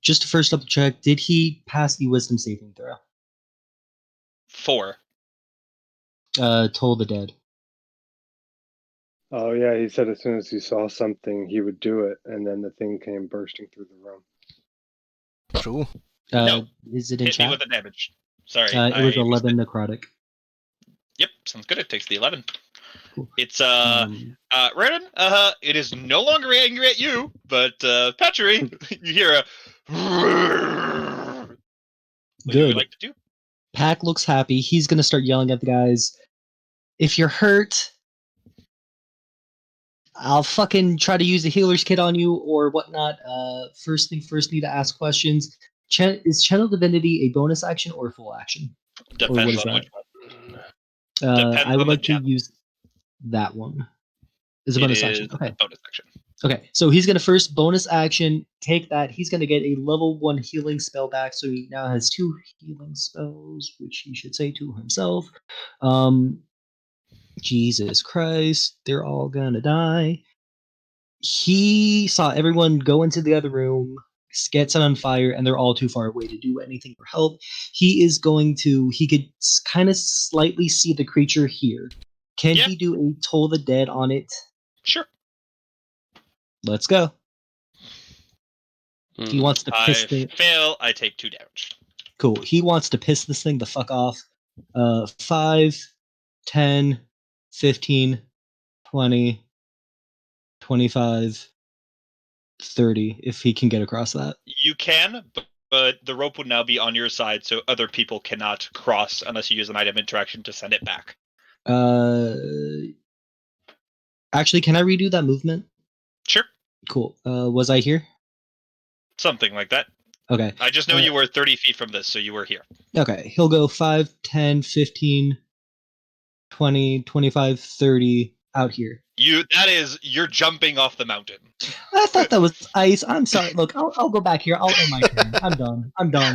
Just to first double check, did he pass the wisdom saving throw? 4. Toll the dead. Oh yeah, he said as soon as he saw something, he would do it, and then the thing came bursting through the room. True. No. Is it in Hit me chat? with the damage. Sorry. It was 11 necrotic. Yep, sounds good. It takes the 11. Cool. It's Riordin, it is no longer angry at you, but Patchery, you hear a what would you Good. like to do? Pack looks happy. He's gonna start yelling at the guys. If you're hurt, I'll fucking try to use a healer's kit on you or whatnot. First thing first, need to ask questions. Is Channel Divinity a bonus action or a full action? Or what Depends is on that? which one. Depends I would on the like to channel. use that one. Is a It bonus is action. Okay. a bonus action. Okay, so he's gonna first bonus action take that. He's gonna get a level 1 healing spell back, so he now has 2 healing spells, which he should say to himself. Jesus Christ, they're all gonna die. He saw everyone go into the other room, get set on fire, and they're all too far away to do anything for help. He could kind of slightly see the creature here. Can Yeah. he do a Toll the Dead on it? Sure. Let's go. He wants to piss I fail. I take 2 damage. Cool. He wants to piss this thing the fuck off. 5, 10, 15, 20, 25, 30, if he can get across that. You can, but the rope would now be on your side, so other people cannot cross unless you use an item interaction to send it back. Actually, can I redo that movement? Sure. Cool. Was I here? Something like that. Okay. I just know you were 30 feet from this, so you were here. Okay. He'll go 5, 10, 15, 20, 25, 30 out here. You're jumping off the mountain. I thought that was ice. I'm sorry. Look, I'll go back here. I'll end my turn. I'm done.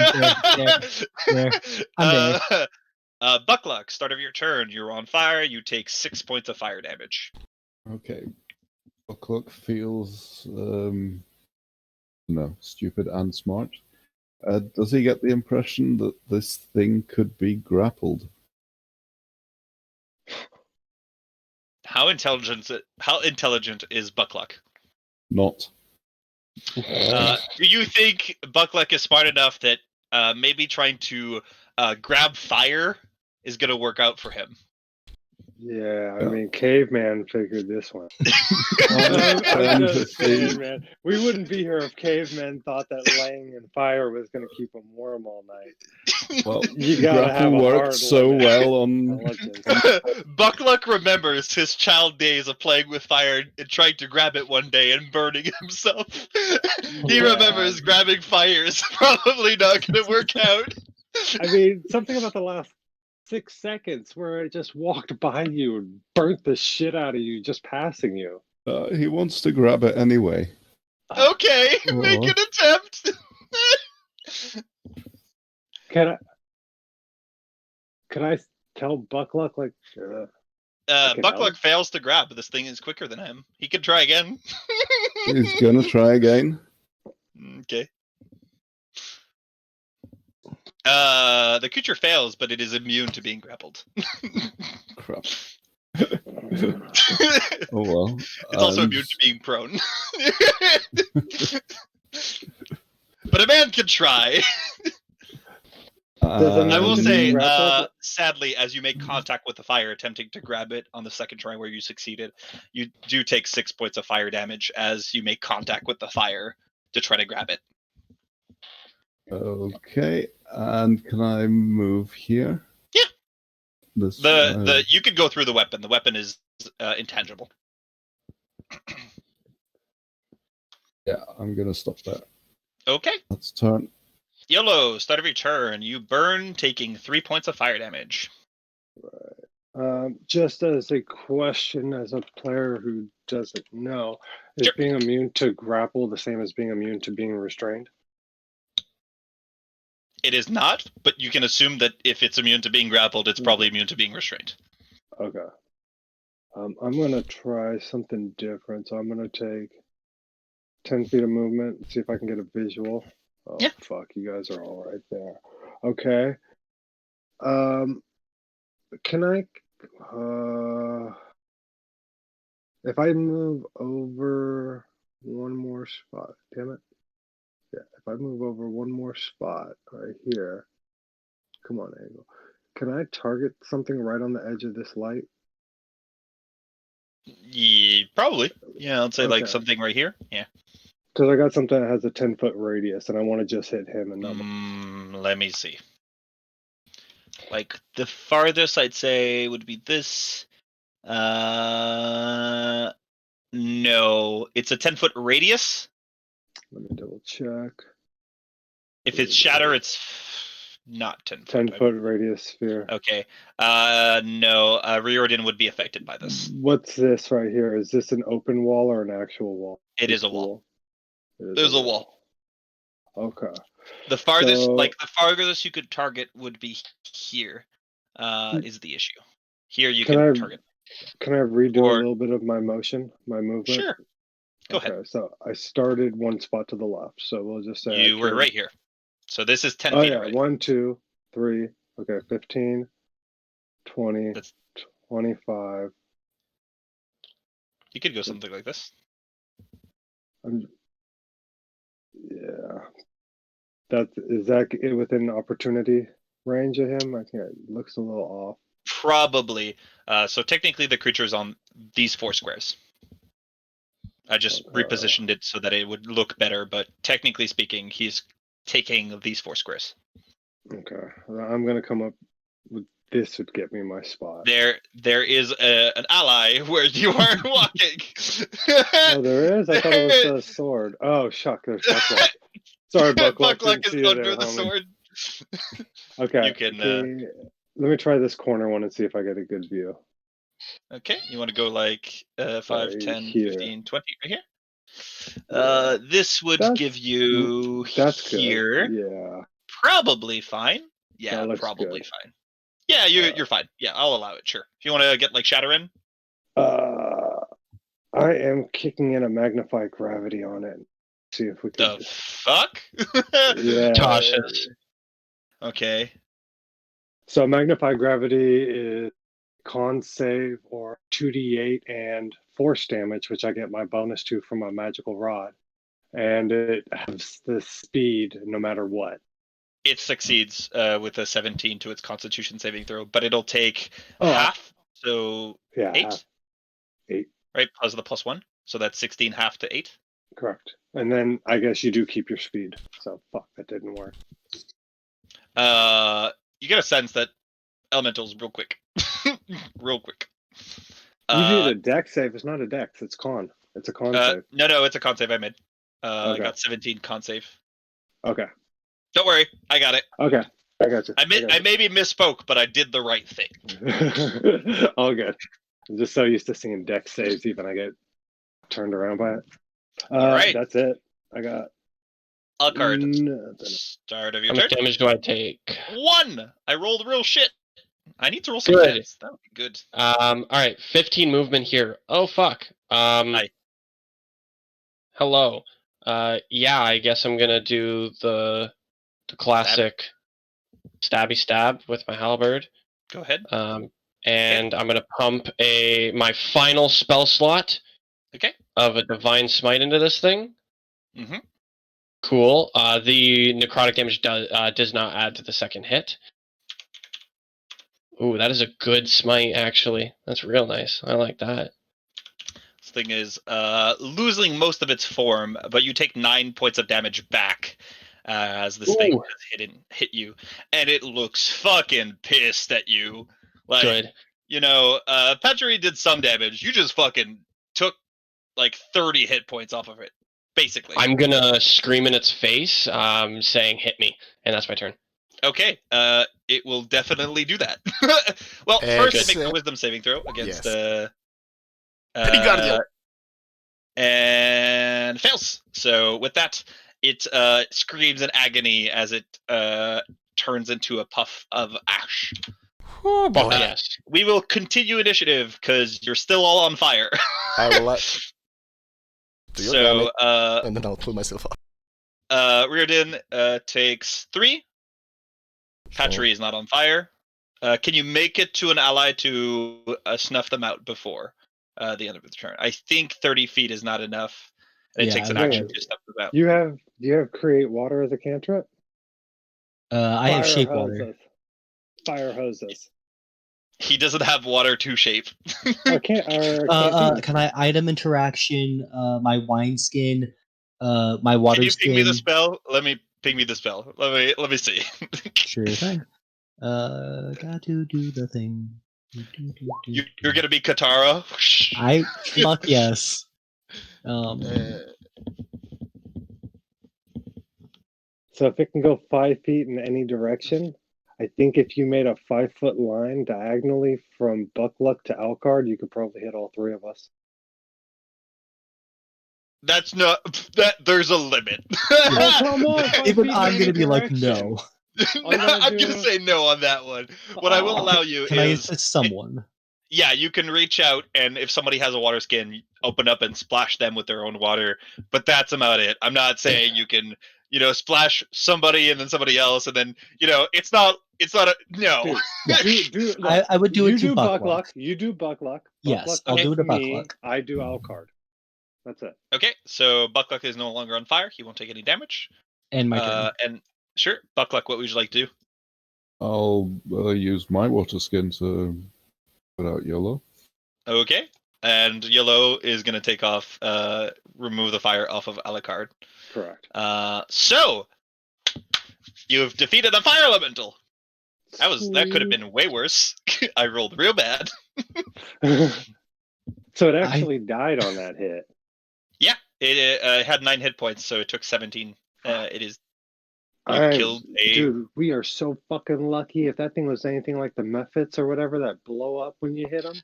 There. I'm there. Buckluck, start of your turn. You're on fire. You take 6 points of fire damage. Okay. Buckluck feels stupid and smart. Does he get the impression that this thing could be grappled? How intelligent is Buckluck? Not. Do you think Buckluck is smart enough that maybe trying to grab fire is going to work out for him? Yeah, I mean, caveman figured this one. I I'm tend to just saying, think man. We wouldn't be here if cavemen thought that laying in fire was going to keep them warm all night. well, You gotta have grapple a worked hard so limit. well on Intelligence. Buckluck remembers his child days of playing with fire and trying to grab it one day and burning himself. He Yeah. remembers grabbing fire is probably not going to work out. I mean, something about the last 6 seconds where it just walked by you and burnt the shit out of you just passing you. he wants to grab it anyway. Okay, make an attempt. Can I tell Buckluck like I can Buckluck help? fails to grab, but this thing is quicker than him. He could try again. He's gonna try again. Okay. The creature fails, but it is immune to being grappled. Crap. Oh well. It's also immune to being prone. But a man can try. I will say, sadly, as you make contact with the fire, attempting to grab it on the second try where you succeeded, you do take 6 points of fire damage as you make contact with the fire to try to grab it. Okay, and can I move here? Yeah. This, you could go through the weapon. The weapon is intangible. Yeah, I'm gonna stop there. Okay. Let's turn. YOLO, start of your turn. You burn, taking 3 points of fire damage. Just as a question, as a player who doesn't know, is Sure. being immune to grapple the same as being immune to being restrained? It is not, but you can assume that if it's immune to being grappled, it's probably immune to being restrained. Okay. I'm going to try something different. So I'm going to take 10 feet of movement and see if I can get a visual. Oh, Yeah. Fuck, you guys are all right there. Okay. Can I... if I move over one more spot, damn it. Yeah, if I move over one more spot right here, come on, Angle. Can I target something right on the edge of this light? Yeah, probably. Yeah, I'd say like Okay. something right here. Yeah. Because I got something that has a 10-foot radius, and I want to just hit him and not. Let me see. Like the farthest I'd say would be this. No, it's a 10-foot radius. Let me double check. If it's shatter, it's not 10 foot. 10-foot radius sphere. Okay. No, Riordin would be affected by this. What's this right here? Is this an open wall or an actual wall? It is a wall. There's a wall. Okay. The farthest, So- the farthest you could target would be here. Is the issue. Here you can target. Can I redo a little bit of my motion, my movement? Sure. Go ahead. Okay, so I started one spot to the left. So we'll just say You were right here. So this is 10 Oh feet yeah, away. 1, 2, 3. Okay, 15, 20, 25. You could go something like this. Yeah. Is that within opportunity range of him? I think it looks a little off. Probably. So technically the creature is on these 4 squares. I just repositioned it so that it would look better, but technically speaking, he's taking these 4 squares. Okay. I'm going to come up with this would get me my spot. There is an ally where you are walking. Oh, there is? I thought it was a sword. Oh, shuck. There's Buckluck. Sorry, Buckluck. Buckluck is under the sword. Okay. You can. Let me try this corner one and see if I get a good view. Okay, you want to go like 5, 10, here. 15, 20 right here? This would give you that's here. Good. Yeah. Probably fine. Yeah, probably good. fine. Yeah, you're fine. Yeah, I'll allow it. Sure. If you want to get like shatter in. I am kicking in a magnified gravity on it. See if we can. The fuck? Yeah. Cautious. Okay. So magnified gravity is con save or 2d8 and force damage, which I get my bonus to from my magical rod, and it has the speed no matter what. It succeeds with a 17 to its Constitution saving throw, but it'll take Oh, half. So Yeah, 8, half. 8. right? Plus the +1. So that's 16 half to 8. Correct. And then I guess you do keep your speed. So fuck, that didn't work. You get a sense that elementals real quick. Real quick. You did a dex save. It's not a dex. It's con. It's a con save. No, it's a con save I made. Okay. I got 17 con save. Okay. Don't worry, I got it. Okay. I got you. I maybe misspoke, but I did the right thing. All good. I'm just so used to seeing dex saves, even I get turned around by it. All right. That's it. I got Alucard, nothing. start of How your much turn. damage do I take? 1! I rolled real shit. I need to roll some Good. 10s. That would be good. All right, 15 movement here. Oh fuck. Hi. Hello. Yeah, I guess I'm gonna do the classic stabby stab with my halberd. Go ahead. And I'm gonna pump my final spell slot. Okay. Of a divine smite into this thing. Mm-hmm. Cool. The necrotic damage does not add to the second hit. Ooh, that is a good smite, actually. That's real nice. I like that. This thing is losing most of its form, but you take 9 points of damage back as this thing has hit you, and it looks fucking pissed at you. Like, good. You know, Petri did some damage. You just fucking took like 30 hit points off of it, basically. I'm gonna scream in its face, saying "hit me," and that's my turn. Okay, it will definitely do that. Well, first it makes a wisdom saving throw against and fails. So with that, it screams in agony as it turns into a puff of ash. Oh boy. Yes. We will continue initiative because you're still all on fire. I will let. So and then I'll pull myself up. Riordin takes 3. Patchery is not on fire. Can you make it to an ally to snuff them out before the end of the turn? I think 30 feet is not enough. And it takes an action to snuff them out. Do you have create water as a cantrip? I have shape water. Fire hoses. He doesn't have water to shape. Can I item interaction? My wineskin, my water Can you skin. ping me the spell? Let me ping me the spell. Let me see. Sure thing. Got to do the thing. You're gonna be Katara. Fuck yes. So if it can go 5 feet in any direction, I think if you made a 5-foot line diagonally from Buckluck to Alucard, you could probably hit all 3 of us. That's not that. There's a limit. Oh, come on! Even I'm gonna be like, no. I'm gonna say no on that one. What I will allow you can is I assist someone? Yeah, you can reach out, and if somebody has a water skin, open up and splash them with their own water. But that's about it. I'm not saying you can, splash somebody and then somebody else, and then it's not a no. Dude, I would do it to Buckluck. You do Buckluck. Yes, I'll do it to Buckluck. I do Alucard. That's it. Okay, so Buckluck is no longer on fire. He won't take any damage. And my turn. And sure, Buckluck, what would you like to do? I'll use my water skin to put out Yellow. Okay, and Yellow is going to take off, remove the fire off of Alucard. Correct. So you've defeated a fire elemental. That could have been way worse. I rolled real bad. So it actually died on that hit. Yeah, it had 9 hit points, so it took 17. It is. Killed a... Dude, we are so fucking lucky. If that thing was anything like the Mephits or whatever that blow up when you hit them.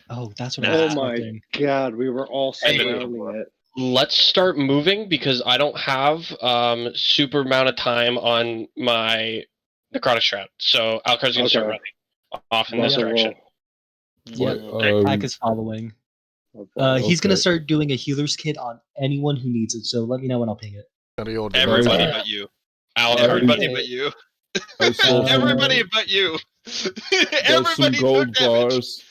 Oh, that's what I was my god, we were all surrounding it. Let's start moving because I don't have super amount of time on my necrotic shroud. So Alucard's gonna start running off in this direction. Yeah, Pack is following. He's gonna start doing a healer's kit on anyone who needs it. So let me know when I'll ping it. Everybody but you. Everybody but you. Everybody but you. Everybody gold bars.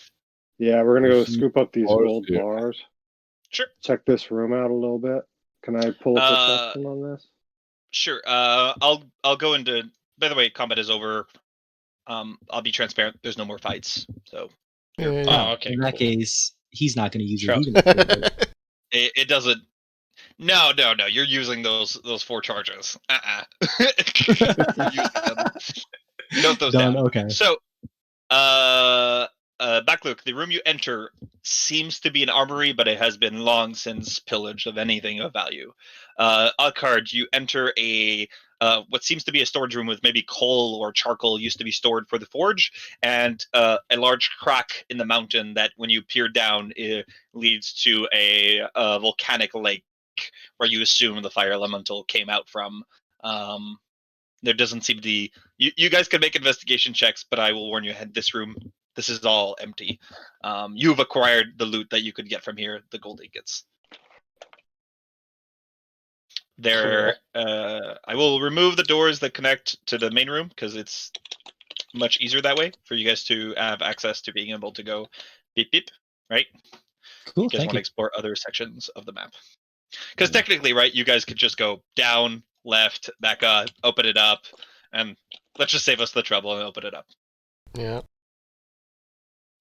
Yeah, we're gonna go scoop up these gold bars. Sure. Check this room out a little bit. Can I pull a perception on this? Sure. I'll go into. By the way, combat is over. I'll be transparent. There's no more fights. So Yeah, Oh, okay. In that Cool. case, he's not going to use Sure. it either. It doesn't. No. You're using those 4 charges. You're using them. Note those Done. down. Okay. So, Backlook, the room you enter seems to be an armory, but it has been long since pillaged of anything of value. Alcard, you enter a what seems to be a storage room with maybe coal or charcoal used to be stored for the forge, and a large crack in the mountain that, when you peer down, it leads to a volcanic lake where you assume the fire elemental came out from. There doesn't seem to be. You guys can make investigation checks, but I will warn you ahead. This is all empty. You've acquired the loot that you could get from here, the gold ingots. There, I will remove the doors that connect to the main room because it's much easier that way for you guys to have access to being able to go beep beep, right? Cool. You guys Thank want to you. explore other sections of the map. Because technically, right, you guys could just go down, left, back up, open it up, and let's just save us the trouble and open it up. Yeah.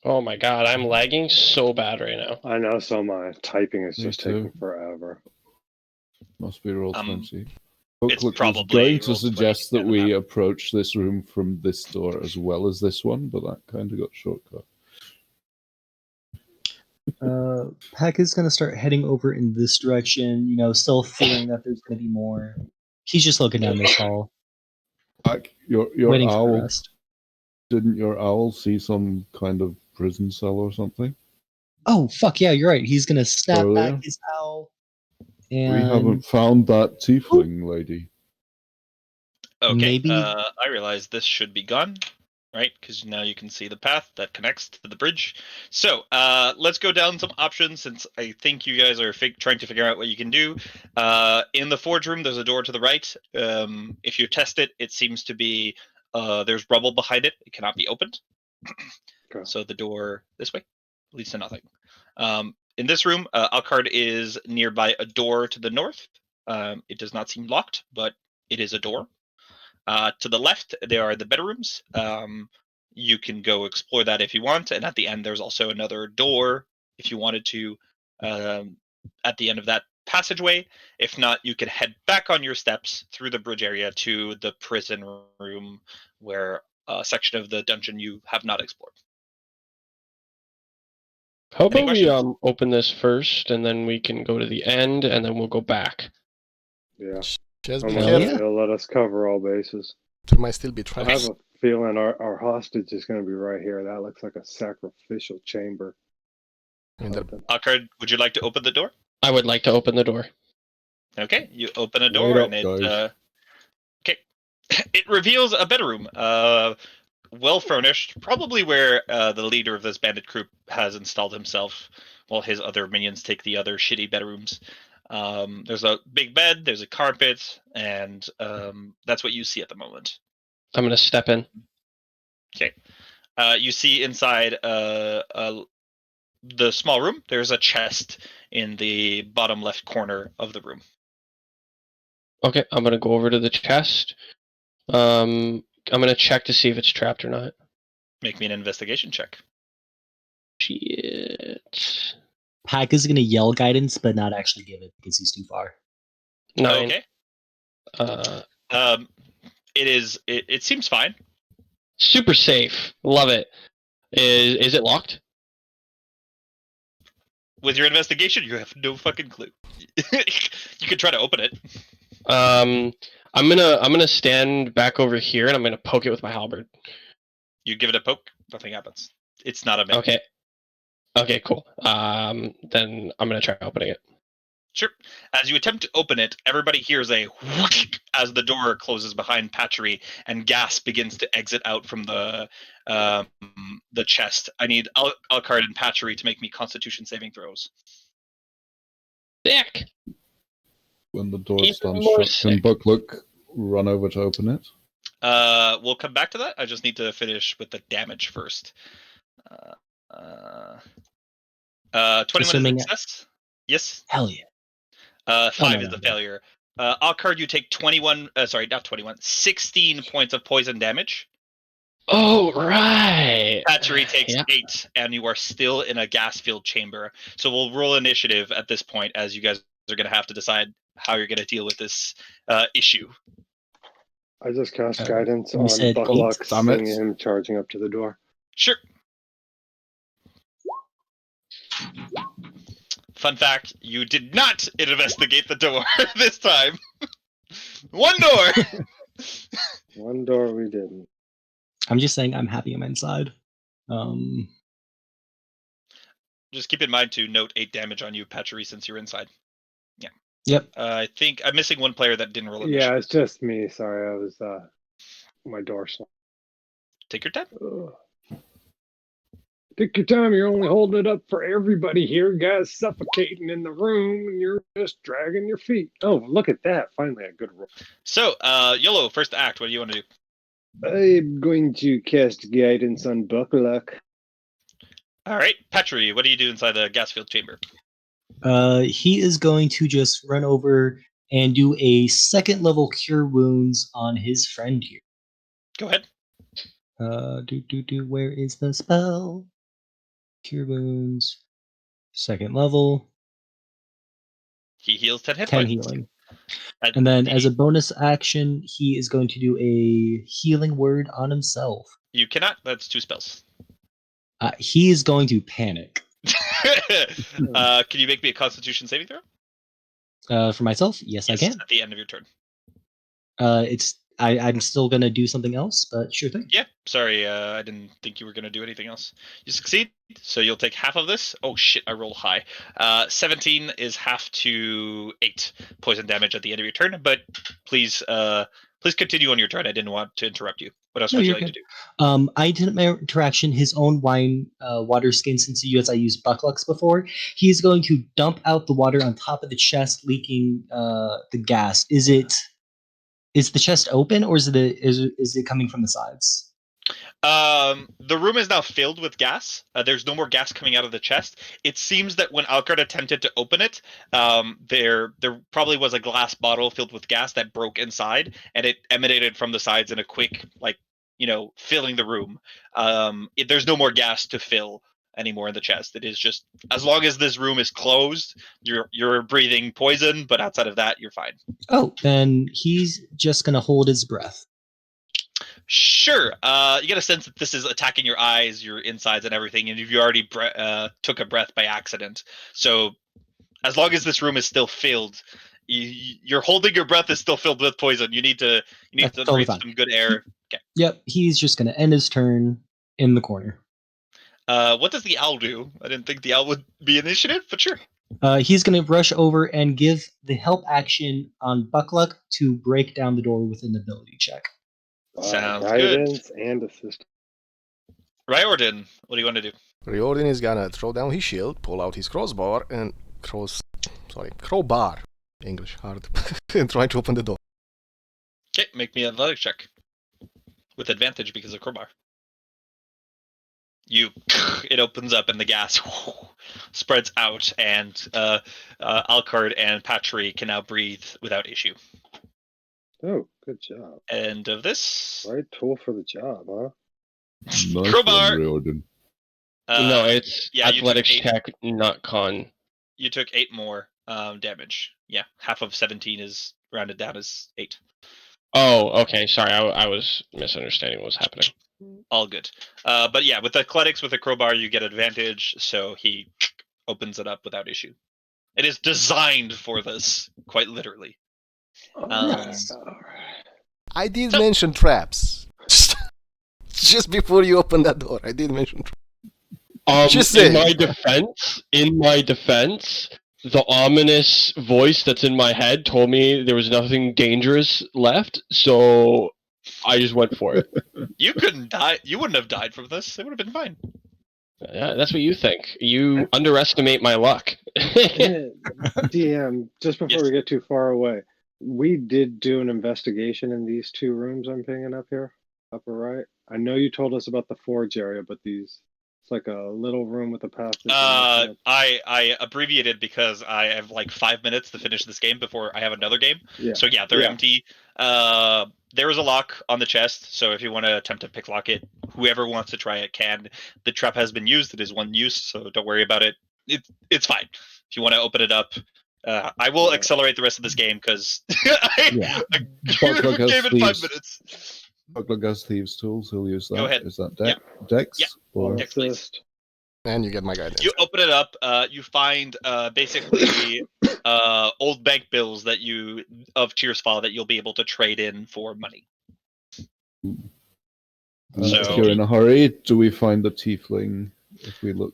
Oh my god, I'm lagging so bad right now. I know, so my typing is Me just too. taking forever. Must be roll 20. It's Booklook was probably going to roll 20 suggest that down the we map. approach this room from this door as well as this one, but that kind of got shortcut. Peck is going to start heading over in this direction, still feeling that there's going to be more. He's just looking down this hall, Your waiting for the owl, rest. didn't your owl see some kind of prison cell or something? Oh, fuck yeah, you're right. He's going to snap Earlier? back his owl. We And haven't found that tiefling lady. Okay, maybe- I realize this should be gone, right? Because now you can see the path that connects to the bridge. So let's go down some options, since I think you guys are trying to figure out what you can do. In the forge room, there's a door to the right. If you test it, it seems to be there's rubble behind it. It cannot be opened. Okay. So the door this way leads to nothing. In this room, Alcard is nearby a door to the north. It does not seem locked, but it is a door. To the left, there are the bedrooms. You can go explore that if you want. And at the end, there's also another door if you wanted to, at the end of that passageway. If not, you can head back on your steps through the bridge area to the prison room, where a section of the dungeon you have not explored. How Any about we questions? open this first, and then we can go to the end, and then we'll go back. Yeah. Just I'm be Hell gonna careful. yeah. They'll let us cover all bases. There might still be I have traps. a feeling our hostage is going to be right here. That looks like a sacrificial chamber. I mean, Alcard, would you like to open the door? I would like to open the door. Okay, you open a Wait door, up, and guys. it reveals a bedroom, well furnished, probably where the leader of this bandit group has installed himself, while his other minions take the other shitty bedrooms. There's a big bed, there's a carpet, and that's what you see at the moment. I'm gonna step in. Okay, you see inside the small room. There's a chest in the bottom left corner of the room. Okay, I'm gonna go over to the chest. I'm gonna check to see if it's trapped or not. Make me an investigation check. Shit. Pack is going to yell guidance, but not actually give it because he's too far. 9. Okay. Uh, It seems fine. super safe. Love it. Is it locked? With your investigation, you have no fucking clue. You could try to open it. I'm gonna stand back over here and I'm gonna poke it with my halberd. You give it a poke, nothing happens. It's not a melee. Okay. Okay, cool. Then I'm gonna try opening it. Sure. As you attempt to open it, everybody hears a whoosh as the door closes behind Patchery, and gas begins to exit out from the chest. I need Alcard and Patchery to make me Constitution saving throws. Sick. When the door Even stands more shut, can sick. Bucklook run over to open it? We'll come back to that. I just need to finish with the damage first. 21 Assuming- is a success. Yes. Hell yeah. 5 no, is the no. failure. Alcard, you take 16 points of poison damage. Oh, right. Hatchery takes Yeah. 8, and you are still in a gas-filled chamber. So we'll roll initiative at this point, as you guys are going to have to decide how you're going to deal with this issue. I just cast Uh, guidance you on said Buckluck, Damn it. seeing him charging up to the door. Sure. Fun fact, you did not investigate the door this time. One door! One door we didn't. I'm just saying I'm happy I'm inside. Just keep in mind to note 8 damage on you, Patchery, since you're inside. Yep. I think I'm missing one player that didn't roll Yeah, initiative. it's just me. Sorry, I was my door slammed. Take your time. Ugh. Take your time. You're only holding it up for everybody here. Guys suffocating in the room, and you're just dragging your feet. Oh, look at that! Finally, a good roll. So, Yolo, first act. What do you want to do? I'm going to cast guidance on Buckluck. All right, Patchery, what do you do inside the gas-filled chamber? He is going to just run over and do a second level cure wounds on his friend here. Go ahead. Where is the spell? Cure wounds. Second level. He heals 10 hit 10 points. healing. And then as a bonus action, he is going to do a healing word on himself. You cannot. That's 2 spells. He is going to panic. Can you make me a Constitution saving throw? For myself, yes, I can. At the end of your turn. I'm still gonna do something else, but sure thing. Yeah, sorry, I didn't think you were going to do anything else. You succeed, so you'll take half of this. Oh shit, I rolled high. 17 is half to 8 poison damage at the end of your turn, but please continue on your turn. I didn't want to interrupt you. What else would you like to do? I did my interaction, his own wine water skin, since I used Bucklucks before. He's going to dump out the water on top of the chest, leaking the gas. Is the chest open, or is it coming from the sides? The room is now filled with gas. There's no more gas coming out of the chest. It seems that when Alcard attempted to open it, there probably was a glass bottle filled with gas that broke inside, and it emanated from the sides in a quick, filling the room. There's no more gas to fill anymore in the chest. It is just, as long as this room is closed, you're breathing poison, but outside of that, you're fine. Oh, then he's just gonna hold his breath. Sure. You get a sense that this is attacking your eyes, your insides, and everything, and you already took a breath by accident. So, as long as this room is still filled, you're holding your breath is still filled with poison. You need to Totally breathe fine. some good air. Okay. Yep, he's just gonna end his turn in the corner. What does the owl do? I didn't think the owl would be initiative, but sure. He's gonna rush over and give the help action on Buckluck to break down the door with an ability check. Sounds guidance good. And assist. Riordin, what do you want to do? Riordin is gonna throw down his shield, pull out his crowbar, and crowbar. English, hard. And try to open the door. Okay, make me an athletics check. With advantage because of crowbar. It opens up and the gas spreads out, and Alcard and Patchery can now breathe without issue. Oh, good job. End of this. Right tool for the job, huh? Nice Crowbar. one, Riordin. No, it's athletics you took 8, check, not con. You took 8 more damage. Yeah, half of 17 is rounded down as 8. Oh, okay. Sorry, I was misunderstanding what was happening. All good. But yeah, with athletics, with a crowbar, you get advantage, so he opens it up without issue. It is designed for this, quite literally. Yes. I did mention traps. Just before you open that door, I did mention traps. Just in my defense, the ominous voice that's in my head told me there was nothing dangerous left, so I just went for it. You couldn't die. You wouldn't have died from this. It would have been fine. Yeah, that's what you think. You underestimate my luck. DM, just before we get too far away, we did do an investigation in these 2 rooms I'm pinging up here, upper right. I know you told us about the forge area, but it's like a little room with a passage. I abbreviated because I have like 5 minutes to finish this game before I have another game. Yeah. So yeah, they're empty. there is a lock on the chest, so if you want to attempt to picklock it, whoever wants to try it can. The trap has been used; it is one use, so don't worry about it. It's fine. If you want to open it up, I will accelerate the rest of this game because I Buckler has gave it 5 thieves. minutes. Buckler has thieves' tools. He'll use that. Go ahead. Is that Yeah. Dex? Yeah. Or Dex, please. Assist. And you get my guidance. You open it up. You find basically old bank bills that you of Tearsfall that you'll be able to trade in for money. So- if you're in a hurry, do we find the tiefling if we look?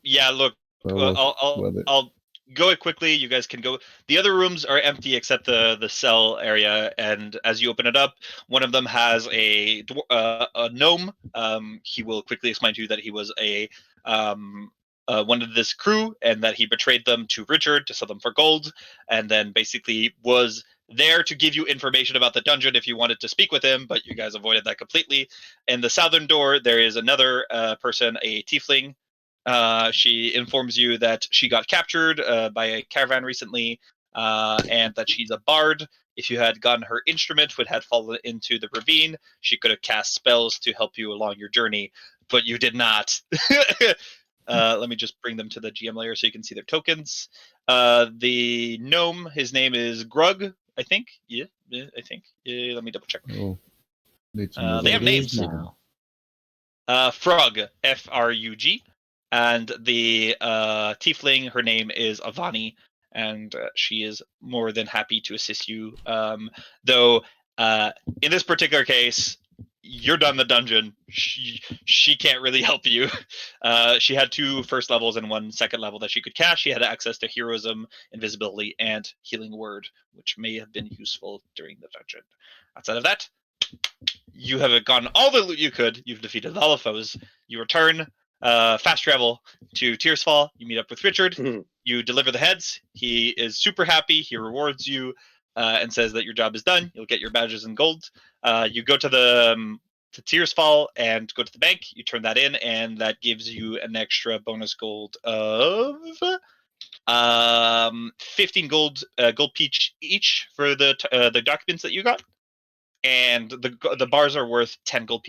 Yeah, look, I'll go it quickly. You guys can go. The other rooms are empty except the cell area. And as you open it up, one of them has a gnome. He will quickly explain to you that he was one of this crew and that he betrayed them to Richard to sell them for gold, and then basically was there to give you information about the dungeon if you wanted to speak with him, but you guys avoided that completely. In the southern door, there is another person, a tiefling. She informs you that she got captured by a caravan recently, and that she's a bard. If you had gotten her instrument, which had fallen into the ravine, she could have cast spells to help you along your journey, but you did not. Let me just bring them to the GM layer so you can see their tokens. The gnome, his name is Grug, I think. Yeah, I think. Yeah, let me double check. Oh, need to know They have that. names now. Frug, Frug, and the tiefling, her name is Avani, and she is more than happy to assist you. Though in this particular case, you're done the dungeon. She can't really help you. She had 2 first levels and 1 second level that she could cast. She had access to heroism, invisibility, and healing word, which may have been useful during the dungeon. Outside of that, you have gotten all the loot you could. You've defeated all the foes. You return, fast travel to Tearsfall. You meet up with Richard. You deliver the heads. He is super happy. He rewards you and says that your job is done. You'll get your badges and gold. You go to the to Tearsfall and go to the bank. You turn that in, and that gives you an extra bonus gold of 15 gold peach each for the documents that you got. And the bars are worth 10 gold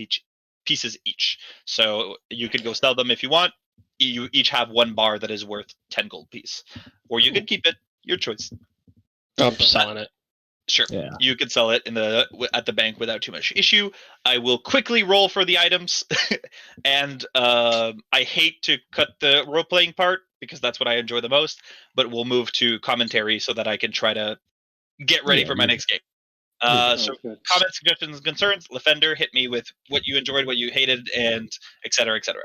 pieces each. So you could go sell them if you want. You each have 1 bar that is worth 10 gold piece. Or you could keep it. Your choice. I'm selling it. Sure. Yeah. You could sell it at the bank without too much issue. I will quickly roll for the items. And I hate to cut the role-playing part because that's what I enjoy the most. But we'll move to commentary so that I can try to get ready for my next game. So comments, suggestions, concerns, Lefender, hit me with what you enjoyed, what you hated, and et cetera, et cetera.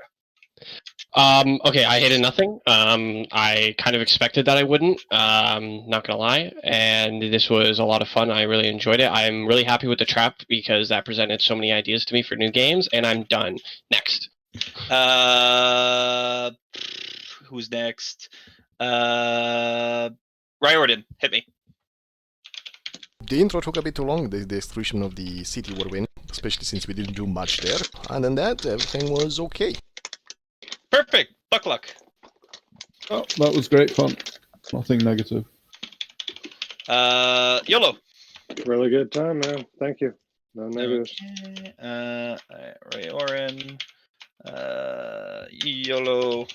Okay, I hated nothing. I kind of expected that I wouldn't, not gonna lie, and this was a lot of fun. I really enjoyed it. I'm really happy with the trap because that presented so many ideas to me for new games, and I'm done. Next. Who's next? Riordin, hit me. The intro took a bit too long. The destruction of the city whirlwind, especially since we didn't do much there. And then that, everything was okay. Perfect. Buck luck. Oh, that was great fun. Nothing negative. YOLO. Really good time, man. Thank you. No negatives. Okay. Riordin. YOLO.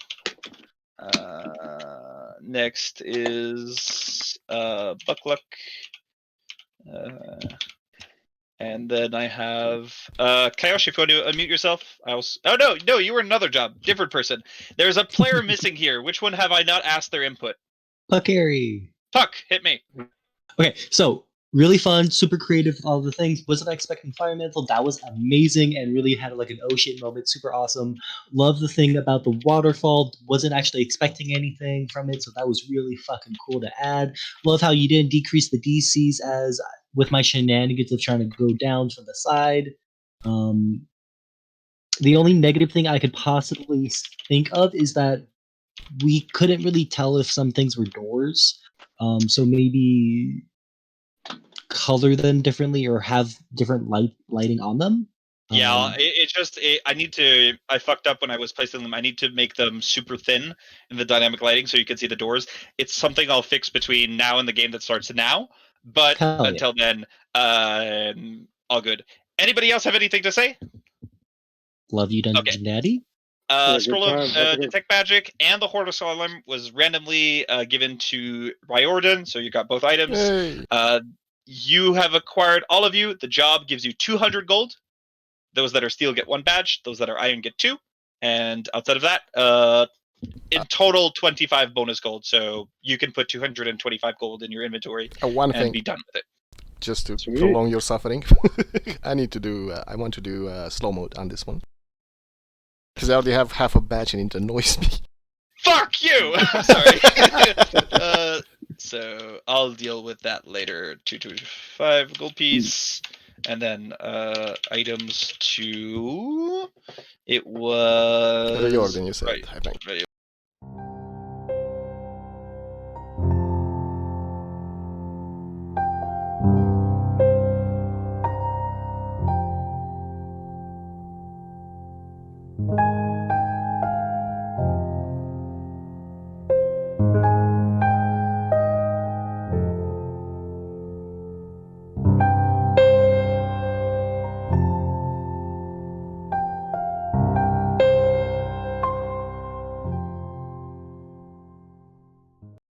Next is Buckluck. And then I have Kayoshi, if you want to unmute yourself. Oh no, you were another job, different person. There's a player missing here. Which one have I not asked their input? Puckary. Puck, hit me. Okay, so really fun, super creative, all the things. Wasn't expecting Fire Mantle. That was amazing and really had like an oh shit moment. Super awesome. Love the thing about the waterfall. Wasn't actually expecting anything from it, so that was really fucking cool to add. Love how you didn't decrease the DCs as with my shenanigans of trying to go down from the side. The only negative thing I could possibly think of is that we couldn't really tell if some things were doors. So maybe color them differently or have different lighting on them. Yeah, I fucked up when I was placing them. I need to make them super thin in the dynamic lighting so you can see the doors. It's something I'll fix between now and the game that starts now. But Hell yeah. until then, all good. Anybody else have anything to say? Love you, Dungeon Daddy. Yeah, Scroll good of time. Have a good- Detect Magic and the Horde of Solemn was randomly given to Riordin, so you got both items. Hey. You have acquired, all of you, the job gives you 200 gold. Those that are steel get 1 badge, those that are iron get 2. And outside of that, in total, 25 bonus gold. So you can put 225 gold in your inventory One and thing, be done with it. just to Sweet. prolong your suffering, I want to do slow mode on this one. Because I already have half a badge and it annoys me. Fuck you! Sorry. So I'll deal with that later. 225 gold piece. And then items to... It was... Riordin, you said, Right. I think.